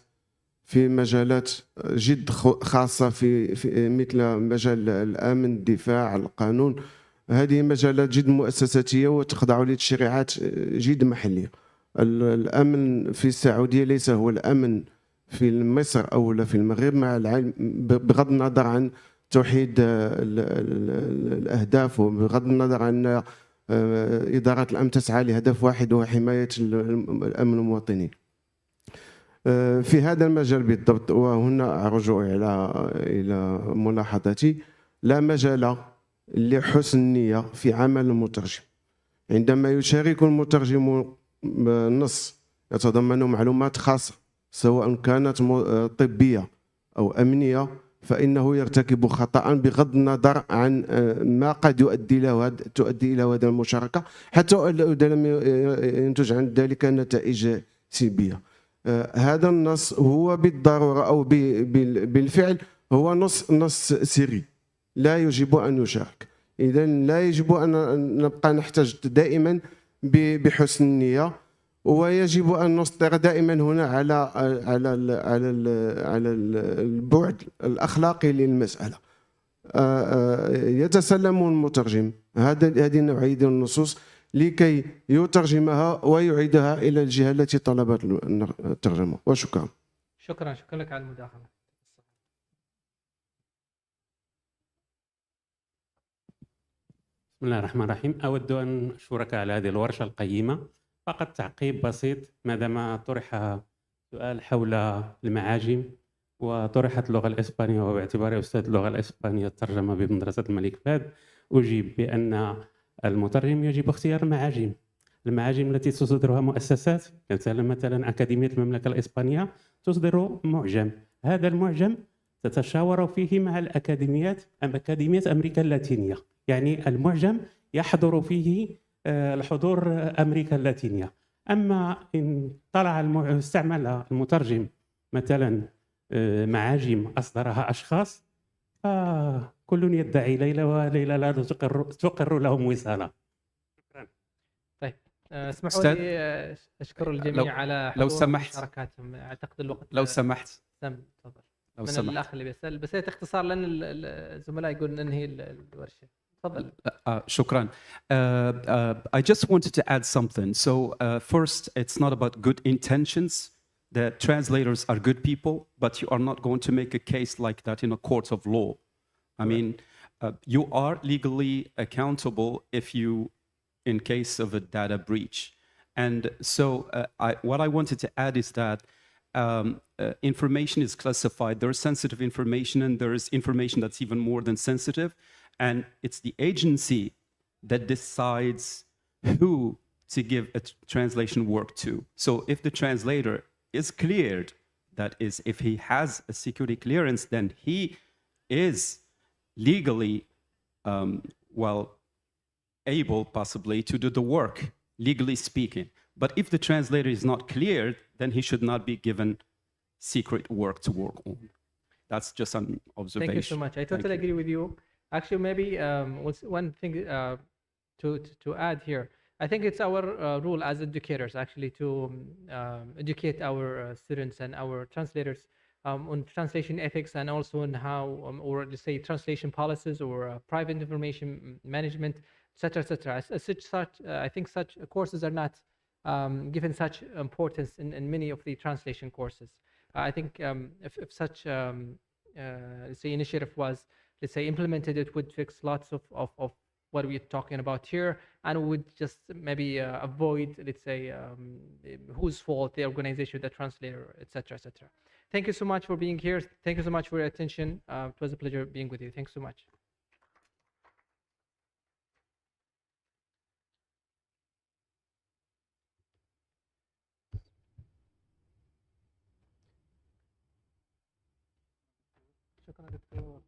S9: في مجالات جد خاصة في مثل مجال الأمن، الدفاع، القانون. هذه مجالات جد مؤسساتية وتخضع لتشريعات جد محلية. الأمن في السعودية ليس هو الأمن في مصر أو في المغرب، مع العلم بغض النظر عن توحيد الأهداف، وبغض النظر عن إدارة الأمن تسعى لهدف واحد وهو حماية الأمن المواطنين. في هذا المجال بالضبط، وهنا أرجع إلى ملاحظتي، لا مجال لحسن النية في عمل المترجم. عندما يشارك المترجم نص يتضمن معلومات خاصة سواء كانت طبية أو أمنية، فإنه يرتكب خطأ بغض النظر عن ما قد تؤدي إلى هذه المشاركة، حتى إذا لم ينتج عن ذلك نتائج سلبية. هذا النص هو بالضرورة أو بالفعل هو نص سري لا يجب أن يشارك. إذا لا يجب أن نبقى نحتاج دائما بحسن النية، ويجب أن نصدر دائما هنا على البعد الأخلاقي للمسألة. يتسلم المترجم هذه النوعية من النصوص لكي يترجمها ويعيدها إلى الجهة التي طلبت الترجمة. وشكرا.
S8: شكرا لك على المداخلة.
S11: بسم الله الرحمن الرحيم. أود أن أشكرك على هذه الورشة القيمة. فقط تعقيب بسيط، ما دام طرح سؤال حول المعاجم وطرحت اللغة الإسبانية، وباعتباري أستاذ اللغة الإسبانية الترجمة بمدرسة الملك فهد، أجيب بأن المترجم يجب اختيار المعاجم التي تصدرها مؤسسات، مثلا أكاديمية المملكة الإسبانية تصدر معجم. هذا المعجم تتشاور فيه مع أكاديمية أمريكا اللاتينية، يعني المعجم يحضر فيه الحضور أمريكا اللاتينية. أما إن استعمل المترجم مثلا معاجم أصدرها أشخاص، فكل يدعي ليلى وليلى لا تقر لهم وصالا. شكرا.
S8: طيب اسمحوا لي أشكر الجميع على حضور مشاركاتهم. أعتقد الوقت
S11: لو سمحت
S8: تفضل.
S11: لو
S8: من
S11: سمحت.
S8: الأخ اللي بيسأل، بس هي اختصار لأن الزملاء يقولون ننهي الورشة.
S7: Shukran. I just wanted to add something. So first, it's not about good intentions. The translators are good people, but you are not going to make a case like that in a court of law. I mean, you are legally accountable if you, in case of a data breach. And so what I wanted to add is that information is classified. There is sensitive information, and there is information that's even more than sensitive. And it's the agency that decides who to give a translation work to. So if the translator is cleared, that is, if he has a security clearance, then he is legally, able possibly to do the work, legally speaking. But if the translator is not cleared, then he should not be given secret work to work on. That's just an observation.
S8: Thank you so much. I totally agree with you. Actually, maybe one thing to add here. I think it's our role as educators actually to educate our students and our translators on translation ethics, and also on how, or let's say, translation policies or private information management, etc., etc. I think such courses are not
S17: given such importance in many of the translation courses. I think if such let's say initiative was, let's say, implemented, it would fix lots of what we're talking about here, and would just maybe avoid, let's say, whose fault, the organization, the translator, etc., etc. Thank you so much for being here. Thank you so much for your attention. It was a pleasure being with you. Thanks so much. شكرا دكتور.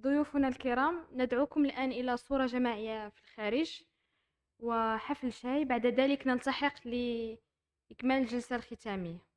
S12: ضيوفنا الكرام، ندعوكم الآن إلى صورة جماعية في الخارج وحفل شاي. بعد ذلك نلتحق لإكمال الجلسة الختامية.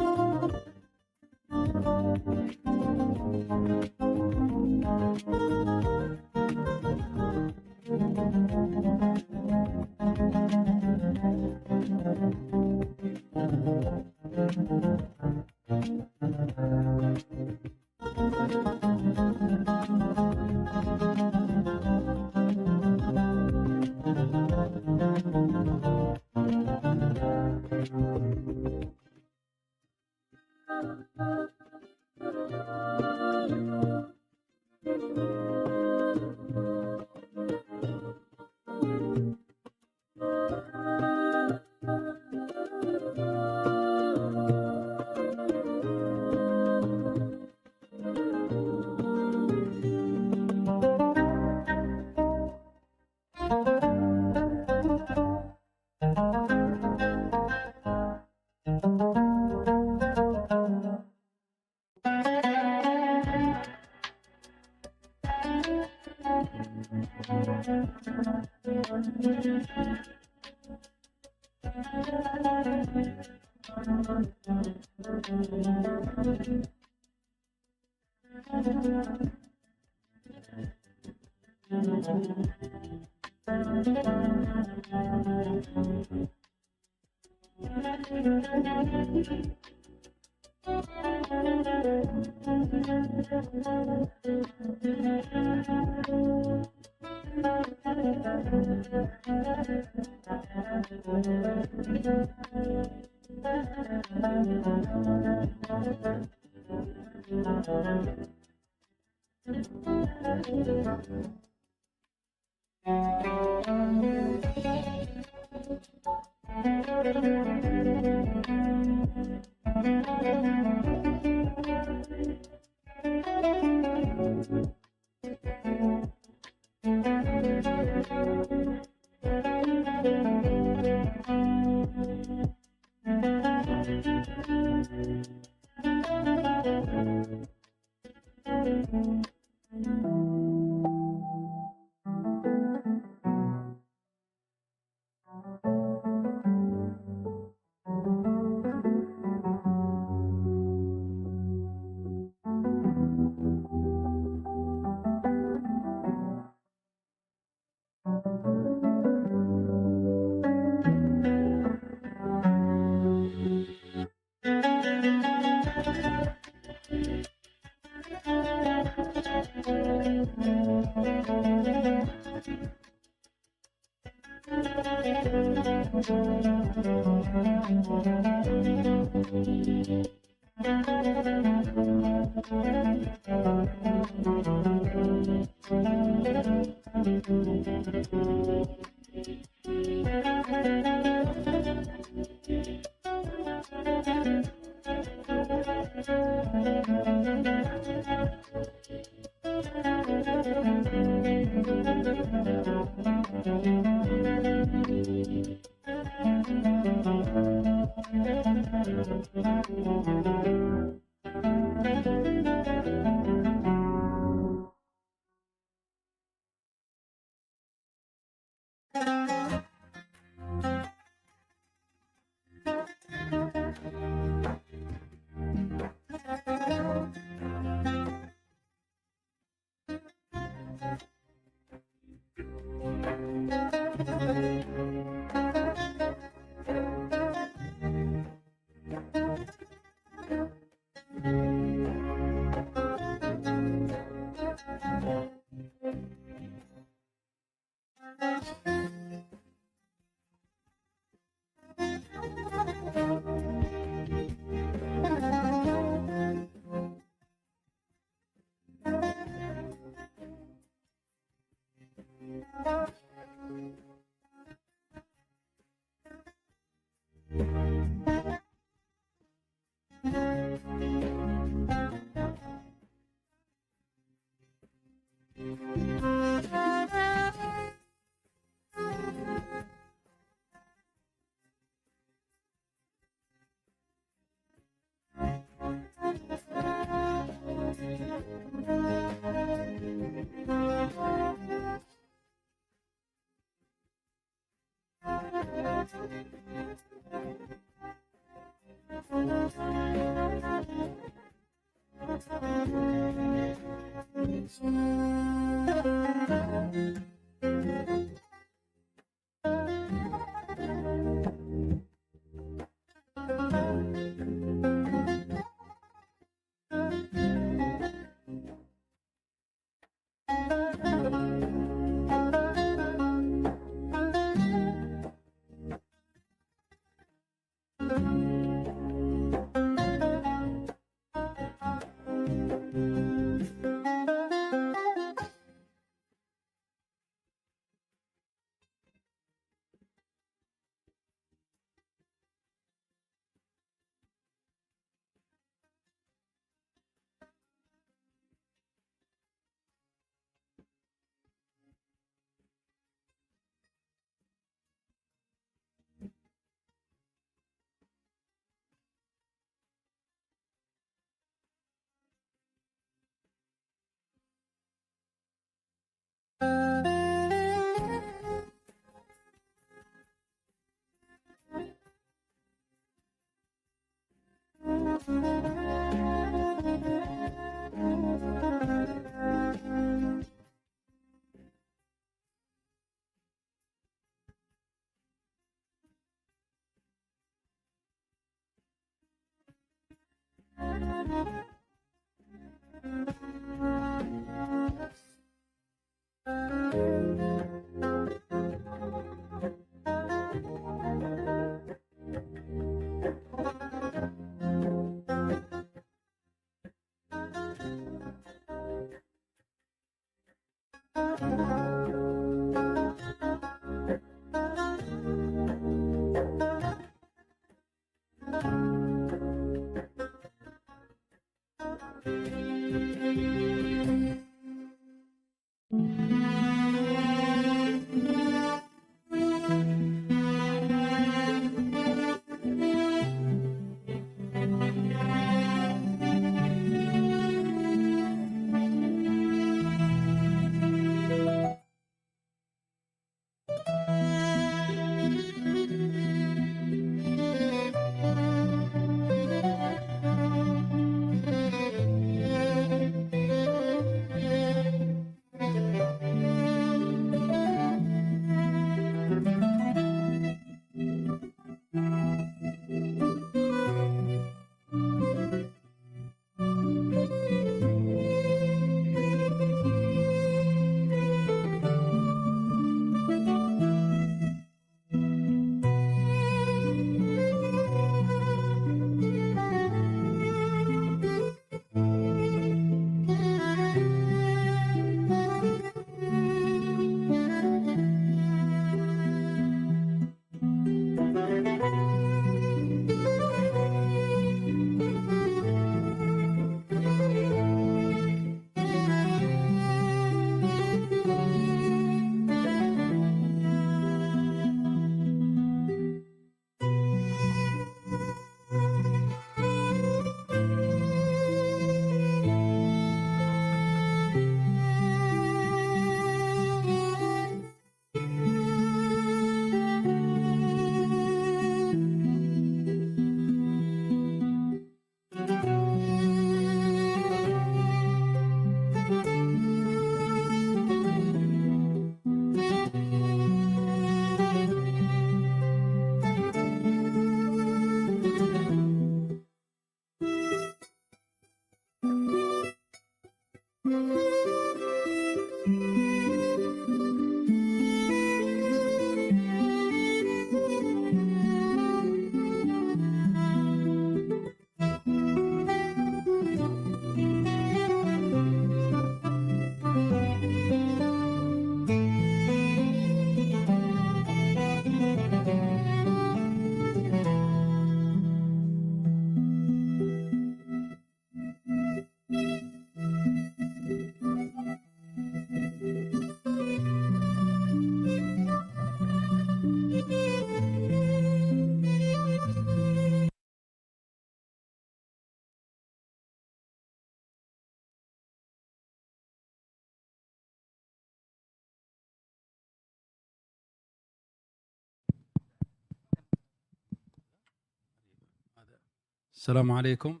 S13: السلام عليكم.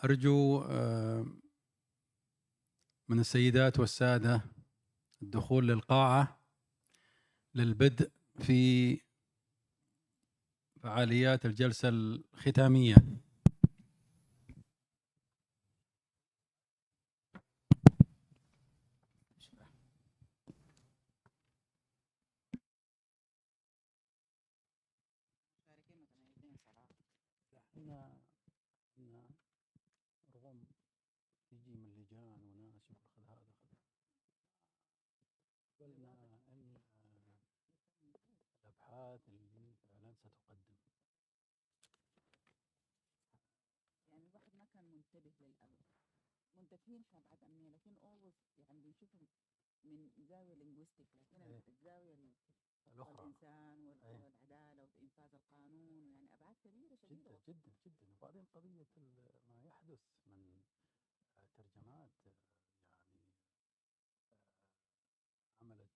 S13: أرجو
S16: من السيدات والسادة الدخول للقاعة للبدء في فعاليات الجلسة الختامية. رغم تجي من لجان وناس وخذ هذا قلنا ان الابحاث اللي فعلا ستقدم
S19: يعني الواحد ما كان منتبه للأمن، منتبهين احنا بعد أمنية لكن always يعني بنشوفهم من زاوية لينغويستيك، لكن الزاوية
S16: الأخرى
S19: الإنسان والعدالة وإنفاذ القانون يعني أبعاد كبيرة شديدة
S16: جدا جدا جدا. وبعدين قضية ما يحدث من ترجمات يعني عملت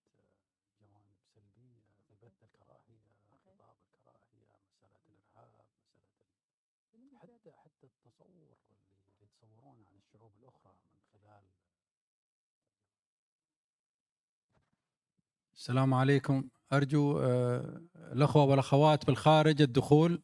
S16: جوانب سلبية في بث الكراهية، خطاب الكراهية، مسألة الإرهاب، مسألة حتى التصور اللي يتصورون عن الشعوب الأخرى من خلال. السلام عليكم. أرجو الأخوة والأخوات بالخارج الدخول.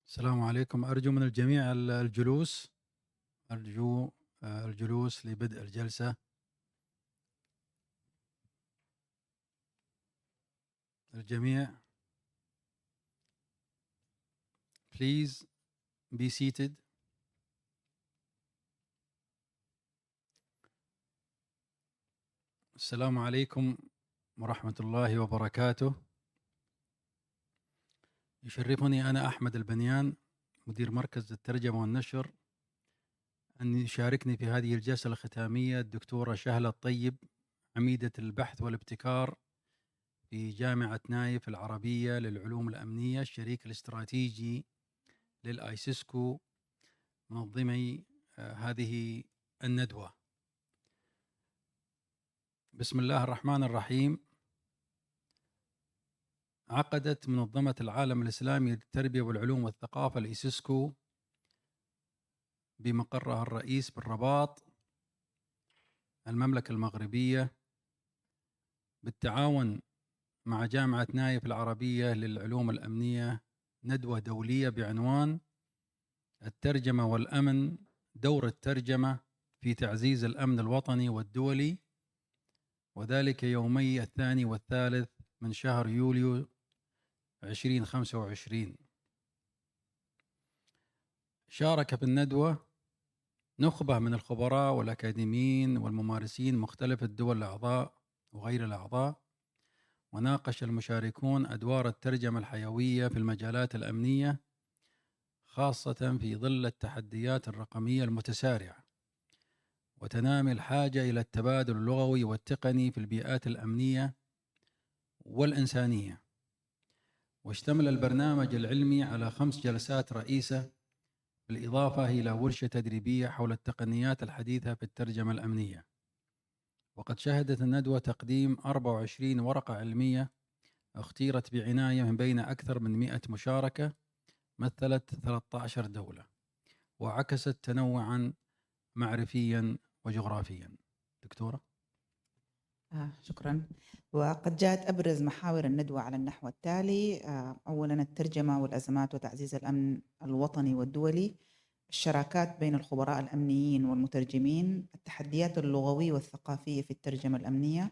S16: السلام عليكم. أرجو من الجميع الجلوس. أرجو الجلوس لبدء الجلسة. الجميع please be seated. السلام عليكم ورحمة الله وبركاته. يشرفني أنا أحمد البنيان مدير مركز الترجمة والنشر أن يشاركني في هذه الجلسة الختامية الدكتورة شهلة الطيب عميدة البحث والابتكار في جامعة نايف العربية للعلوم الأمنية الشريك الاستراتيجي للآيسيسكو منظمي هذه الندوة. بسم الله الرحمن الرحيم. عقدت منظمة العالم الإسلامي للتربية والعلوم والثقافة الإيسيسكو بمقرها الرئيس بالرباط المملكة المغربية بالتعاون مع جامعة نايف العربية للعلوم الأمنية ندوة دولية بعنوان الترجمة والأمن، دور الترجمة في تعزيز الأمن الوطني والدولي، وذلك يومي الثاني والثالث من شهر يوليو 2025. شارك في الندوة نخبة من الخبراء والأكاديميين والممارسين مختلف الدول الأعضاء وغير الأعضاء، وناقش المشاركون أدوار الترجمة الحيوية في المجالات الأمنية خاصة في ظل التحديات الرقمية المتسارعة وتنامي الحاجة إلى التبادل اللغوي والتقني في البيئات الأمنية والإنسانية. واشتمل البرنامج العلمي على 5 جلسات رئيسة بالإضافة إلى ورشة تدريبية حول التقنيات الحديثة في الترجمة الأمنية. وقد شهدت الندوة تقديم 24 ورقة علمية اختيرت بعناية من بين أكثر من 100 مشاركة مثلت 13 دولة وعكست تنوعا معرفيا وجغرافيا. دكتورة.
S19: شكرا. وقد جاءت أبرز محاور الندوة على النحو التالي: أولا الترجمة والأزمات وتعزيز الأمن الوطني والدولي، الشراكات بين الخبراء الأمنيين والمترجمين، التحديات اللغوية والثقافية في الترجمة الأمنية،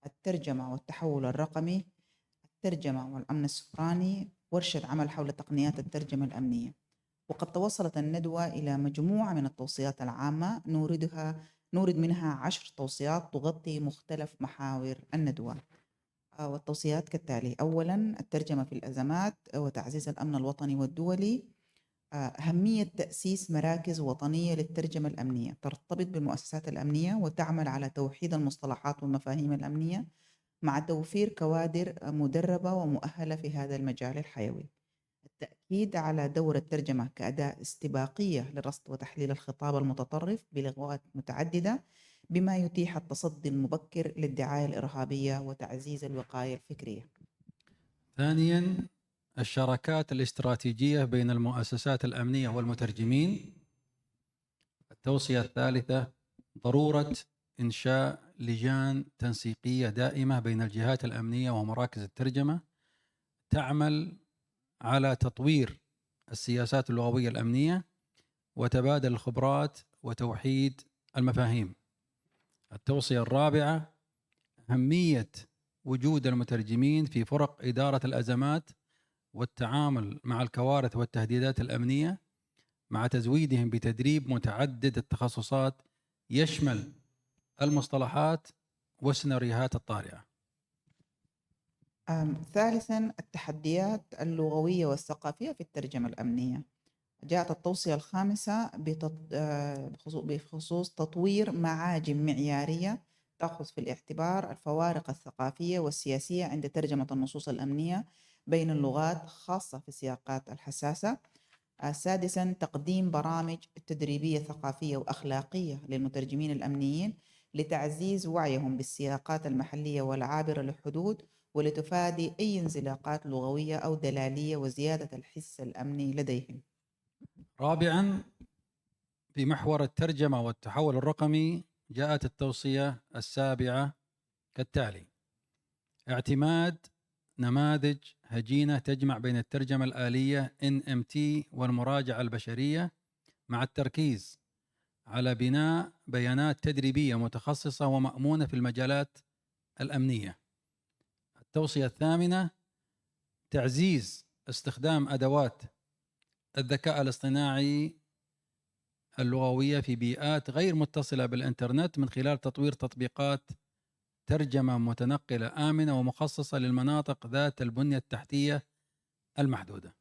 S19: الترجمة والتحول الرقمي، الترجمة والأمن السيبراني، ورشة عمل حول تقنيات الترجمة الأمنية. وقد توصلت الندوة إلى مجموعة من التوصيات العامة نورد منها 10 توصيات تغطي مختلف محاور الندوة. والتوصيات كالتالي: أولاً الترجمة في الأزمات وتعزيز الأمن الوطني والدولي، أهمية تأسيس مراكز وطنية للترجمة الأمنية ترتبط بالمؤسسات الأمنية وتعمل على توحيد المصطلحات والمفاهيم الأمنية مع توفير كوادر مدربة ومؤهلة في هذا المجال الحيوي. التأكيد على دور الترجمة كأداة استباقية لرصد وتحليل الخطاب المتطرف بلغات متعددة بما يتيح التصدي المبكر للدعاية الإرهابية وتعزيز الوقاية الفكرية.
S16: ثانيا الشراكات الاستراتيجية بين المؤسسات الأمنية والمترجمين. التوصية الثالثة ضرورة إنشاء لجان تنسيقية دائمة بين الجهات الأمنية ومراكز الترجمة تعمل على تطوير السياسات اللغوية الأمنية وتبادل الخبرات وتوحيد المفاهيم. التوصية الرابعة أهمية وجود المترجمين في فرق إدارة الأزمات والتعامل مع الكوارث والتهديدات الأمنية مع تزويدهم بتدريب متعدد التخصصات يشمل المصطلحات والسيناريوهات الطارئة.
S19: ثالثاً التحديات اللغوية والثقافية في الترجمة الأمنية. جاءت التوصية الخامسة بخصوص تطوير معاجم معيارية تأخذ في الاعتبار الفوارق الثقافية والسياسية عند ترجمة النصوص الأمنية بين اللغات خاصة في السياقات الحساسة. سادساً تقديم برامج تدريبية ثقافية وأخلاقية للمترجمين الأمنيين لتعزيز وعيهم بالسياقات المحلية والعابرة للحدود ولتفادي أي انزلاقات لغوية أو دلالية وزيادة الحس الأمني لديهم.
S16: رابعاً في محور الترجمة والتحول الرقمي جاءت التوصية السابعة كالتالي: اعتماد
S13: نماذج هجينة تجمع بين الترجمة الآلية NMT والمراجعة البشرية مع التركيز على بناء بيانات تدريبية متخصصة ومأمونة في المجالات الأمنية. التوصية الثامنة: تعزيز استخدام أدوات الذكاء الاصطناعي اللغوية في بيئات غير متصلة بالإنترنت من خلال تطوير تطبيقات ترجمة متنقلة آمنة ومخصصة للمناطق ذات البنية التحتية المحدودة.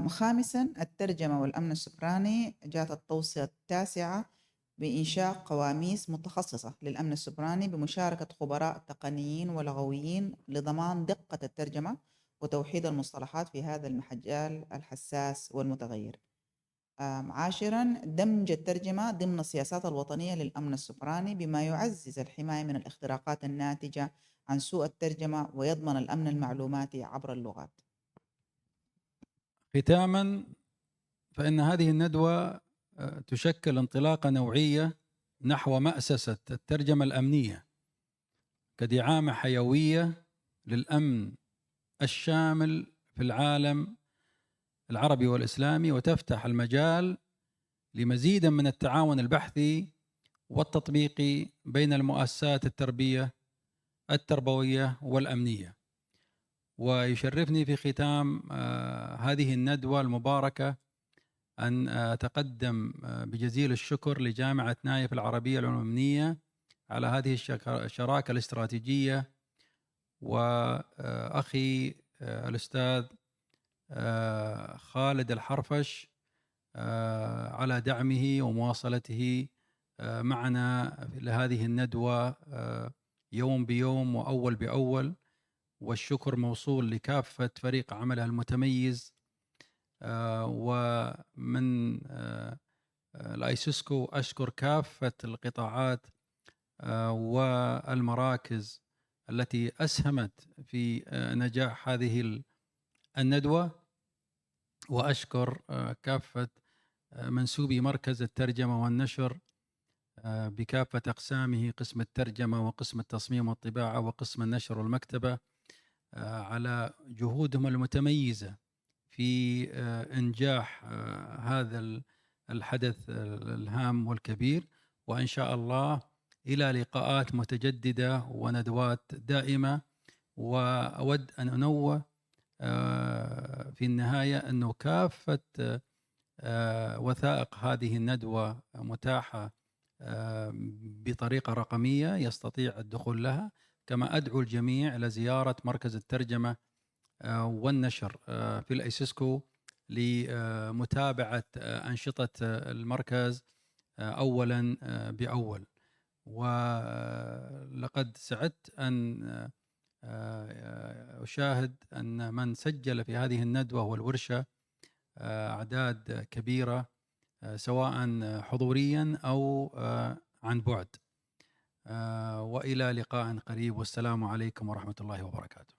S19: خامسا، الترجمة والأمن السبراني. جاءت التوصية التاسعة بإنشاء قواميس متخصصة للأمن السبراني بمشاركة خبراء تقنيين ولغويين لضمان دقة الترجمة وتوحيد المصطلحات في هذا المجال الحساس والمتغير. عاشرا، دمج الترجمة ضمن السياسات الوطنية للأمن السبراني بما يعزز الحماية من الاختراقات الناتجة عن سوء الترجمة ويضمن الأمن المعلوماتي عبر اللغات.
S13: ختاما، فإن هذه الندوة تشكل انطلاقة نوعية نحو مأسسة الترجمة الأمنية كدعامة حيوية للأمن الشامل في العالم العربي والإسلامي، وتفتح المجال لمزيد من التعاون البحثي والتطبيقي بين المؤسسات التربوية والأمنية. ويشرفني في ختام هذه الندوة المباركة أن أتقدم بجزيل الشكر لجامعة نايف العربية الأمنية على هذه الشراكة الاستراتيجية، وأخي الأستاذ خالد الحرفش على دعمه ومواصلته معنا لهذه الندوة يوم بيوم وأول بأول. والشكر موصول لكافة فريق عملها المتميز، ومن الآيسيسكو أشكر كافة القطاعات والمراكز التي أسهمت في نجاح هذه الندوة، وأشكر كافة منسوبي مركز الترجمة والنشر بكافة أقسامه، قسم الترجمة وقسم التصميم والطباعة وقسم النشر والمكتبة، على جهودهم المتميزة في إنجاح هذا الحدث الهام والكبير. وإن شاء الله إلى لقاءات متجددة وندوات دائمة. وأود أن أنوه في النهاية أنه كافة وثائق هذه الندوة متاحة بطريقة رقمية يستطيع الدخول لها، كما أدعو الجميع إلى زيارة مركز الترجمة والنشر في الإيسيسكو لمتابعة أنشطة المركز أولا بأول. ولقد سعدت أن أشاهد أن من سجل في هذه الندوة والورشة أعداد كبيرة سواء حضوريا أو عن بعد. وإلى لقاء قريب، والسلام عليكم ورحمة الله وبركاته.